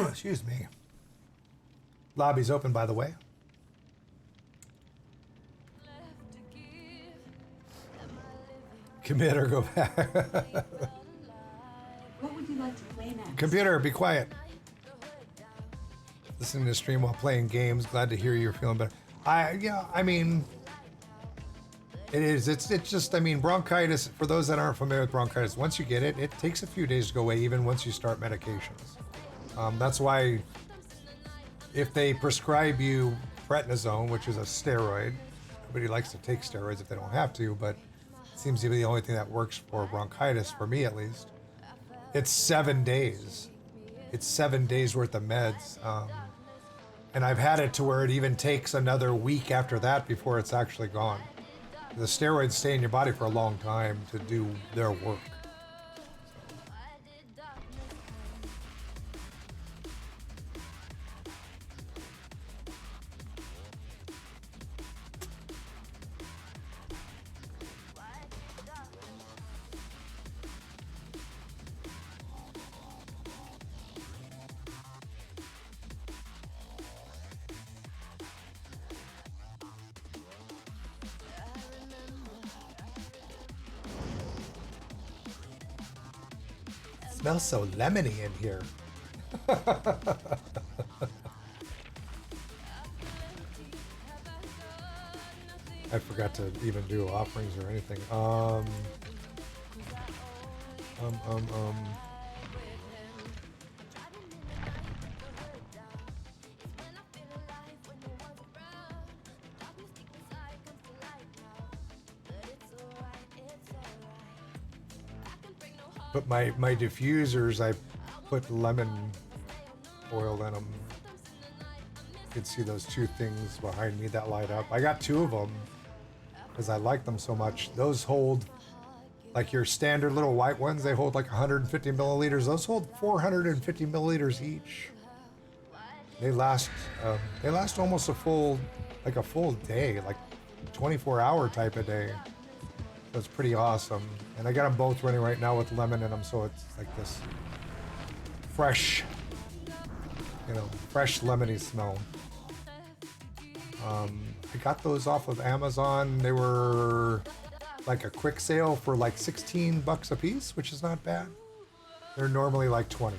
Excuse me. Lobby's open, by the way. Commit or go back. What would you like to play next? Computer, be quiet. Listening to stream while playing games. Glad to hear you're feeling better. I mean, it is. It's just. I mean, bronchitis. For those that aren't familiar with bronchitis, once you get it, it takes a few days to go away, even once you start medications. That's why, if they prescribe you prednisone, which is a steroid, nobody likes to take steroids if they don't have to, but it seems to be the only thing that works for bronchitis, for me at least. It's 7 days. It's 7 days worth of meds. And I've had it to where it even takes another week after that before it's actually gone. The steroids stay in your body for a long time to do their work. Smells so lemony in here. I forgot to even do offerings or anything. But my diffusers, I put lemon oil in them. You can see those two things behind me that light up. I got 2 of them because I like them so much. Those hold, like your standard little white ones, they hold like 150 milliliters. Those hold 450 milliliters each. They last almost a full day, like 24-hour type of day. So it's pretty awesome. And I got them both running right now with lemon in them, so it's like this fresh, fresh lemony smell. I got those off of Amazon. They were like a quick sale for like $16 a piece, which is not bad. They're normally like 20.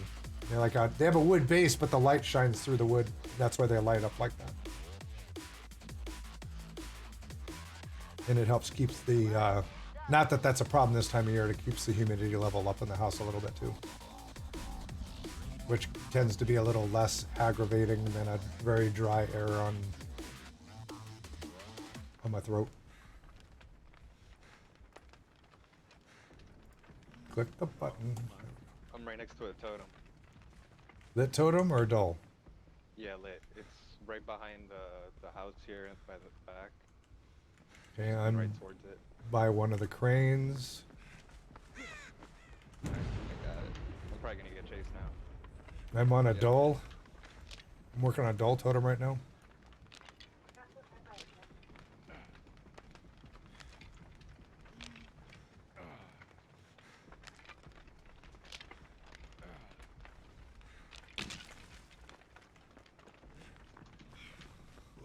They're like they have a wood base, but the light shines through the wood. That's why they light up like that. And it helps keeps the Not that that's a problem this time of year. It keeps the humidity level up in the house a little bit too, which tends to be a little less aggravating than a very dry air on my throat. Click the button. I'm right next to a totem. Lit totem or dull? Yeah, lit. It's right behind the house here by the back. Okay, Going I'm right towards it. by one of the cranes. I got it. I'm probably gonna get chased now. I'm on a Yep. dull. I'm working on a dull totem right now.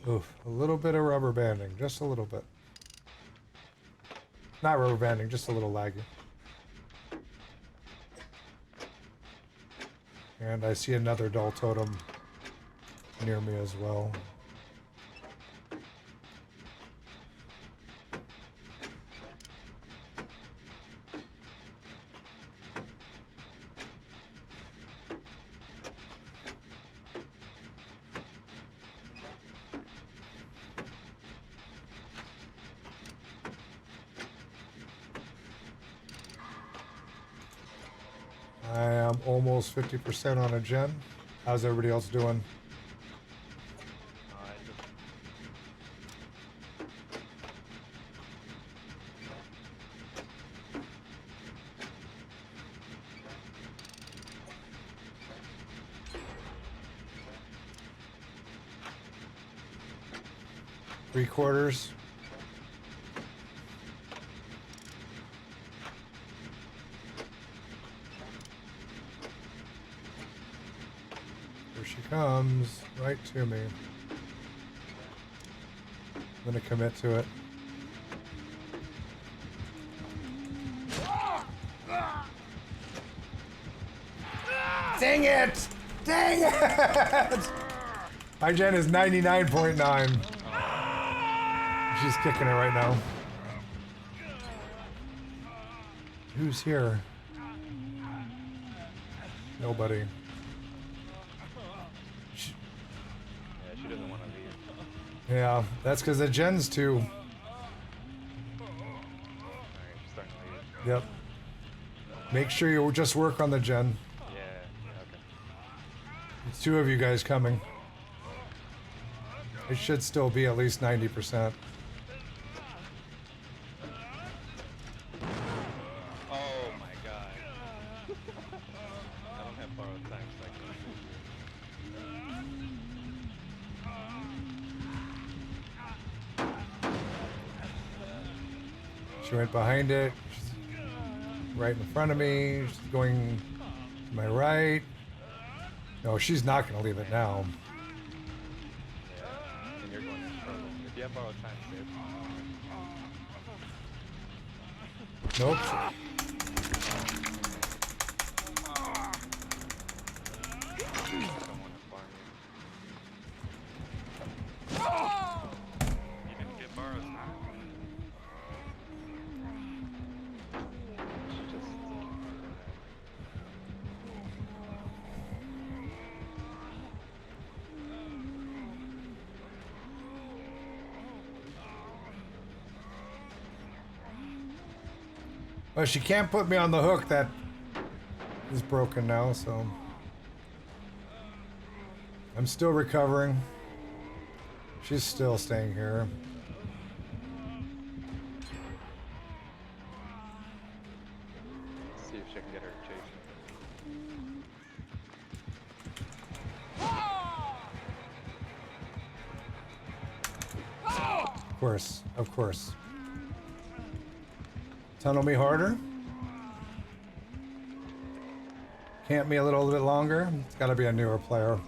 Oof, a little bit of rubber banding, just a little bit. Not rubber banding, just a little laggy. And I see another dull totem near me as well. I am almost 50% on a gen. How's everybody else doing? I just 3/4. Here she comes, right to me. I'm gonna commit to it. Dang it! Dang it! My gen is 99.9. She's kicking it right now. Who's here? Nobody. yeah, she doesn't want to leave. Yeah, that's because the gen's too. Alright, she's starting to leave. Yep. Make sure you just work on the gen. Yeah, okay. It's 2 of you guys coming. It should still be at least 90%. Oh my god. I don't have borrowed time, so I can't. She went behind it. She's right in front of me. She's going to my right. No, she's not going to leave it now. Yeah, and you're going to struggle. If you have borrowed time, save. Nope. Someone to farm You didn't get borrowed time. you. She just. Well, she can't put me on the hook. That is broken now, so I'm still recovering. She's still staying here. See if she can get her chasing. Of course, of course. Tunnel me harder. Camp me a little bit longer. It's got to be a newer player.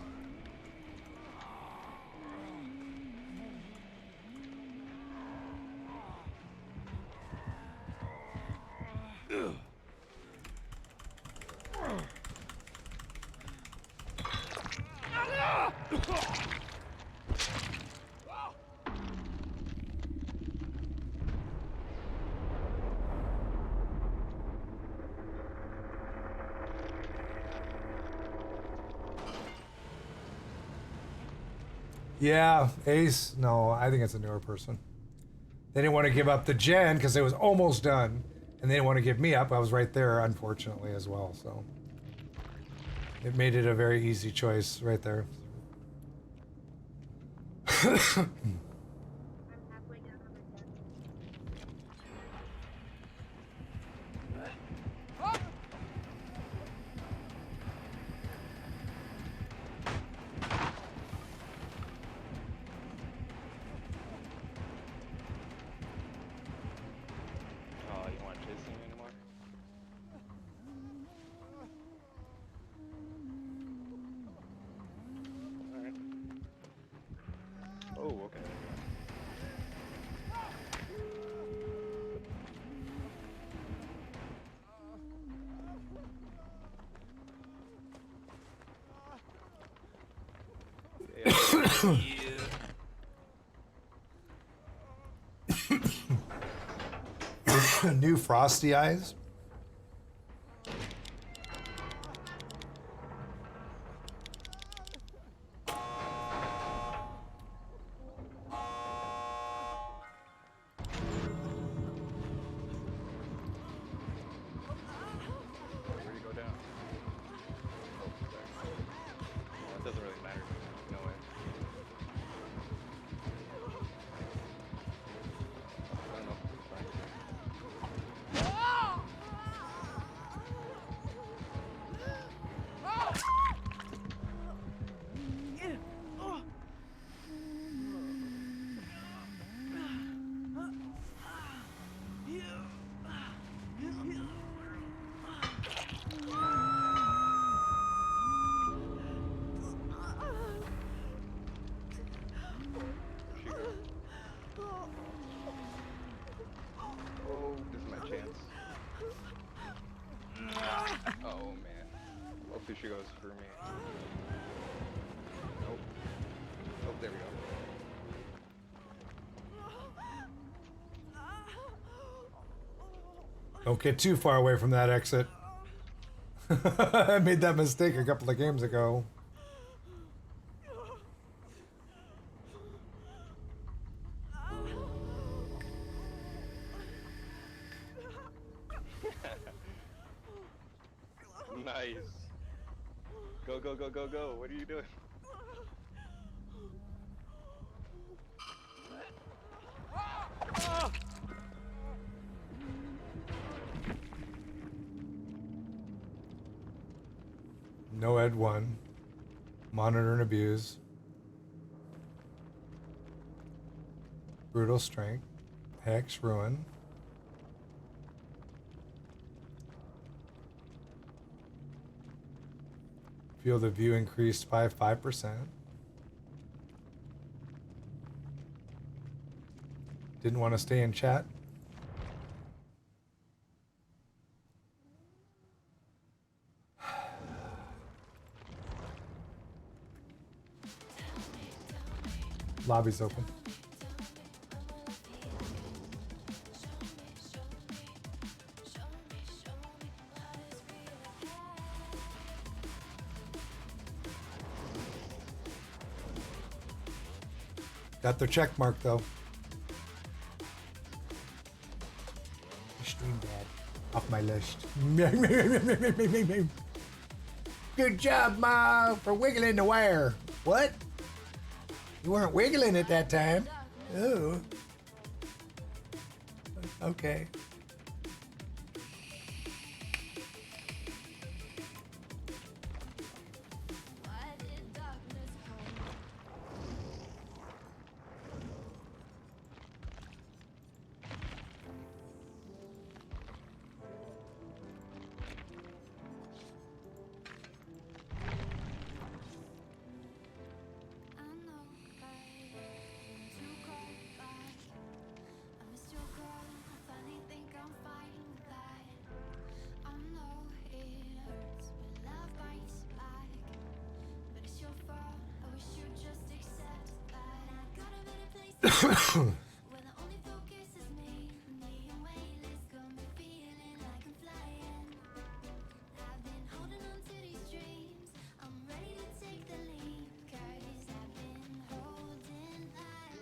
Yeah, Ace. No, I think it's a newer person. They didn't want to give up the gen because it was almost done, and they didn't want to give me up. I was right there, unfortunately, as well. So it made it a very easy choice right there. I'm halfway down on my gun. Oh, you want to chase him anymore? Alright. Oh, okay. Yeah. New Frosty Eyes. Wait, where'd you go down? Oh, sorry. Well, it doesn't really matter. No way. I don't know. It's fine. Where'd she go? Oh, this is my chance. Oh man. Hopefully she goes for me. Nope. Oh, there we go. Don't get too far away from that exit. I made that mistake a couple of games ago. Nice. Go, go, go, go, go. What are you doing? No Ed 1. Monitor and abuse. Brutal strength. Hex ruin. Field of view increased by 5%. Didn't want to stay in chat. Lobby's open. Got their check mark though. Stream dad. Off my list. Good job, Ma, for wiggling the wire. What? You weren't wiggling at that time. Oh. Okay.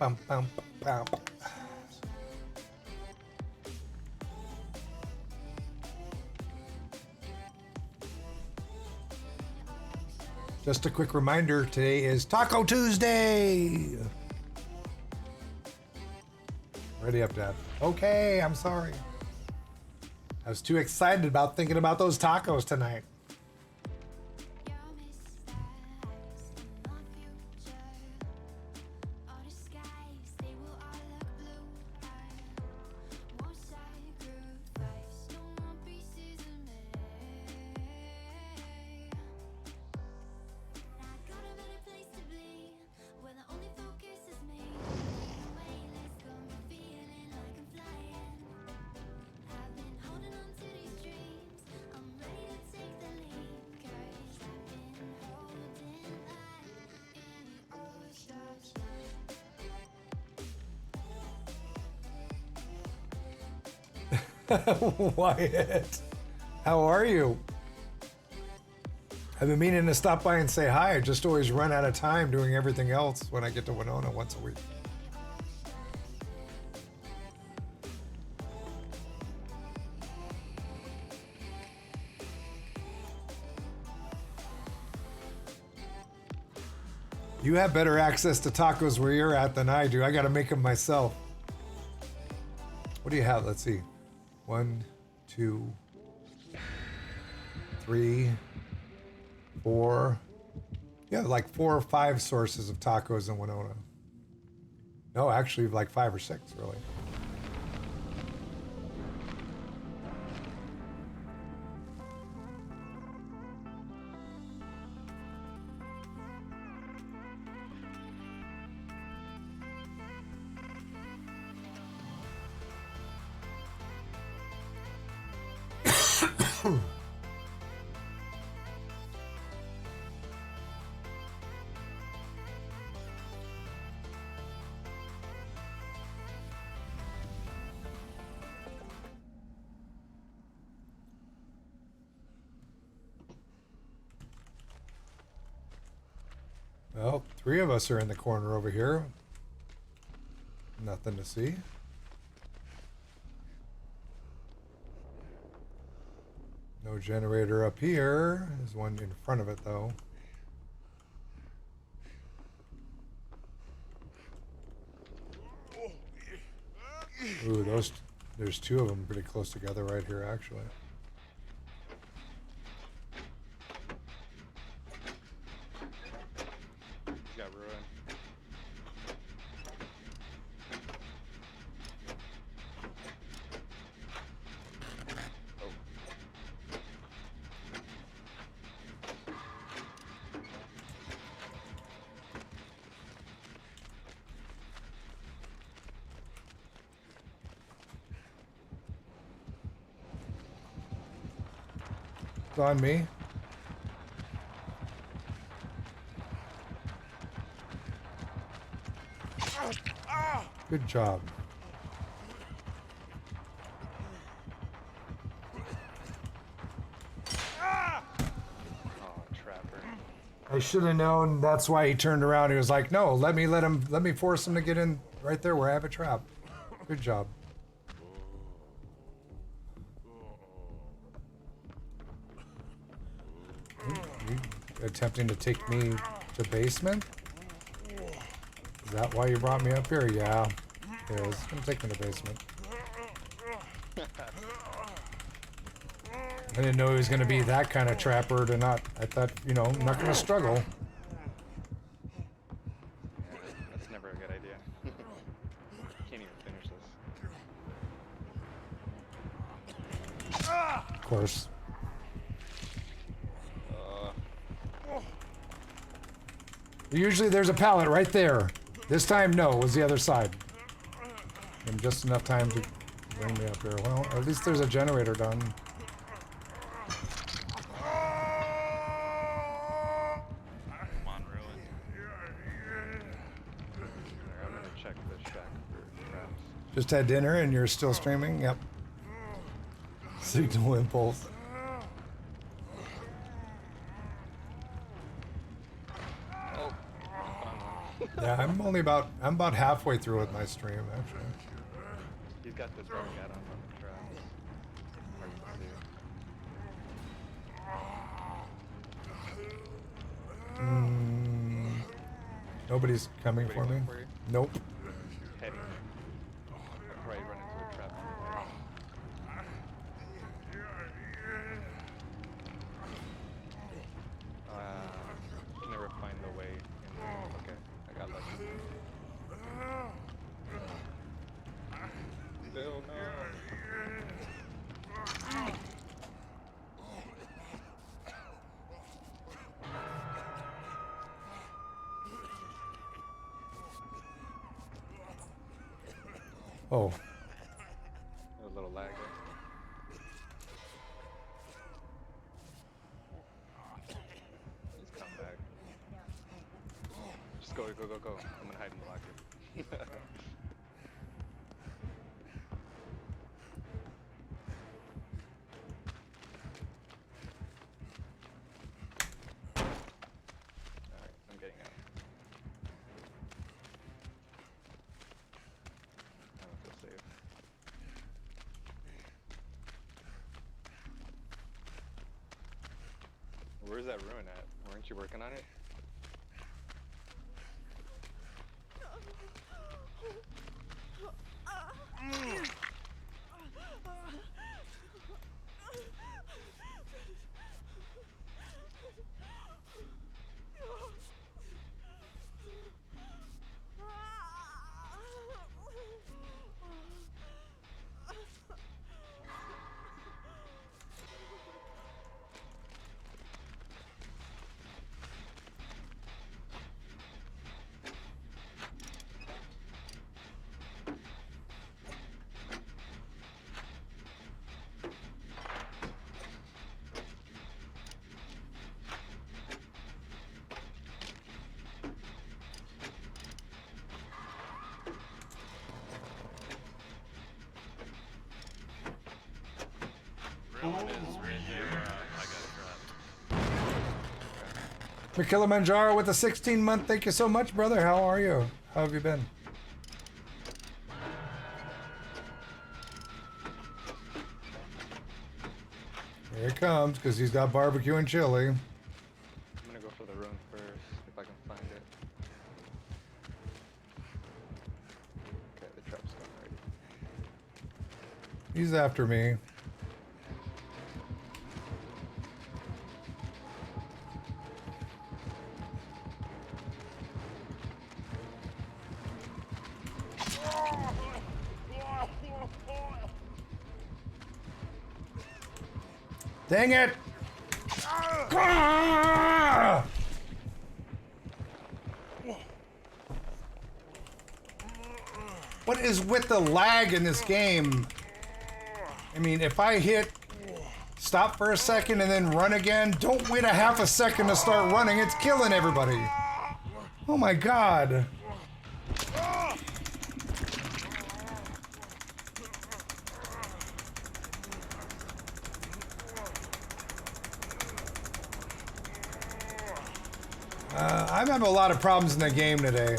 Bum, bum, bum. Just a quick reminder, today is Taco Tuesday. Ready up, Dad. Okay, I'm sorry. I was too excited about thinking about those tacos tonight. Wyatt, how are you? I've been meaning to stop by and say hi. I just always run out of time doing everything else when I get to Winona once a week. You have better access to tacos where you're at than I do. I got to make them myself. What do you have? Let's see. 1, 2, 3, 4. You have like 4 or 5 sources of tacos in Winona. No, actually like 5 or 6, really. Well, 3 of us are in the corner over here. Nothing to see. No generator up here. There's one in front of it, though. Ooh, there's 2 of them pretty close together right here, actually. Got ruined. It's on me. Good job. Oh, trapper. I should have known. That's why he turned around. He was like, "No, let me force him to get in right there where I have a trap." Good job. You attempting to take me to basement? Is that why you brought me up here? Yeah, it is. Gonna take me to basement. I didn't know he was gonna be that kind of trapper to not. I thought, you know, I'm not gonna struggle. That's never a good idea. Can't even finish this. Of course. Usually there's a pallet right there. This time, no, it was the other side. And just enough time to bring me up here. Well, at least there's a generator done. Come on, ruin. I'm gonna check the shack for traps. Just had dinner and you're still streaming? Yep. Signal impulse. Yeah, I'm about halfway through with my stream actually. He's got the dark add-ons on the traps. Hard to see. Nobody's coming Anybody for me. coming for you? Nope. Heading. I'll probably run into a trap anyway. Can never find the way in there. Okay, I got lucky. Bill, no. Oh, A little lag there. He's come back. Just go, go, go, go. I'm gonna hide in the locker. Alright, I'm getting out. I don't feel safe. Where's that ruin at? Weren't you working on it? Ruin is right here. I got trapped. the Kilimanjaro with a 16-month. Thank you so much, brother. How are you? How have you been? Here it comes, because he's got barbecue and chili. I'm gonna go for the ruin first, if I can find it. Okay, the trap's going right. He's after me. Dang it! Ah! What is with the lag in this game? I mean, if I hit stop for a second and then run again, don't wait a half a second to start running. It's killing everybody. Oh my god. I'm having a lot of problems in the game today.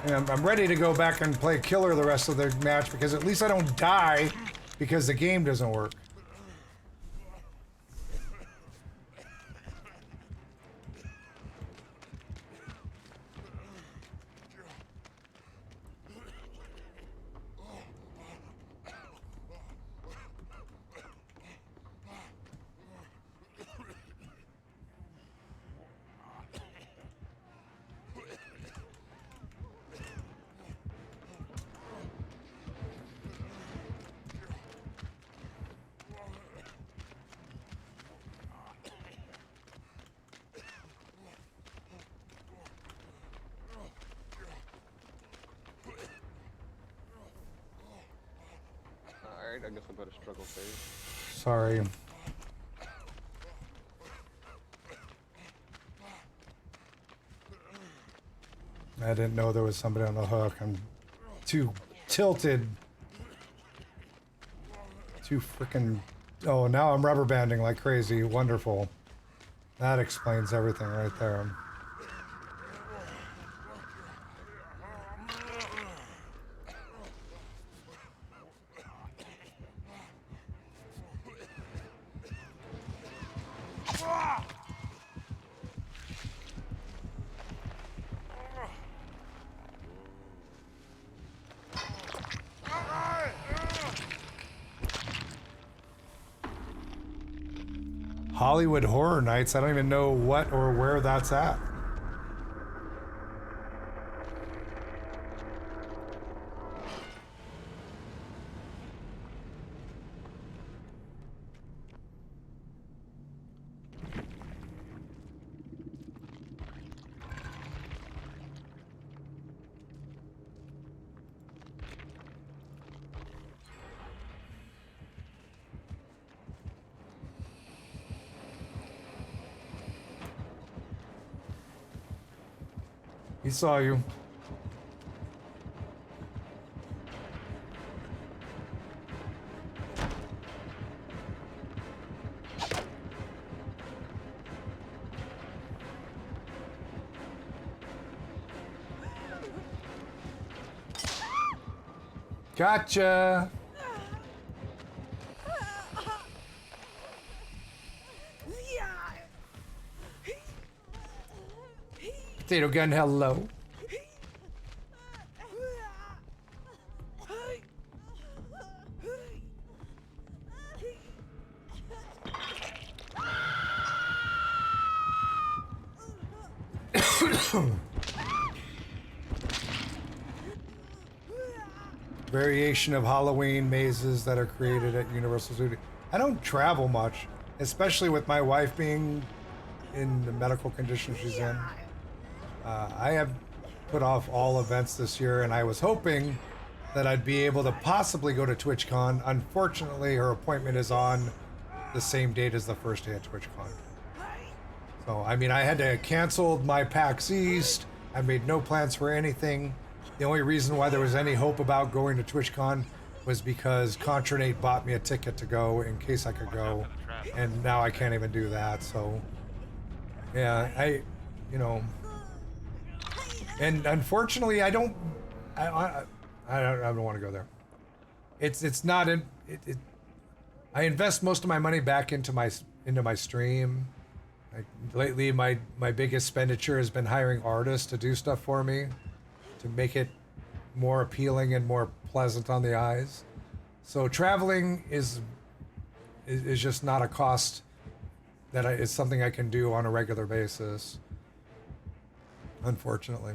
And I'm ready to go back and play killer the rest of the match because at least I don't die because the game doesn't work. Alright, I guess I'll go to struggle phase. Sorry. I didn't know there was somebody on the hook. I'm too tilted. Too freaking. Oh, now I'm rubber banding like crazy. Wonderful. That explains everything right there. Hollywood Horror Nights. I don't even know what or where that's at. He saw you. Gotcha. Potato gun, hello. Variation of Halloween mazes that are created at Universal Studios. I don't travel much, especially with my wife being in the medical condition she's in. I have put off all events this year, and I was hoping that I'd be able to possibly go to TwitchCon. Unfortunately, her appointment is on the same date as the first day at TwitchCon. So, I mean, I had to cancel my PAX East. I made no plans for anything. The only reason why there was any hope about going to TwitchCon was because Contranate bought me a ticket to go in case I could go. And now I can't even do that, so... Yeah, you know... And unfortunately, I don't want to go there. It's not in it. I invest most of my money back into my stream. Like lately, my biggest expenditure has been hiring artists to do stuff for me, to make it more appealing and more pleasant on the eyes. So traveling is just not a cost that it's something I can do on a regular basis. Unfortunately.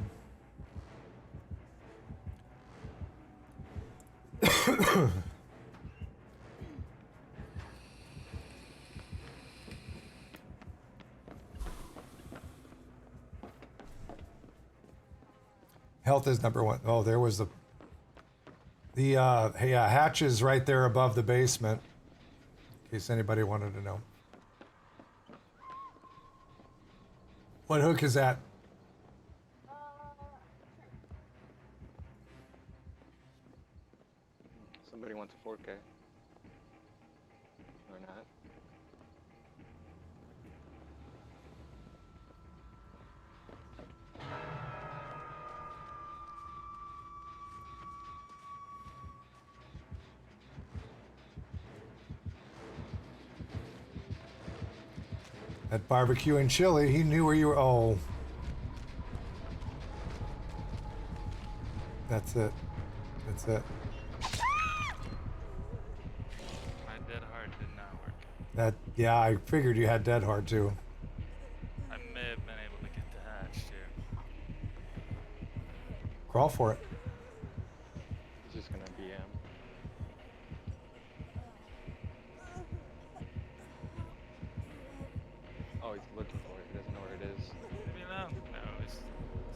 Health is number one. Oh, there was the hatch is right there above the basement, in case anybody wanted to know. What hook is that? Somebody wants a 4K. Or not. At barbecue and chili, he knew where you were. Oh. That's it. That's it. My dead hard did not work. Yeah, I figured you had dead hard too. I may have been able to get the hatch too. Crawl for it. He's just gonna BM. Oh, he's looking for it. He doesn't know where it is. You know? No, it's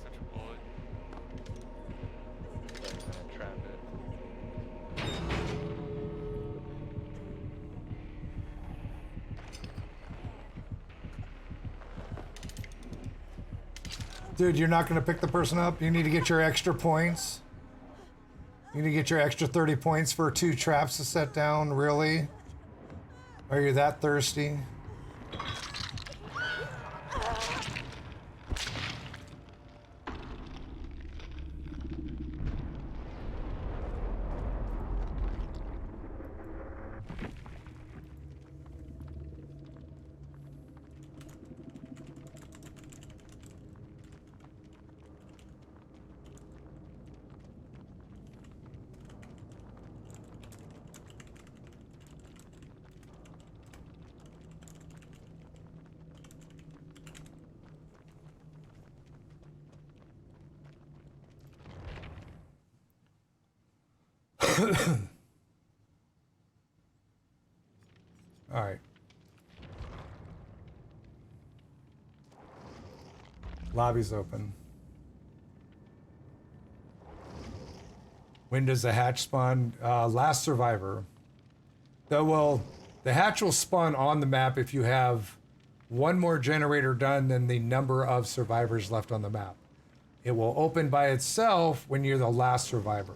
such a bullet. So he's gonna trap it. Dude, you're not going to pick the person up? You need to get your extra points? You need to get your extra 30 points for 2 traps to set down, really? Are you that thirsty? All right. Lobby's open. When does the hatch spawn? Last survivor. Well, the hatch will spawn on the map if you have one more generator done than the number of survivors left on the map. It will open by itself when you're the last survivor.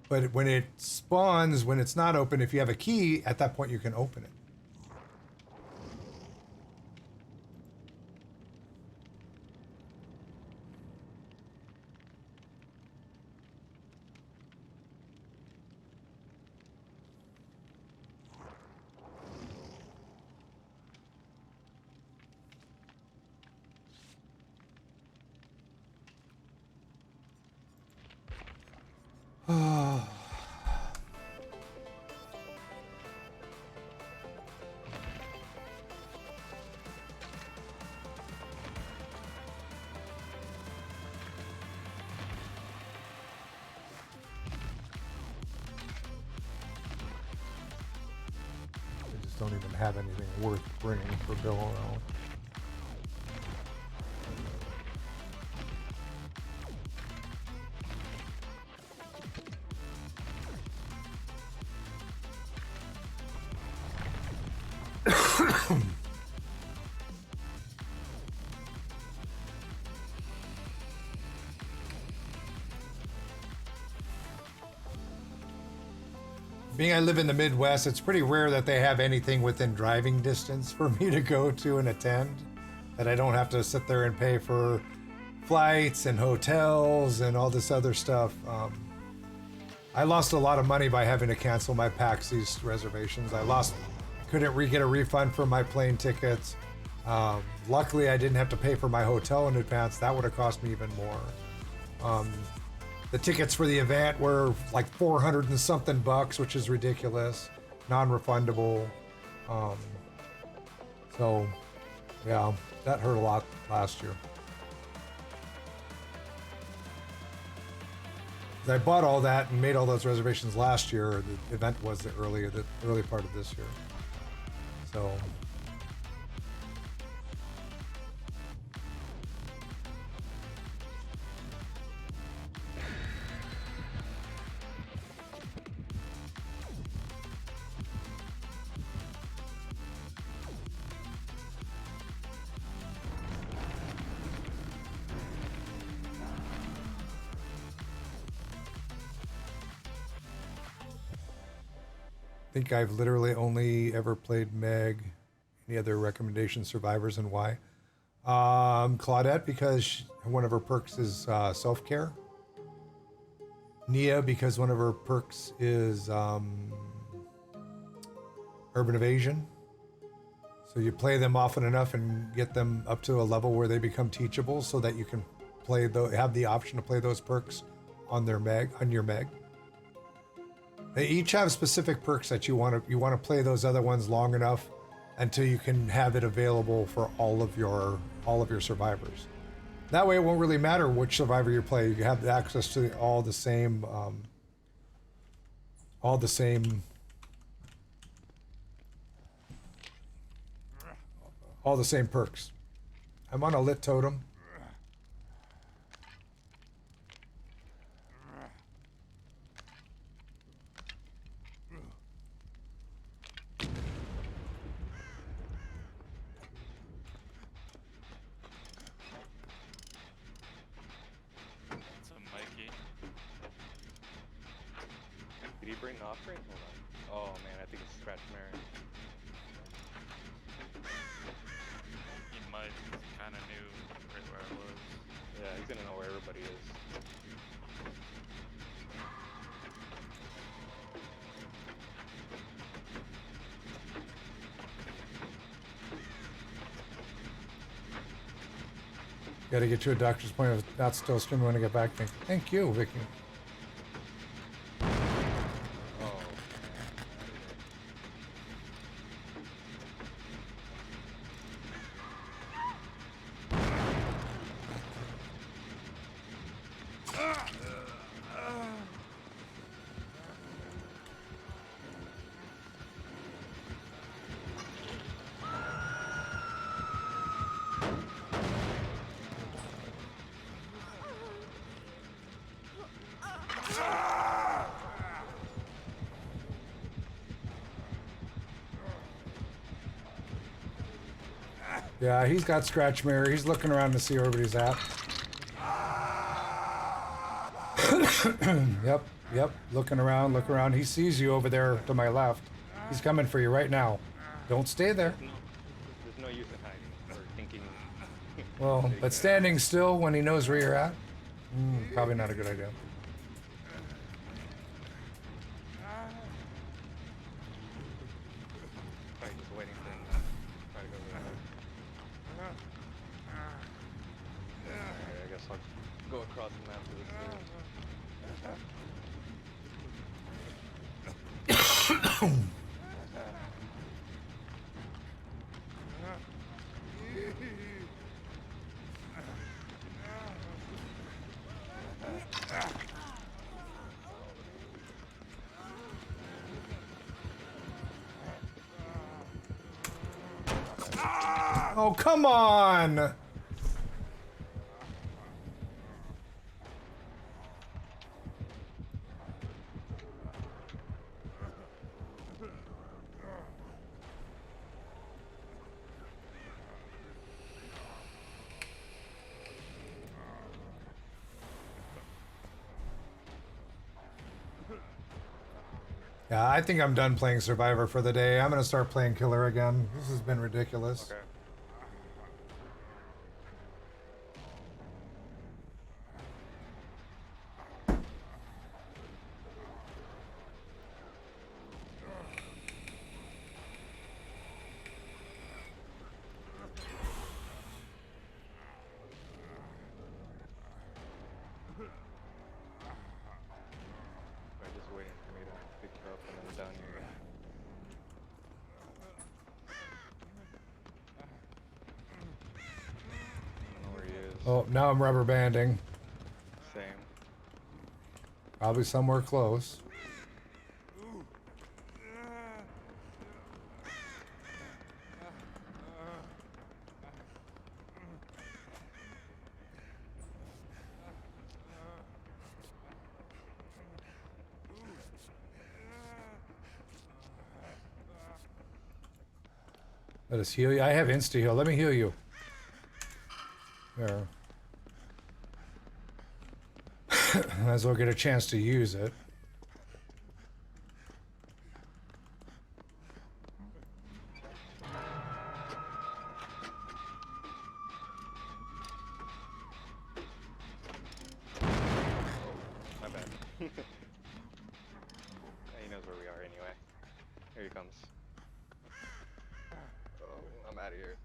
But when it spawns, when it's not open, if you have a key, at that point you can open it. They just don't even have anything worth bringing for Bill around. Being I live in the Midwest, it's pretty rare that they have anything within driving distance for me to go to and attend, that I don't have to sit there and pay for flights and hotels and all this other stuff. I lost a lot of money by having to cancel my PAX East reservations. Couldn't get a refund for my plane tickets. Luckily, I didn't have to pay for my hotel in advance. That would have cost me even more. The tickets for the event were like 400 and something bucks, which is ridiculous, non-refundable. So, yeah, that hurt a lot last year. I bought all that and made all those reservations last year. The event was the early part of this year. So. I think I've literally only ever played Meg. Any other recommendation survivors and why? Claudette, because one of her perks is self-care. Nia, because one of her perks is urban evasion. So you play them often enough and get them up to a level where they become teachable, so that you can have the option to play those perks on your Meg. They each have specific perks that you want to play those other ones long enough until you can have it available for all of your survivors. That way, it won't really matter which survivor you play. You have access to all the same perks. I'm on a lit totem. an offering? Hold on. Oh man, I think it's Scratch Mary. He might, because he kind of knew right where I was. Yeah, he's gonna know where everybody is. Gotta get to a doctor's appointment. Not still streaming when I get back. Thank you, Vicky. Oh. Yeah, he's got Scratch Mirror. He's looking around to see where everybody's at. Yep. Looking around. He sees you over there to my left. He's coming for you right now. Don't stay there. There's no use in hiding or thinking. Well, but standing still when he knows where you're at, probably not a good idea. Probably just waiting for him to try to go over there. Alright, I guess I'll go across the map to this Oh, come on! Yeah, I think I'm done playing Survivor for the day. I'm gonna start playing Killer again. This has been ridiculous. Okay. They're just waiting for me to pick you up and then down here. I don't know where he is. Oh, now I'm rubber banding. Same. Probably somewhere close. Let us heal you. I have insta heal. Let me heal you. There. Might as well get a chance to use it. My bad. He knows where we are anyway. Here he comes. Oh, I'm out of here.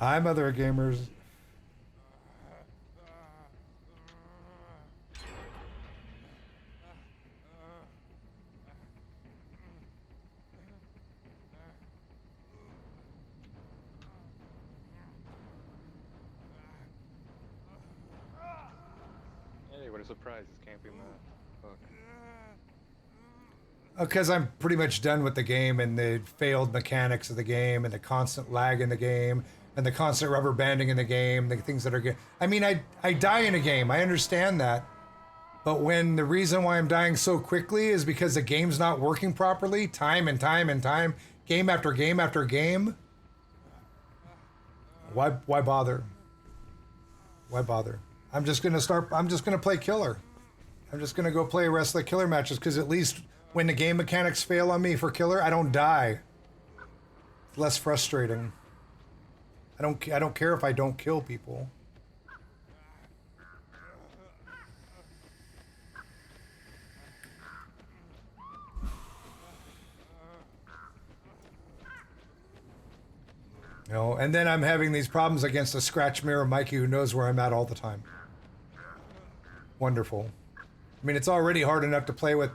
Hi, Mother of Gamers. Hey, what a surprise! He's camping the hook. Because I'm pretty much done with the game and the failed mechanics of the game and the constant lag in the game and the constant rubber banding in the game, the things that are good. I mean, I die in a game. I understand that. But when the reason why I'm dying so quickly is because the game's not working properly, time and time and time, game after game after game, why bother? Why bother? I'm just gonna play killer. I'm just gonna go play the rest of the killer matches because at least when the game mechanics fail on me for killer, I don't die. It's less frustrating. I don't care if I don't kill people. You know, and then I'm having these problems against a scratch mirror Mikey who knows where I'm at all the time. Wonderful. I mean, it's already hard enough to play with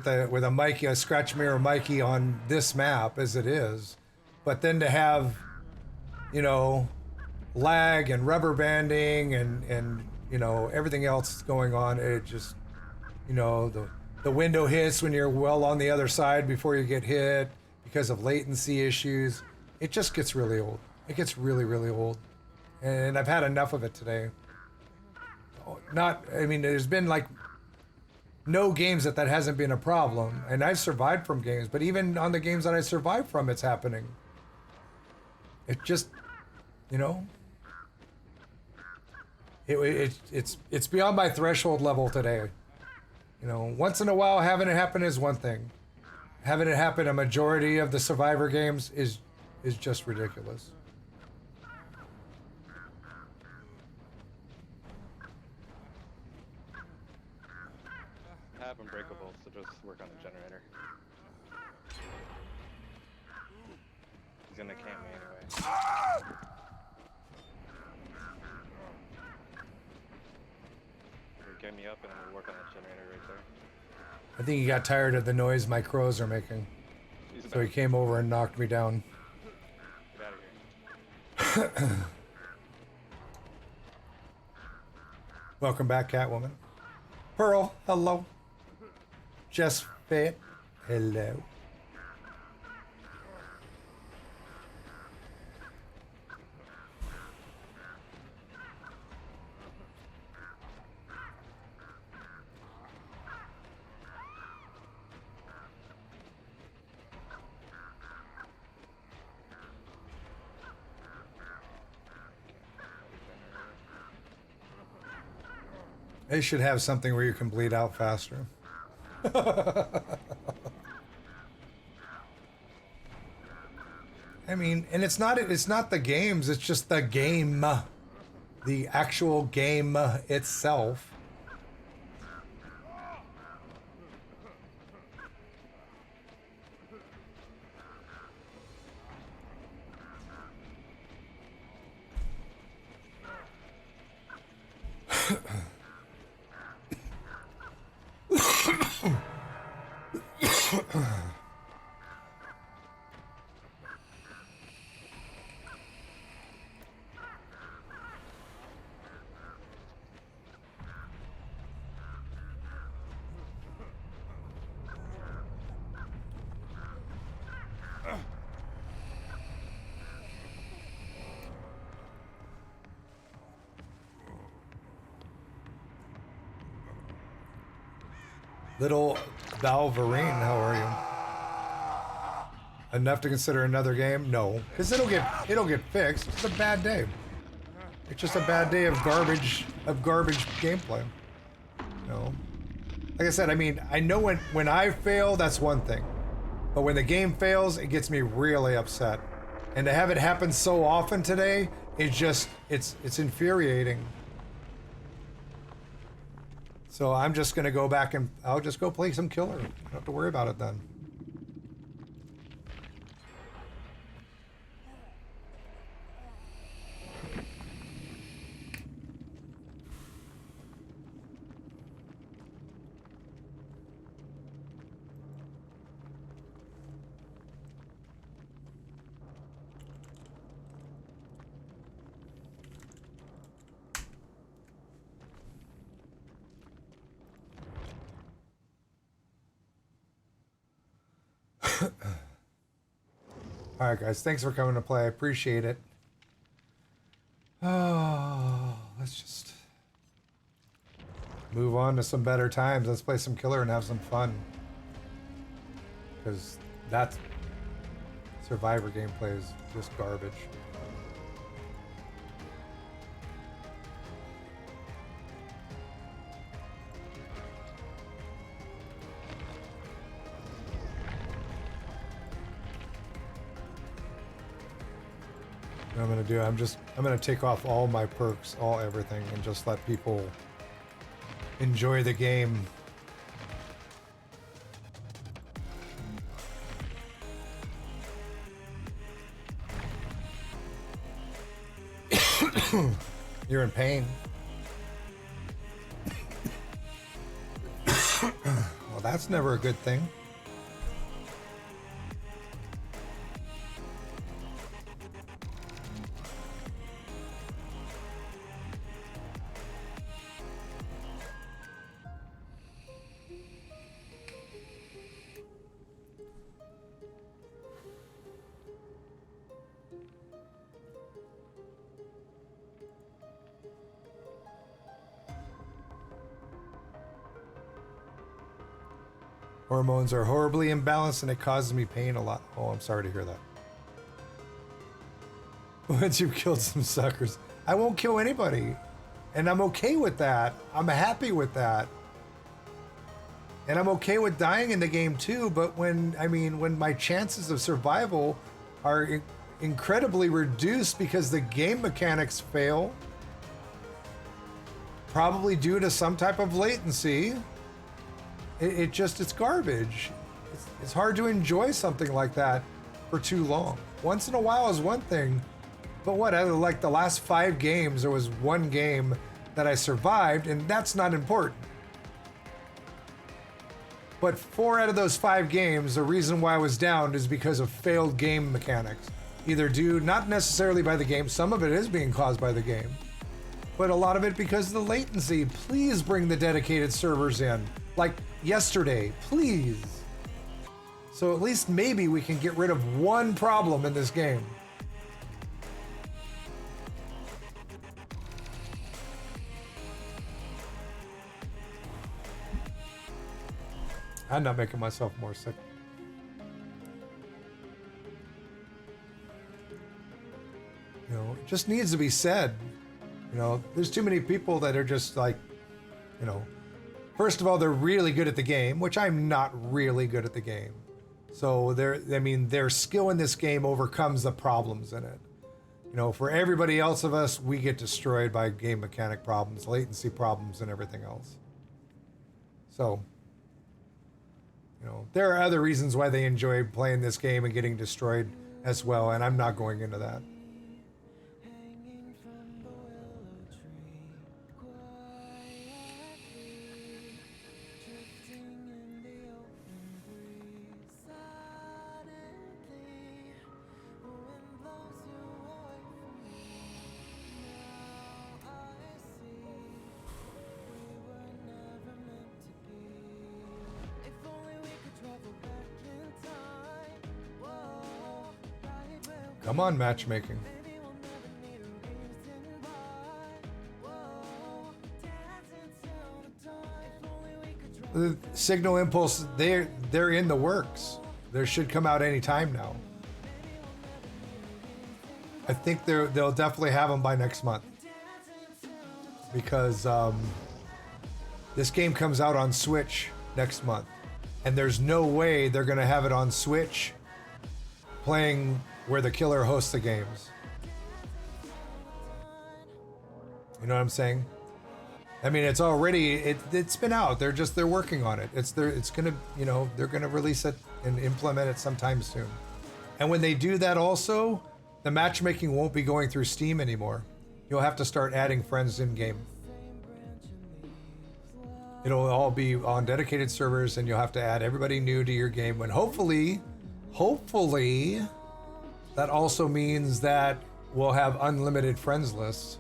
a Mikey, a scratch mirror Mikey on this map as it is, but then to have, you know, lag and rubber banding and you know everything else going on, it just, you know, the window hits when you're well on the other side before you get hit because of latency issues. It just gets really old. It gets really, really old. And I've had enough of it today. I mean, there's been like no games that hasn't been a problem. And I've survived from games, but even on the games that I survived from, it's happening. It just, you know, it's beyond my threshold level today. You know, once in a while having it happen is one thing. Having it happen a majority of the Survivor games is just ridiculous. I have unbreakable, so just work on the generator. He's gonna camp me anyway. Get me up and we'll work on that generator right there. I think he got tired of the noise my crows are making. So he came over and knocked me down. Get out of here. Welcome back, Catwoman. Pearl, hello. Just Fit, hello. They should have something where you can bleed out faster. I mean, and it's not the games, it's just the game. The actual game itself. Little Valverine, how are you? Enough to consider another game? No, because it'll get fixed. It's a bad day. It's just a bad day of garbage gameplay. You know, like I said, I mean, I know when I fail, that's one thing, but when the game fails, it gets me really upset. And to have it happen so often today, it's infuriating. So I'm just gonna go back and I'll just go play some killer. Don't have to worry about it then. All right, guys. Thanks for coming to play. I appreciate it. Oh, let's just move on to some better times. Let's play some killer and have some fun. Because that Survivor gameplay is just garbage. What I'm gonna do, I'm gonna take off all my perks, all everything, and just let people enjoy the game. You're in pain. Well, that's never a good thing. Hormones are horribly imbalanced and it causes me pain a lot. Oh, I'm sorry to hear that. Once you've killed some suckers, I won't kill anybody. And I'm okay with that. I'm happy with that. And I'm okay with dying in the game too, but when my chances of survival are incredibly reduced because the game mechanics fail, probably due to some type of latency, it's garbage. It's hard to enjoy something like that for too long. Once in a while is one thing, but what, out of like the last 5 games, there was one game that I survived, and that's not important. But 4 out of those 5 games, the reason why I was down is because of failed game mechanics. Either due, not necessarily by the game, some of it is being caused by the game, but a lot of it because of the latency. Please bring the dedicated servers in. Like yesterday, please. So at least maybe we can get rid of one problem in this game. I'm not making myself more sick. You know, it just needs to be said. You know, there's too many people that are just like, you know, first of all, they're really good at the game, which I'm not really good at the game. So their skill in this game overcomes the problems in it. You know, for everybody else of us, we get destroyed by game mechanic problems, latency problems, and everything else. So, you know, there are other reasons why they enjoy playing this game and getting destroyed as well, and I'm not going into that. Come on, matchmaking. The Signal Impulse, they're in the works. They should come out any time now. I think they'll definitely have them by next month. Because this game comes out on Switch next month. And there's no way they're going to have it on Switch playing where the killer hosts the games. You know what I'm saying? I mean, it's already, it's been out. They're working on it. It's gonna, you know, they're gonna release it and implement it sometime soon. And when they do that also, the matchmaking won't be going through Steam anymore. You'll have to start adding friends in game. It'll all be on dedicated servers and you'll have to add everybody new to your game when hopefully, that also means that we'll have unlimited friends lists.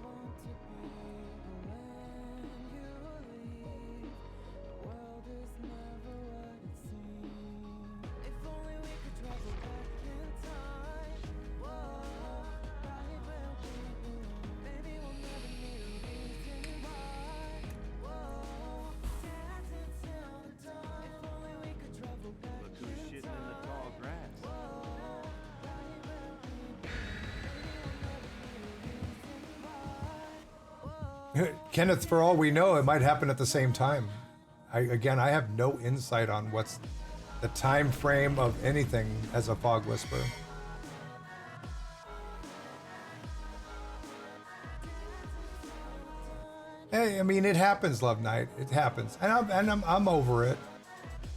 Kenneth, for all we know, it might happen at the same time. I have no insight on what's the time frame of anything as a fog whisper. Hey, I mean, it happens, Love Night. It happens, and I'm over it.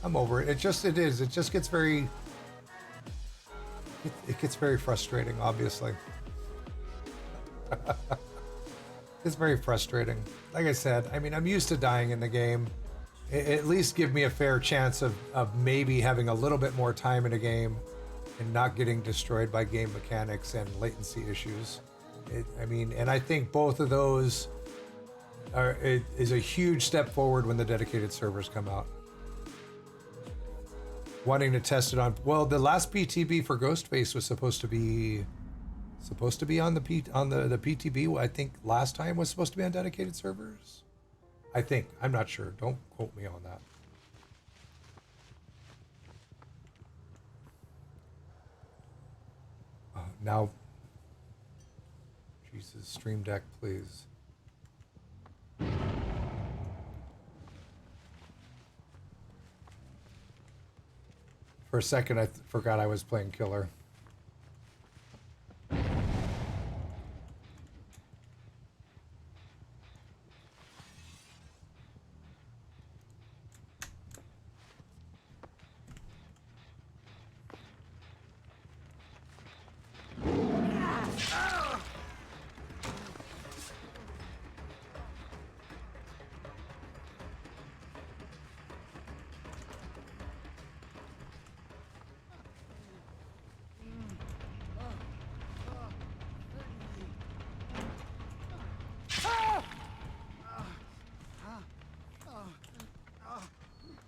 I'm over it. It just gets very. It gets very frustrating. Obviously, it's very frustrating. Like I said, I mean, I'm used to dying in the game. At least give me a fair chance of maybe having a little bit more time in a game and not getting destroyed by game mechanics and latency issues. I mean, and I think both of those is a huge step forward when the dedicated servers come out. Wanting to test it on, well, the last PTB for Ghostface was supposed to be on the PTB. I think last time was supposed to be on dedicated servers. I think, I'm not sure. Don't quote me on that. Now, Jesus, Stream Deck, please. For a second, I forgot I was playing Killer.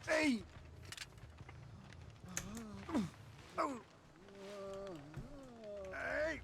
Hey! Hey!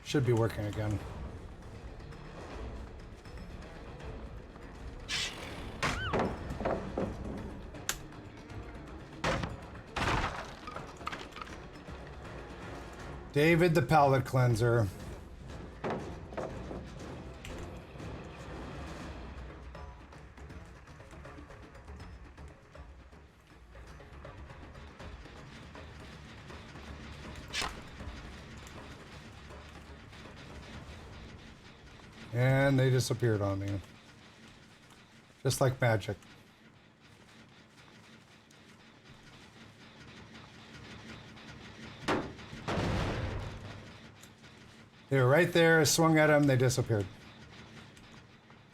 Should be working again. David the palate cleanser. And they disappeared on me. Just like magic. They were right there, I swung at them, they disappeared.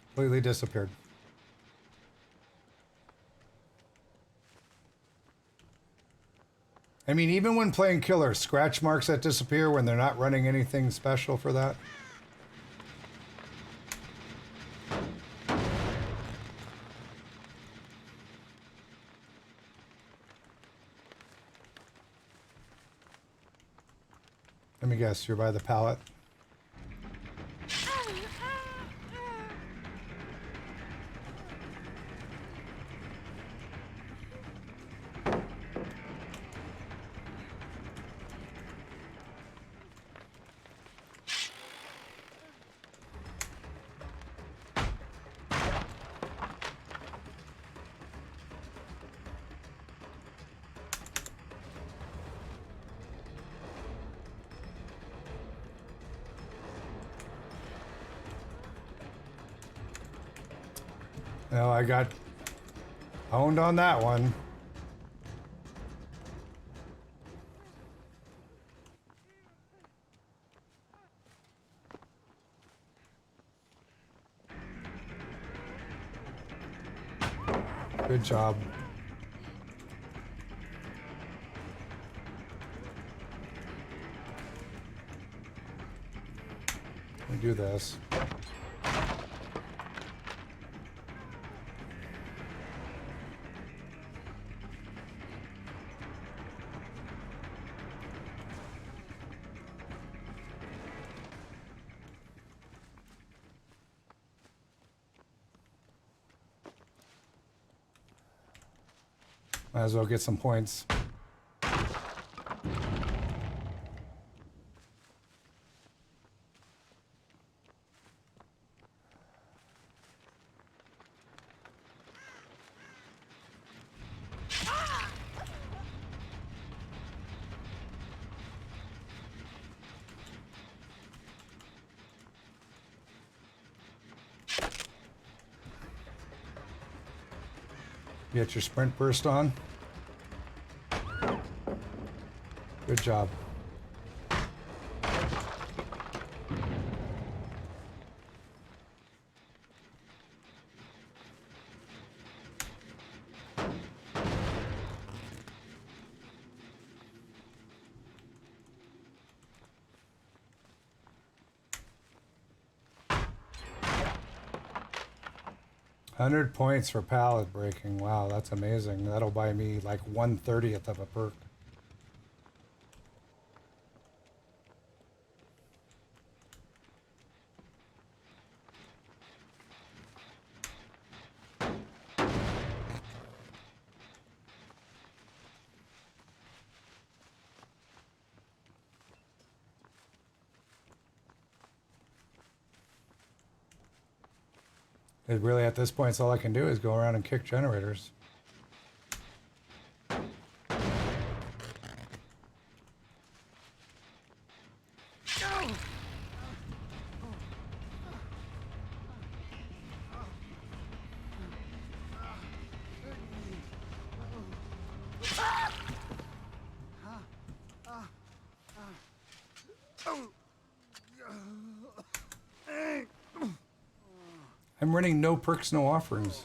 Completely disappeared. I mean, even when playing Killer, scratch marks that disappear when they're not running anything special for that. Let me guess, you're by the pallet? No, I got Owned on that one. Good job. Let me do this. Might as well get some points. Get your sprint burst on. Good job. $100 points for pallet breaking. Wow, that's amazing. That'll buy me like 1/30th of a perk. It really, at this point, it's all I can do is go around and kick generators. I'm running no perks, no offerings.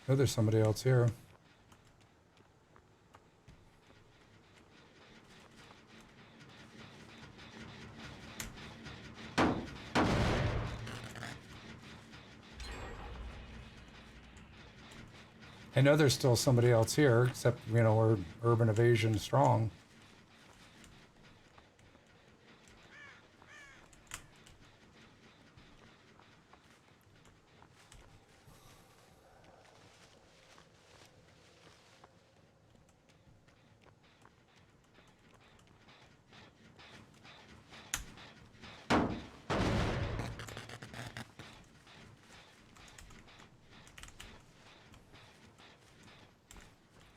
Oh, there's somebody else here. I know there's still somebody else here, except, you know, we're urban evasion strong.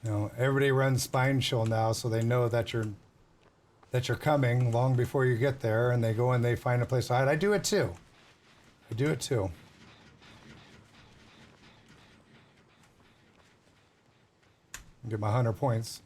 You know, everybody runs Spine Chill now, so they know that you're coming long before you get there, and they go and they find a place to hide. I do it too. I do it too. Get my 100 points.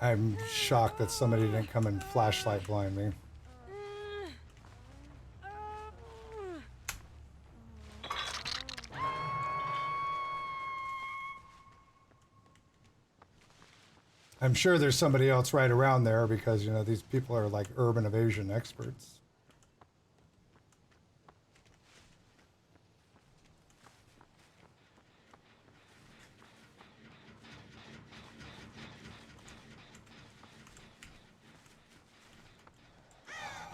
I'm shocked that somebody didn't come and flashlight blind me. I'm sure there's somebody else right around there because, you know, these people are like urban evasion experts.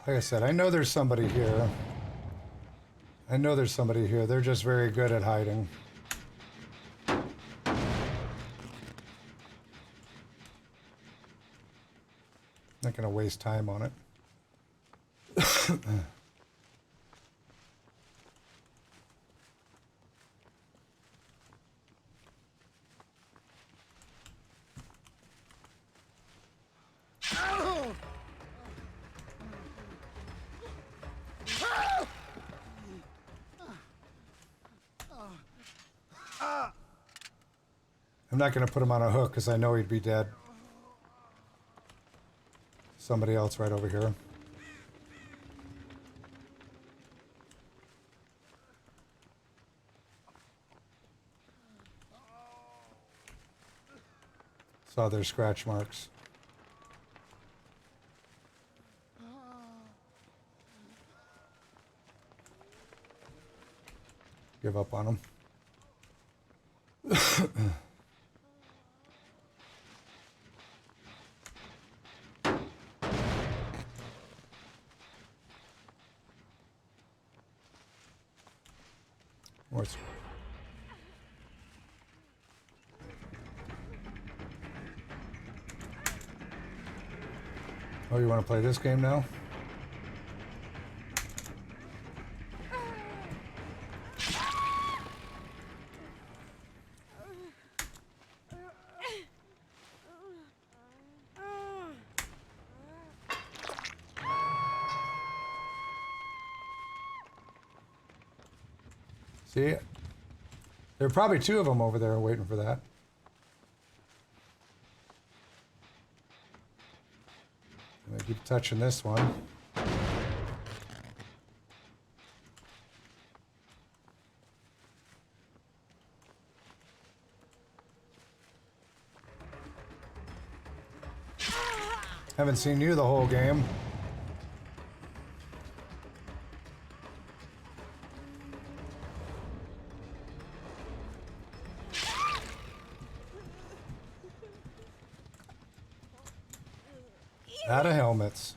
Like I said, I know there's somebody here. I know there's somebody here. They're just very good at hiding. Not gonna waste time on it. I'm not gonna put him on a hook because I know he'd be dead. Somebody else right over here. Saw their scratch marks. Give up on them. What's Oh, you want to play this game now? See? There are probably two of them over there waiting for that. I'm gonna keep touching this one. Haven't seen you the whole game. Out of helmets.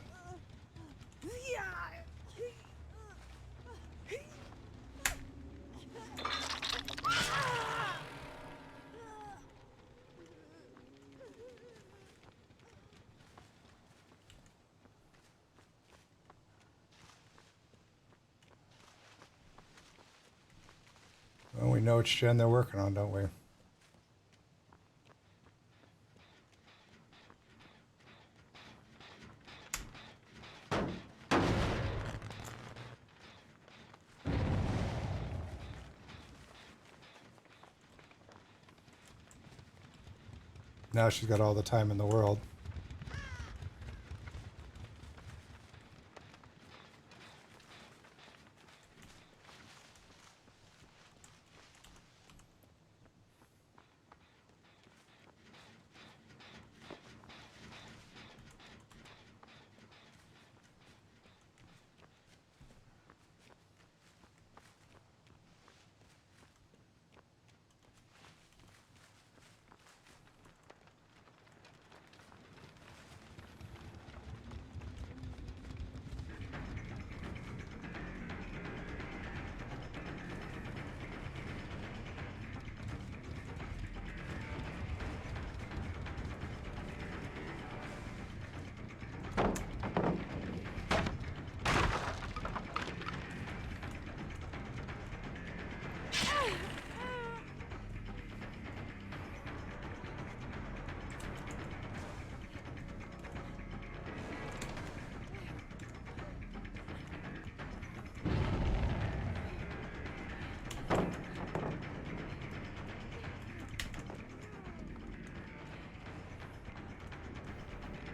Well, we know which gen they're working on, don't we? Now she's got all the time in the world.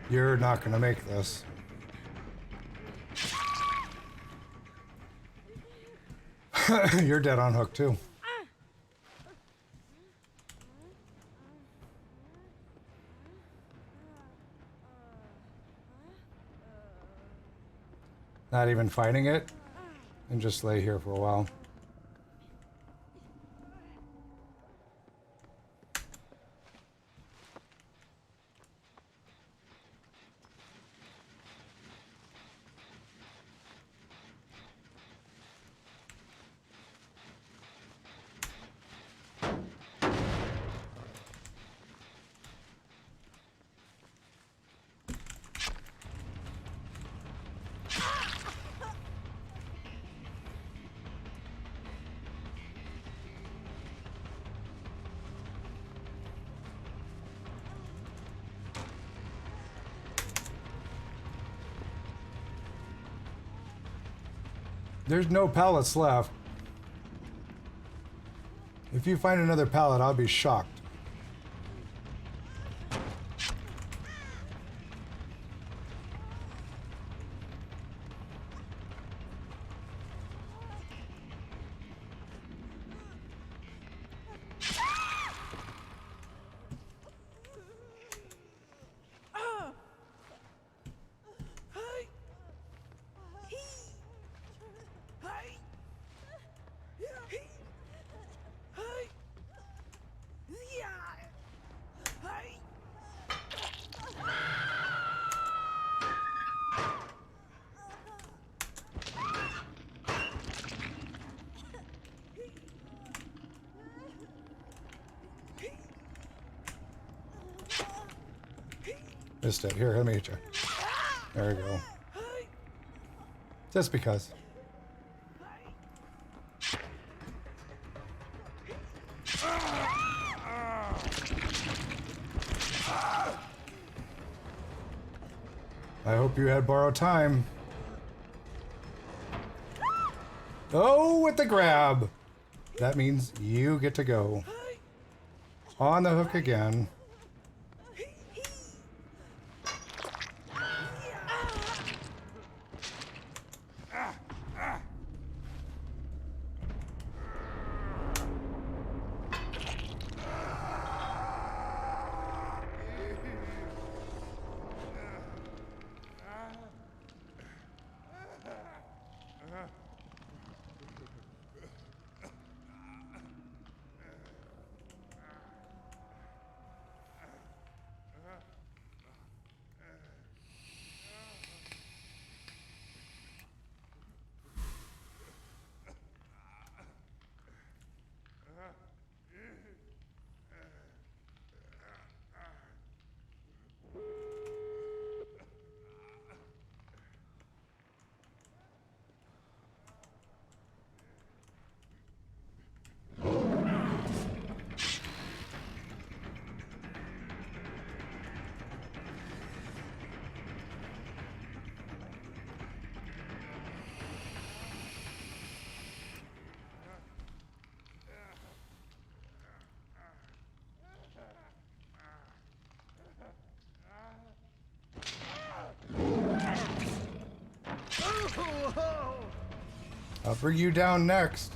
You're not gonna make this. You're dead on hook too. Not even fighting it, and just lay here for a while. There's no pallets left. If you find another pallet, I'll be shocked. Missed it. Here, let me hit you. There we go. Just because. I hope you had borrowed time. Oh, with the grab. That means you get to go. On the hook again. I'll bring you down next.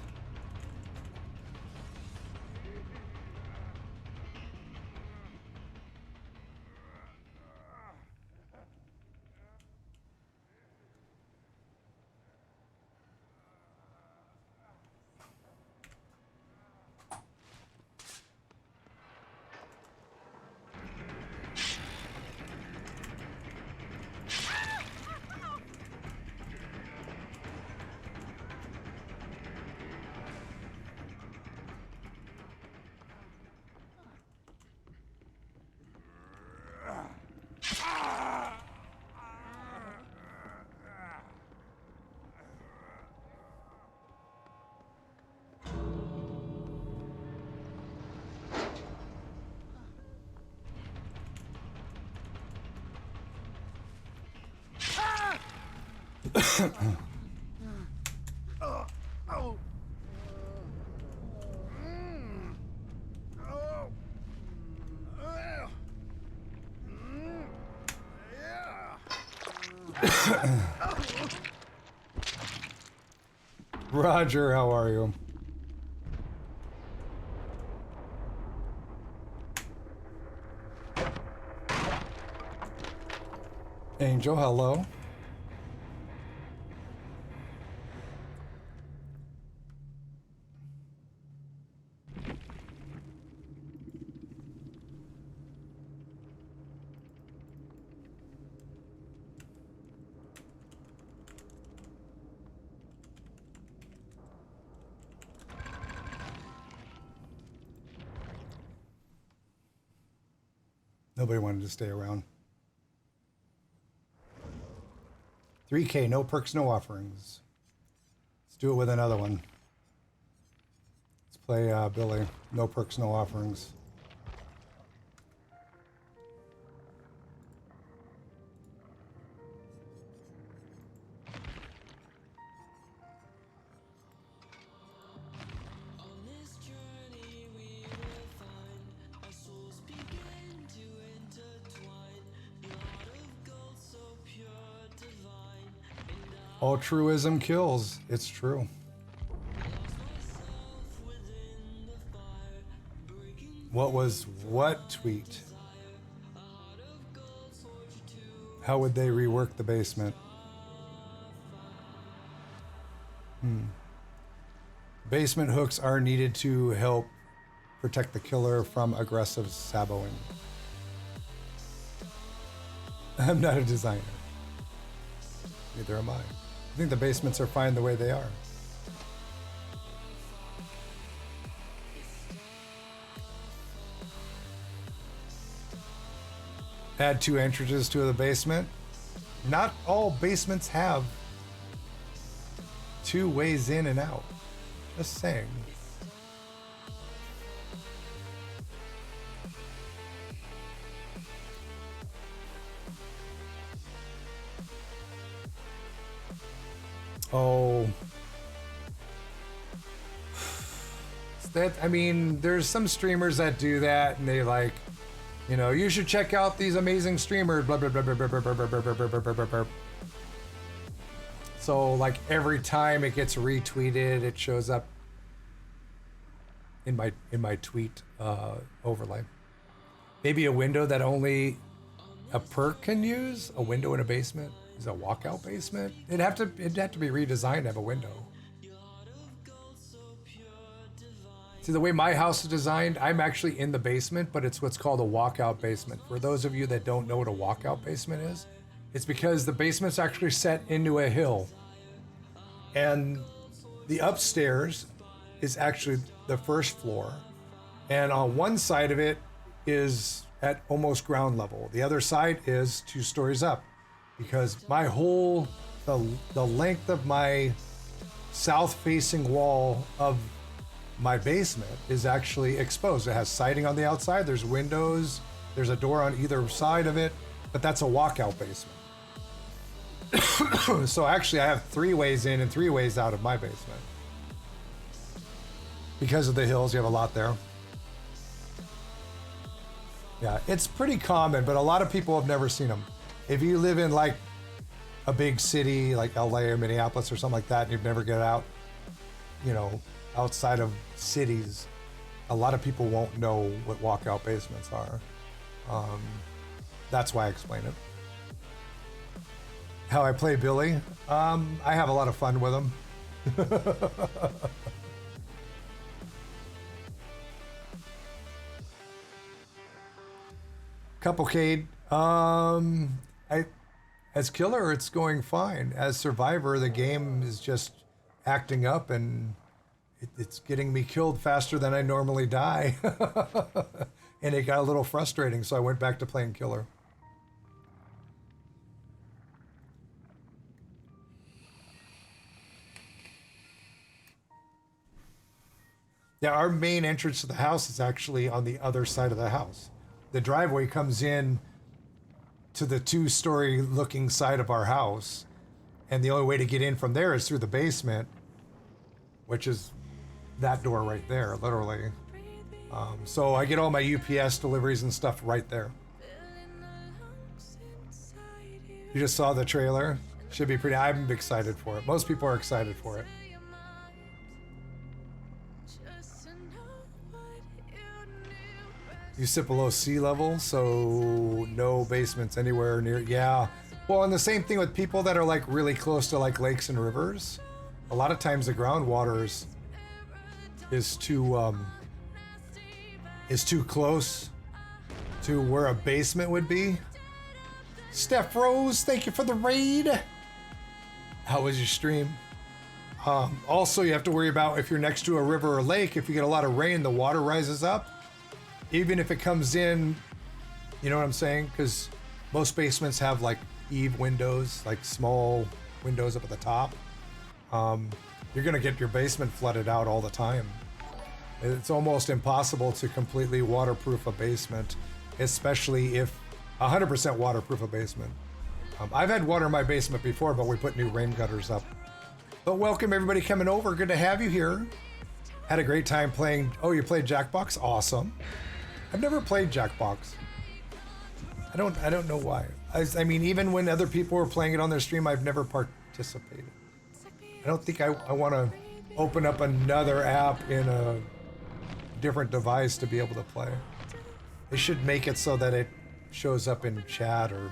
Roger, how are you? Angel, hello. Nobody wanted to stay around. 3K, no perks, no offerings. Let's do it with another one. Let's play Billy. No perks, no offerings. Altruism kills. It's true. What was what tweet? How would they rework the basement? Basement hooks are needed to help protect the killer from aggressive saboing. I'm not a designer. Neither am I. I think the basements are fine the way they are. Add 2 entrances to the basement. Not all basements have 2 ways in and out. Just saying. Oh. That, I mean, there's some streamers that do that and they like, you know, you should check out these amazing streamers, blah, blah, blah, blah, blah, blah, blah, blah, blah, blah, blah, blah, blah, blah. So like every time it gets retweeted, it shows up in my tweet overlay. Maybe a window that only a perk can use, a window in a basement. Is a walkout basement? It'd have to be redesigned to have a window. See, the way my house is designed, I'm actually in the basement, but it's what's called a walkout basement. For those of you that don't know what a walkout basement is, it's because the basement's actually set into a hill. And the upstairs is actually the first floor. And on one side of it is at almost ground level. The other side is 2 stories up. Because my whole, the length of my south-facing wall of my basement is actually exposed. It has siding on the outside, there's windows, there's a door on either side of it, but that's a walkout basement. So actually I have 3 ways in and 3 ways out of my basement. Because of the hills, you have a lot there. Yeah, it's pretty common, but a lot of people have never seen them. If you live in like a big city like LA or Minneapolis or something like that and you've never get out, you know, outside of cities, a lot of people won't know what walkout basements are. That's why I explain it. How I play Billy, I have a lot of fun with him. Couplecade, as killer, it's going fine. As survivor, the game is just acting up and it's getting me killed faster than I normally die. And it got a little frustrating, so I went back to playing killer. Yeah, our main entrance to the house is actually on the other side of the house. The driveway comes in to the 2-story looking side of our house. And the only way to get in from there is through the basement, which is that door right there, literally. So I get all my UPS deliveries and stuff right there. You just saw the trailer. Should be pretty. I'm excited for it. Most people are excited for it. You sit below sea level, so no basements anywhere near. Yeah. Well, and the same thing with people that are like really close to like lakes and rivers. A lot of times the groundwater is too close to where a basement would be. Steph Rose, thank you for the raid. How was your stream? Also, you have to worry about if you're next to a river or lake, if you get a lot of rain, the water rises up. Even if it comes in, you know what I'm saying? Because most basements have like eave windows, like small windows up at the top. You're gonna get your basement flooded out all the time. It's almost impossible to completely waterproof a basement, especially if 100% waterproof a basement. I've had water in my basement before, but we put new rain gutters up. But welcome everybody coming over. Good to have you here. Had a great time playing. Oh, you played Jackbox? Awesome. I've never played Jackbox. I don't know why. I mean, even when other people were playing it on their stream, I've never participated. I don't think I want to open up another app in a different device to be able to play. They should make it so that it shows up in chat or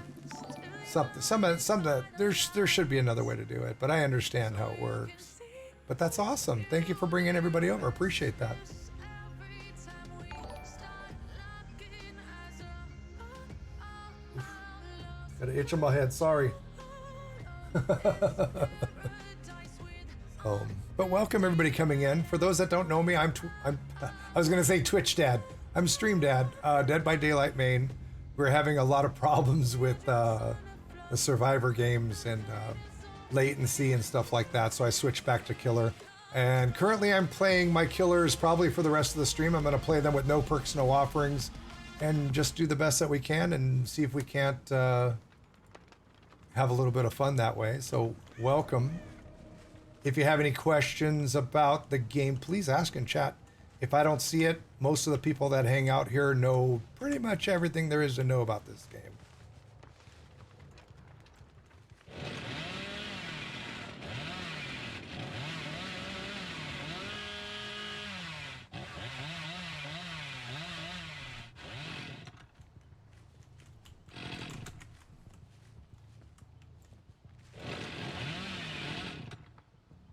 something. There should be another way to do it, but I understand how it works. But that's awesome. Thank you for bringing everybody over. Appreciate that. Got an itch on my head. Sorry. But welcome everybody coming in. For those that don't know me, I was gonna say Twitch Dad. I'm Stream Dad, Dead by Daylight main. We're having a lot of problems with the Survivor games and latency and stuff like that, so I switched back to Killer. And currently I'm playing my Killers probably for the rest of the stream. I'm gonna play them with no perks, no offerings, and just do the best that we can and see if we can't have a little bit of fun that way. So welcome. If you have any questions about the game, please ask in chat. If I don't see it, most of the people that hang out here know pretty much everything there is to know about this game.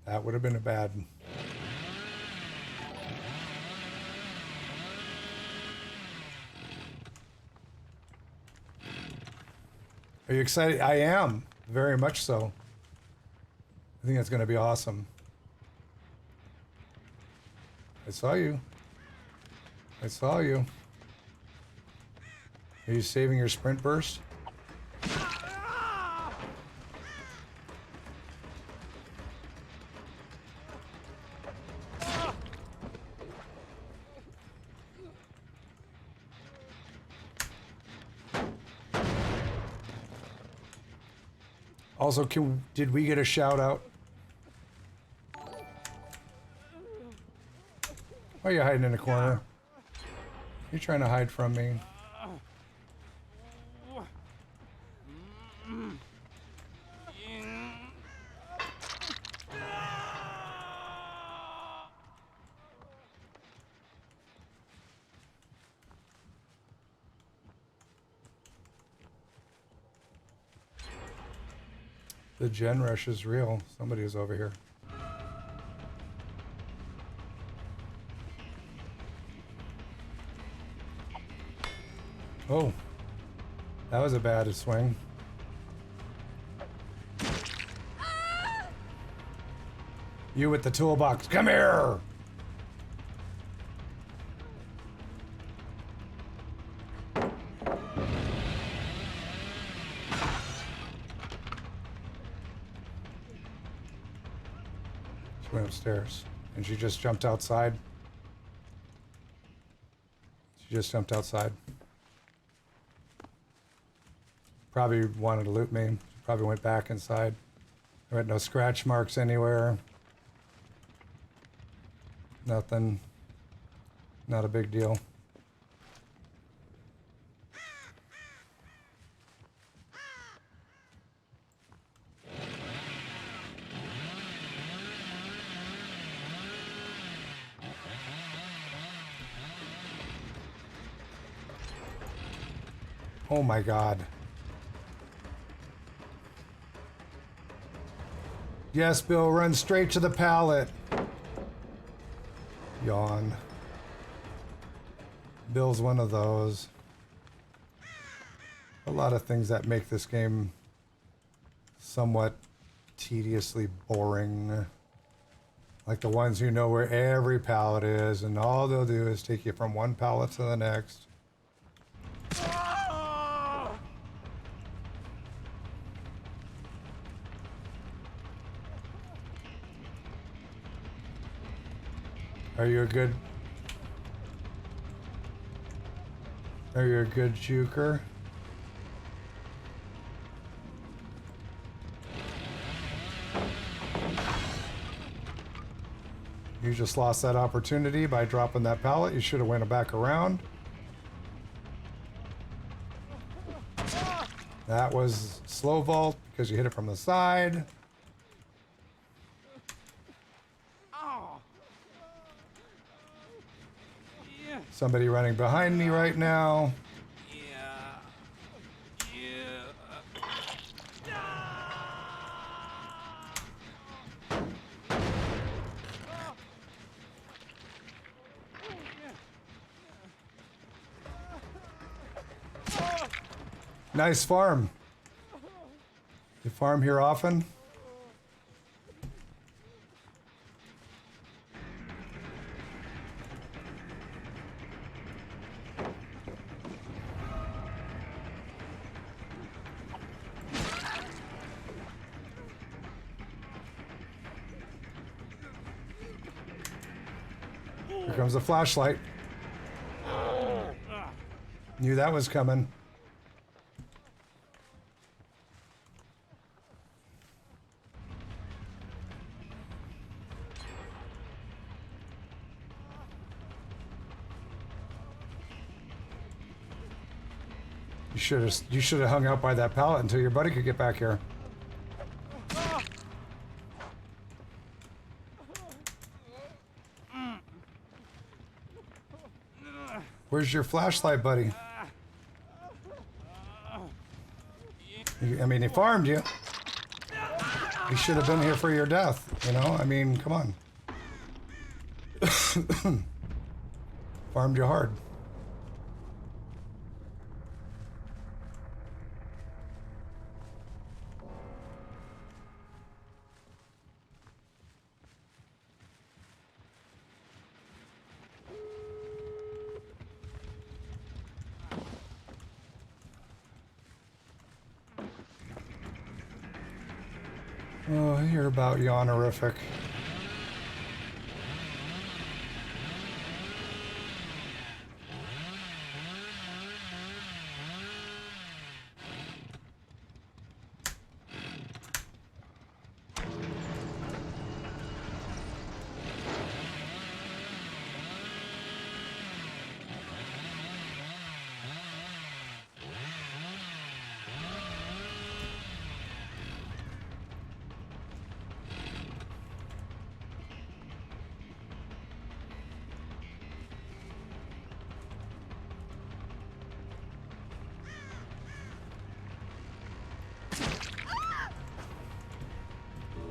That would have been a bad. Are you excited? I am, very much so. I think that's going to be awesome. I saw you. I saw you. Are you saving your sprint burst? Also, did we get a shout out? Why are you hiding in the corner? You're trying to hide from me. The gen rush is real. Somebody is over here. Oh, that was a bad swing. You with the toolbox, come here! She went upstairs and she just jumped outside. She just jumped outside. Probably wanted to loot me. She probably went back inside. There were no scratch marks anywhere. Nothing. Not a big deal. Oh my god. Yes, Bill, run straight to the pallet. Yawn. Bill's one of those. A lot of things that make this game somewhat tediously boring. Like the ones who know where every pallet is, and all they'll do is take you from one pallet to the next. Are you a good juker? You just lost that opportunity by dropping that pallet. You should have went back around. That was slow vault because you hit it from the side. Somebody running behind me right now. Nice farm. You farm here often? Here comes a flashlight. Knew that was coming. You should have hung out by that pallet until your buddy could get back here. Where's your flashlight, buddy? I mean, he farmed you. He should have been here for your death, you know? I mean, come on. Farmed you hard. Oh, you're about yawnerific.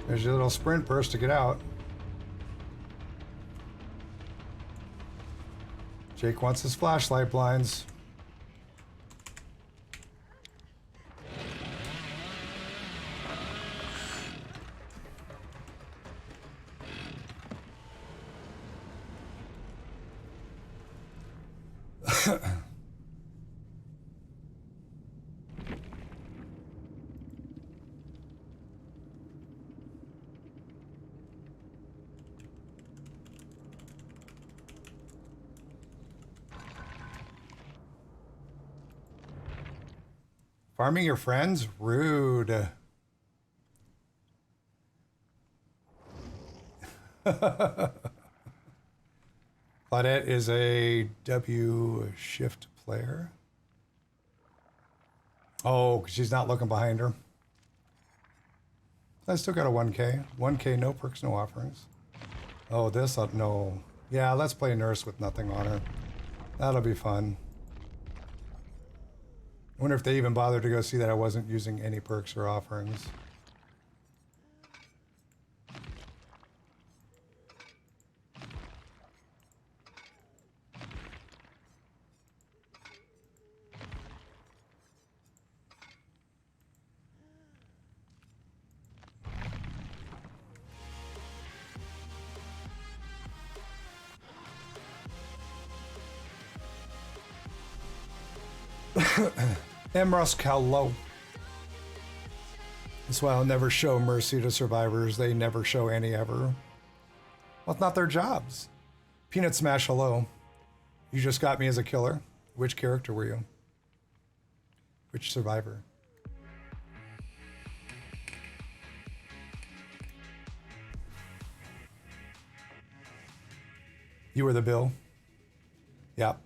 There's your little sprint burst to get out. Jake wants his flashlight blinds. Farming your friends? Rude. Claudette is a W shift player. Oh, she's not looking behind her. I still got a 1K. 1K, no perks, no offerings. Oh, this, no. Yeah, let's play nurse with nothing on her. That'll be fun. I wonder if they even bothered to go see that I wasn't using any perks or offerings. Emros Callow. That's why I'll never show mercy to survivors. They never show any ever. Well, it's not their jobs. Peanut Smash, hello. You just got me as a killer. Which character were you? Which survivor? You were the Bill? Yep.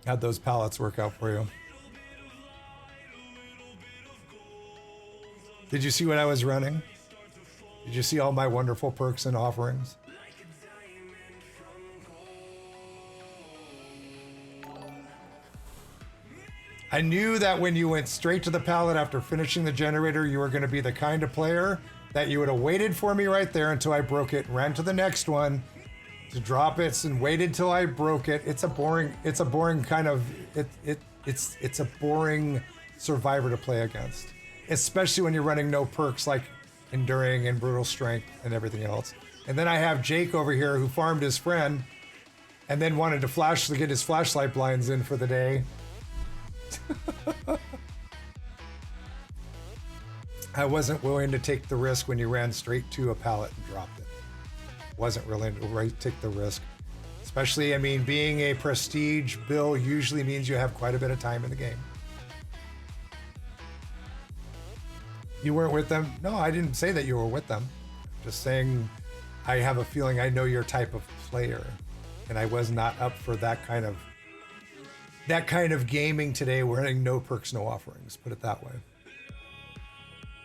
How'd those pallets work out for you? Did you see what I was running? Did you see all my wonderful perks and offerings? I knew that when you went straight to the pallet after finishing the generator, you were going to be the kind of player that you would have waited for me right there until I broke it, ran to the next one to drop it, and waited till I broke it. It's a boring kind of it's a boring survivor to play against, especially when you're running no perks like enduring and brutal strength and everything else. And then I have Jake over here who farmed his friend and then wanted to get his flashlight blinds in for the day. I wasn't willing to take the risk when you ran straight to a pallet and dropped it. Wasn't willing to take the risk. Especially, I mean, being a prestige bill usually means you have quite a bit of time in the game. You weren't with them? No, I didn't say that you were with them. Just saying I have a feeling I know your type of player. And I was not up for that kind of gaming today. We're running no perks, no offerings. Put it that way.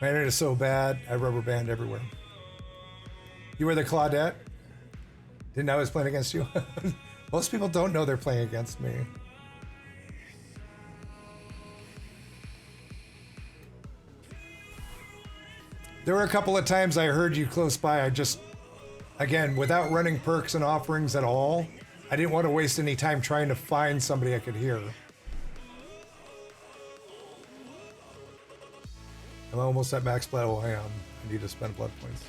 My internet is so bad, I rubber band everywhere. You were the Claudette? Didn't know I was playing against you? Most people don't know they're playing against me. There were a couple of times I heard you close by. I just, again, without running perks and offerings at all, I didn't want to waste any time trying to find somebody I could hear. I'm almost at max blood. Oh, I am. I need to spend blood points.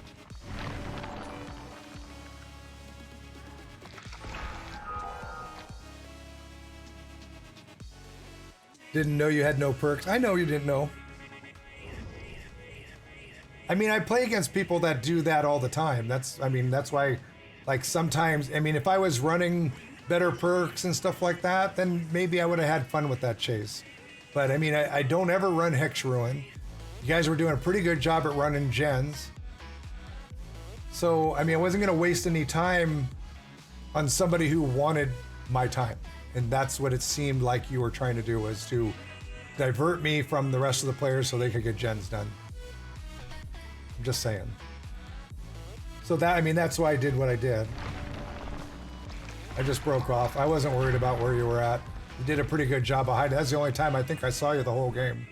Didn't know you had no perks. I know you didn't know. I mean, I play against people that do that all the time. That's why, like, sometimes, I mean, if I was running better perks and stuff like that, then maybe I would have had fun with that chase. But I mean, I don't ever run Hex Ruin. You guys were doing a pretty good job at running gens. So, I mean, I wasn't going to waste any time on somebody who wanted my time. And that's what it seemed like you were trying to do, was to divert me from the rest of the players so they could get gens done. I'm just saying. So that, I mean, that's why I did what I did. I just broke off. I wasn't worried about where you were at. You did a pretty good job of hiding. That's the only time I think I saw you the whole game.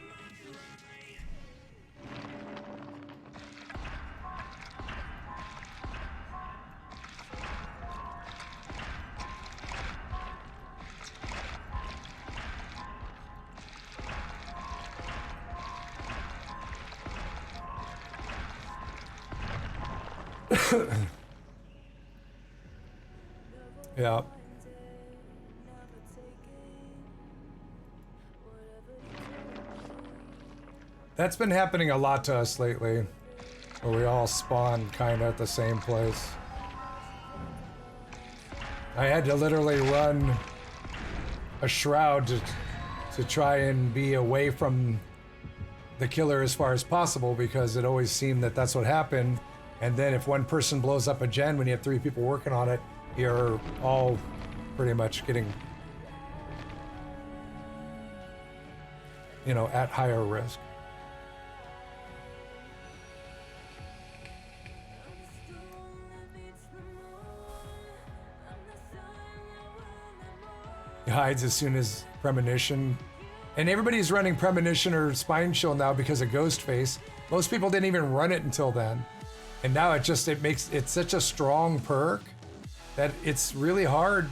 Yeah. That's been happening a lot to us lately, where we all spawn kind of at the same place. I had to literally run a shroud to try and be away from the killer as far as possible, because it always seemed that that's what happened. And then if one person blows up a gen when you have 3 people working on it, you're all pretty much getting, you know, at higher risk. hides as soon as premonition. And everybody's running premonition or spine chill now because of Ghostface. Most people didn't even run it until then. And now it makes it such a strong perk that it's really hard.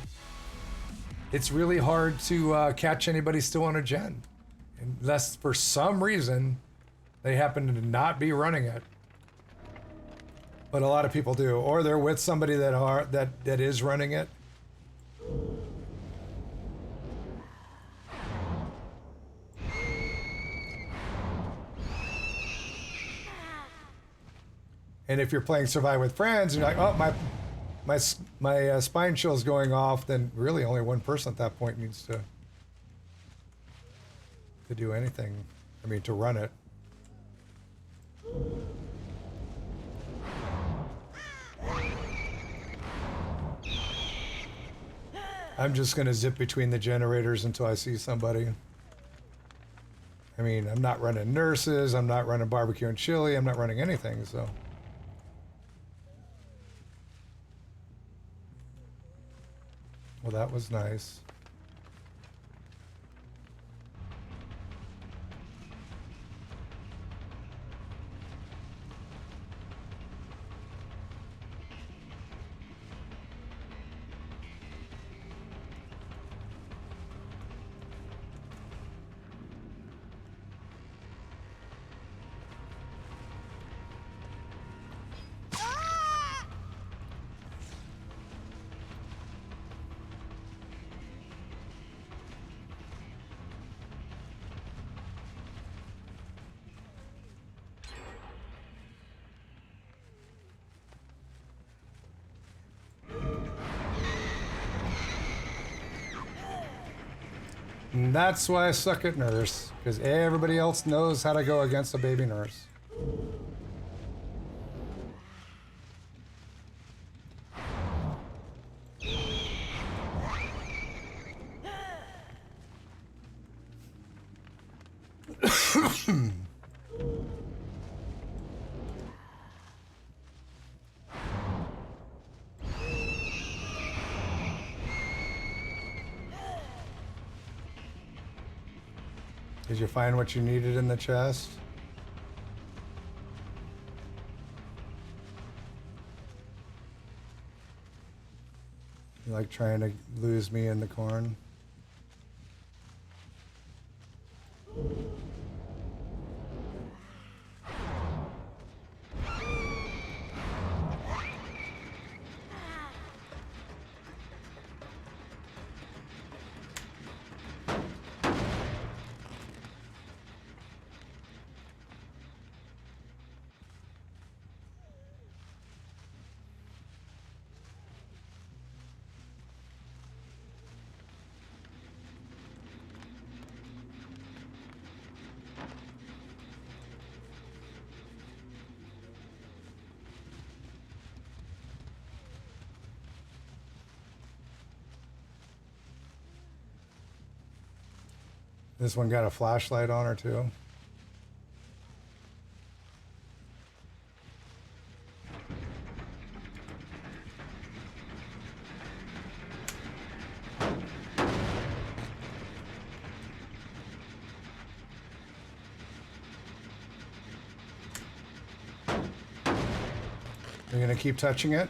It's really hard to catch anybody still on a gen. Unless for some reason they happen to not be running it. But a lot of people do. Or they're with somebody that is running it. And if you're playing Survive with Friends, and you're like, oh, my spine chill is going off, then really only one person at that point needs to do anything. I mean, to run it. I'm just gonna zip between the generators until I see somebody. I mean, I'm not running nurses, I'm not running barbecue and chili, I'm not running anything, so. Well, that was nice. And that's why I suck at nurse, because everybody else knows how to go against a baby nurse. Did you find what you needed in the chest? You like trying to lose me in the corn? This one got a flashlight on her too. You're gonna keep touching it?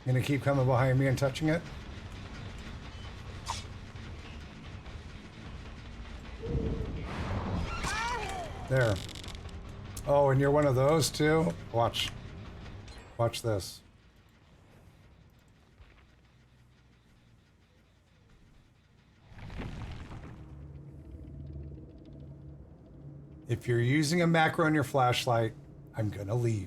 You're gonna keep coming behind me and touching it? There. Oh, and you're one of those too? Watch. Watch this. If you're using a macro on your flashlight, I'm gonna leave.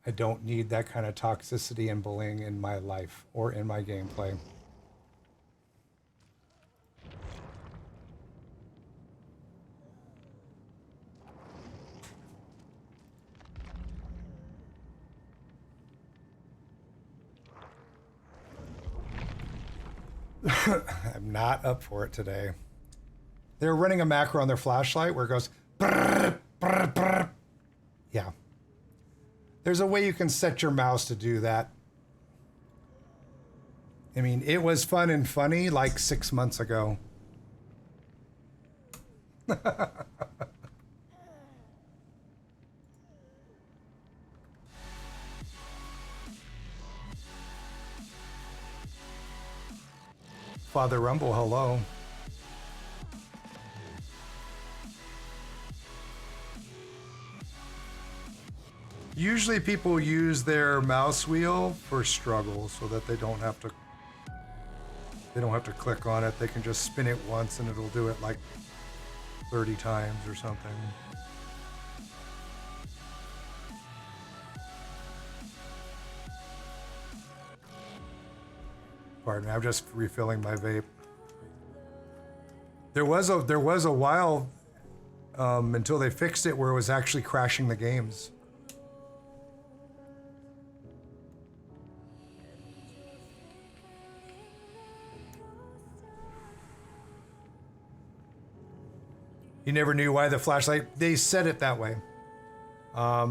I don't need that kind of toxicity and bullying in my life or in my gameplay. I'm not up for it today. They're running a macro on their flashlight where it goes brrr, brrr, brrr. Yeah. there's a way you can set your mouse to do that. I mean, it was fun and funny like 6 months ago. Father Rumble, hello. Usually people use their mouse wheel for struggle so that they don't have to click on it. They can just spin it once and it'll do it like 30 times or something. Pardon me, I'm just refilling my vape. There was a while until they fixed it where it was actually crashing the games. You never knew why the flashlight, they said it that way. I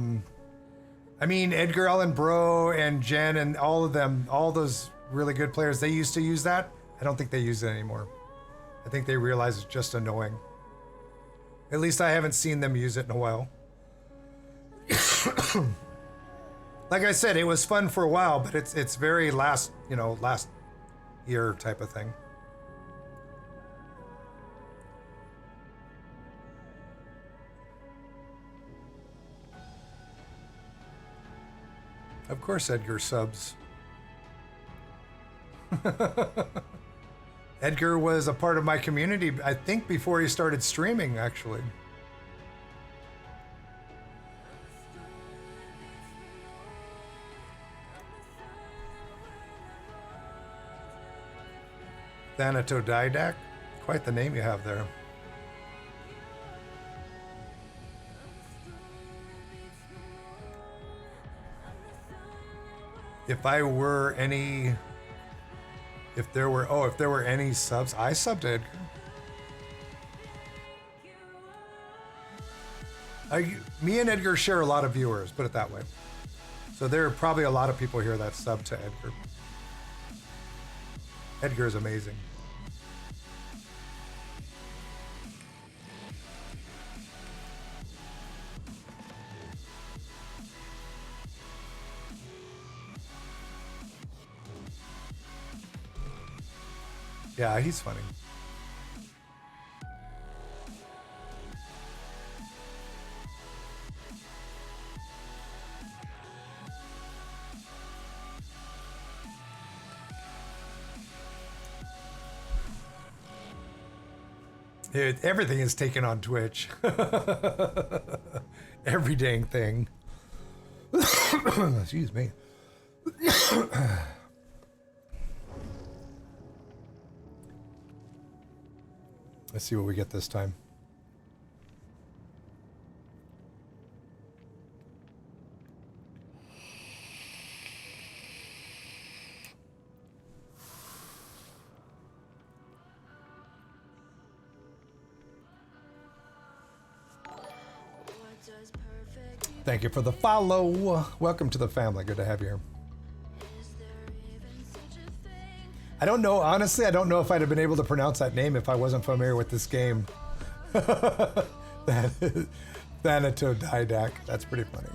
mean, Edgar Allan Bro and Jen and all of them, all those really good players, they used to use that. I don't think they use it anymore. I think they realize it's just annoying. At least I haven't seen them use it in a while. Like I said, it was fun for a while, but it's very last year type of thing. Of course Edgar subs. Edgar was a part of my community, I think, before he started streaming, actually. Thanatodidac? Quite the name you have there. If there were any subs, I subbed Edgar. Me and Edgar share a lot of viewers, put it that way. So there are probably a lot of people here that sub to Edgar. Edgar is amazing. Yeah, he's funny. Everything is taken on Twitch. Every dang thing. Excuse me. Let's see what we get this time. Thank you for the follow. Welcome to the family. Good to have you here. I don't know, honestly, I don't know if I'd have been able to pronounce that name if I wasn't familiar with this game. Thanatodidac. That's pretty funny.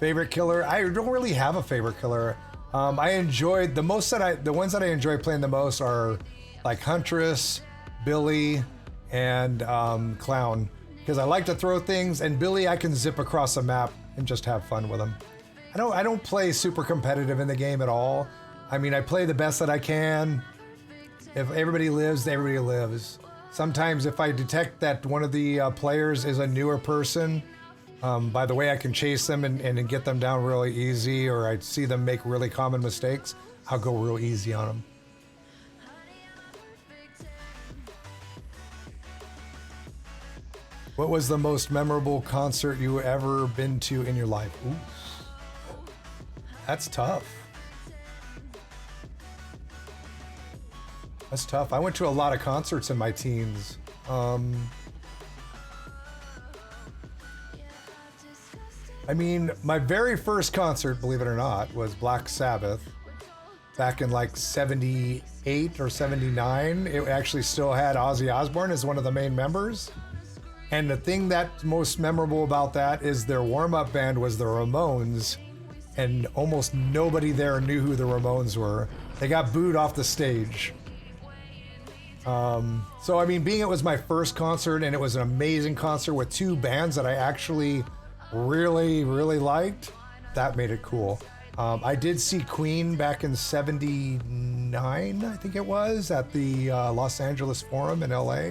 Favorite killer? I don't really have a favorite killer. I enjoyed the ones that I enjoy playing the most are like Huntress, Billy, and Clown, because I like to throw things, and Billy I can zip across the map and just have fun with him. I don't play super competitive in the game at all. I mean, I play the best that I can. If everybody lives, everybody lives. Sometimes if I detect that one of the players is a newer person, by the way I can chase them and get them down really easy, or I see them make really common mistakes, I'll go real easy on them. What was the most memorable concert you ever been to in your life? Ooh, that's tough. That's tough. I went to a lot of concerts in my teens. I mean, my very first concert, believe it or not, was Black Sabbath back in like 78 or 79. It actually still had Ozzy Osbourne as one of the main members. And the thing that's most memorable about that is their warm-up band was the Ramones, and almost nobody there knew who the Ramones were. They got booed off the stage. So, I mean, being it was my first concert, and it was an amazing concert with two bands that I actually really, really liked, that made it cool. I did see Queen back in 79, I think it was, at the Los Angeles Forum in LA.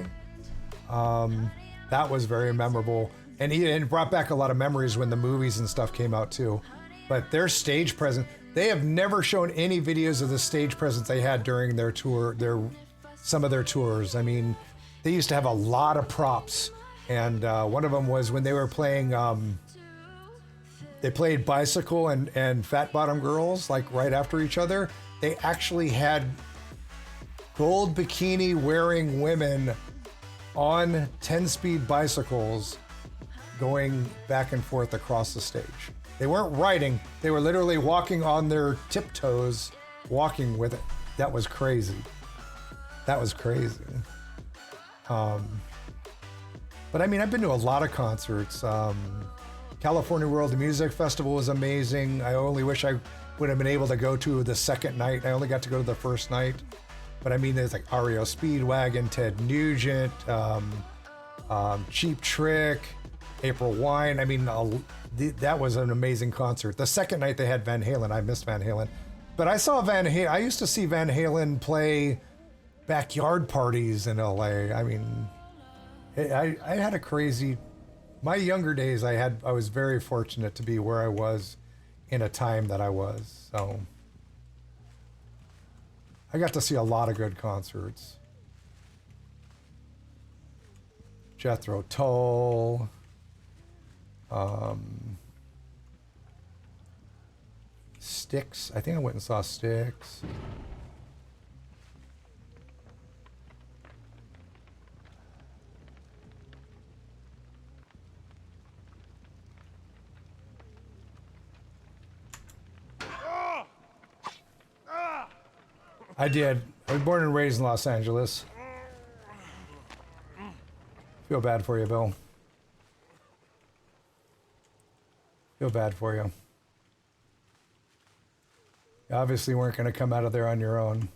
That was very memorable. And it brought back a lot of memories when the movies and stuff came out too. But their stage presence, they have never shown any videos of the stage presence they had during their tour, some of their tours. I mean, they used to have a lot of props. And one of them was when they were playing, they played Bicycle and Fat Bottom Girls, like right after each other. They actually had gold bikini wearing women on 10-speed bicycles going back and forth across the stage. They weren't riding, they were literally walking on their tiptoes, walking with it. That was crazy. That was crazy. But I mean, I've been to a lot of concerts. California World Music Festival was amazing. I only wish I would have been able to go to the second night. I only got to go to the first night. But I mean, there's like REO Speedwagon, Ted Nugent, Cheap Trick, April Wine. I mean, that was an amazing concert. The second night they had Van Halen. I missed Van Halen. But I saw Van Halen. I used to see Van Halen play backyard parties in LA. I mean, I had a crazy, my younger days, I was very fortunate to be where I was in a time that I was. So I got to see a lot of good concerts. Jethro Tull. Styx. I think I went and saw Styx. I did. I was born and raised in Los Angeles. Feel bad for you, Bill. Feel bad for you. You obviously weren't going to come out of there on your own.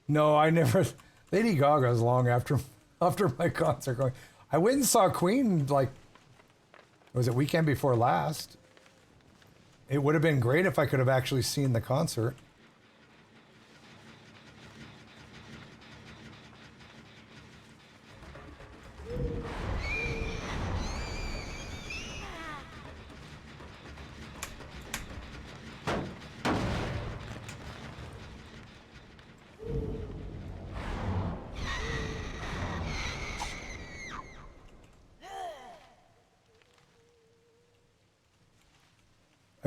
No, I never. Lady Gaga's long after my concert going. I went and saw Queen, like, was it weekend before last? It would have been great if I could have actually seen the concert.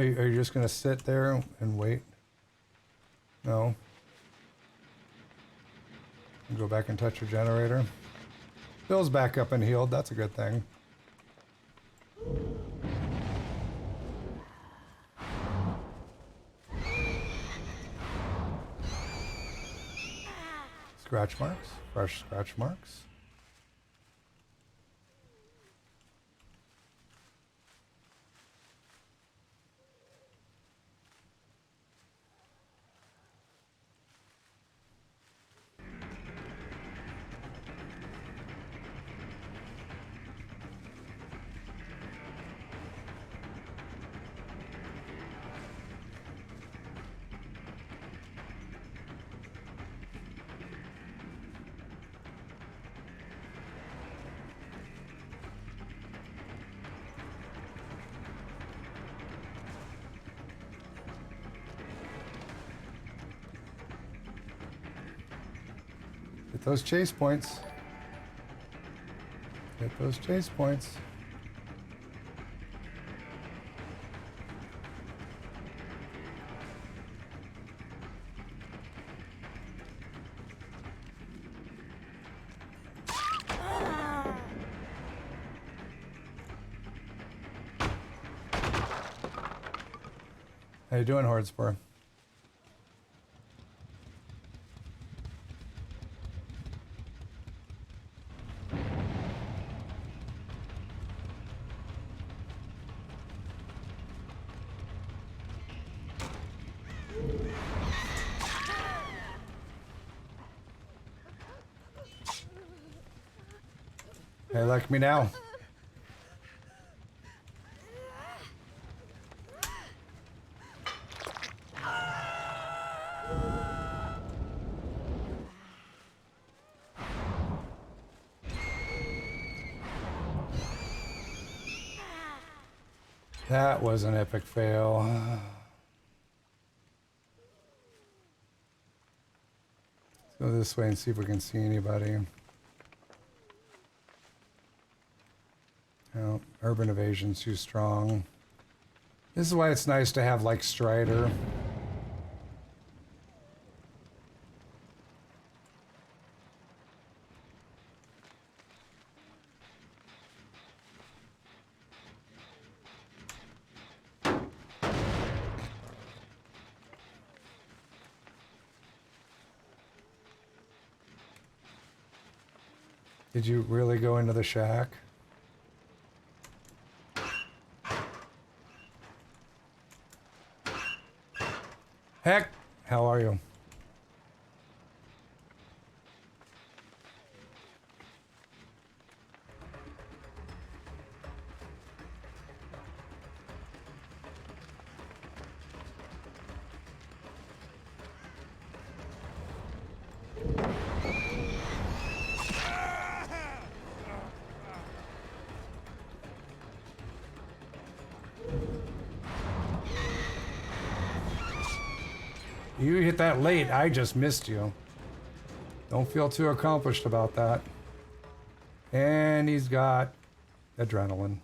Are you just going to sit there and wait? No? Go back and touch your generator. Bill's back up and healed. That's a good thing. Scratch marks. Fresh scratch marks. Get those chase points. Get those chase points. How you doing, Hordespur? Hey, like me now. That was an epic fail. Let's go this way and see if we can see anybody. Oh, urban evasion's too strong. This is why it's nice to have like Strider. Did you really go into the shack? Heck, how are you? You hit that late, I just missed you. Don't feel too accomplished about that. And he's got adrenaline.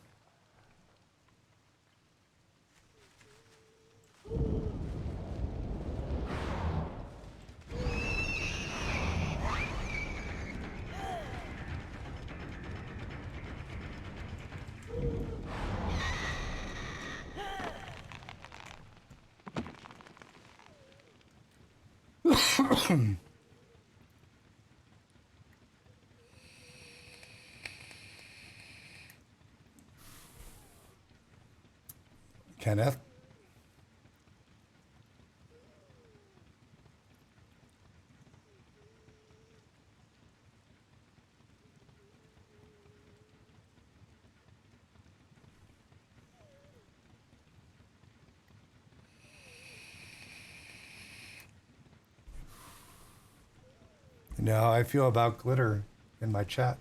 Kenneth? You know how I feel about glitter in my chat.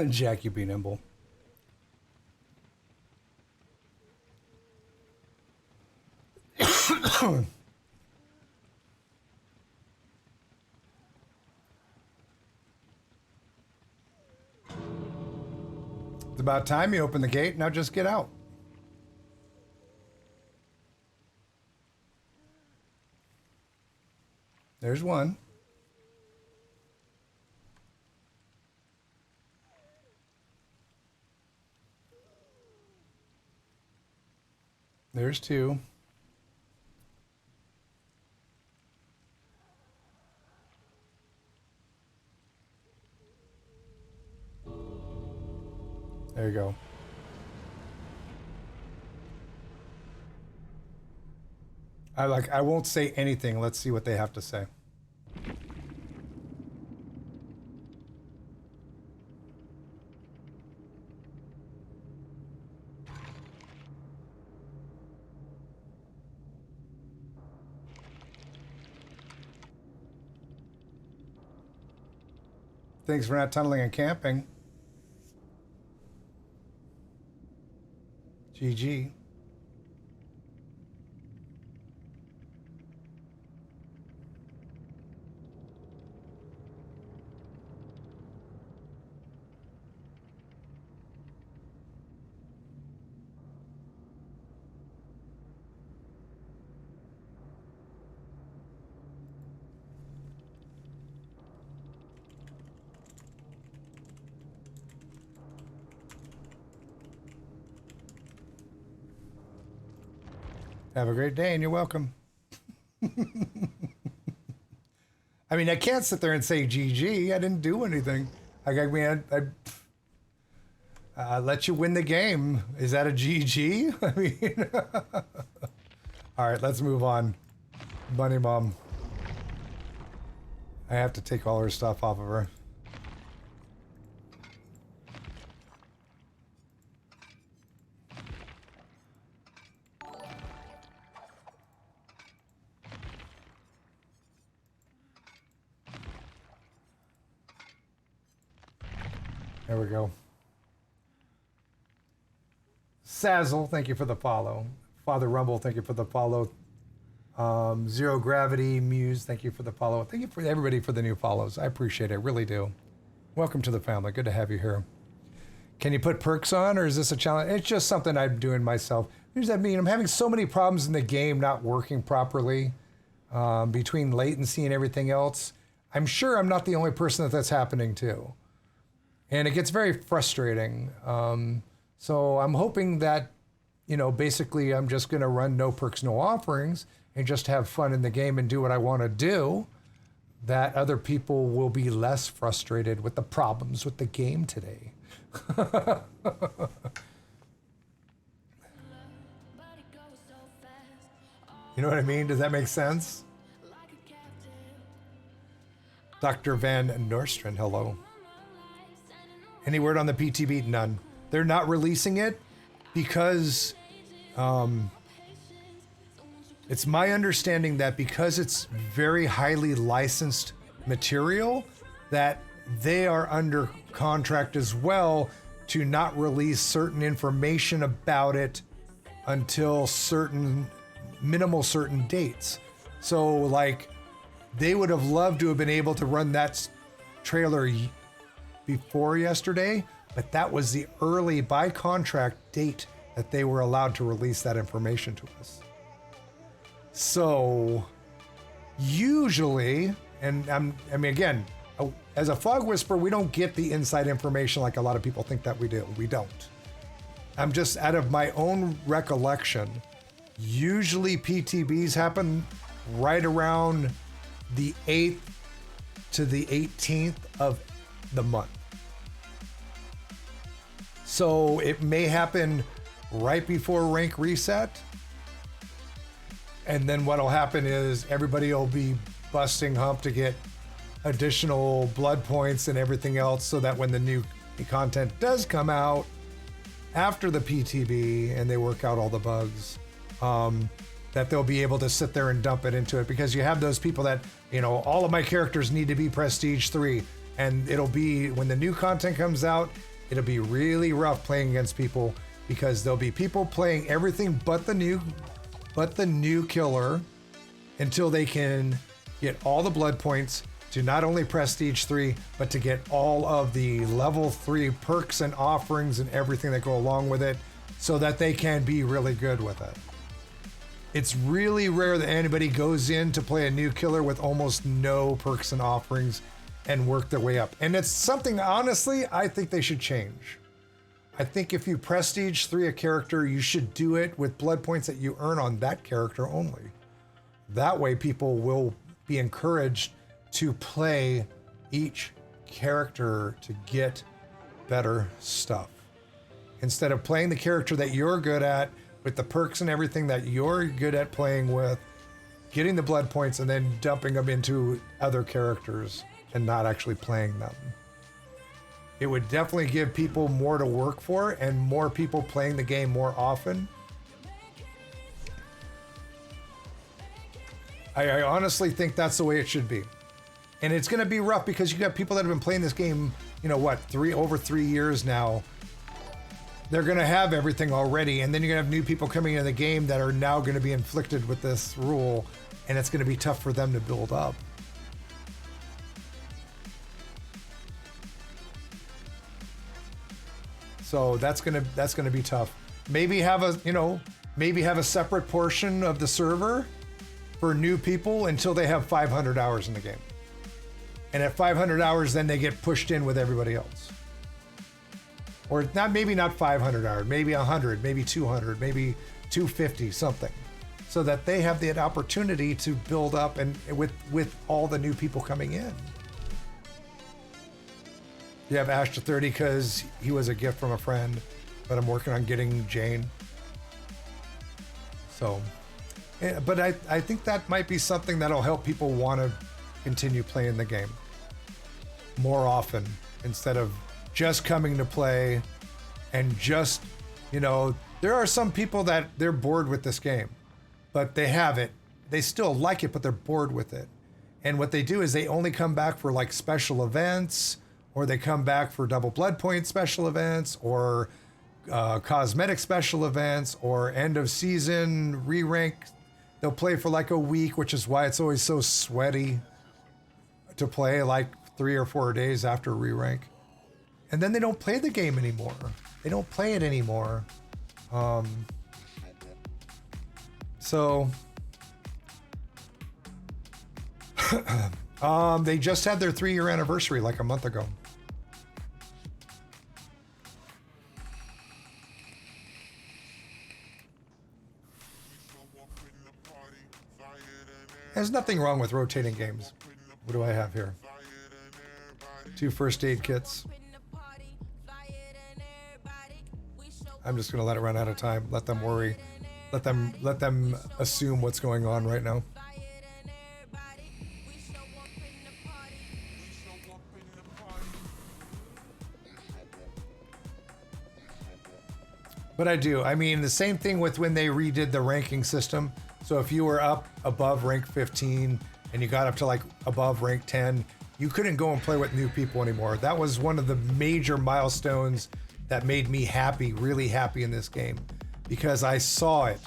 Jack, you be nimble. It's about time you open the gate. Now just get out. There's one. There's two. There you go. I won't say anything. Let's see what they have to say. thanks for not tunneling and camping. GG. Have a great day and you're welcome. I mean, I can't sit there and say GG. I didn't do anything. I mean, I let you win the game. Is that a GG? I mean, all right, let's move on. Bunny Mom. I have to take all her stuff off of her. There we go. Sazzle, thank you for the follow. Father Rumble, thank you for the follow. Zero Gravity Muse, thank you for the follow. Thank you for everybody for the new follows. I appreciate it, really do. Welcome to the family. Good to have you here. Can you put perks on, or is this a challenge? It's just something I'm doing myself. What does that mean? I'm having so many problems in the game not working properly between latency and everything else. I'm sure I'm not the only person that's happening to. And it gets very frustrating. So I'm hoping that, you know, basically I'm just going to run no perks, no offerings and just have fun in the game and do what I want to do, that other people will be less frustrated with the problems with the game today. You know what I mean? Does that make sense? Dr. Van Nostrand, hello. Any word on the PTB? None. They're not releasing it because it's my understanding that because it's very highly licensed material, that they are under contract as well to not release certain information about it until certain dates. So like they would have loved to have been able to run that trailer before yesterday, but that was the early by contract date that they were allowed to release that information to us. So usually, and I mean, again, as a Fog Whisperer, we don't get the inside information like a lot of people think that we do. We don't. I'm just out of my own recollection. Usually PTBs happen right around the 8th to the 18th of the month. So it may happen right before rank reset. And then what'll happen is everybody will be busting hump to get additional blood points and everything else so that when the new content does come out after the PTB and they work out all the bugs, that they'll be able to sit there and dump it into it, because you have those people that, you know, all of my characters need to be Prestige 3, and it'll be, when the new content comes out, it'll be really rough playing against people, because there'll be people playing everything but the new killer until they can get all the blood points to not only Prestige 3, but to get all of the level 3 perks and offerings and everything that go along with it, so that they can be really good with it. It's really rare that anybody goes in to play a new killer with almost no perks and offerings and work their way up. And it's something, honestly, I think they should change. I think if you Prestige 3 a character, you should do it with blood points that you earn on that character only. That way people will be encouraged to play each character to get better stuff. Instead of playing the character that you're good at with the perks and everything that you're good at playing with, getting the blood points and then dumping them into other characters and not actually playing them. It would definitely give people more to work for and more people playing the game more often. I honestly think that's the way it should be. And it's going to be rough because you got people that have been playing this game, you know what, over 3 years now. They're going to have everything already, and then you're going to have new people coming into the game that are now going to be inflicted with this rule, and it's going to be tough for them to build up. So that's going to be tough. Maybe have a separate portion of the server for new people until they have 500 hours in the game. And at 500 hours, then they get pushed in with everybody else. Or maybe not 500 hours, maybe 100, maybe 200, maybe 250, something. So that they have the opportunity to build up and with all the new people coming in. You have Ash to 30 because he was a gift from a friend, but I'm working on getting Jane. So, but I think that might be something that'll help people want to continue playing the game more often instead of just coming to play and just, there are some people that they're bored with this game, but they have it. They still like it, but they're bored with it. And what they do is they only come back for like special events, or they come back for double blood point special events, or cosmetic special events, or end of season re-rank. They'll play for like a week, which is why it's always so sweaty to play, like 3 or 4 days after re-rank. And then they don't play the game anymore. They don't play it anymore. So they just had their 3-year anniversary like a month ago. There's nothing wrong with rotating games. What do I have here? 2 first aid kits. I'm just gonna let it run out of time. Let them worry. Let them assume what's going on right now. But I do. I mean, the same thing with when they redid the ranking system. So if you were up above rank 15 and you got up to like above rank 10, you couldn't go and play with new people anymore. That was one of the major milestones that made me happy, really happy in this game, because I saw it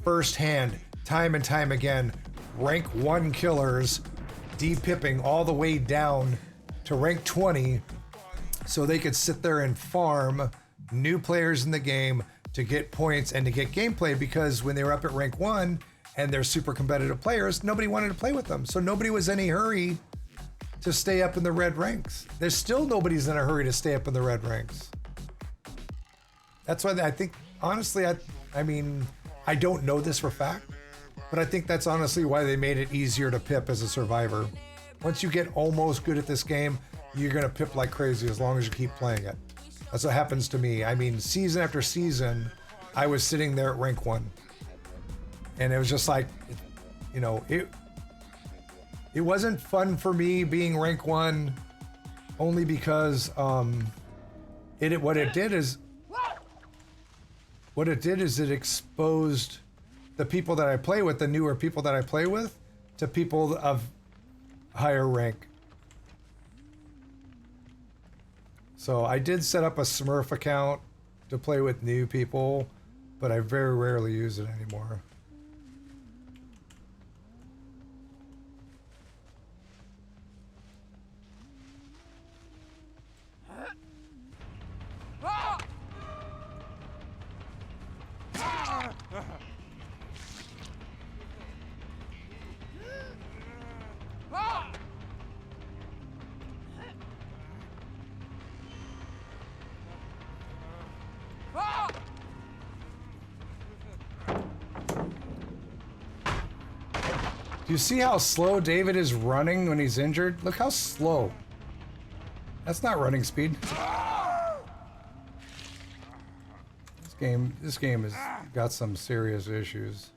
firsthand, time and time again, rank 1 killers de-pipping all the way down to rank 20 so they could sit there and farm new players in the game to get points and to get gameplay, because when they were up at rank 1 and they're super competitive players, nobody wanted to play with them. So nobody was in any hurry to stay up in the red ranks. There's still nobody's in a hurry to stay up in the red ranks. That's why I think, honestly, I mean, I don't know this for fact, but I think that's honestly why they made it easier to pip as a survivor. Once you get almost good at this game, you're gonna pip like crazy as long as you keep playing it. That's what happens to me. I mean, season after season, I was sitting there at rank 1. And it was just like, it wasn't fun for me being rank 1 only because what it did is it exposed the people that I play with, the newer people that I play with, to people of higher rank. So I did set up a Smurf account to play with new people, but I very rarely use it anymore. Do you see how slow David is running when he's injured? Look how slow. That's not running speed. This game has got some serious issues.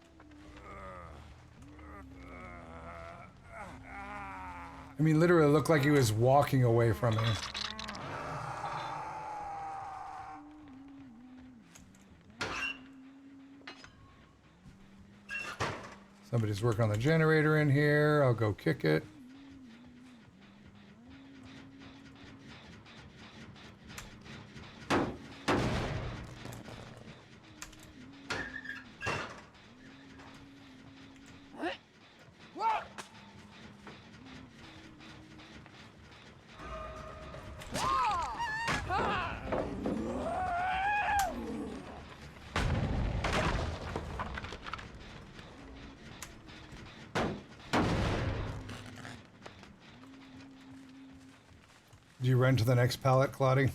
I mean, literally it looked like he was walking away from me. Somebody's working on the generator in here. I'll go kick it. Did you run to the next pallet, Claudie?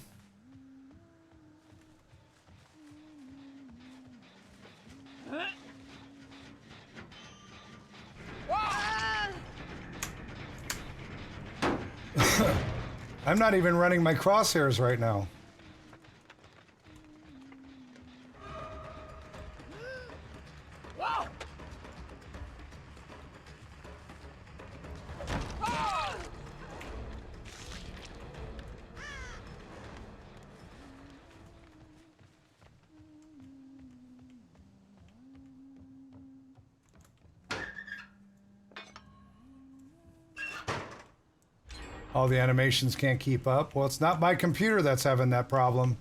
I'm not even running my crosshairs right now. All the animations can't keep up. Well, it's not my computer that's having that problem.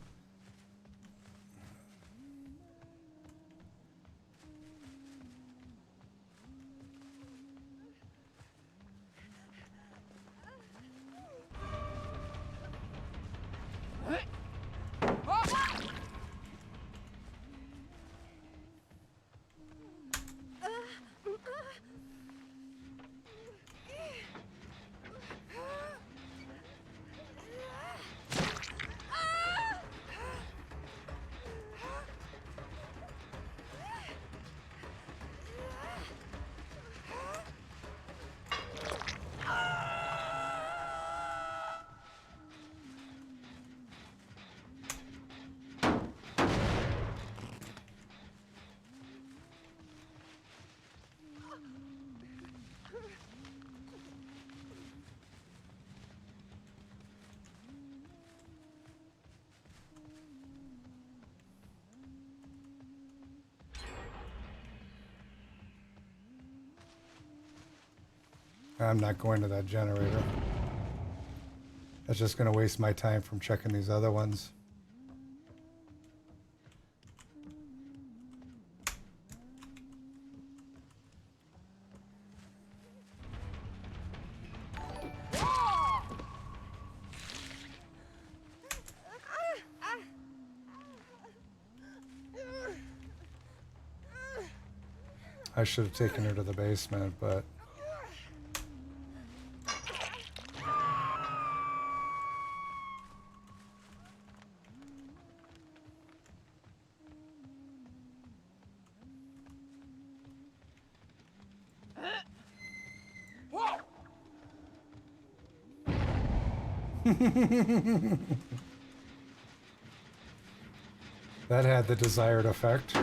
I'm not going to that generator. That's just going to waste my time from checking these other ones. I should have taken her to the basement, but... That had the desired effect.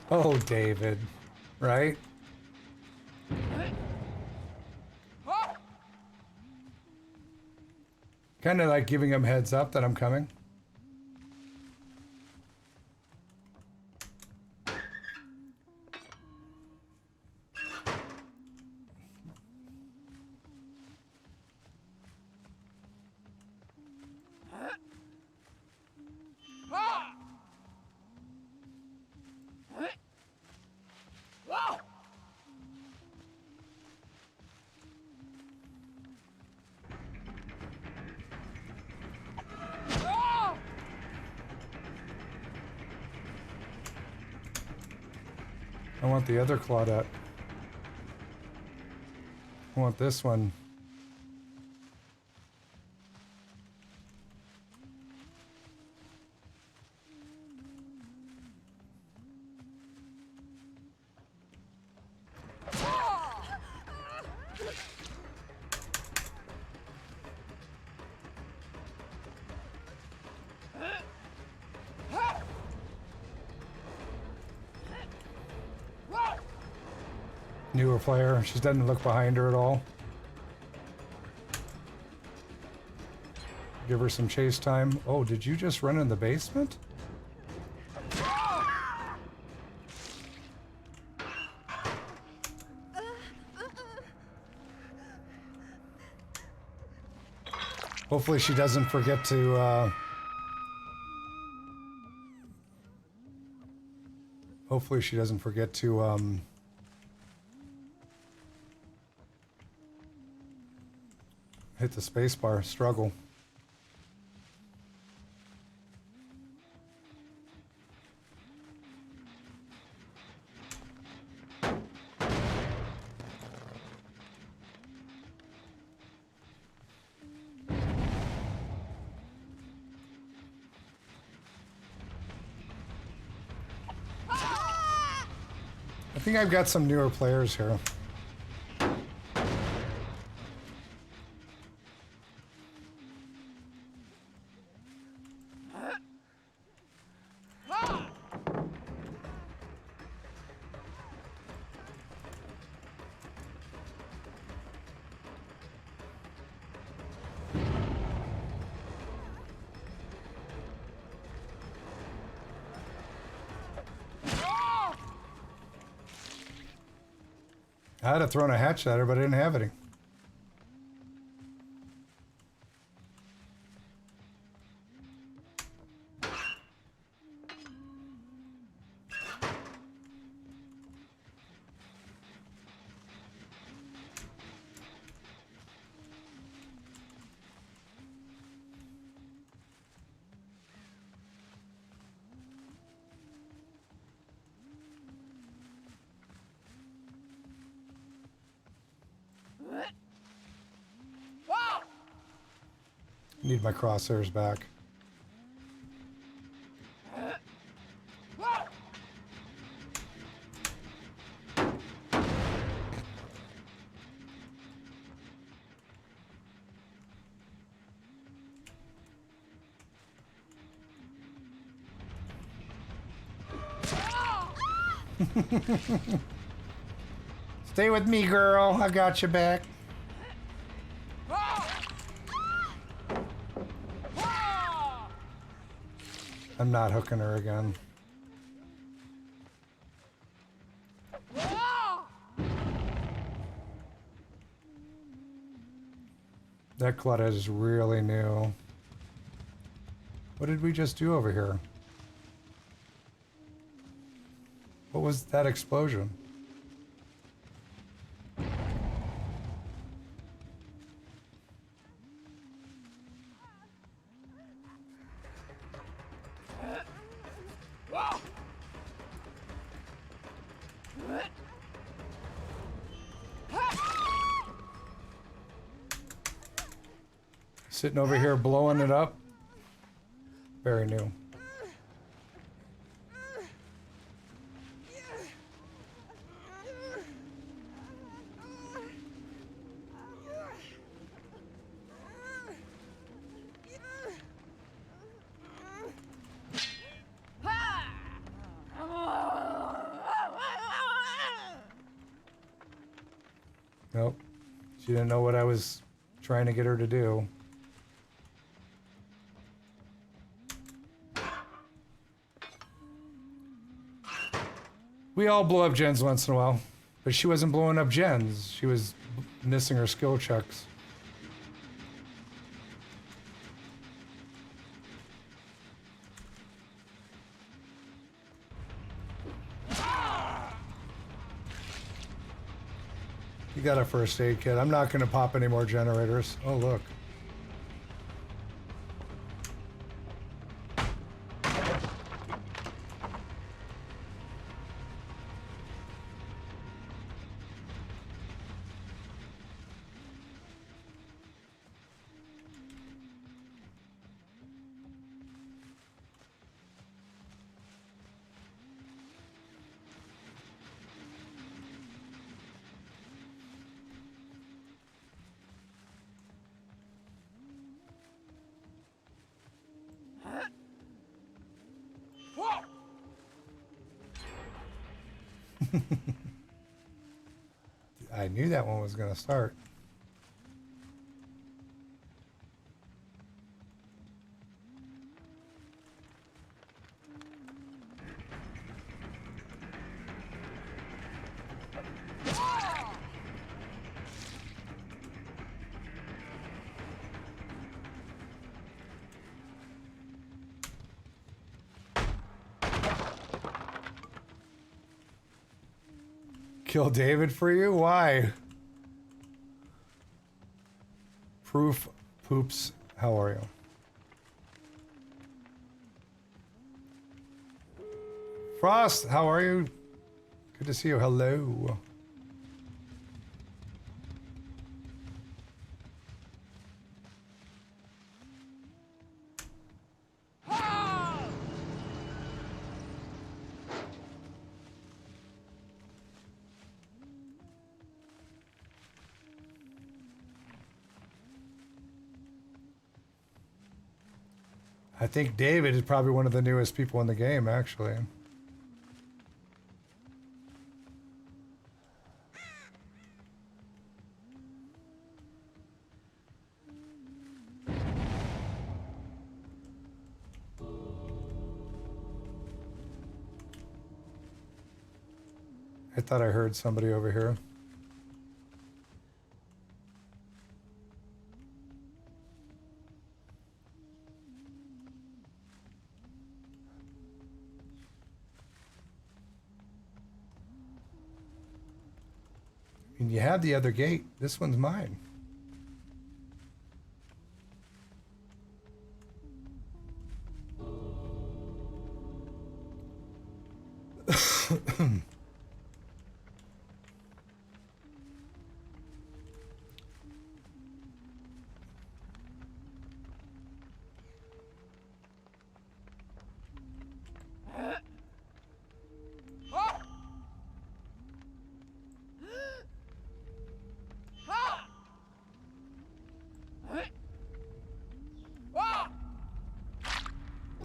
Oh, David, right? Kind of like giving him heads up that I'm coming. I want the other Claudette. I want this one. Newer player. She doesn't look behind her at all. Give her some chase time. Oh, did you just run in the basement? Hopefully she doesn't forget to, hopefully she doesn't forget to, Hit the space bar. Struggle. I think I've got some newer players here. I had to throw a hatch at her, but I didn't have any. Need my crosshairs back. Stay with me, girl. I got you back. I'm not hooking her again. That clutter is really new. What did we just do over here? What was that explosion? Sitting over here blowing it up. Very new. Nope. She didn't know what I was trying to get her to do. We all blow up gens once in a while, but she wasn't blowing up gens. She was missing her skill checks. You got a first aid kit. I'm not going to pop any more generators. Oh, look. I knew that one was going to start. Kill David for you? Why? Proof Poops, how are you? Frost, how are you? Good to see you. Hello. I think David is probably one of the newest people in the game, actually. I thought I heard somebody over here. I mean, you have the other gate. This one's mine.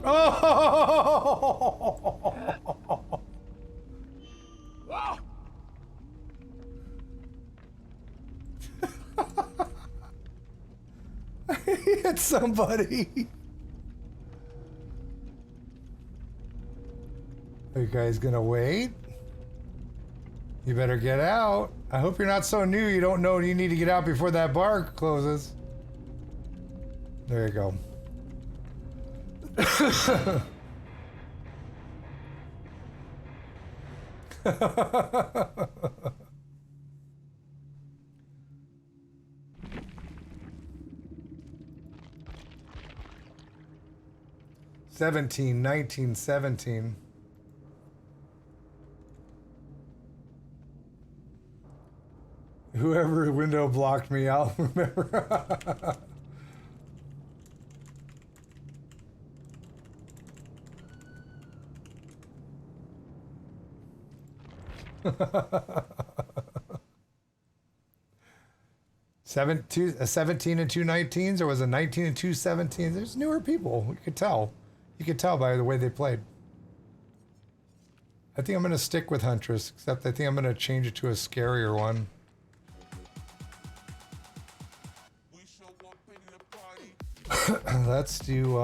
Oh! I hit somebody. Are you guys gonna wait? You better get out. I hope you're not so new you don't know you need to get out before that bar closes. There you go. 17, 19, 17. Whoever window blocked me, I'll remember. A 17 and two 19s, or was it 19 and two 17s? There's newer people. You could tell. You could tell by the way they played. I think I'm going to stick with Huntress, except I think I'm going to change it to a scarier one. Let's do,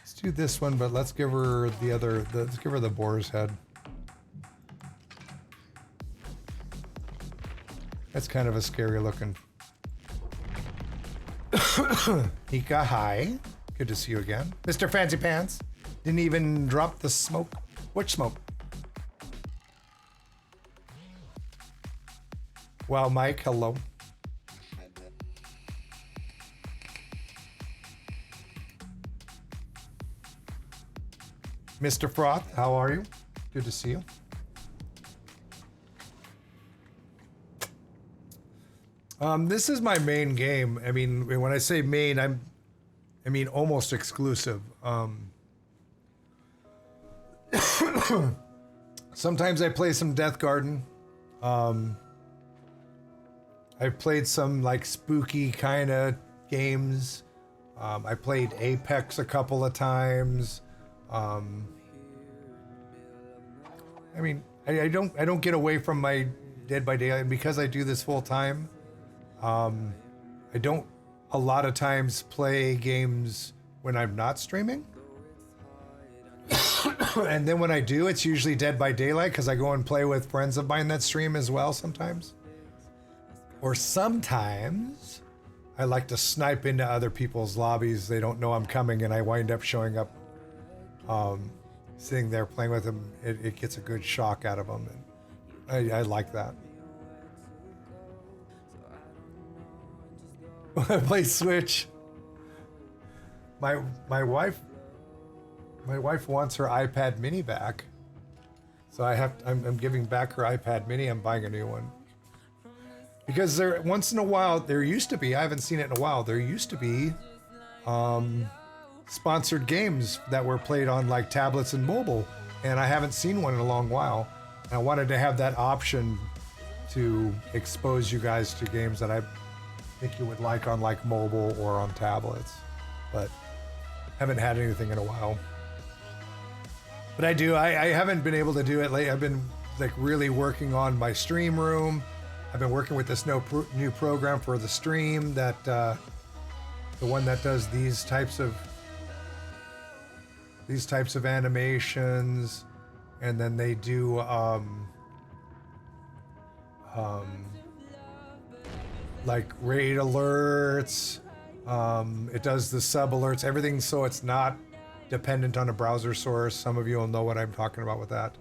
let's do this one, but let's give her the other, let's give her the boar's head. That's kind of a scary looking. Ika, hi. Good to see you again. Mr. Fancy Pants. Didn't even drop the smoke. Which smoke? Wow, Mike, hello. Mr. Froth, how are you? Good to see you. This is my main game. I mean, when I say main, I mean almost exclusive. Sometimes I play some Death Garden. I've played some like spooky kind of games. I played Apex a couple of times. I mean, I don't get away from my Dead by Daylight, and because I do this full time. I don't a lot of times play games when I'm not streaming. And then when I do, it's usually Dead by Daylight because I go and play with friends of mine that stream as well sometimes. Or sometimes I like to snipe into other people's lobbies. They don't know I'm coming and I wind up showing up Sitting there playing with them, it gets a good shock out of them, and I like that. I play Switch. My wife wants her iPad Mini back, so I'm giving back her iPad Mini. I'm buying a new one because once in a while there used to be, I haven't seen it in a while. There used to be sponsored games that were played on like tablets and mobile, and I haven't seen one in a long while. And I wanted to have that option to expose you guys to games that I think you would like on like mobile or on tablets, but haven't had anything in a while. But I do. I haven't been able to do it lately. I've been like really working on my stream room. I've been working with this new program for the stream that the one that does these types of animations, and then they do like raid alerts. It does the sub alerts, everything, so it's not dependent on a browser source. Some of you will know what I'm talking about with that.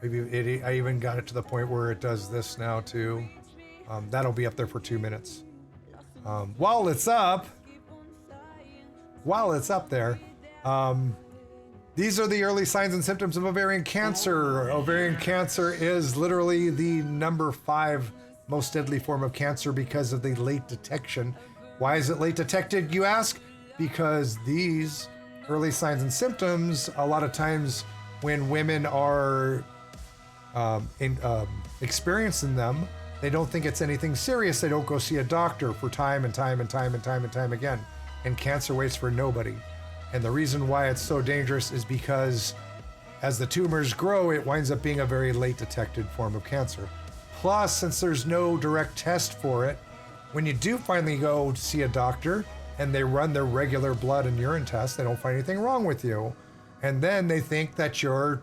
Maybe I even got it to the point where it does this now too. That'll be up there for 2 minutes. While it's up there, these are the early signs and symptoms of ovarian cancer. Ovarian cancer is literally the number 5 most deadly form of cancer because of the late detection. Why is it late detected, you ask? Because these early signs and symptoms, a lot of times when women are experiencing them, they don't think it's anything serious. They don't go see a doctor for time and time again. And cancer waits for nobody. And the reason why it's so dangerous is because as the tumors grow, it winds up being a very late detected form of cancer. Plus, since there's no direct test for it, when you do finally go to see a doctor and they run their regular blood and urine tests, they don't find anything wrong with you. And then they think that you're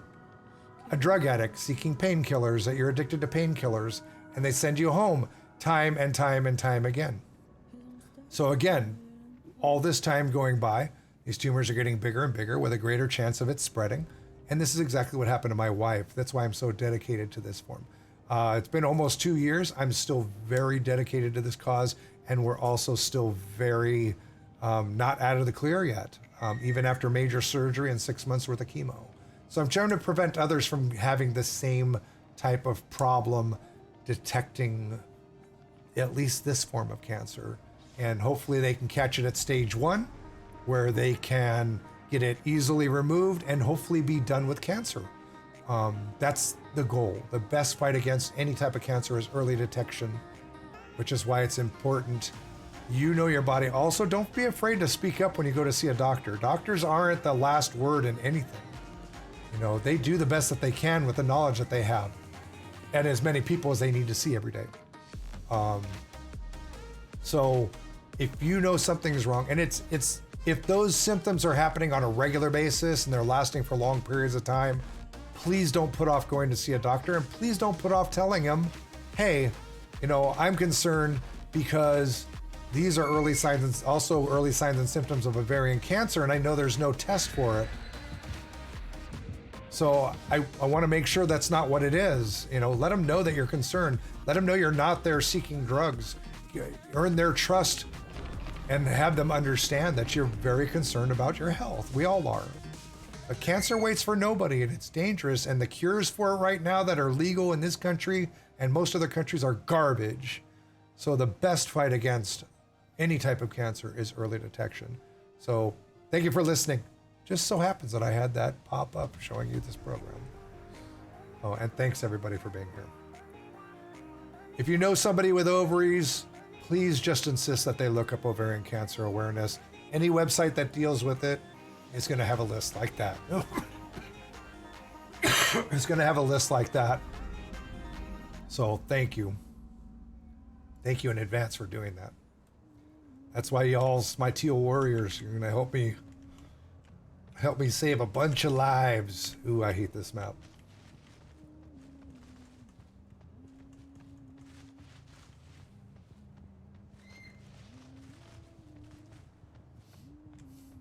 a drug addict seeking painkillers, that you're addicted to painkillers, and they send you home time and time again. So again, all this time going by, these tumors are getting bigger and bigger with a greater chance of it spreading. And this is exactly what happened to my wife. That's why I'm so dedicated to this form. It's been almost 2 years. I'm still very dedicated to this cause, and we're also still very not out of the clear yet, even after major surgery and 6 months worth of chemo. So I'm trying to prevent others from having the same type of problem detecting at least this form of cancer. And hopefully they can catch it at stage 1, where they can get it easily removed and hopefully be done with cancer. That's the goal. The best fight against any type of cancer is early detection, which is why it's important. You know your body. Also, don't be afraid to speak up when you go to see a doctor. Doctors aren't the last word in anything. You know, they do the best that they can with the knowledge that they have, and as many people as they need to see every day. So if you know something's wrong, and it's if those symptoms are happening on a regular basis and they're lasting for long periods of time, please don't put off going to see a doctor, and please don't put off telling him, hey, you know, I'm concerned because these are early signs and symptoms of ovarian cancer, and I know there's no test for it. So I want to make sure that's not what it is. You know, let them know that you're concerned. Let them know you're not there seeking drugs. Earn their trust and have them understand that you're very concerned about your health. We all are. But cancer waits for nobody, and it's dangerous, and the cures for it right now that are legal in this country and most other countries are garbage. So the best fight against any type of cancer is early detection. So thank you for listening. Just so happens that I had that pop up showing you this program. Oh, and thanks everybody for being here. If you know somebody with ovaries, please just insist that they look up ovarian cancer awareness. Any website that deals with it is going to have a list like that. It's going to have a list like that. So thank you. Thank you in advance for doing that. That's why y'all's my teal warriors. You're going to help me save a bunch of lives. Ooh, I hate this map.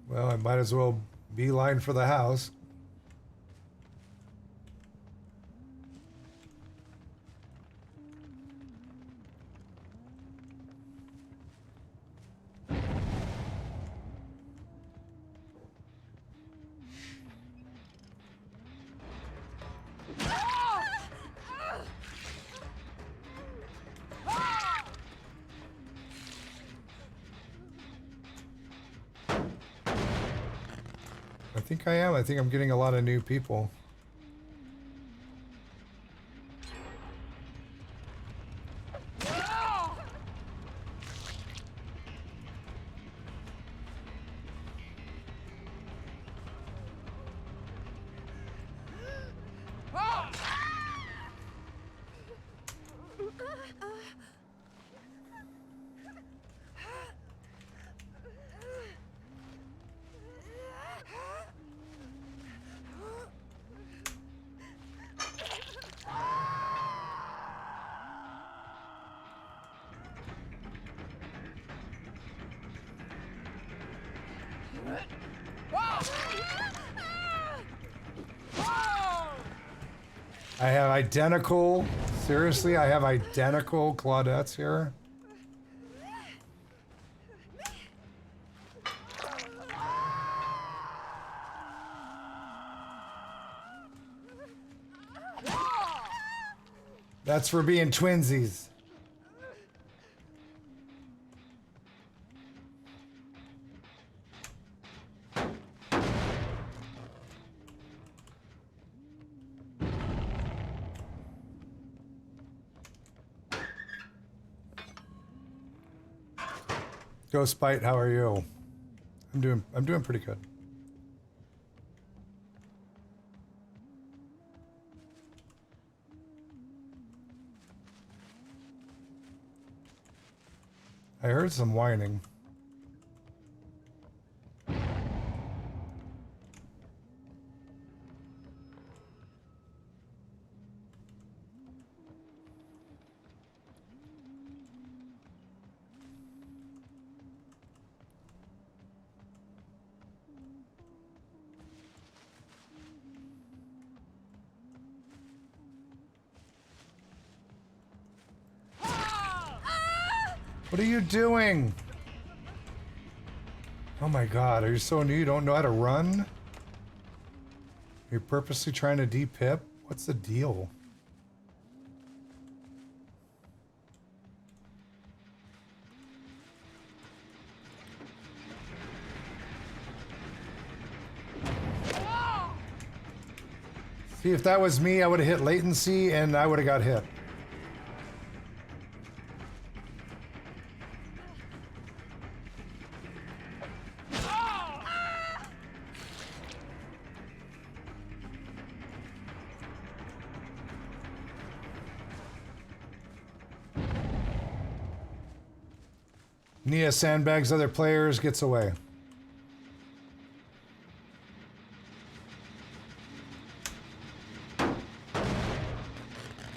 Well, I might as well beeline for the house. I think I am. I think I'm getting a lot of new people. I have identical, seriously, I have identical Claudettes here. That's for being twinsies. Ghost Bite, how are you? I'm doing pretty good. I heard some whining. What are you doing? Oh my god, are you so new you don't know how to run? You're purposely trying to de-pip? What's the deal? See, if that was me, I would have hit latency and I would have got hit. Nia sandbags other players, gets away.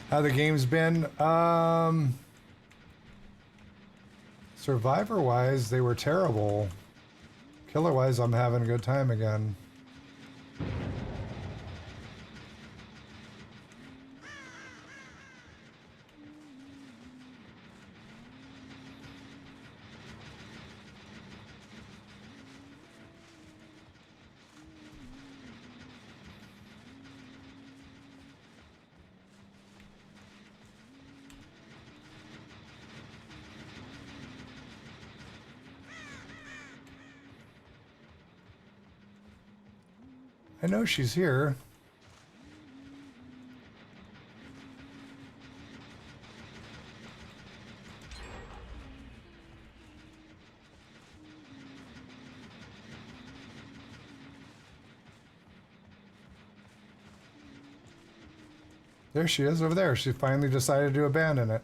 How the game's been? Survivor-wise, they were terrible. Killer-wise, I'm having a good time again. I know she's here. There she is over there. She finally decided to abandon it.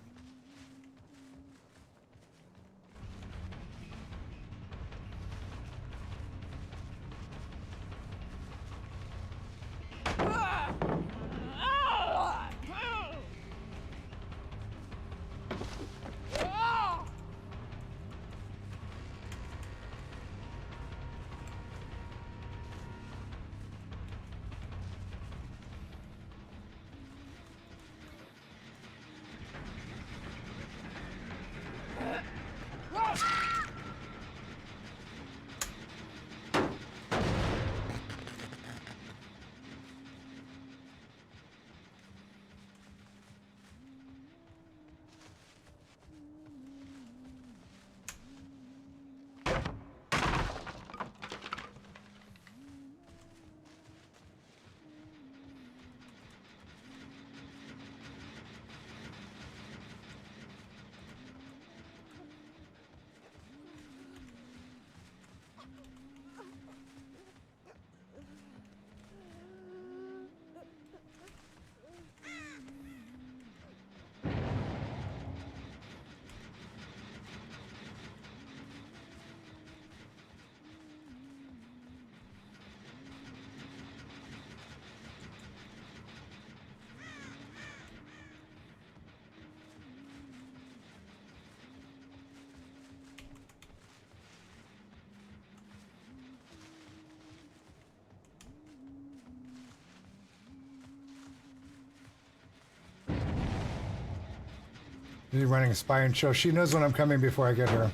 She's running a spy and show. She knows when I'm coming before I get here.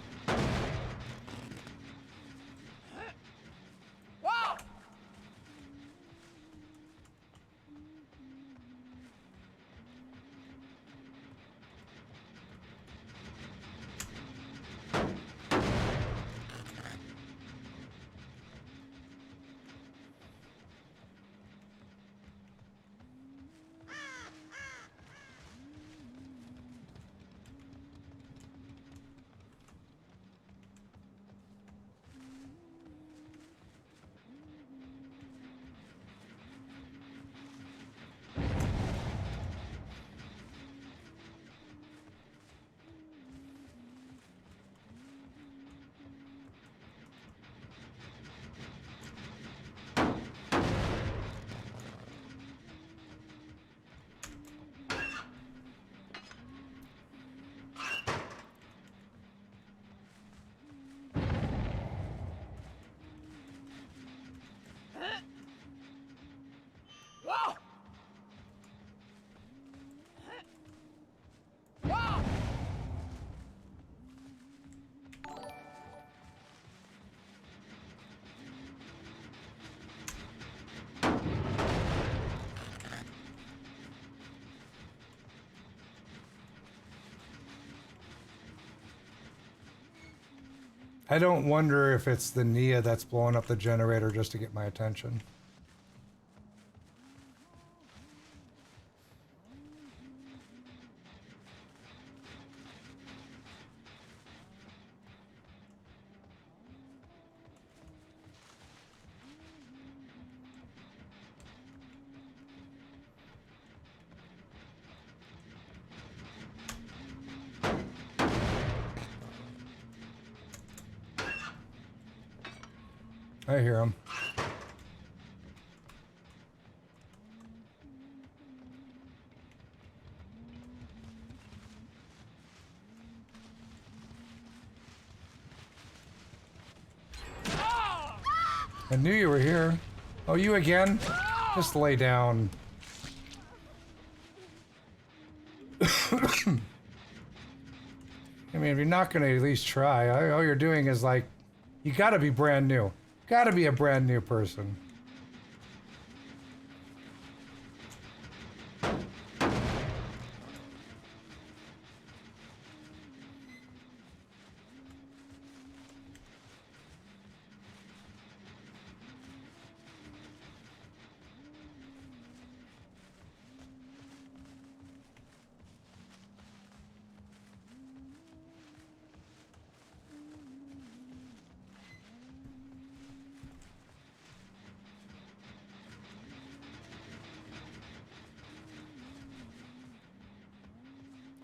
I don't wonder if it's the Nia that's blowing up the generator just to get my attention. I hear him. I knew you were here. Oh, you again? Just lay down. I mean, if you're not going to at least try, all you're doing is like, you got to be brand new. Got to be a brand new person.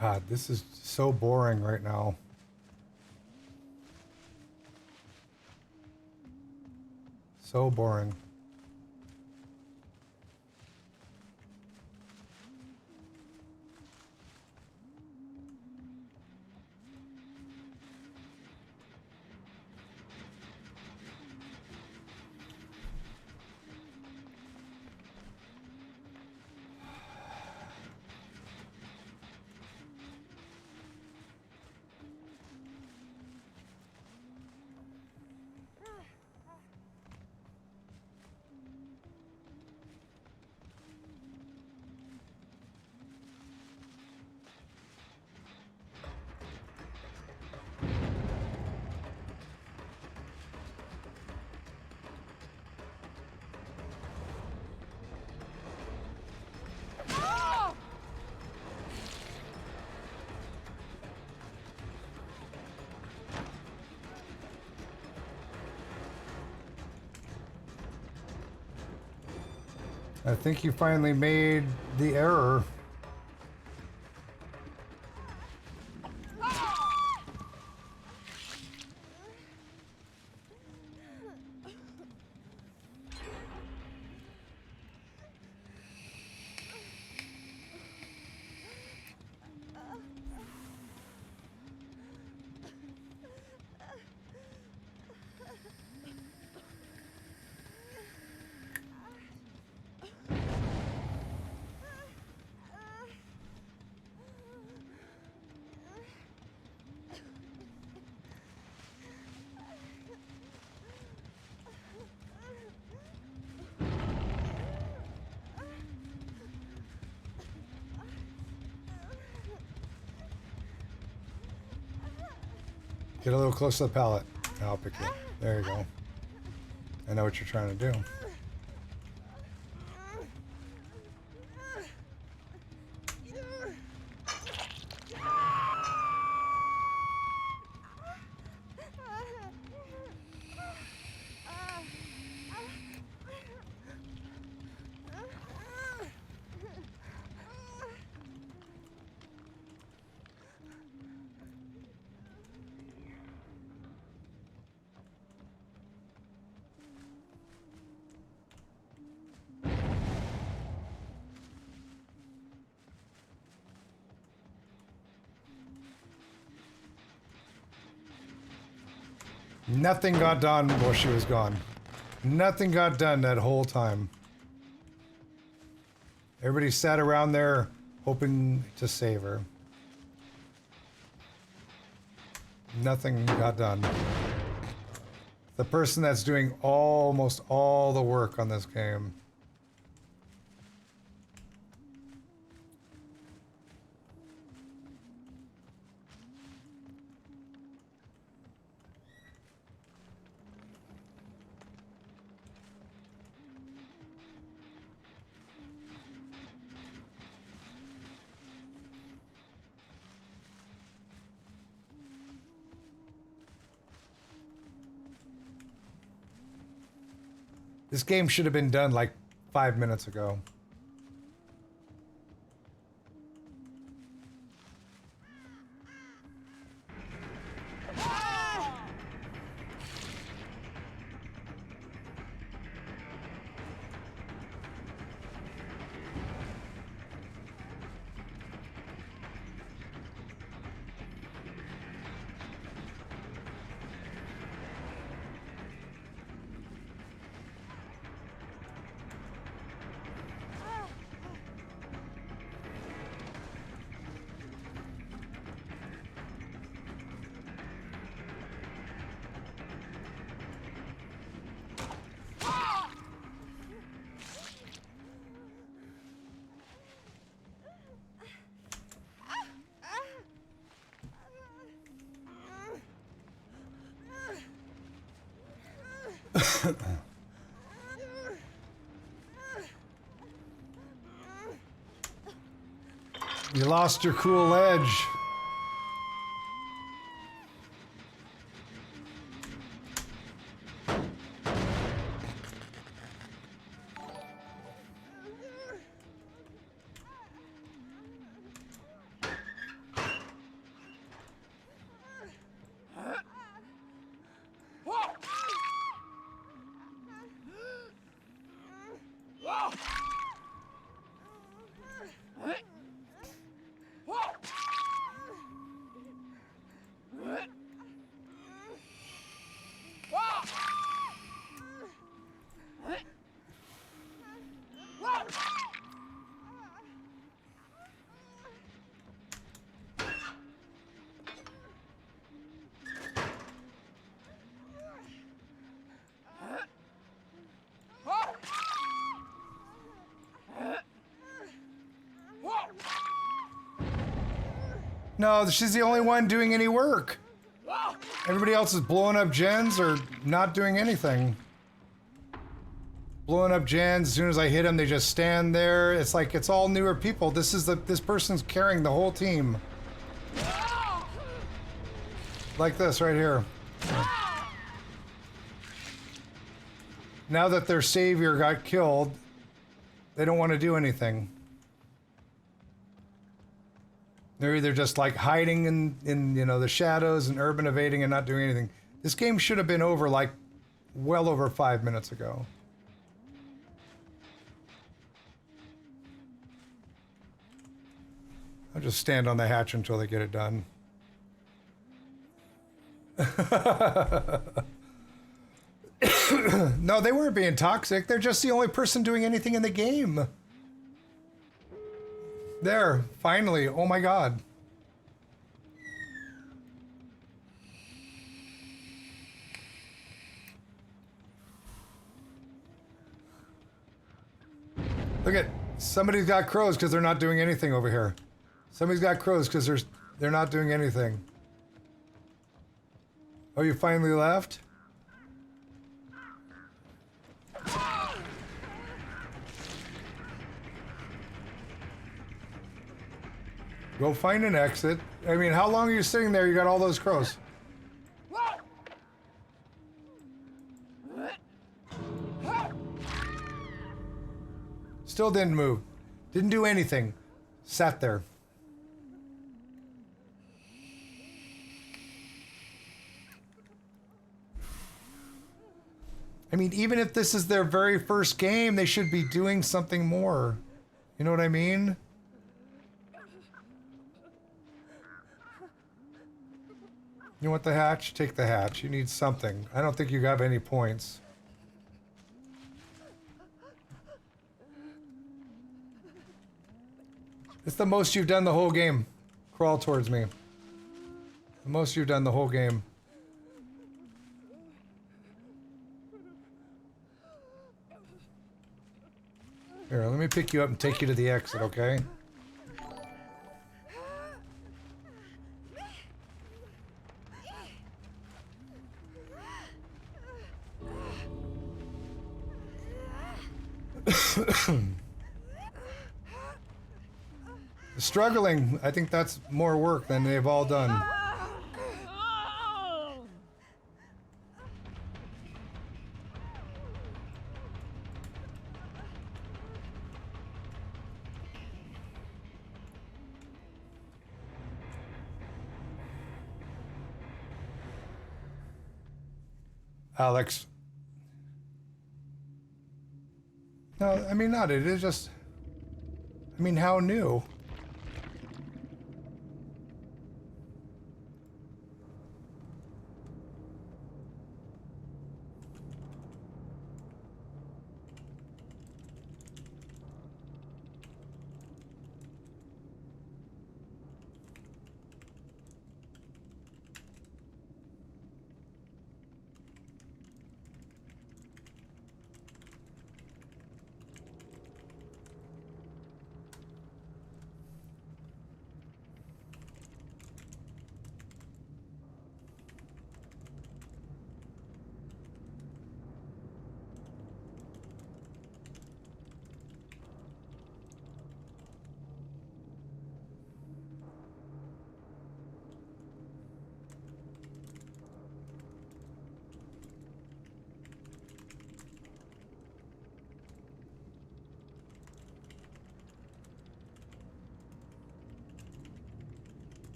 God, this is so boring right now. So boring. I think you finally made the error. Get a little close to the pallet. I'll pick you up. There you go. I know what you're trying to do. Nothing got done while she was gone. Nothing got done that whole time. Everybody sat around there hoping to save her. Nothing got done. The person that's doing almost all the work on this game. This game should have been done like 5 minutes ago. You lost your cool edge. No, she's the only one doing any work. Everybody else is blowing up gens or not doing anything. Blowing up gens, as soon as I hit them, they just stand there. It's like, it's all newer people. This person's carrying the whole team. Like this right here. Now that their savior got killed, they don't want to do anything. They're either just like hiding in you know, the shadows and urban evading and not doing anything. This game should have been over like well over 5 minutes ago. I'll just stand on the hatch until they get it done. No, they weren't being toxic. They're just the only person doing anything in the game. There, finally. Oh my god. Look at, somebody's got crows because they're not doing anything over here. Somebody's got crows because they're not doing anything. Oh, you finally left? Go find an exit. I mean, how long are you sitting there? You got all those crows. Still didn't move. Didn't do anything. Sat there. I mean, even if this is their very first game, they should be doing something more. You know what I mean? You want the hatch? Take the hatch. You need something. I don't think you have any points. It's the most you've done the whole game. Crawl towards me. The most you've done the whole game. Here, let me pick you up and take you to the exit, okay? Struggling, I think that's more work than they've all done. Alex. No, I mean, not it. It's just... I mean, how new?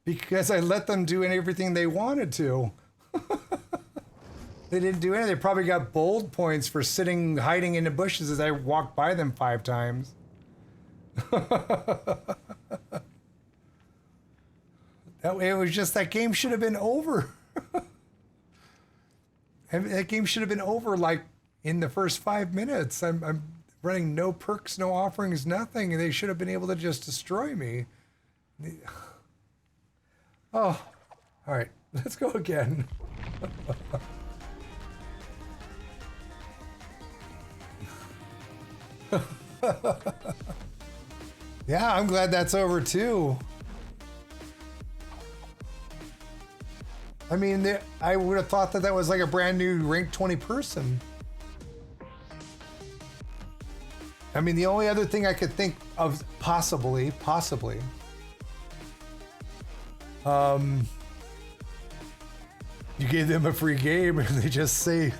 Because I let them do everything they wanted to. They didn't do anything. They probably got bold points for sitting, hiding in the bushes as I walked by them 5 times. It was just, that game should have been over. That game should have been over like in the first 5 minutes. I'm running no perks, no offerings, nothing, and they should have been able to just destroy me. Oh, all right, let's go again. Yeah, I'm glad that's over too. I mean, I would have thought that was like a brand new rank 20 person. I mean, the only other thing I could think of possibly, you gave them a free game and they just say,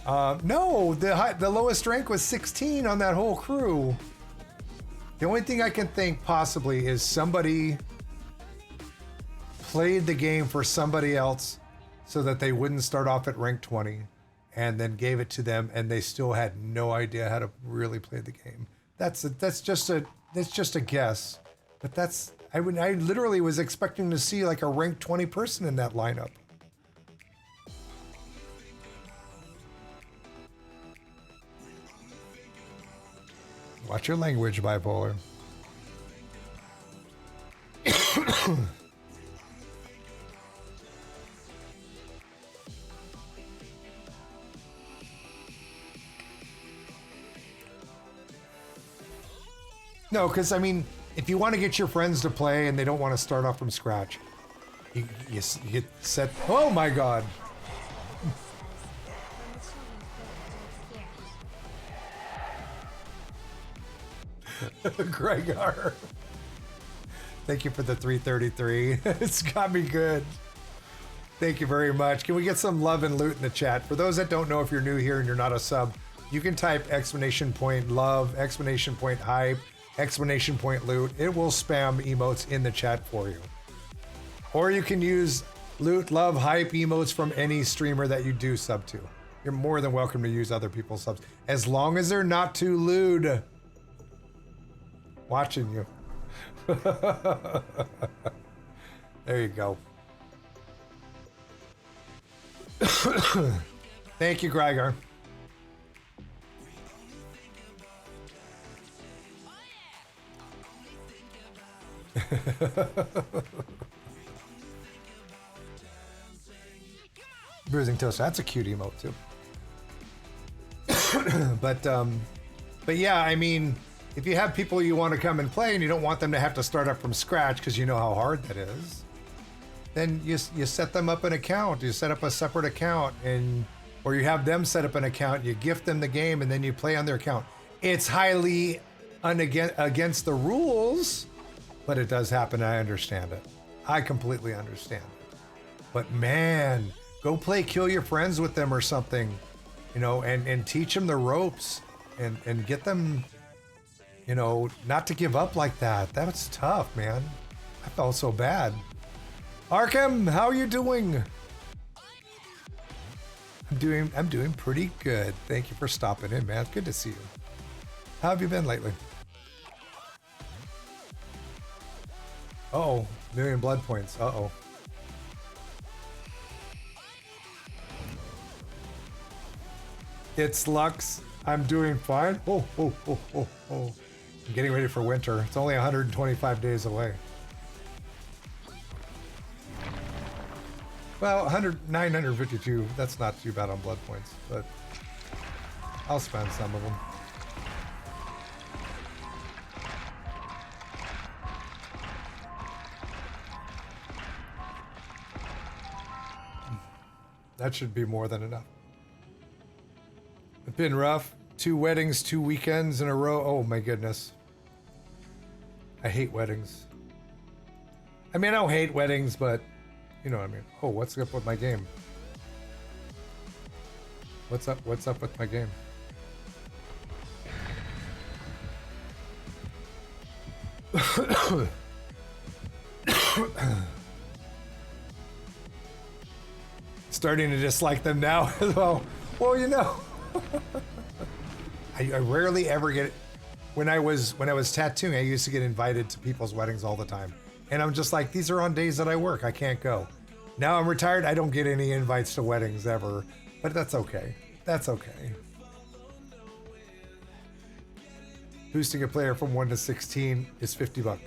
no, the lowest rank was 16 on that whole crew. The only thing I can think possibly is somebody played the game for somebody else so that they wouldn't start off at rank 20 and then gave it to them and they still had no idea how to really play the game. That's just a guess, but I literally was expecting to see like a rank 20 person in that lineup. Watch your language, bipolar. No, because I mean, if you want to get your friends to play and they don't want to start off from scratch, you set. Oh my God! Gregor, thank you for the 333. It's got me good. Thank you very much. Can we get some love and loot in the chat? For those that don't know, if you're new here and you're not a sub, you can type exclamation point love, exclamation point hype, exclamation point loot. It will spam emotes in the chat for you. Or you can use loot, love, hype emotes from any streamer that you do sub to. You're more than welcome to use other people's subs, as long as they're not too lewd. Watching you. There you go. Thank you, Gregor. Bruising toast. That's a cute emote too. but yeah, I mean, if you have people you want to come and play and you don't want them to have to start up from scratch because you know how hard that is, then you set them up an account. You set up a separate account, or you have them set up an account. You gift them the game, and then you play on their account. It's highly against the rules, but it does happen. I understand it. I completely understand it. But man, go play Kill Your Friends with them or something, you know, and teach them the ropes and get them, you know, not to give up like that. That's tough, man. I felt so bad. Arkham, how are you doing? I'm doing pretty good. Thank you for stopping in, man. It's good to see you. How have you been lately? Uh-oh, 1,000,000 blood points. Uh-oh. It's Lux. I'm doing fine. Oh. I'm getting ready for winter. It's only 125 days away. Well, 952, that's not too bad on blood points, but I'll spend some of them. That should be more than enough. It's been rough. 2 weddings, 2 weekends in a row. Oh my goodness. I hate weddings. I mean, I don't hate weddings, but you know what I mean. Oh, what's up with my game? What's up with my game? Starting to dislike them now as well. Well, you know. I rarely ever get it. When I was tattooing, I used to get invited to people's weddings all the time. And I'm just like, these are on days that I work. I can't go. Now I'm retired. I don't get any invites to weddings ever. But that's okay. That's okay. Boosting a player from 1 to 16 is $50.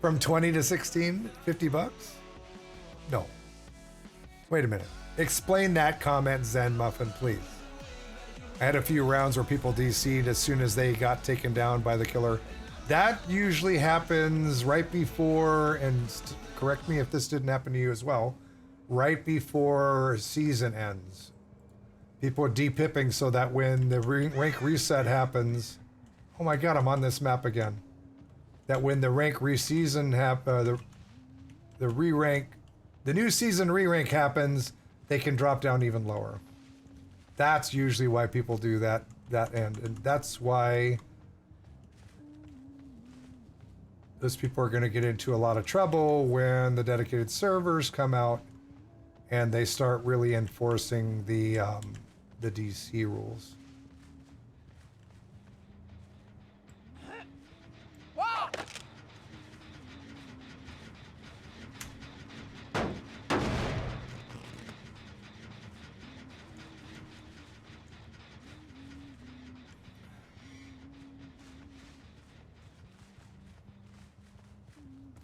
From 20 to 16, $50? No. Wait a minute. Explain that comment, Zen Muffin, please. I had a few rounds where people DC'd as soon as they got taken down by the killer. That usually happens right before, and correct me if this didn't happen to you as well, right before season ends. People are de-pipping so that when the rank reset happens, oh my god, I'm on this map again. That when the rank re-season the re-rank, the new season re-rank happens, they can drop down even lower. That's usually why people do that end, and that's why those people are going to get into a lot of trouble when the dedicated servers come out and they start really enforcing the DC rules.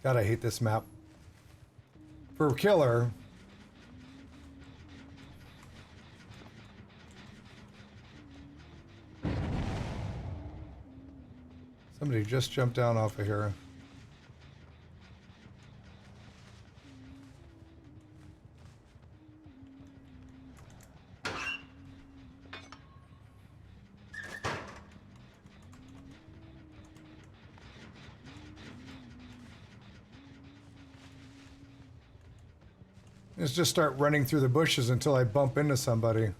God, I hate this map. For killer, Somebody just jumped down off of here. Let's just start running through the bushes until I bump into somebody.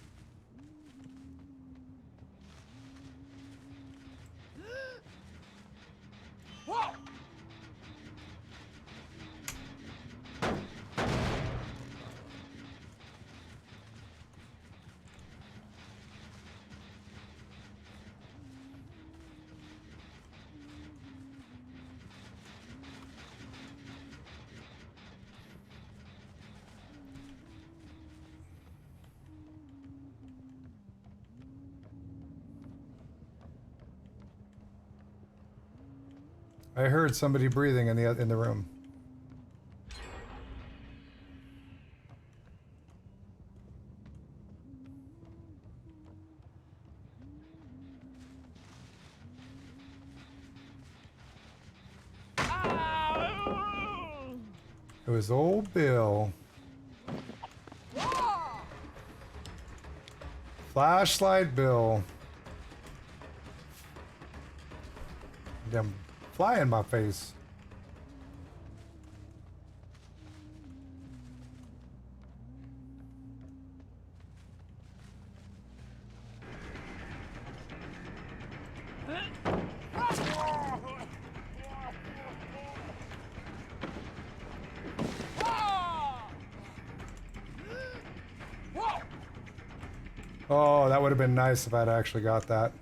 I heard somebody breathing in the room. It was old Bill. Flashlight Bill. Damn fly in my face. Oh, that would have been nice if I'd actually got that.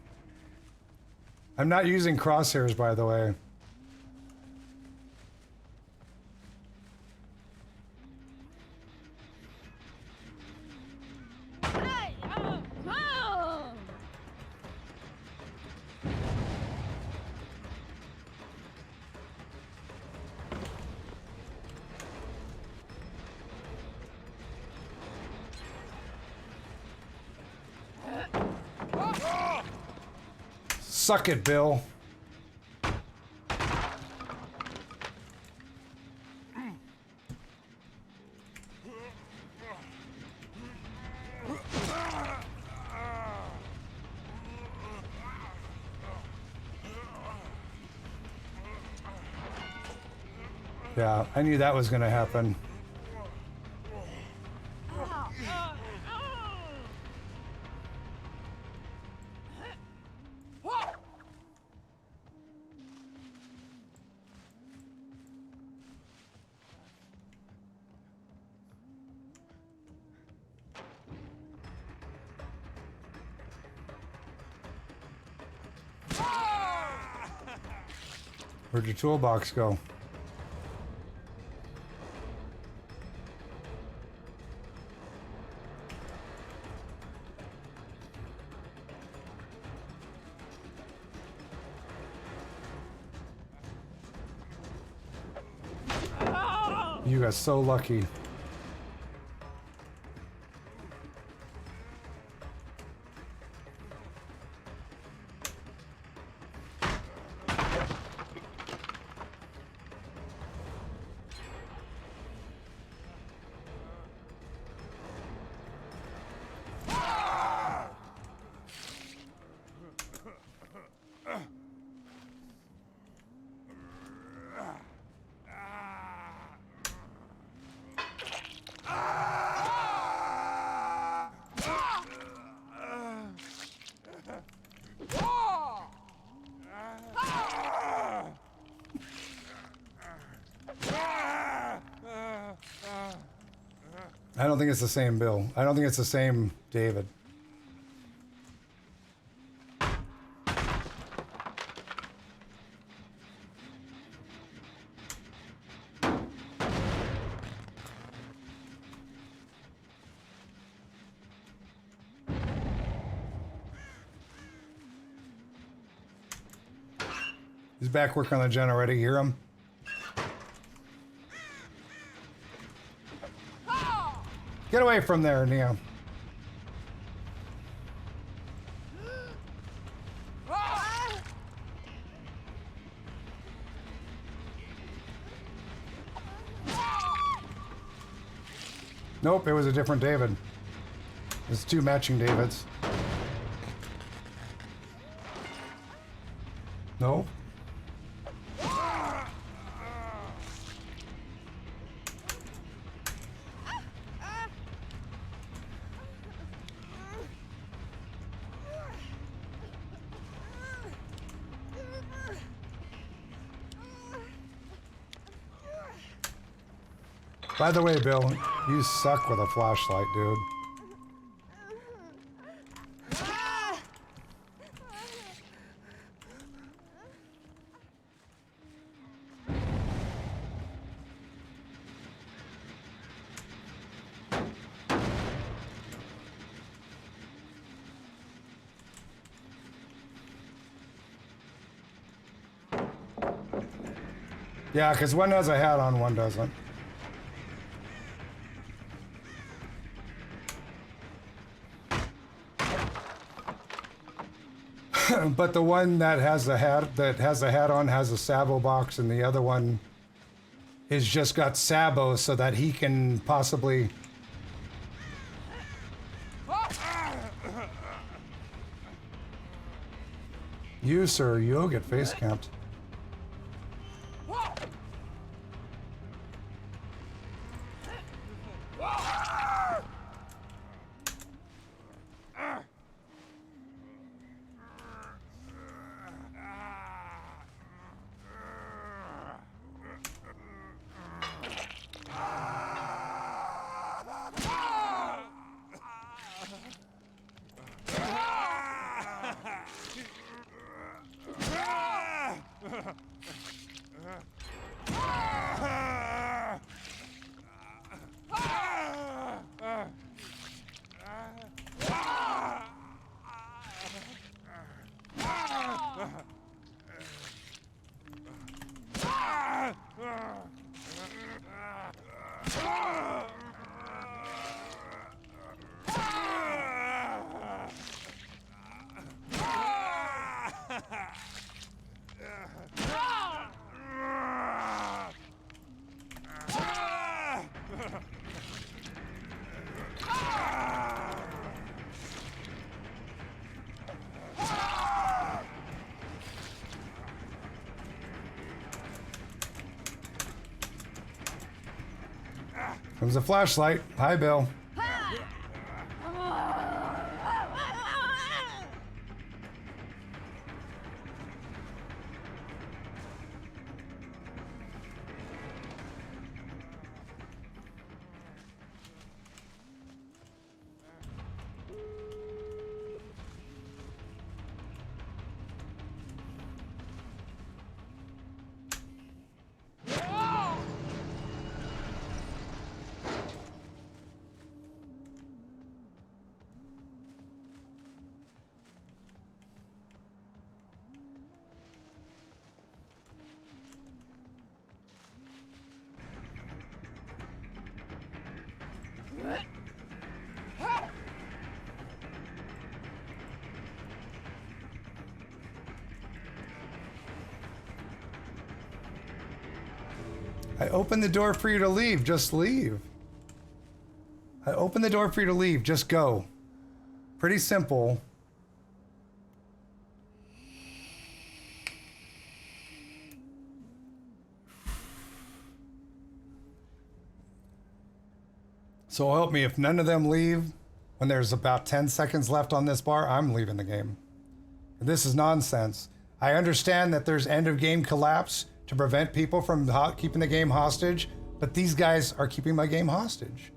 I'm not using crosshairs, by the way. Suck it, Bill. Yeah, I knew that was going to happen. Where'd your toolbox go? You got so lucky. I don't think it's the same Bill. I don't think it's the same David. He's back working on the generator. You hear him? Get away from there, Neo. Nope, it was a different David. There's two matching Davids. No. By the way, Bill, you suck with a flashlight, dude. Yeah, because one has a hat on, one doesn't. But the one that has the hat on has a Sabo box, and the other one is just got Sabo so that he can possibly. You, sir, you'll get face camped. Comes a flashlight. Hi, Bill. I opened the door for you to leave. Just leave. I opened the door for you to leave. Just go. Pretty simple. So help me, if none of them leave, when there's about 10 seconds left on this bar, I'm leaving the game. This is nonsense. I understand that there's end of game collapse to prevent people from keeping the game hostage, but these guys are keeping my game hostage.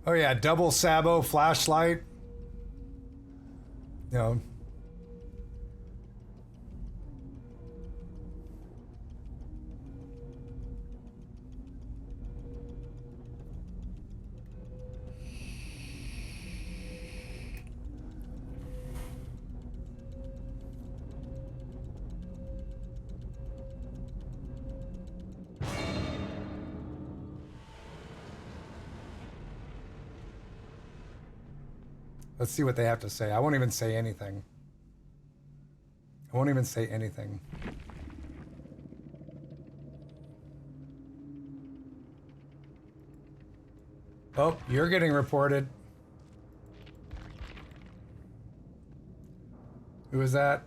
Oh yeah, double Sabo flashlight. You know. Let's see what they have to say. I won't even say anything. I won't even say anything. Oh, you're getting reported. Who is that?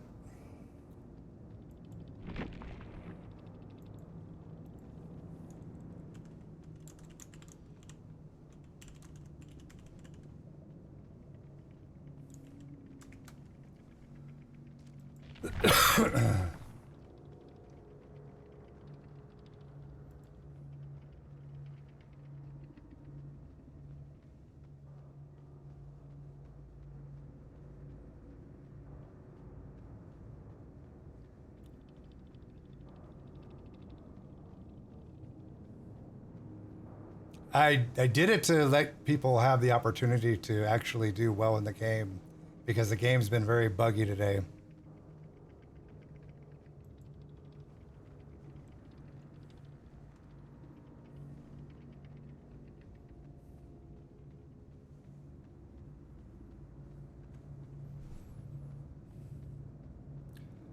I did it to let people have the opportunity to actually do well in the game because the game's been very buggy today.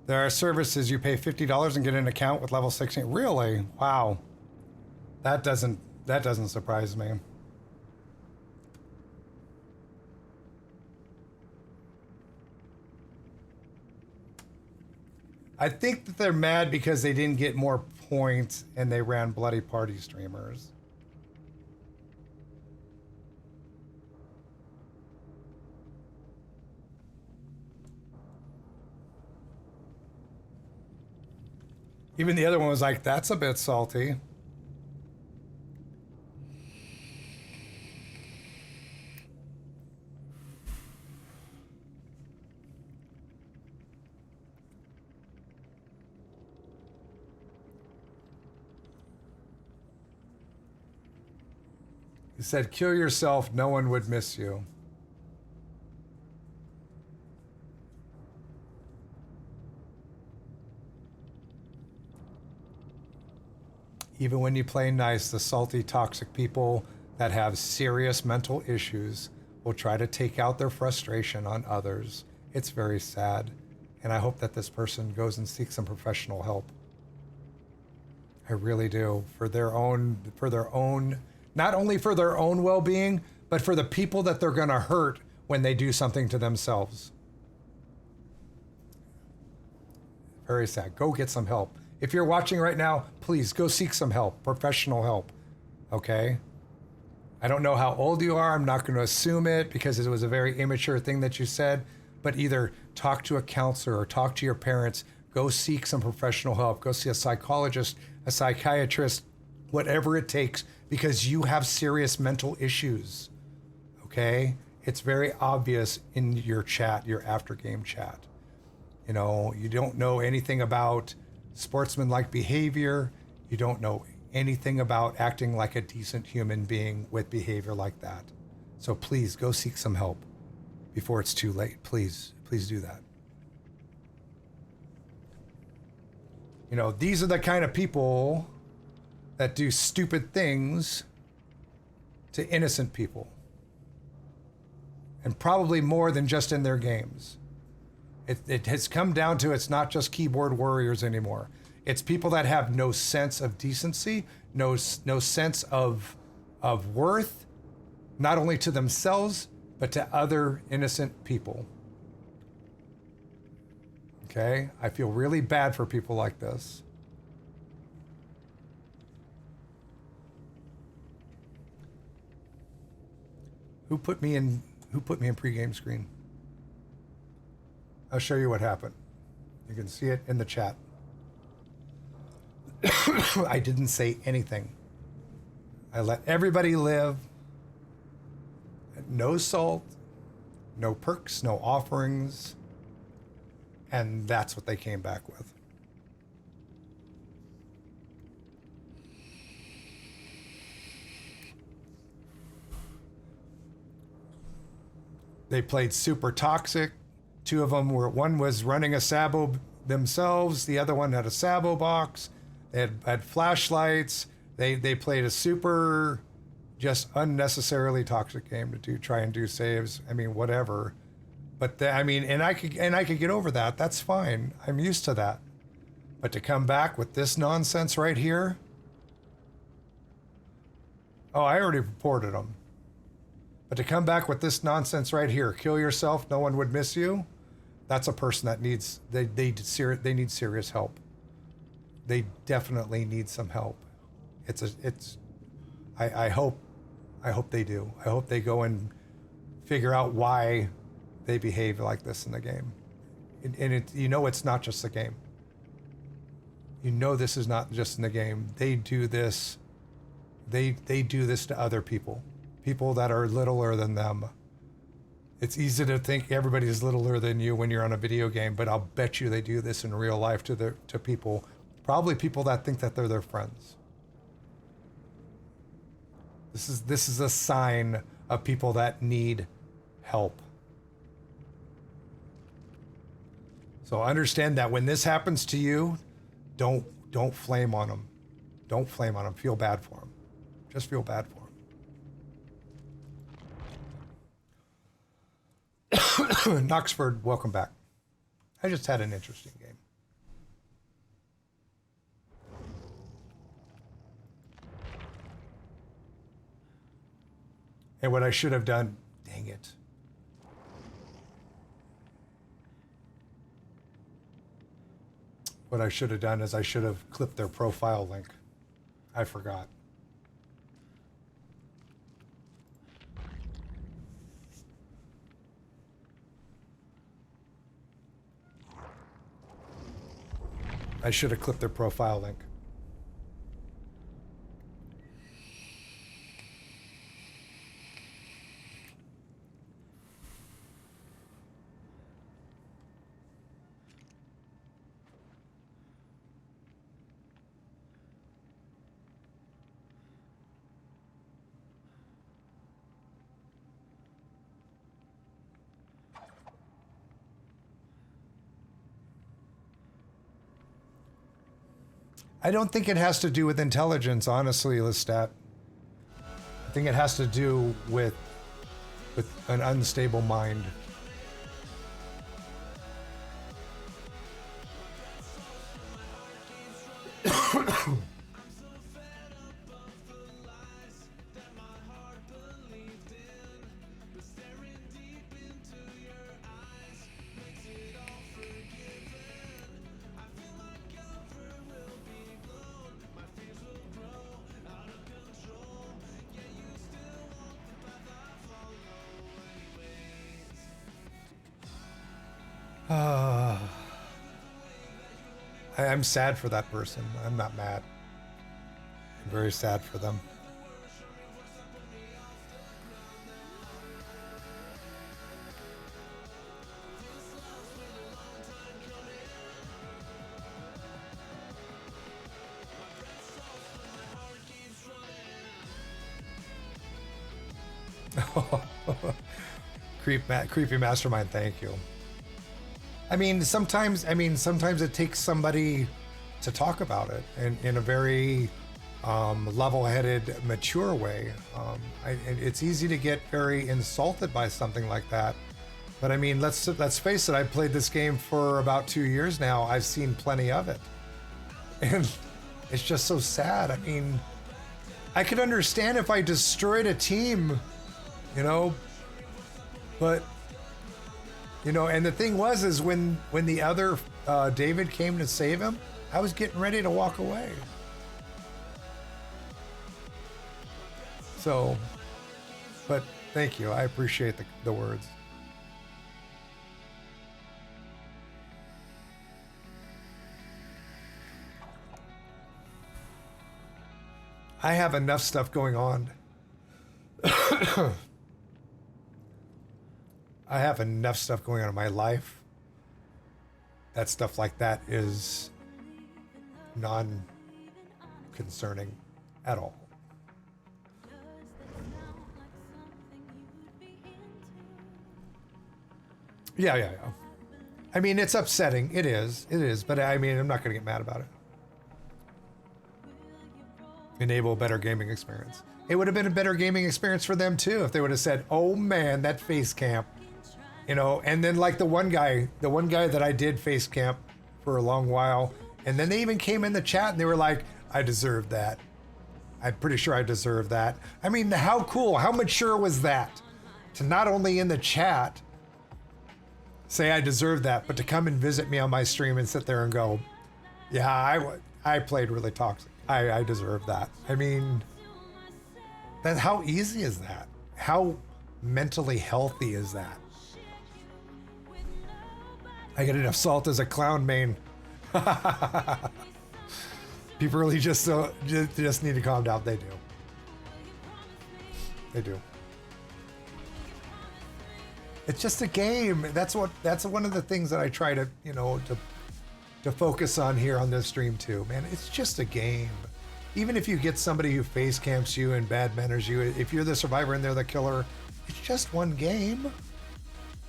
There are services you pay $50 and get an account with level 16. Really? Wow. That doesn't surprise me. I think that they're mad because they didn't get more points and they ran bloody party streamers. Even the other one was like, that's a bit salty. He said, kill yourself, no one would miss you. Even when you play nice, the salty, toxic people that have serious mental issues will try to take out their frustration on others. It's very sad. And I hope that this person goes and seeks some professional help. I really do. For their own, not only for their own well-being, but for the people that they're going to hurt when they do something to themselves. Very sad. Go get some help. If you're watching right now, please go seek some help, professional help, okay? I don't know how old you are. I'm not going to assume it because it was a very immature thing that you said, but either talk to a counselor or talk to your parents. Go seek some professional help. Go see a psychologist, a psychiatrist, whatever it takes, because you have serious mental issues, okay? It's very obvious in your chat, your after-game chat. You know, you don't know anything about sportsmanlike behavior. You don't know anything about acting like a decent human being with behavior like that. So please go seek some help before it's too late. Please do that. You know, these are the kind of people that do stupid things to innocent people. And probably more than just in their games. It has come down to it's not just keyboard warriors anymore. It's people that have no sense of decency, no sense of worth, not only to themselves, but to other innocent people. Okay? I feel really bad for people like this. Who put me in pregame screen? I'll show you what happened. You can see it in the chat. I didn't say anything. I let everybody live. No salt, no perks, no offerings. And that's what they came back with. They played super toxic. Two of them were, one was running a Sabo themselves. The other one had a Sabo box. They had flashlights. They played a super just unnecessarily toxic game to try and do saves. I mean, whatever. But I mean, and I could get over that. That's fine. I'm used to that. But to come back with this nonsense right here. Oh, I already reported them. But to come back with this nonsense right here, kill yourself, no one would miss you. That's a person that needs they need serious help. They definitely need some help. I hope they do. I hope they go and figure out why they behave like this in the game. And it's not just the game. You know this is not just in the game. They do this. They do this to other people that are littler than them. It's easy to think everybody's littler than you when you're on a video game, but I'll bet you they do this in real life to people, probably people that think that they're their friends. This is a sign of people that need help. So understand that when this happens to you, don't flame on them. Don't flame on them. Feel bad for them. Just feel bad for them. Knoxford, welcome back. I just had an interesting game. And what I should have done, dang it. What I should have done is I should have clipped their profile link. I forgot. I should have clipped their profile link. I don't think it has to do with intelligence, honestly, Lestat. I think it has to do with an unstable mind. I'm sad for that person. I'm not mad. I'm very sad for them. Creepy mastermind, thank you. I mean, sometimes it takes somebody to talk about it in a very level-headed, mature way. It's easy to get very insulted by something like that. But I mean, let's face it. I've played this game for about 2 years now. I've seen plenty of it, and it's just so sad. I mean, I could understand if I destroyed a team, but. And the thing is when the other David came to save him, I was getting ready to walk away. So, but thank you. I appreciate the words. I have enough stuff going on. I have enough stuff going on in my life that stuff like that is non-concerning at all. Yeah. I mean, it's upsetting. It is. But I mean, I'm not going to get mad about it. enable a better gaming experience. It would have been a better gaming experience for them too if they would have said, "Oh man, that face camp," you know. And then like the one guy that I did face camp for a long while, and then they even came in the chat and they were like, "I deserve that. I'm pretty sure I deserve that." I mean, how cool, how mature was that? To not only in the chat say I deserve that, but to come and visit me on my stream and sit there and go, "Yeah, I played really toxic. I deserve that." I mean, that, how easy is that? How mentally healthy is that? I get enough salt as a clown main. People really just need to calm down. They do. They do. It's just a game. That's one of the things that I try to, you know, to focus on here on this stream too. Man, it's just a game. Even if you get somebody who face camps you and bad manners you, if you're the survivor and they're the killer, it's just one game.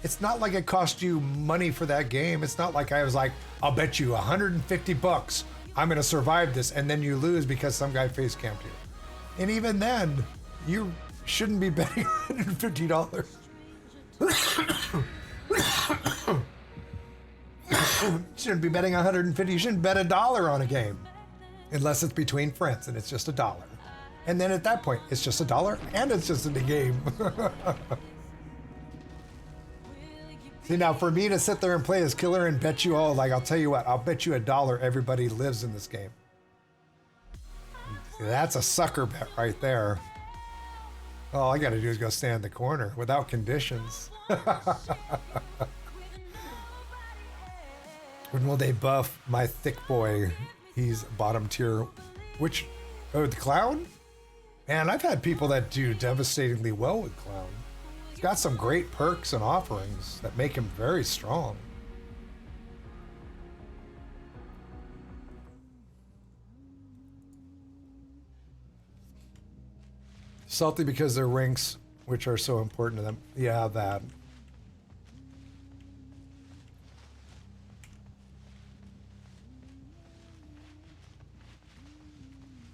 It's not like it cost you money for that game. It's not like I was like, "I'll bet you $150 I'm gonna survive this," and then you lose because some guy face camped you. And even then, you shouldn't be betting $150. Shouldn't be betting 150. You shouldn't bet $1 on a game unless it's between friends and it's just $1. And then at that point, it's just $1 and it's just in the game. See, now for me to sit there and play as killer and bet you all, like, I'll tell you what, I'll bet you $1 everybody lives in this game. See, that's a sucker bet right there. All I gotta do is go stand in the corner without conditions. When will they buff my thick boy? He's bottom tier. Which, oh, the clown? Man, I've had people that do devastatingly well with clown. He's got some great perks and offerings that make him very strong. Salty because their ranks, which are so important to them. Yeah, that.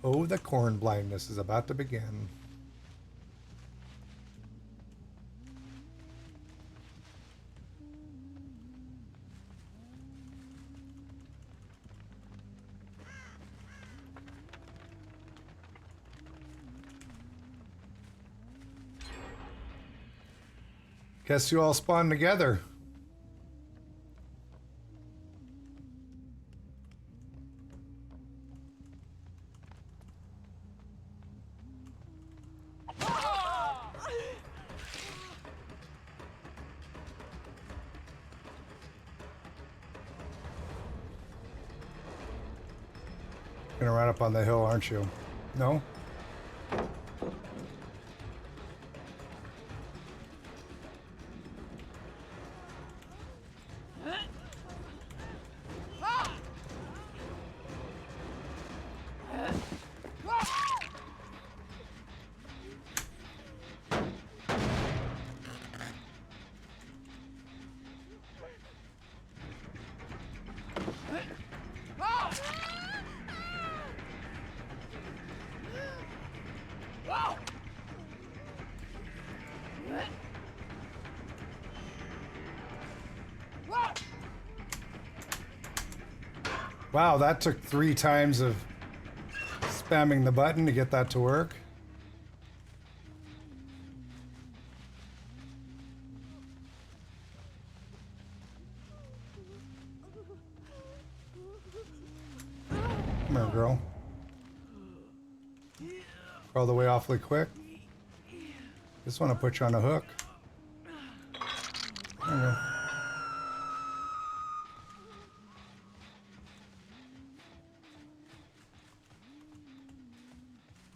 Oh, the corn blindness is about to begin. Guess you all spawn together. Gonna run up on the hill, aren't you? No? Wow, that took 3 times of spamming the button to get that to work. Come here, girl. All the way awfully quick. Just want to put you on a hook. There you go.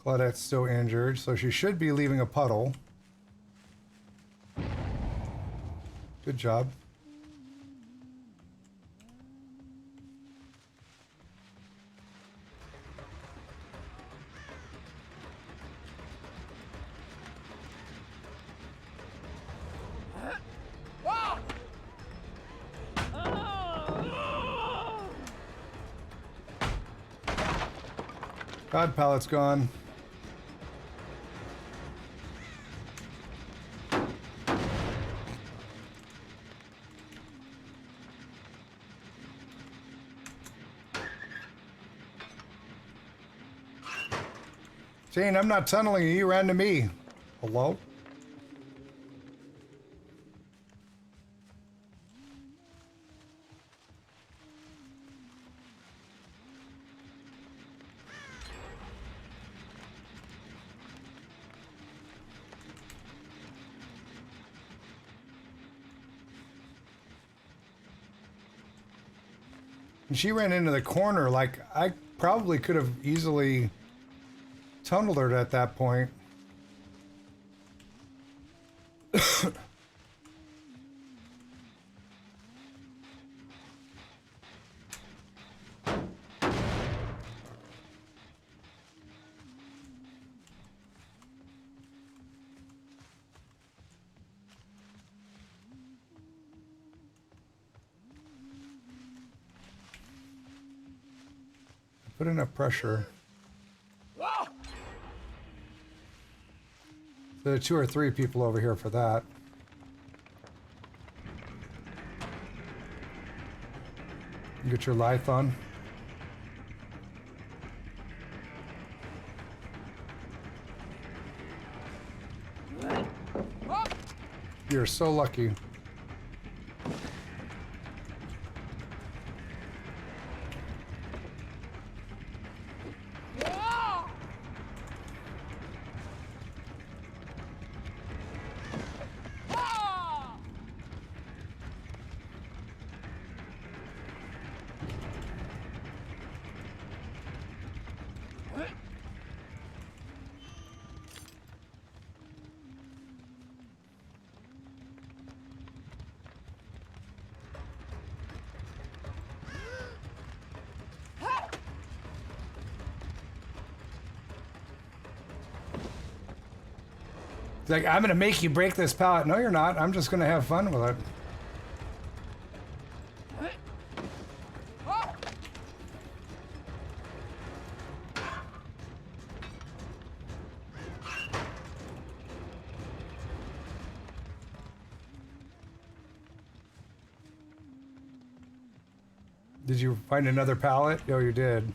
Claudette's still injured, so she should be leaving a puddle. Good job. God pallet's gone. Jane, I'm not tunneling you. You ran to me. Hello? And she ran into the corner. Like, I probably could have easily tunneled her at that point. Put enough pressure. There are 2 or 3 people over here for that. Get your lithe on. You're so lucky. He's like, I'm gonna make you break this pallet. No, you're not. I'm just gonna have fun with it. Did you find another pallet? Oh, you did.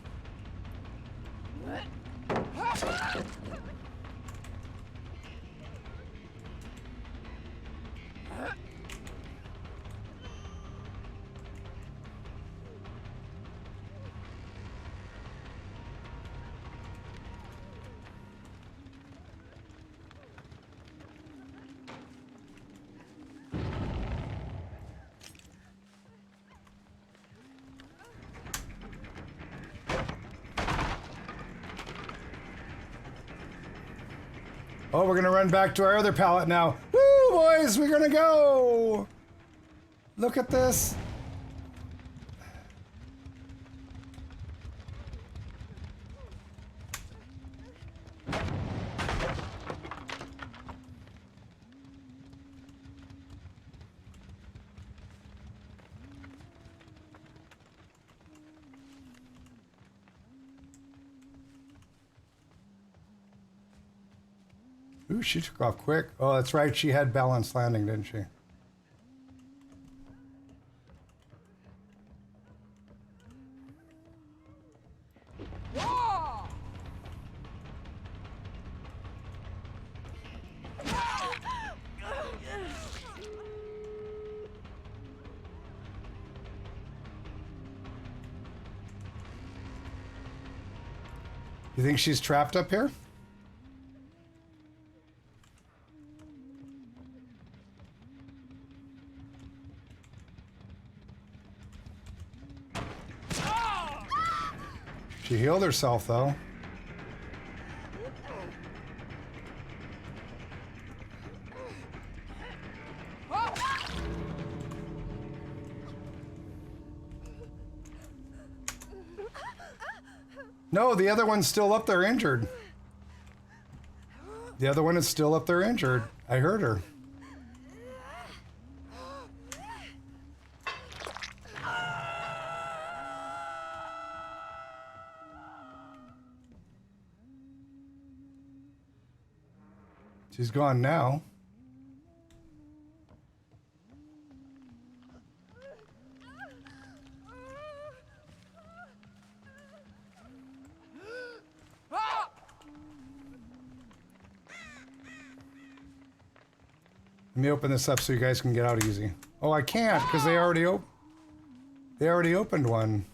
Oh, we're gonna run back to our other pallet now. Woo, boys, we're gonna go! Look at this. Ooh, she took off quick. Oh, that's right. She had balanced landing, didn't she? You think she's trapped up here? She healed herself, though. No, the other one's still up there injured. The other one is still up there injured. I heard her. She's gone now. Let me open this up so you guys can get out easy. Oh, I can't because they already opened one.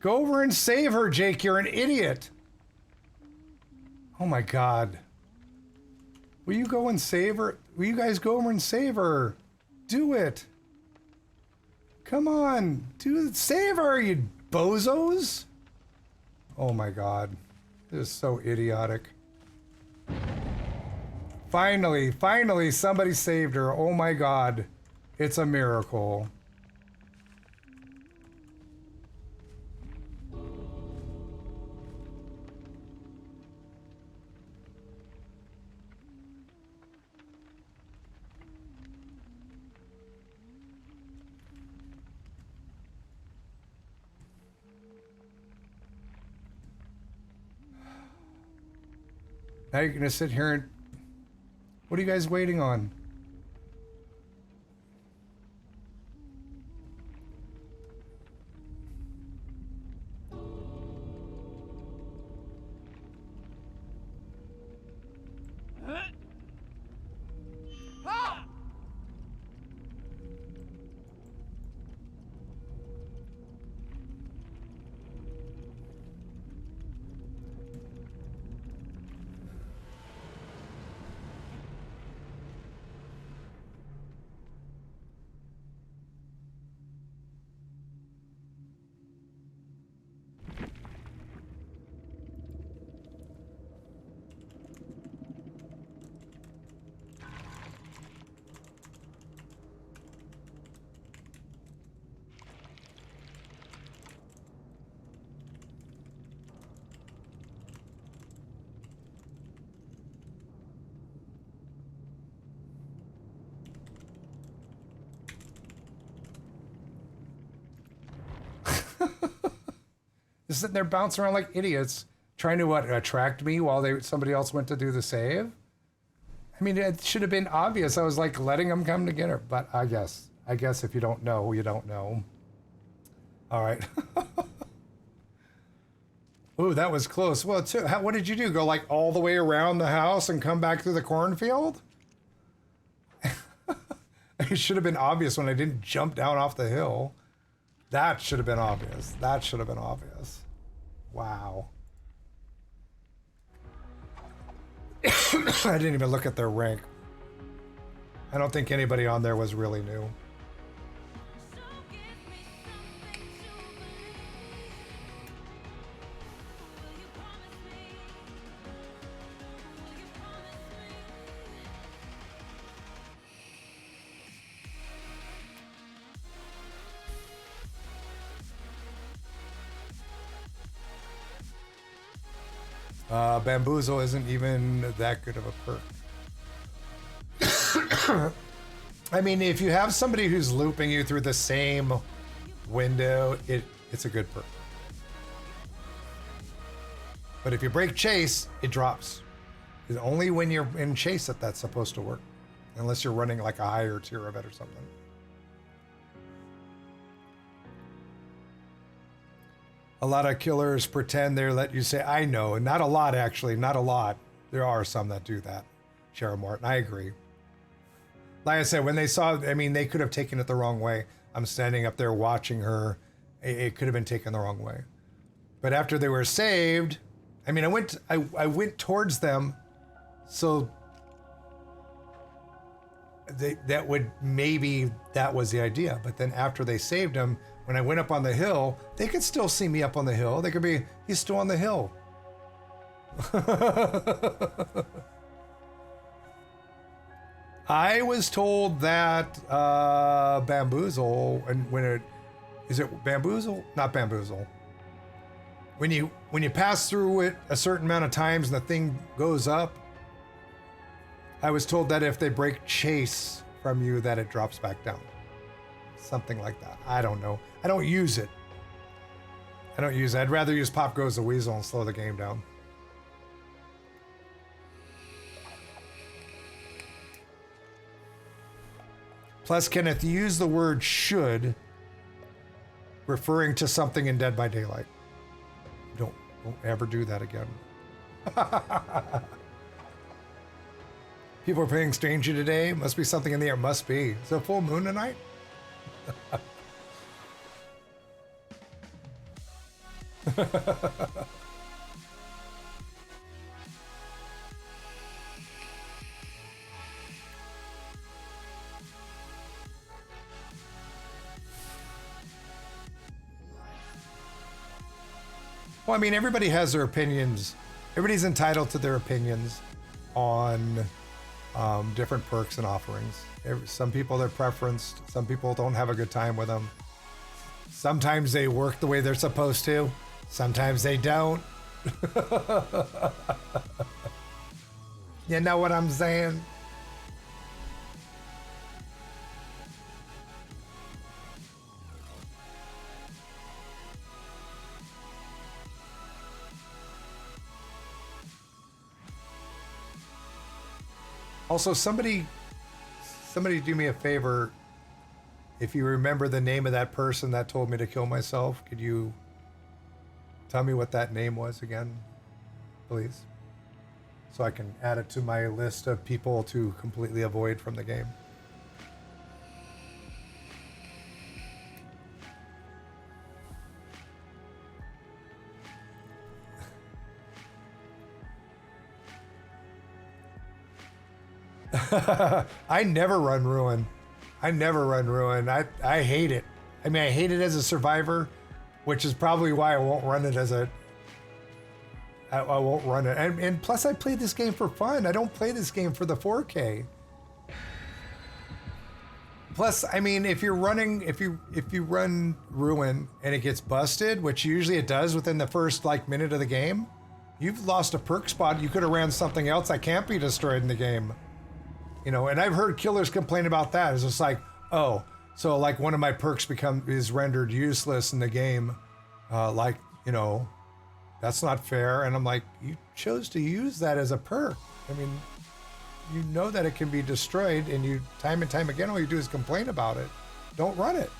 Go over and save her, Jake. You're an idiot. Oh my God. Will you go and save her? Will you guys go over and save her? Do it. Come on. Save her, you bozos. Oh my God. This is so idiotic. Finally, somebody saved her. Oh my God. It's a miracle. Now you're gonna sit here and... What are you guys waiting on? Just sitting there bouncing around like idiots, trying to what, attract me while somebody else went to do the save. I mean, it should have been obvious. I was like letting them come to get her, but I guess if you don't know, you don't know. All right. Ooh, that was close. Well, what did you do? Go like all the way around the house and come back through the cornfield? It should have been obvious when I didn't jump down off the hill. That should have been obvious. That should have been obvious. Wow. I didn't even look at their rank. I don't think anybody on there was really new. Bamboozle isn't even that good of a perk. I mean, if you have somebody who's looping you through the same window, it's a good perk. But if you break chase, it drops. It's only when you're in chase that's supposed to work. Unless you're running like a higher tier of it or something. A lot of killers pretend they let you say, I know. Not a lot, actually. Not a lot. There are some that do that. Sharon Martin, I agree. Like I said, when they saw, I mean, they could have taken it the wrong way. I'm standing up there watching her. It could have been taken the wrong way. But after they were saved, I mean, I went towards them. So that was the idea. But then after they saved him, when I went up on the hill, they could still see me up on the hill. They could be, he's still on the hill. I was told that bamboozle, and when it is it bamboozle, not bamboozle. When you pass through it a certain amount of times and the thing goes up, I was told that if they break chase from you, that it drops back down. Something like that. I don't know. I don't use it. I'd rather use Pop Goes the Weasel and slow the game down. Plus, Kenneth used the word should, referring to something in Dead by Daylight. Don't ever do that again. People are playing Stranger today. Must be something in the air. Must be. Is it a full moon tonight? Well, I mean, everybody has their opinions. Everybody's entitled to their opinions on different perks and offerings. Some people, they're preferenced. Some people don't have a good time with them. Sometimes they work the way they're supposed to. Sometimes they don't. You know what I'm saying? Also, somebody do me a favor. If you remember the name of that person that told me to kill myself, could you tell me what that name was again, please? So I can add it to my list of people to completely avoid from the game. I never run Ruin. I hate it. I mean, I hate it as a survivor, which is probably why I won't run it as a... I won't run it. And plus, I play this game for fun. I don't play this game for the 4K. Plus, I mean, if you run Ruin and it gets busted, which usually it does within the first minute of the game, you've lost a perk spot. You could have ran something else that can't be destroyed in the game. You know, and I've heard killers complain about that. It's just like, oh, so one of my perks is rendered useless in the game. You know, that's not fair. And I'm like, you chose to use that as a perk. I mean, you know that it can be destroyed, and you time and time again, all you do is complain about it. Don't run it.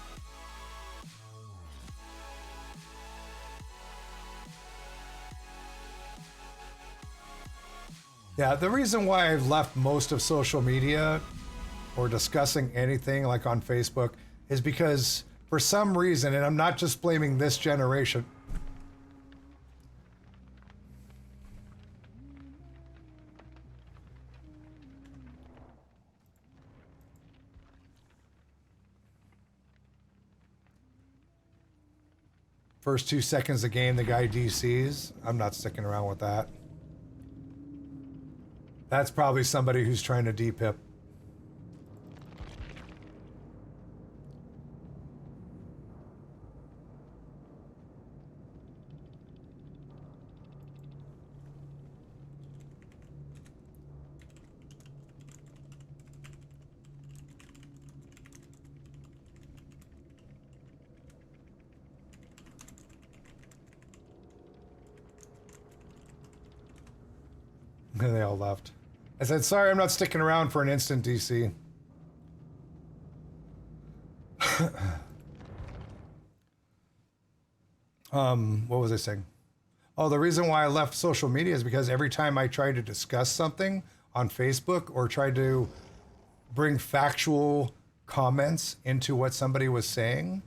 Yeah, the reason why I've left most of social media or discussing anything like on Facebook is because for some reason, and I'm not just blaming this generation. First 2 seconds of the game, the guy DCs. I'm not sticking around with that. That's probably somebody who's trying to depip. And they all left. I said, sorry, I'm not sticking around for an instant DC. What was I saying? Oh, the reason why I left social media is because every time I tried to discuss something on Facebook or tried to bring factual comments into what somebody was saying,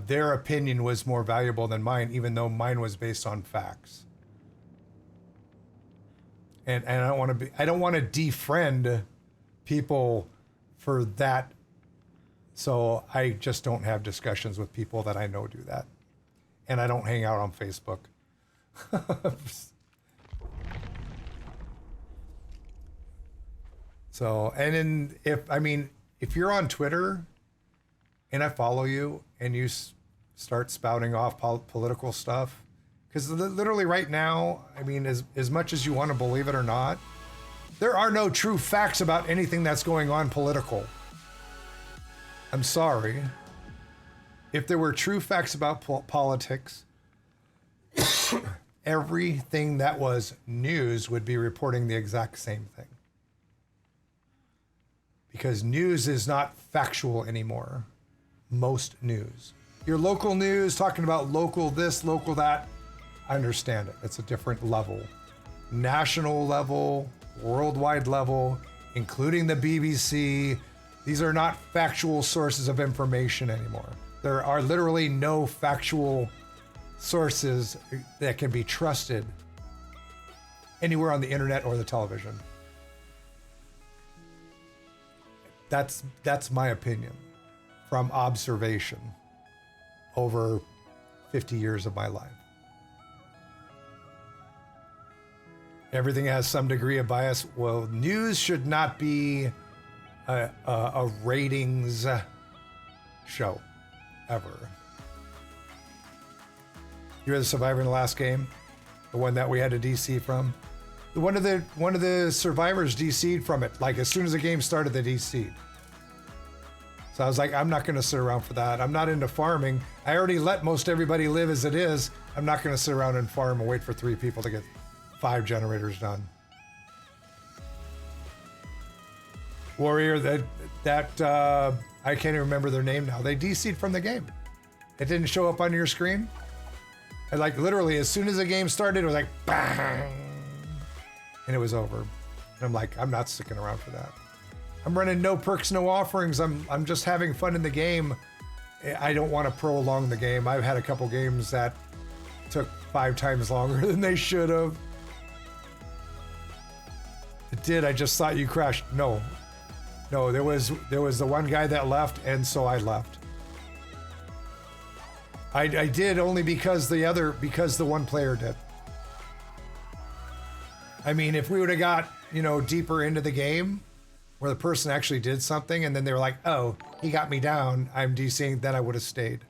their opinion was more valuable than mine, even though mine was based on facts. And I don't want to defriend people for that. So I just don't have discussions with people that I know do that. And I don't hang out on Facebook. So, and then if you're on Twitter and I follow you and you start spouting off political stuff, because literally right now, I mean, as much as you want to believe it or not, there are no true facts about anything that's going on political. I'm sorry. If there were true facts about politics, everything that was news would be reporting the exact same thing. Because news is not factual anymore. Most news. Your local news, talking about local this, local that, I understand it. It's a different level. National level, worldwide level, including the BBC. These are not factual sources of information anymore. There are literally no factual sources that can be trusted anywhere on the internet or the television. That's my opinion from observation over 50 years of my life. Everything has some degree of bias. Well, news should not be a ratings show, ever. You were the survivor in the last game, the one that we had to DC from. One of the survivors DC'd from it. Like as soon as the game started, they DC'd. So I was like, I'm not going to sit around for that. I'm not into farming. I already let most everybody live as it is. I'm not going to sit around and farm and wait for 3 people to get 5 generators done. Warrior, that I can't even remember their name now. They DC'd from the game. It didn't show up on your screen. And like literally, as soon as the game started, it was like bang, and it was over. And I'm like, I'm not sticking around for that. I'm running no perks, no offerings. I'm just having fun in the game. I don't want to prolong the game. I've had a couple games that took 5 times longer than they should have. It did. I just thought you crashed. No, there was the one guy that left, and so I left. I did only because the one player did. I mean, if we would have got, deeper into the game where the person actually did something and then they were like, oh, he got me down, I'm DCing, then I would have stayed.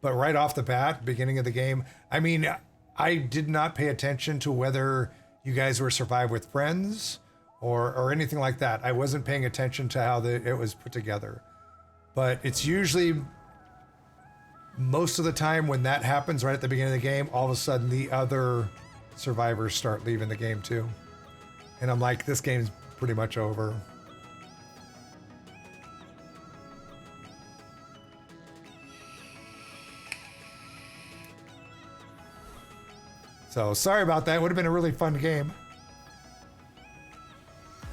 But right off the bat, beginning of the game, I mean, I did not pay attention to whether you guys were survive with friends or anything like that. I wasn't paying attention to how it was put together. But it's usually most of the time when that happens right at the beginning of the game, all of a sudden the other survivors start leaving the game too. And I'm like, this game's pretty much over. So sorry about that. It would have been a really fun game.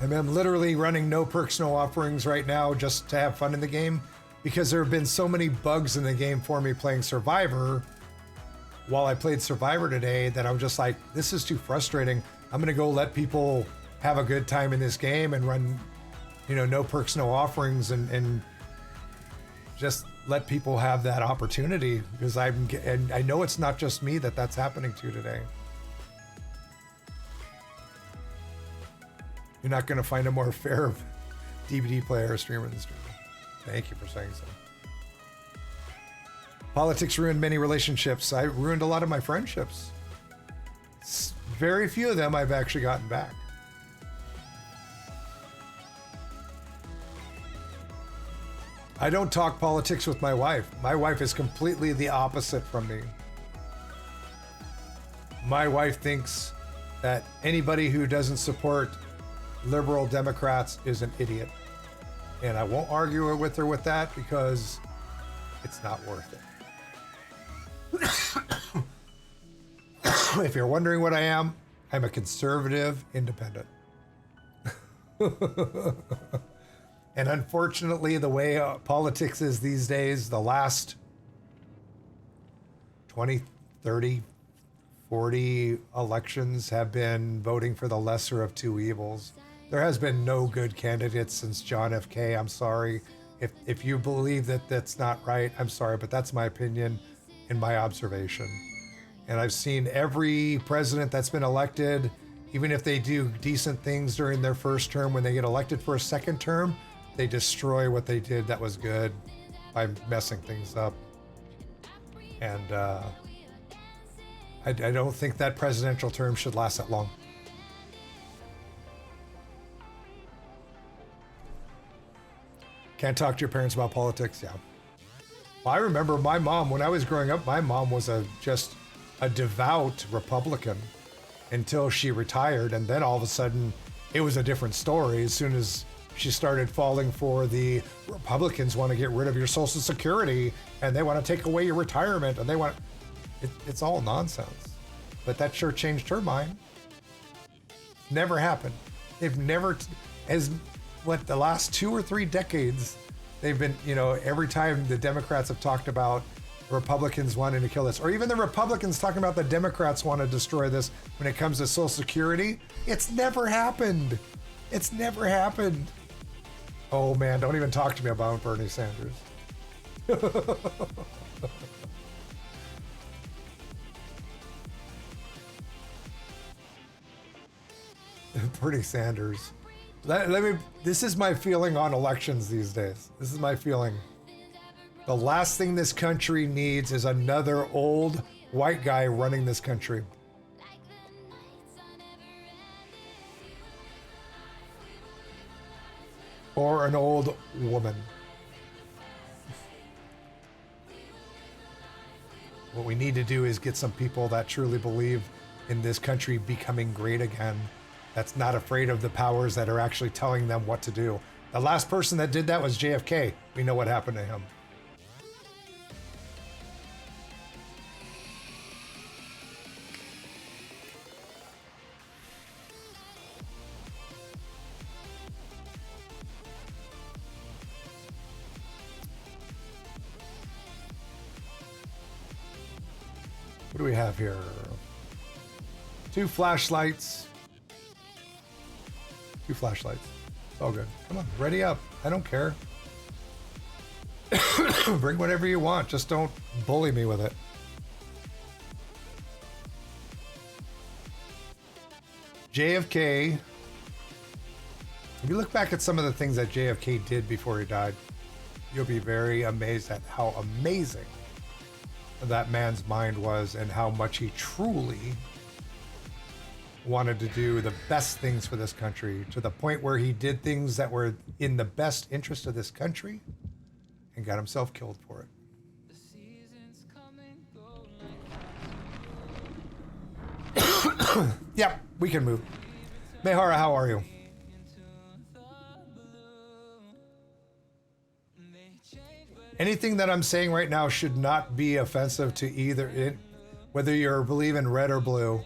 And I'm literally running no perks, no offerings right now just to have fun in the game because there have been so many bugs in the game for me playing Survivor while I played Survivor today that I'm just like, this is too frustrating. I'm going to go let people have a good time in this game and run, no perks, no offerings and just let people have that opportunity because and I know it's not just me that's happening to today. You're not going to find a more fair DVD player or streamer than streamer. Thank you for saying so. Politics ruined many relationships. I ruined a lot of my friendships. Very few of them I've actually gotten back. I don't talk politics with my wife. My wife is completely the opposite from me. My wife thinks that anybody who doesn't support liberal Democrats is an idiot. And I won't argue with her with that because it's not worth it. If you're wondering what I am, I'm a conservative independent. And unfortunately, the way politics is these days, the last 20, 30, 40 elections have been voting for the lesser of two evils. There has been no good candidates since John F. K. I'm sorry. If you believe that that's not right, I'm sorry, but that's my opinion and my observation. And I've seen every president that's been elected Even if they do decent things during their first term, when they get elected for a second term, they destroy what they did that was good by messing things up. And I don't think that presidential term should last that long. Can't talk to your parents about politics, yeah. Well, I remember my mom, when I was growing up, my mom was just a devout Republican until she retired. And then all of a sudden, it was a different story. As soon as she started falling for the Republicans want to get rid of your Social Security and they want to take away your retirement and they want, it's all nonsense. But that sure changed her mind. Never happened. They've never, the last 2 or 3 decades, they've been, every time the Democrats have talked about Republicans wanting to kill this, or even the Republicans talking about the Democrats want to destroy this when it comes to Social Security, it's never happened. It's never happened. Oh man, don't even talk to me about Bernie Sanders. Bernie Sanders. This is my feeling on elections these days. This is my feeling. The last thing this country needs is another old white guy running this country. Or an old woman. What we need to do is get some people that truly believe in this country becoming great again. That's not afraid of the powers that are actually telling them what to do. The last person that did that was JFK. We know what happened to him. What do we have here? 2 flashlights. 2 flashlights. It's all good. Come on, ready up. I don't care. Bring whatever you want. Just don't bully me with it. JFK. If you look back at some of the things that JFK did before he died, you'll be very amazed at how amazing that man's mind was and how much he truly wanted to do the best things for this country, to the point where he did things that were in the best interest of this country and got himself killed for it. Yep, we can move. Mehara, how are you? Anything that I'm saying right now should not be offensive to either whether you believe in red or blue.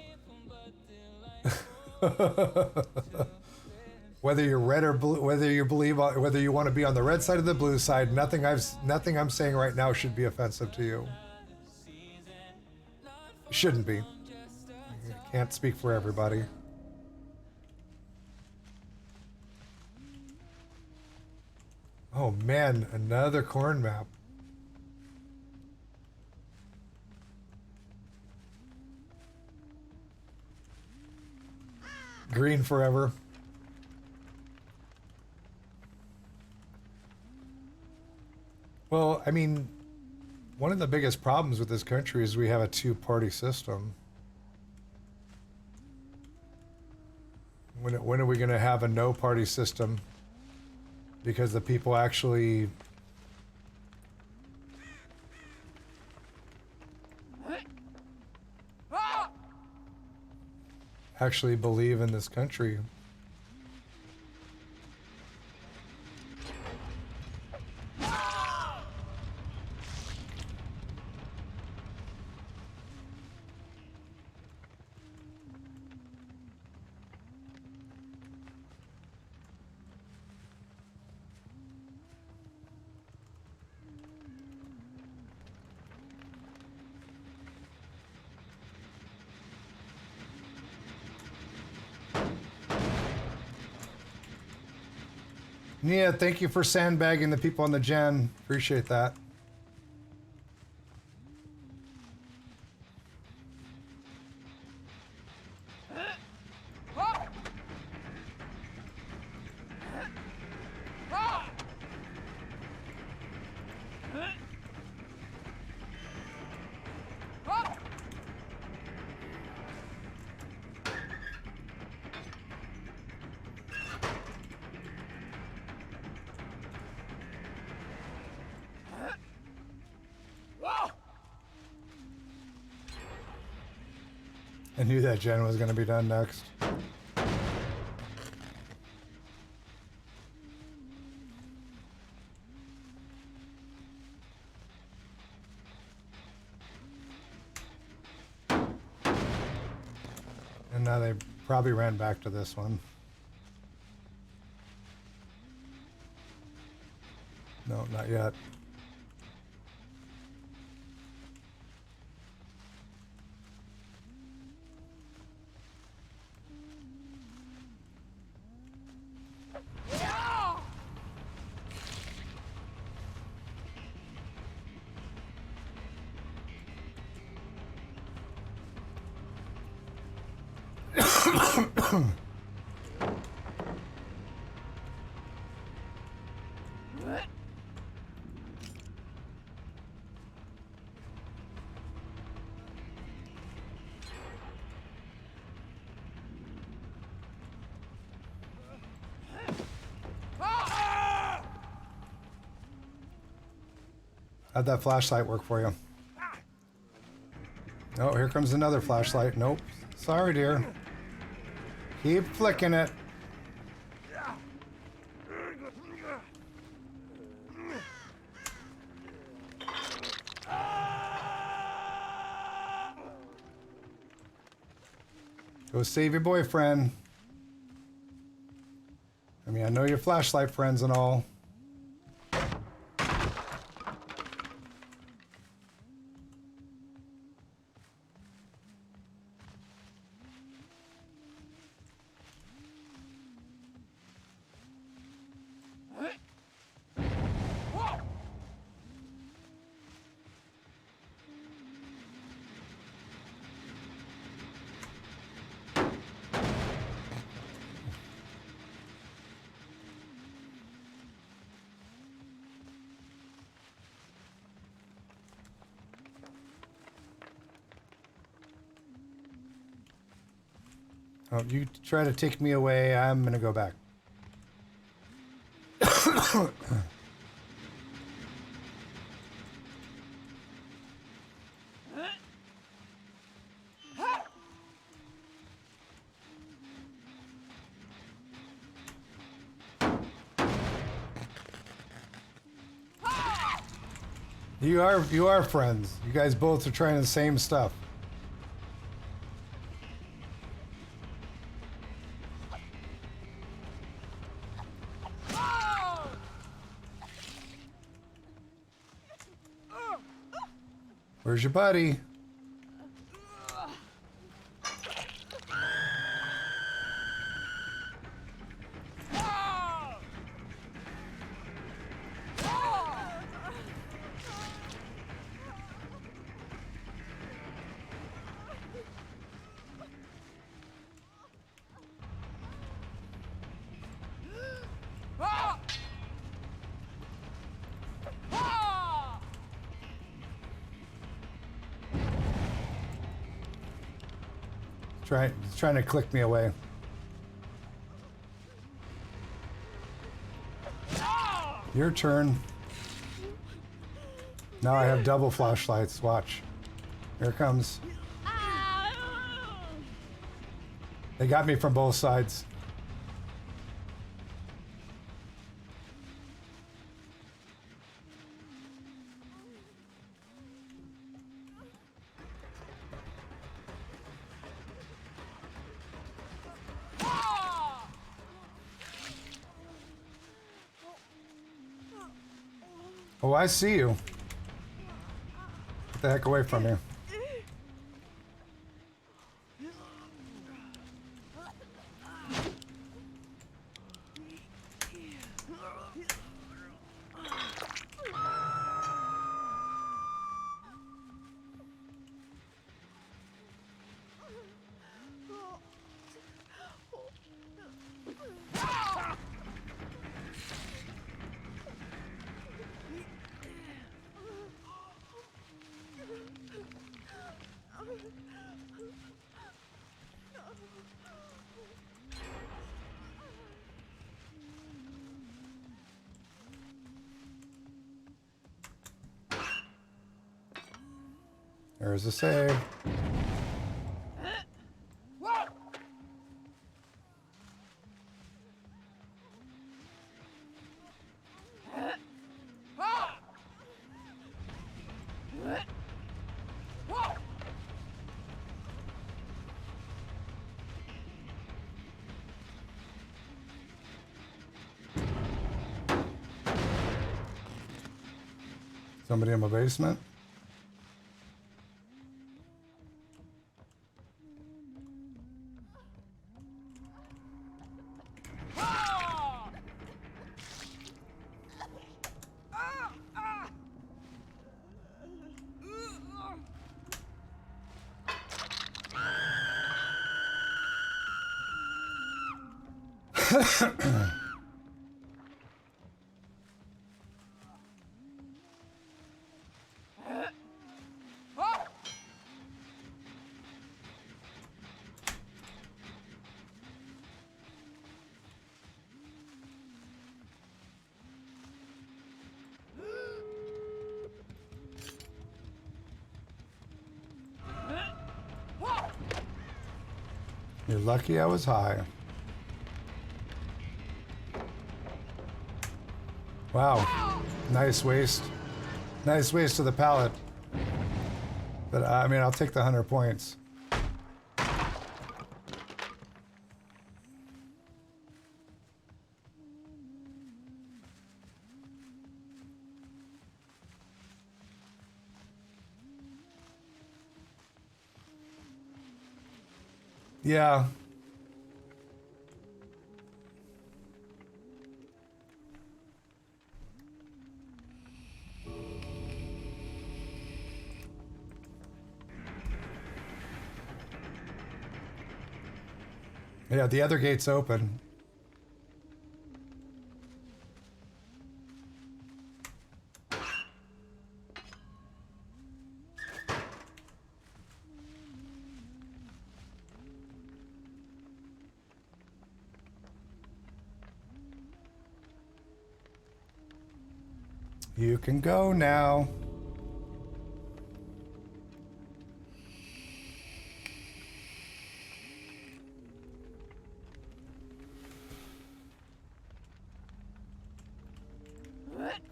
Whether you're red or blue, whether you want to be on the red side or the blue side, nothing I'm saying right now should be offensive to you. It shouldn't be. I can't speak for everybody. Oh man, another corn map. Green forever. Well, I mean, one of the biggest problems with this country is we have a 2-party system. When are we going to have a no-party system? Because the people actually believe in this country. Nia, thank you for sandbagging the people on the gen. Appreciate that. I knew that gen was going to be done next. And now they probably ran back to this one. No, not yet. How'd that flashlight work for you? Oh, here comes another flashlight. Nope. Sorry, dear. Keep flicking it. Go save your boyfriend. I mean, I know you're flashlight friends and all. Oh, you try to take me away, I'm gonna go back. You are friends. You guys both are trying the same stuff. Where's your buddy? Trying to click me away. Your turn. Now I have double flashlights. Watch. Here it comes. They got me from both sides. Oh, I see you. Get the heck away from here. There's a save. Somebody in my basement? You're lucky I was high. Wow. Nice waste. Nice waste of the pallet. But I mean, I'll take the 100 points. Yeah. Yeah, the other gate's open. You can go now.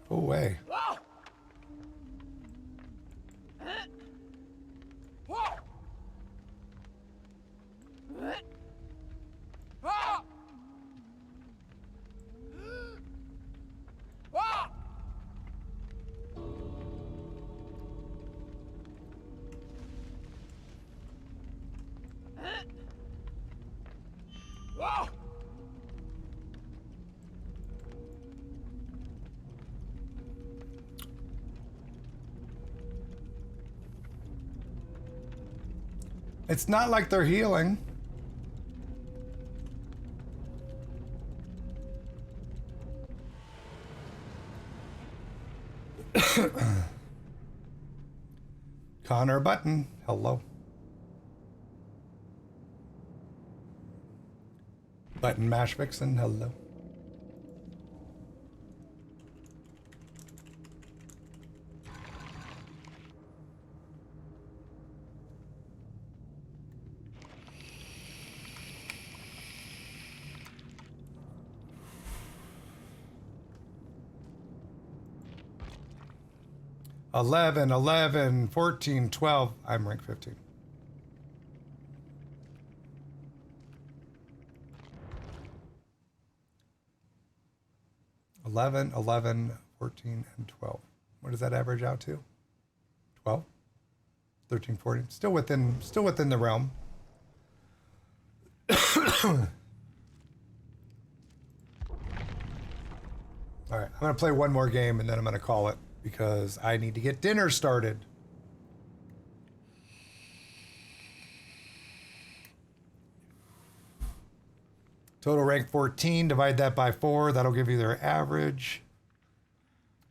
Go away. It's not like they're healing. Connor Button, hello. Button Mash Vixen, hello. Eleven, 11, 14, 12. I'm rank 15. $11, 11, 14, and 12. What does that average out to? 12, 13, 14. Still within the realm. All right, I'm gonna play one more game and then I'm gonna call it because I need to get dinner started. Total rank 14, divide that by 4, that'll give you their average.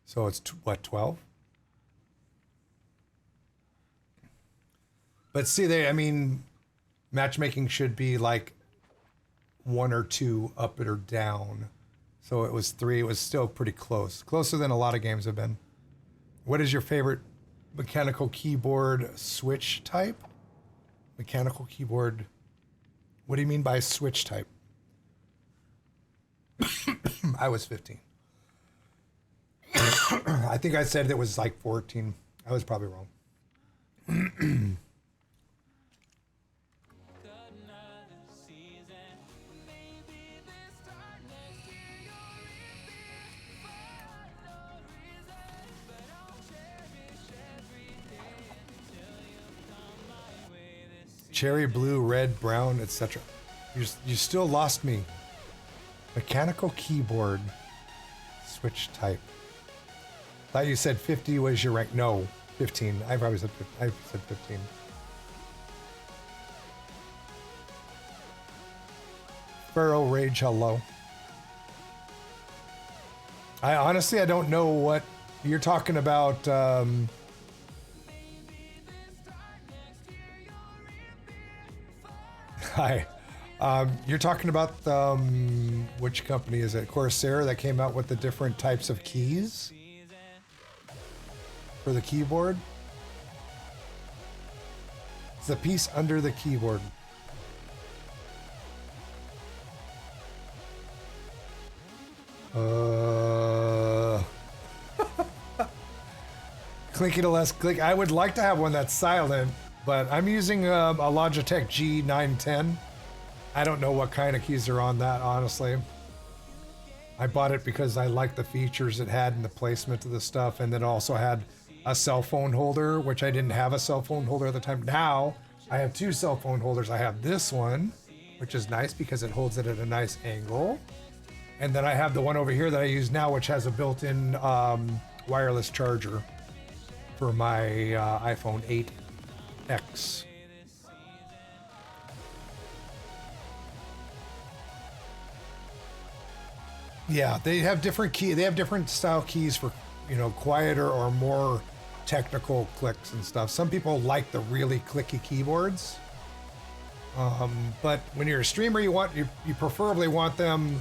So it's what, 12? But see, I mean, matchmaking should be like 1 or 2 up or down. So it was 3, it was still pretty close. Closer than a lot of games have been. What is your favorite mechanical keyboard switch type? Mechanical keyboard, what do you mean by switch type? I was 15. I think I said it was like 14. I was probably wrong. Cherry, blue, red, brown, etc. You still lost me. Mechanical keyboard. Switch type. Thought you said 50 was your rank. No, 15. I probably said 15. Pharaoh Rage, hello. I honestly, I don't know what you're talking about. Hi. You're talking about which company is it? Corsair that came out with the different types of keys for the keyboard. It's the piece under the keyboard. Clicky to less click. I would like to have one that's silent, but I'm using a Logitech G910. I don't know what kind of keys are on that, honestly. I bought it because I liked the features it had and the placement of the stuff, and it also had a cell phone holder, which I didn't have a cell phone holder at the time. Now, I have two cell phone holders. I have this one, which is nice because it holds it at a nice angle. And then I have the one over here that I use now, which has a built-in wireless charger for my iPhone 8X. Yeah, they have different style keys for, quieter or more technical clicks and stuff. Some people like the really clicky keyboards. But when you're a streamer, you preferably want them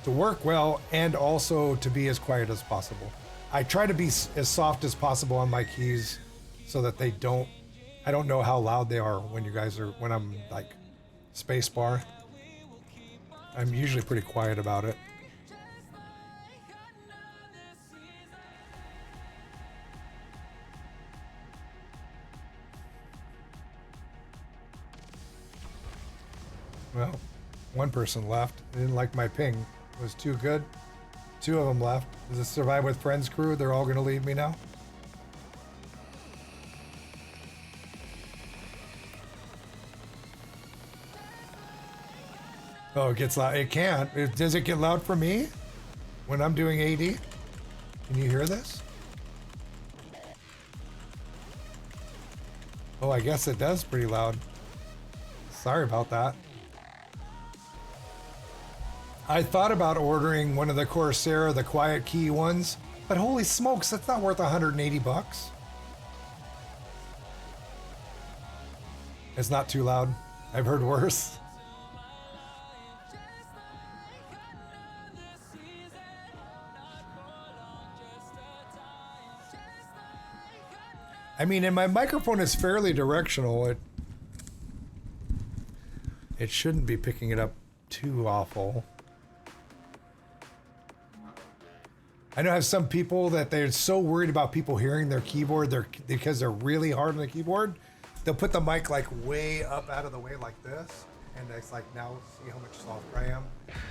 to work well and also to be as quiet as possible. I try to be as soft as possible on my keys so that I don't know how loud they are when I'm like space bar. I'm usually pretty quiet about it. Well, one person left. They didn't like my ping. It was too good. Two of them left. Is this Survive with Friends crew? They're all going to leave me now? Oh, it gets loud. It can't. Does it get loud for me when I'm doing AD? Can you hear this? Oh, I guess it does pretty loud. Sorry about that. I thought about ordering one of the Corsair, the quiet key ones, but holy smokes, that's not worth 180 bucks. It's not too loud. I've heard worse. I mean, and my microphone is fairly directional. It shouldn't be picking it up too awful. I know I have some people that they're so worried about people hearing their keyboard because they're really hard on the keyboard. They'll put the mic like way up out of the way like this. And it's like, now see how much softer I am.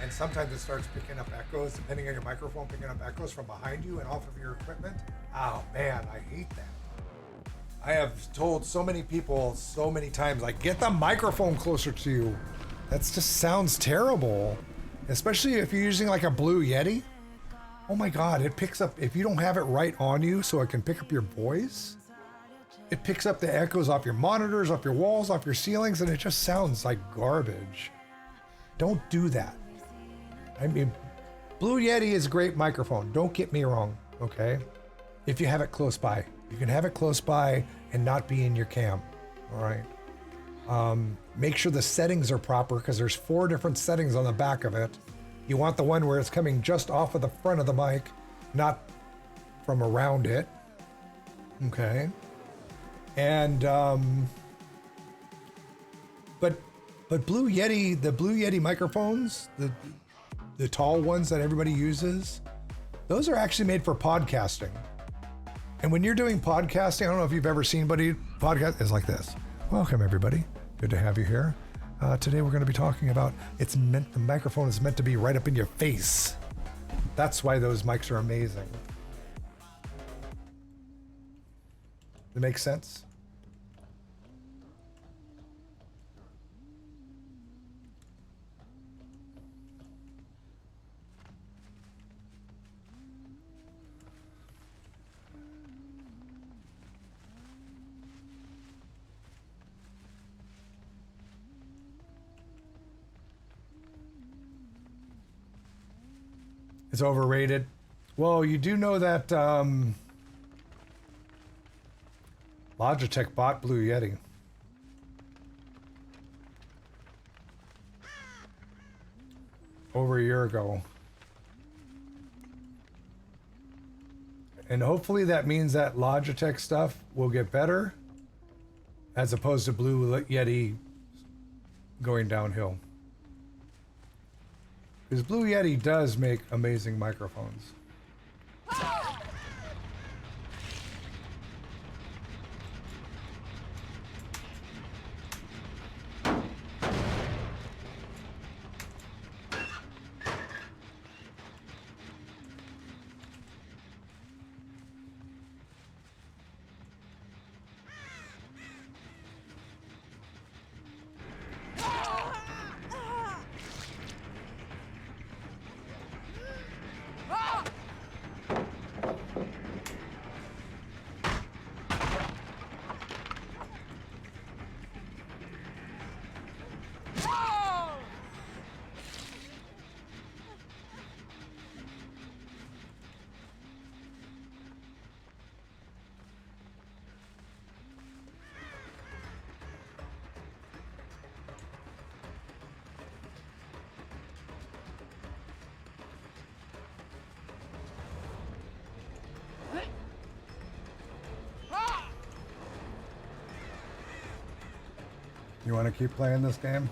And sometimes it starts picking up echoes, depending on your microphone, picking up echoes from behind you and off of your equipment. Oh man, I hate that. I have told so many people so many times, like, get the microphone closer to you. That just sounds terrible. Especially if you're using like a Blue Yeti. Oh my God, it picks up, if you don't have it right on you so it can pick up your voice, it picks up the echoes off your monitors, off your walls, off your ceilings, and it just sounds like garbage. Don't do that. I mean, Blue Yeti is a great microphone. Don't get me wrong, okay? If you have it close by. You can have it close by and not be in your cam, all right? Make sure the settings are proper because there's 4 different settings on the back of it. You want the one where it's coming just off of the front of the mic, not from around it. Okay. And but Blue Yeti, the Blue Yeti microphones, the tall ones that everybody uses, those are actually made for podcasting. And when you're doing podcasting, I don't know if you've ever seen anybody podcast. It's like this. Welcome, everybody. Good to have you here. Today we're going to be talking about the microphone is meant to be right up in your face. That's why those mics are amazing. Does it make sense? It's overrated. Well, you do know that Logitech bought Blue Yeti. Over a year ago. And hopefully that means that Logitech stuff will get better as opposed to Blue Yeti going downhill. Because Blue Yeti does make amazing microphones. You want to keep playing this game?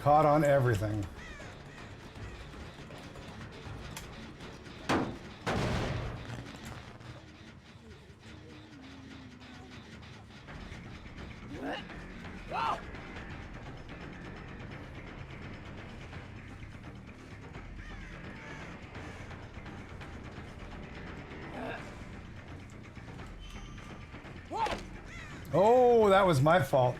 Caught on everything. Oh, that was my fault.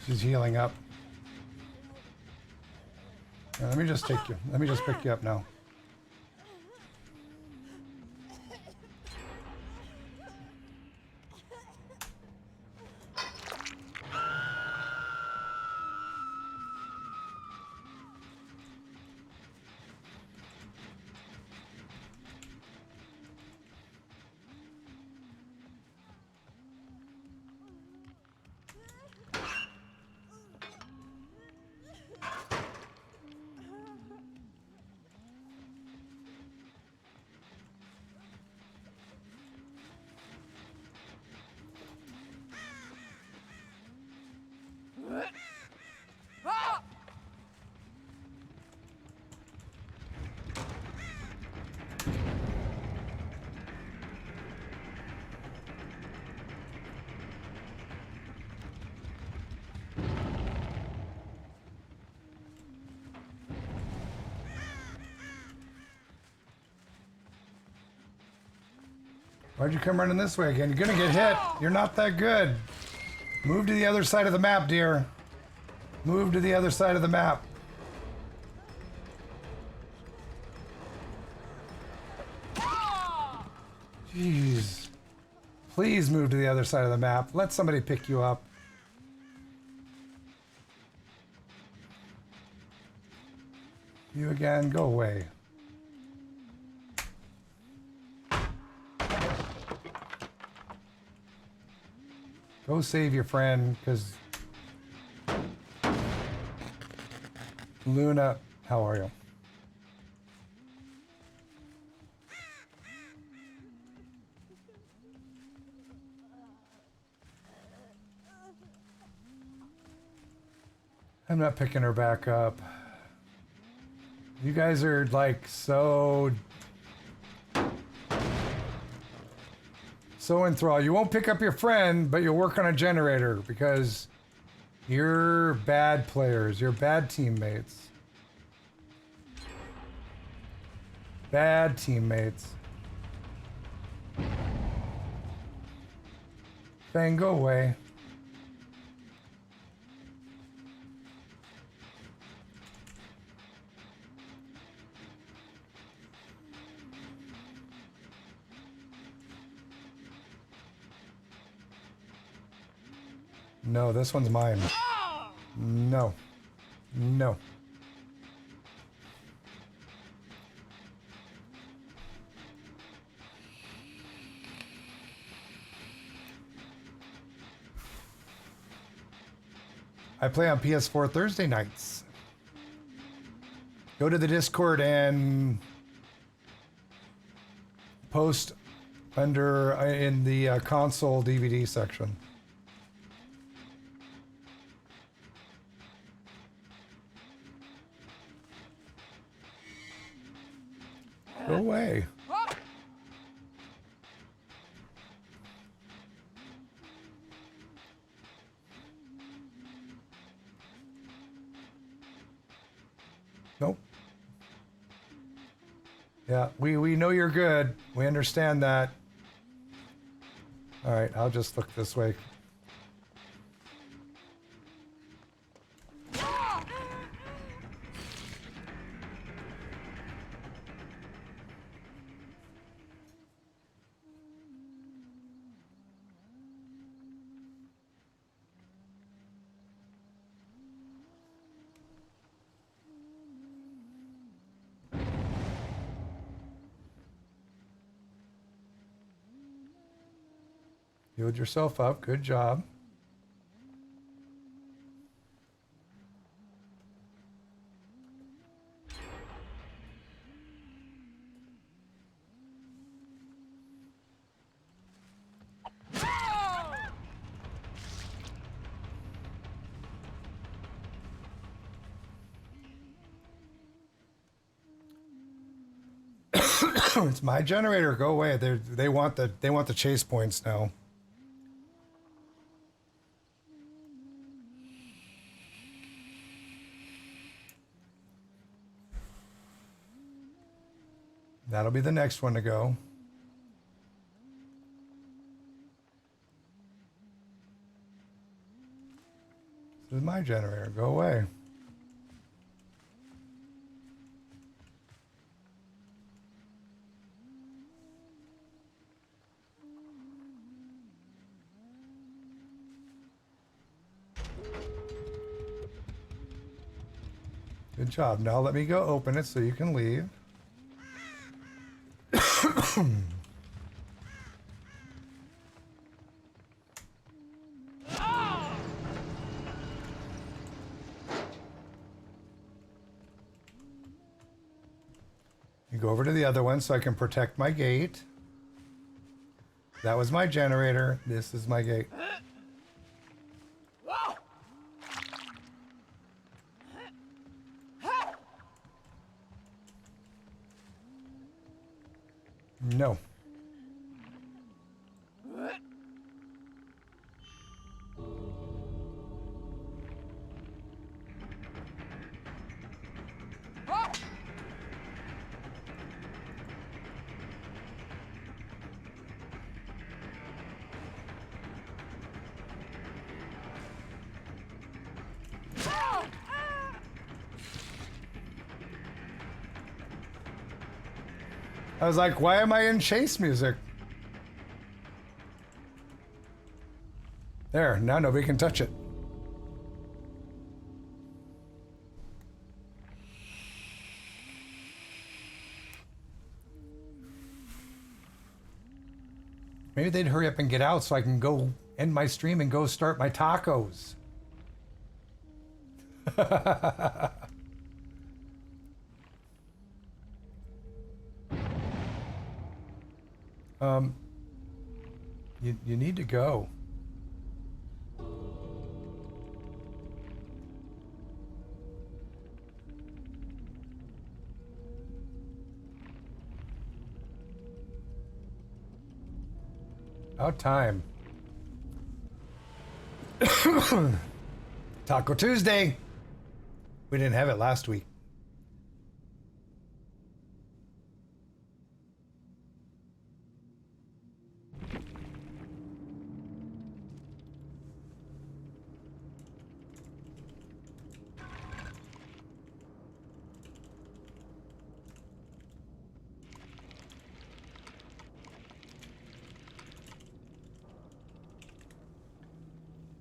She's healing up. Yeah, let me just take you. Let me just pick you up now. Why'd you come running this way again? You're gonna get hit. You're not that good. Move to the other side of the map, dear. Move to the other side of the map. Jeez. Please move to the other side of the map. Let somebody pick you up. You again, go away. Go save your friend, because Luna, how are you? I'm not picking her back up. You guys are like so enthralled. You won't pick up your friend, but you'll work on a generator because you're bad players. You're bad teammates. Bad teammates. Fang, go away. No, this one's mine. No. No. I play on PS4 Thursday nights. Go to the Discord and post under in the console DVD section. Go away. Nope. Yeah, we know you're good. We understand that. All right, I'll just look this way. Healed yourself up. Good job. It's my generator. Go away. They want the chase points now. That'll be the next one to go. This is my generator. Go away. Good job. Now let me go open it so you can leave. You go over to the other one so I can protect my gate. That was my generator. This is my gate. No. I was like, why am I in chase music? There, now nobody can touch it. Maybe they'd hurry up and get out so I can go end my stream and go start my tacos. You need to go. About time. Taco Tuesday. We didn't have it last week.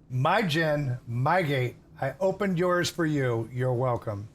My Jen, my gate. I opened yours for you. You're welcome.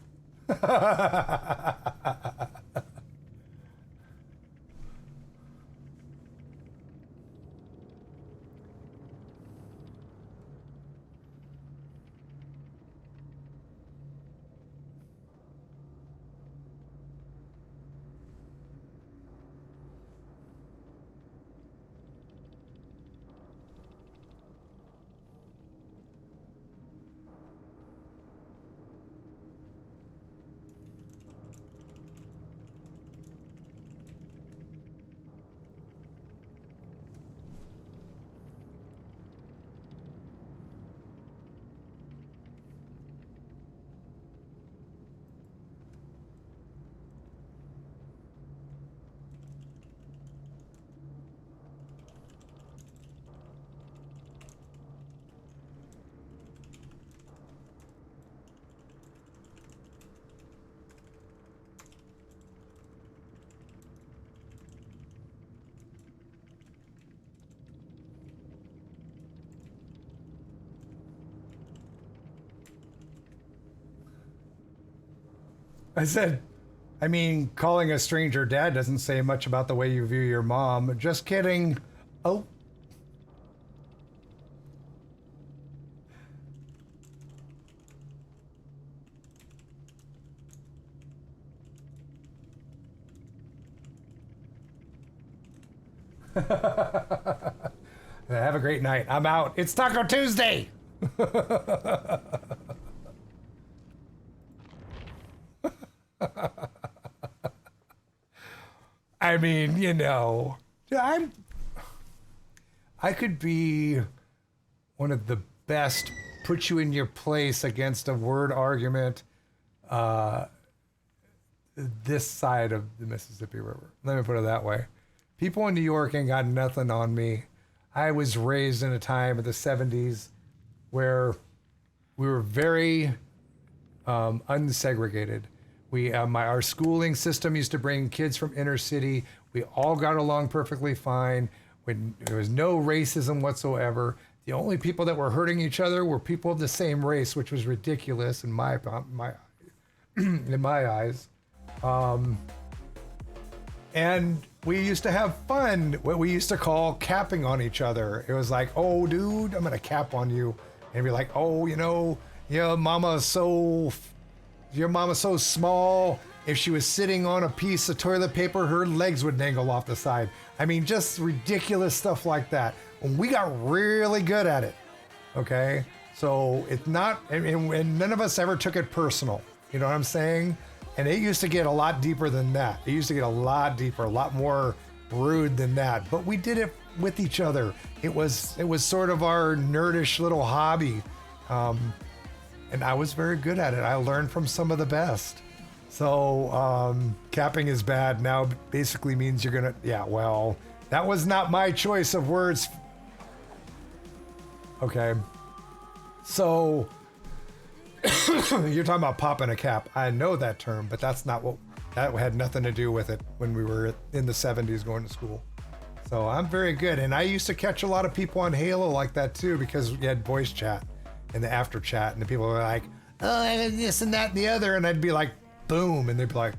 I said, I mean, calling a stranger dad doesn't say much about the way you view your mom. Just kidding. Oh. Have a great night. I'm out. It's Taco Tuesday. I mean, you know, I could be one of the best put you in your place against a word argument this side of the Mississippi River. Let me put it that way. People in New York ain't got nothing on me. I was raised in a time of the 70s where we were very unsegregated. Our schooling system used to bring kids from inner city. We all got along perfectly fine. When there was no racism whatsoever. The only people that were hurting each other were people of the same race, which was ridiculous in my in my eyes. And we used to have fun, what we used to call capping on each other. It was like, oh, dude, I'm gonna cap on you, and be like, oh, you know, your mama's so small. If she was sitting on a piece of toilet paper, her legs would dangle off the side. I mean, just ridiculous stuff like that. And we got really good at it. Okay, so it's not, and none of us ever took it personal. You know what I'm saying? And it used to get a lot deeper than that. It used to get a lot deeper, a lot more rude than that. But we did it with each other. It was sort of our nerdish little hobby. And I was very good at it. I learned from some of the best. So capping is bad now basically means you're gonna, yeah, well, that was not my choice of words. Okay. So you're talking about popping a cap. I know that term, but that's not what, that had nothing to do with it when we were in the 70s going to school. So I'm very good. And I used to catch a lot of people on Halo like that too, because we had voice chat and the after chat, and the people were like, oh, and this and that and the other. And I'd be like, boom. And they'd be like,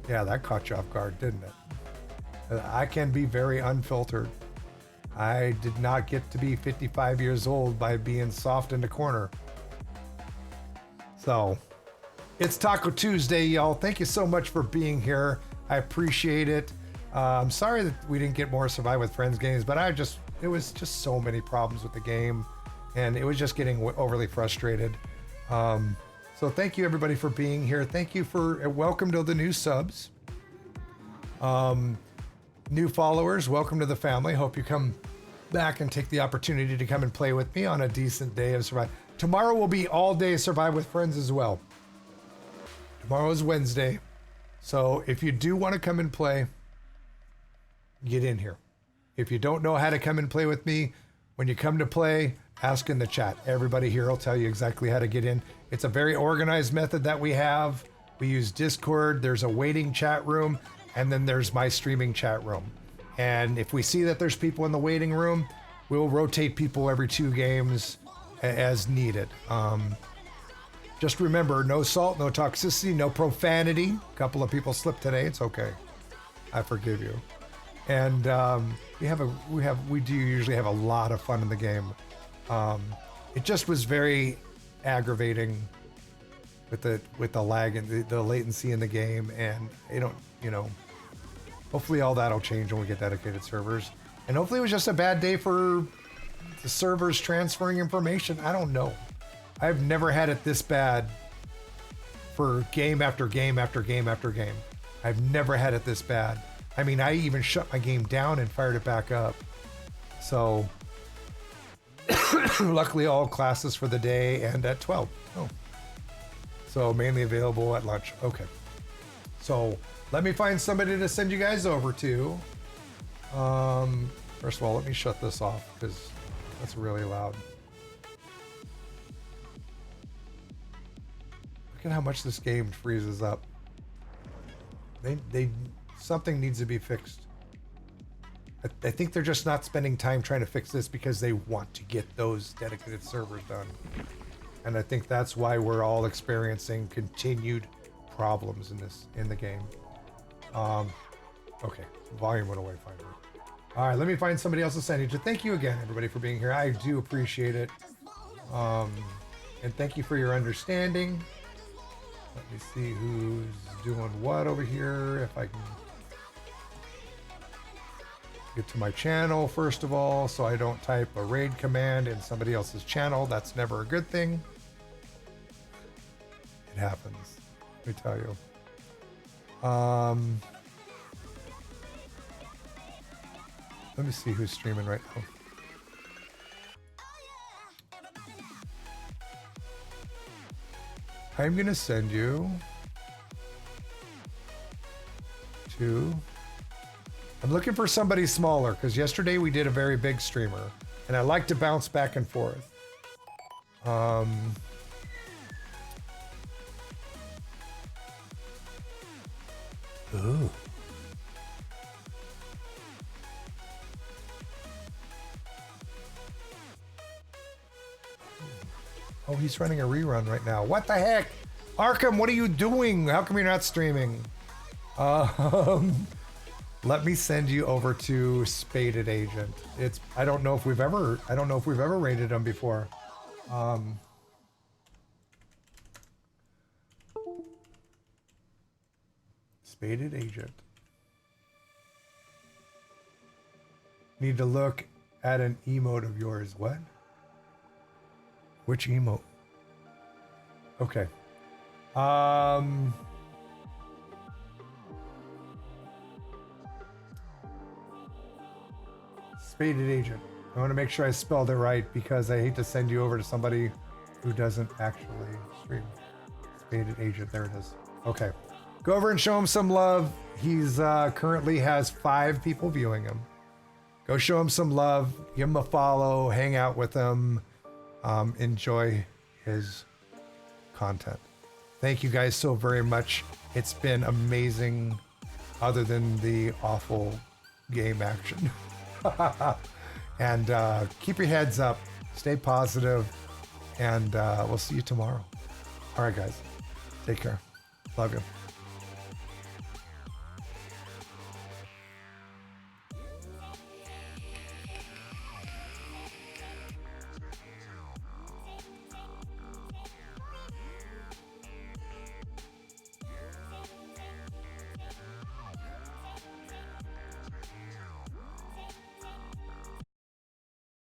yeah, that caught you off guard, didn't it? I can be very unfiltered. I did not get to be 55 years old by being soft in the corner. So it's Taco Tuesday, y'all. Thank you so much for being here. I appreciate it. I'm sorry that we didn't get more Survive with Friends games, but it was just so many problems with the game, and it was just getting overly frustrated. So thank you everybody for being here. Thank you for welcome to the new subs. New followers, welcome to the family. Hope you come back and take the opportunity to come and play with me on a decent day of Survive. Tomorrow will be all day Survive with Friends as well. Tomorrow is Wednesday. So if you do want to come and play, get in here. If you don't know how to come and play with me, when you come to play, ask in the chat. Everybody here will tell you exactly how to get in. It's a very organized method that we have. We use Discord. There's a waiting chat room, and then there's my streaming chat room. And if we see that there's people in the waiting room, we'll rotate people every 2 games as needed. Just remember, no salt, no toxicity, no profanity. A couple of people slipped today. It's okay. I forgive you. And we do usually have a lot of fun in the game. It just was very aggravating with the lag and the latency in the game, and hopefully all that'll change when we get dedicated servers. And hopefully it was just a bad day for the servers transferring information. I don't know. I've never had it this bad for game after game after game after game. I've never had it this bad. I mean, I even shut my game down and fired it back up. So luckily all classes for the day and at 12. Oh. So mainly available at lunch. Okay. So let me find somebody to send you guys over to. First of all, let me shut this off because that's really loud. Look at how much this game freezes up. Something needs to be fixed. I think they're just not spending time trying to fix this because they want to get those dedicated servers done. And I think that's why we're all experiencing continued problems in the game. Okay, volume went away finally. All right, let me find somebody else to send you to. Thank you again, everybody, for being here. I do appreciate it. And thank you for your understanding. Let me see who's doing what over here. If I can get to my channel first of all, so I don't type a raid command in somebody else's channel. That's never a good thing. It happens, let me tell you. Let me see who's streaming right now. I'm gonna send you to, I'm looking for somebody smaller because yesterday we did a very big streamer and I like to bounce back and forth. Ooh. Oh, he's running a rerun right now. What the heck? Arkham, what are you doing? How come you're not streaming? Let me send you over to Spaded Agent. I don't know if we've ever rated him before. Spaded Agent. Need to look at an emote of yours. What? Which emote? Okay. Spaded Agent. I want to make sure I spelled it right because I hate to send you over to somebody who doesn't actually stream. Spaded Agent. There it is. Okay. Go over and show him some love. He's currently has 5 people viewing him. Go show him some love. Give him a follow. Hang out with him. Enjoy his content. Thank you guys so very much. It's been amazing other than the awful game action. And keep your heads up, stay positive, and we'll see you tomorrow. All right, guys. Take care. Love you.